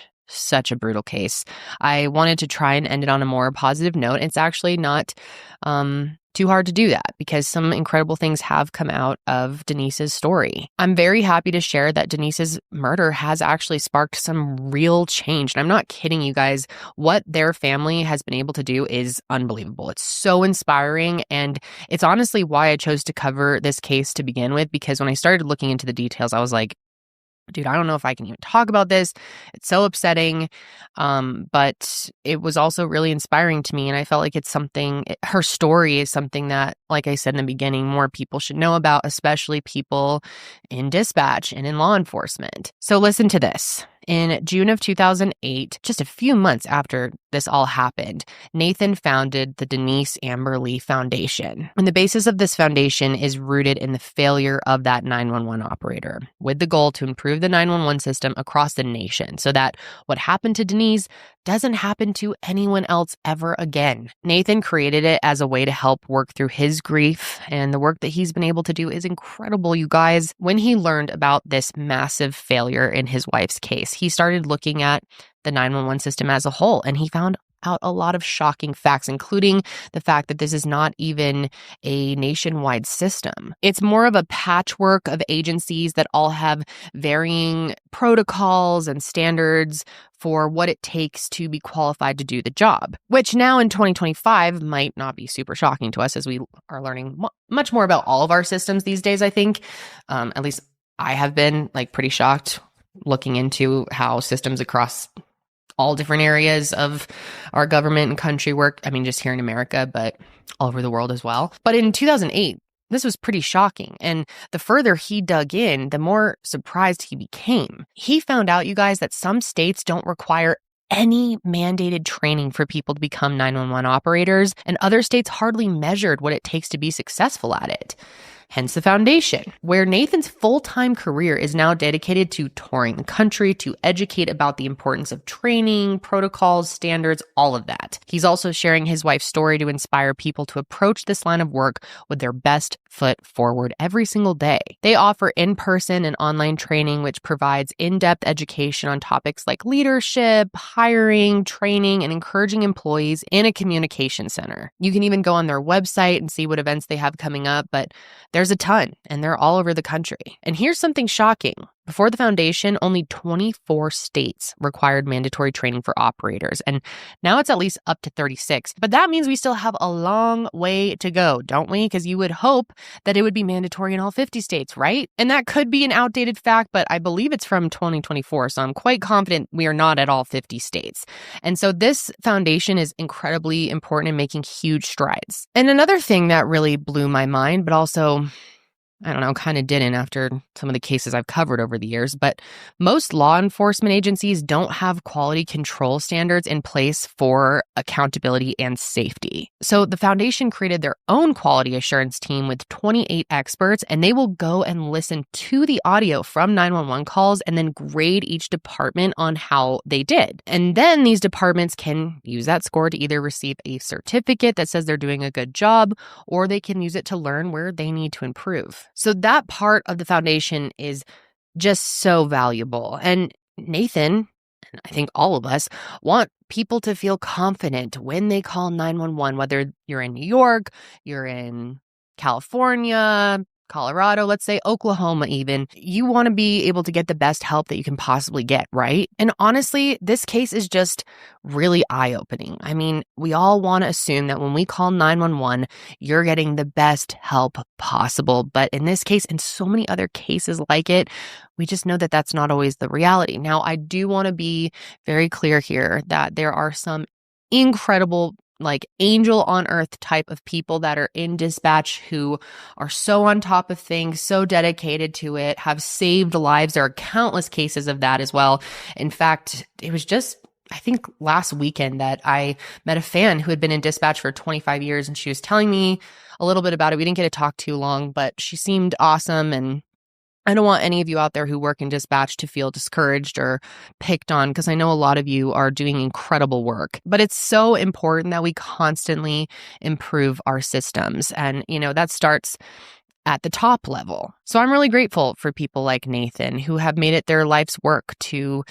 a brutal case, I wanted to try and end it on a more positive note. It's actually not too hard to do that because some incredible things have come out of Denise's story. I'm very happy to share that Denise's murder has actually sparked some real change. And I'm not kidding you guys. What their family has been able to do is unbelievable. It's so inspiring. And it's honestly why I chose to cover this case to begin with, because when I started looking into the details, I was like, dude, I don't know if I can even talk about this. It's so upsetting. But it was also really inspiring to me. And I felt like it's something, her story is something that, like I said in the beginning, more people should know about, especially people in dispatch and in law enforcement. So listen to this. In June of 2008, just a few months after this all happened, Nathan founded the Denise Amber Lee Foundation. And the basis of this foundation is rooted in the failure of that 911 operator, with the goal to improve the 911 system across the nation so that what happened to Denise doesn't happen to anyone else ever again. Nathan created it as a way to help work through his grief, and the work that he's been able to do is incredible, you guys. When he learned about this massive failure in his wife's case, he started looking at the 911 system as a whole, and he found out a lot of shocking facts, including the fact that this is not even a nationwide system. It's more of a patchwork of agencies that all have varying protocols and standards for what it takes to be qualified to do the job, which now in 2025 might not be super shocking to us as we are learning much more about all of our systems these days, I think. At least I have been pretty shocked looking into how systems across all different areas of our government and country work. I mean, just here in America, but all over the world as well. But in 2008, this was pretty shocking. And the further he dug in, the more surprised he became. He found out, you guys, that some states don't require any mandated training for people to become 911 operators, and other states hardly measured what it takes to be successful at it. Hence the foundation, where Nathan's full-time career is now dedicated to touring the country to educate about the importance of training, protocols, standards, all of that. He's also sharing his wife's story to inspire people to approach this line of work with their best foot forward every single day. They offer in-person and online training, which provides in-depth education on topics like leadership, hiring, training, and encouraging employees in a communication center. You can even go on their website and see what events they have coming up, but there's a ton, and they're all over the country. And here's something shocking. Before the foundation, only 24 states required mandatory training for operators, and now it's at least up to 36. But that means we still have a long way to go, don't we? Because you would hope that it would be mandatory in all 50 states, right? And that could be an outdated fact, but I believe it's from 2024, so I'm quite confident we are not at all 50 states. And so this foundation is incredibly important in making huge strides. And another thing that really blew my mind, but also, I don't know, kind of didn't after some of the cases I've covered over the years, but most law enforcement agencies don't have quality control standards in place for accountability and safety. So the foundation created their own quality assurance team with 28 experts, and they will go and listen to the audio from 911 calls and then grade each department on how they did. And then these departments can use that score to either receive a certificate that says they're doing a good job, or they can use it to learn where they need to improve. So that part of the foundation is just so valuable. And Nathan, and I think all of us, want people to feel confident when they call 911, whether you're in New York, you're in California, Colorado, let's say Oklahoma even. You want to be able to get the best help that you can possibly get, right? And honestly, this case is just really eye-opening. I mean, we all want to assume that when we call 911, you're getting the best help possible. But in this case, and so many other cases like it, we just know that that's not always the reality. Now, I do want to be very clear here that there are some incredible, like angel on earth type of people that are in dispatch who are so on top of things, so dedicated to it, have saved lives. There are countless cases of that as well. In fact, it was just, I think last weekend that I met a fan who had been in dispatch for 25 years, and she was telling me a little bit about it. We didn't get to talk too long, but she seemed awesome, and I don't want any of you out there who work in dispatch to feel discouraged or picked on, because I know a lot of you are doing incredible work. But it's so important that we constantly improve our systems. And, that starts at the top level. So I'm really grateful for people like Nathan who have made it their life's work to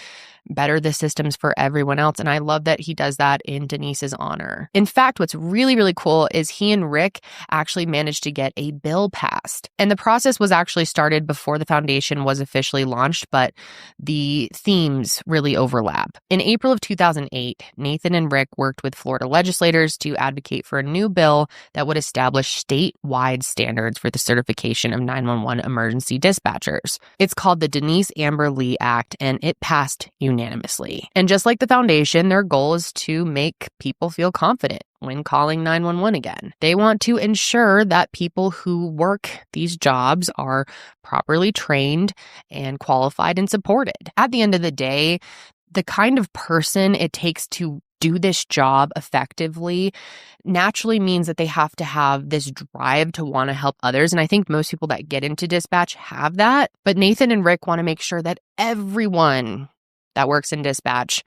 better the systems for everyone else. And I love that he does that in Denise's honor. In fact, what's really, really cool is he and Rick actually managed to get a bill passed. And the process was actually started before the foundation was officially launched, but the themes really overlap. In April of 2008, Nathan and Rick worked with Florida legislators to advocate for a new bill that would establish statewide standards for the certification of 911 emergency dispatchers. It's called the Denise Amber Lee Act, and it passed unanimously. And just like the foundation, their goal is to make people feel confident when calling 911 again. They want to ensure that people who work these jobs are properly trained and qualified and supported. At the end of the day, the kind of person it takes to do this job effectively naturally means that they have to have this drive to want to help others. And I think most people that get into dispatch have that. But Nathan and Rick want to make sure that everyone that works in dispatch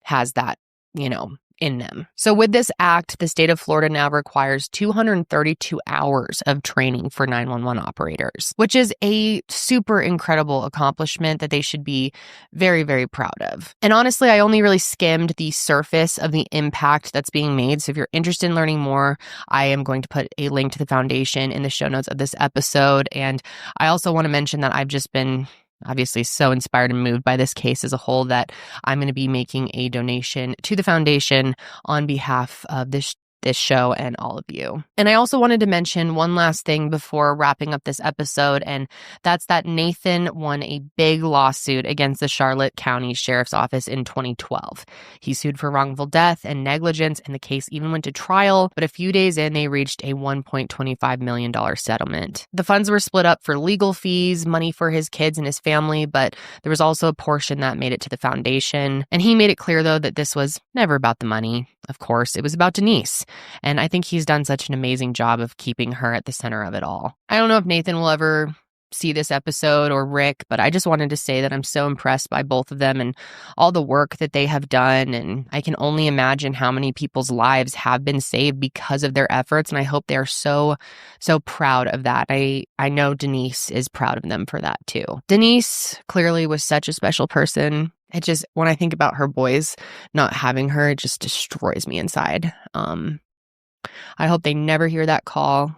has that, in them. So with this act, the state of Florida now requires 232 hours of training for 911 operators, which is a super incredible accomplishment that they should be very, very proud of. And honestly, I only really skimmed the surface of the impact that's being made. So if you're interested in learning more, I am going to put a link to the foundation in the show notes of this episode. And I also want to mention that I've just been obviously so inspired and moved by this case as a whole that I'm going to be making a donation to the foundation on behalf of this show and all of you. And I also wanted to mention one last thing before wrapping up this episode, and that's that Nathan won a big lawsuit against the Charlotte County Sheriff's Office in 2012. He sued for wrongful death and negligence, and the case even went to trial, but a few days in, they reached a $1.25 million settlement. The funds were split up for legal fees, money for his kids and his family, but there was also a portion that made it to the foundation. And he made it clear, though, that this was never about the money. Of course, it was about Denise. And I think he's done such an amazing job of keeping her at the center of it all. I don't know if Nathan will ever see this episode or Rick, but I just wanted to say that I'm so impressed by both of them and all the work that they have done. And I can only imagine how many people's lives have been saved because of their efforts. And I hope they're so, so proud of that. I know Denise is proud of them for that too. Denise clearly was such a special person. It just, when I think about her boys not having her, it just destroys me inside. I hope they never hear that call.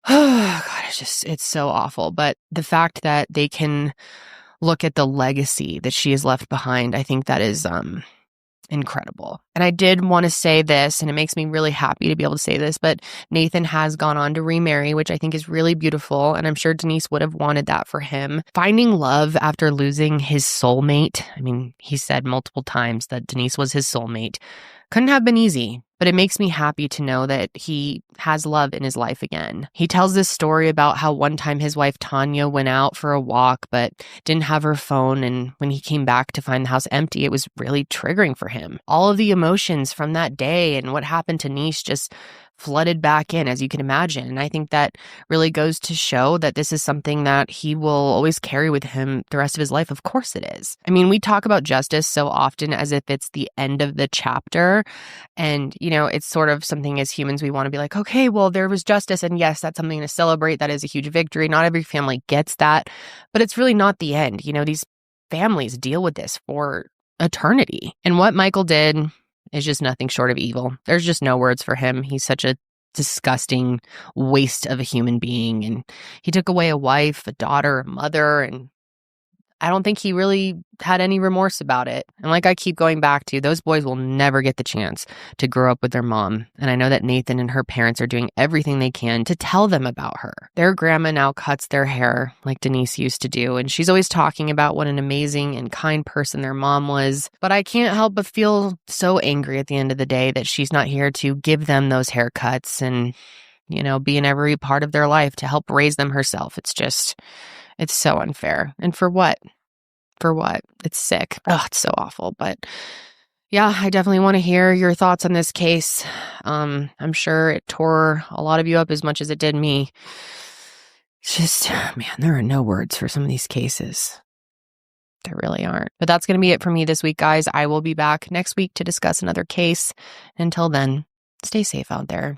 Oh, God, it's so awful. But the fact that they can look at the legacy that she has left behind, I think that is incredible. And I did want to say this, and it makes me really happy to be able to say this, but Nathan has gone on to remarry, which I think is really beautiful. And I'm sure Denise would have wanted that for him. Finding love after losing his soulmate. I mean, he said multiple times that Denise was his soulmate. Couldn't have been easy, but it makes me happy to know that he has love in his life again. He tells this story about how one time his wife Tanya went out for a walk but didn't have her phone, and when he came back to find the house empty, it was really triggering for him. All of the emotions from that day and what happened to Niche just flooded back in, as you can imagine. And I think that really goes to show that this is something that he will always carry with him the rest of his life. Of course it is. I mean, we talk about justice so often as if it's the end of the chapter. And, you know, it's sort of something as humans, we want to be like, okay, well, there was justice. And yes, that's something to celebrate. That is a huge victory. Not every family gets that, but it's really not the end. You know, these families deal with this for eternity. And what Michael did is just nothing short of evil. There's just no words for him. He's such a disgusting waste of a human being. And he took away a wife, a daughter, a mother, and I don't think he really had any remorse about it. And like I keep going back to, those boys will never get the chance to grow up with their mom. And I know that Nathan and her parents are doing everything they can to tell them about her. Their grandma now cuts their hair like Denise used to do. And she's always talking about what an amazing and kind person their mom was. But I can't help but feel so angry at the end of the day that she's not here to give them those haircuts and, you know, be in every part of their life to help raise them herself. It's so unfair. And for what? For what? It's sick. Oh, it's so awful. But yeah, I definitely want to hear your thoughts on this case. I'm sure it tore a lot of you up as much as it did me. It's just, man, there are no words for some of these cases. There really aren't. But that's going to be it for me this week, guys. I will be back next week to discuss another case. Until then, stay safe out there.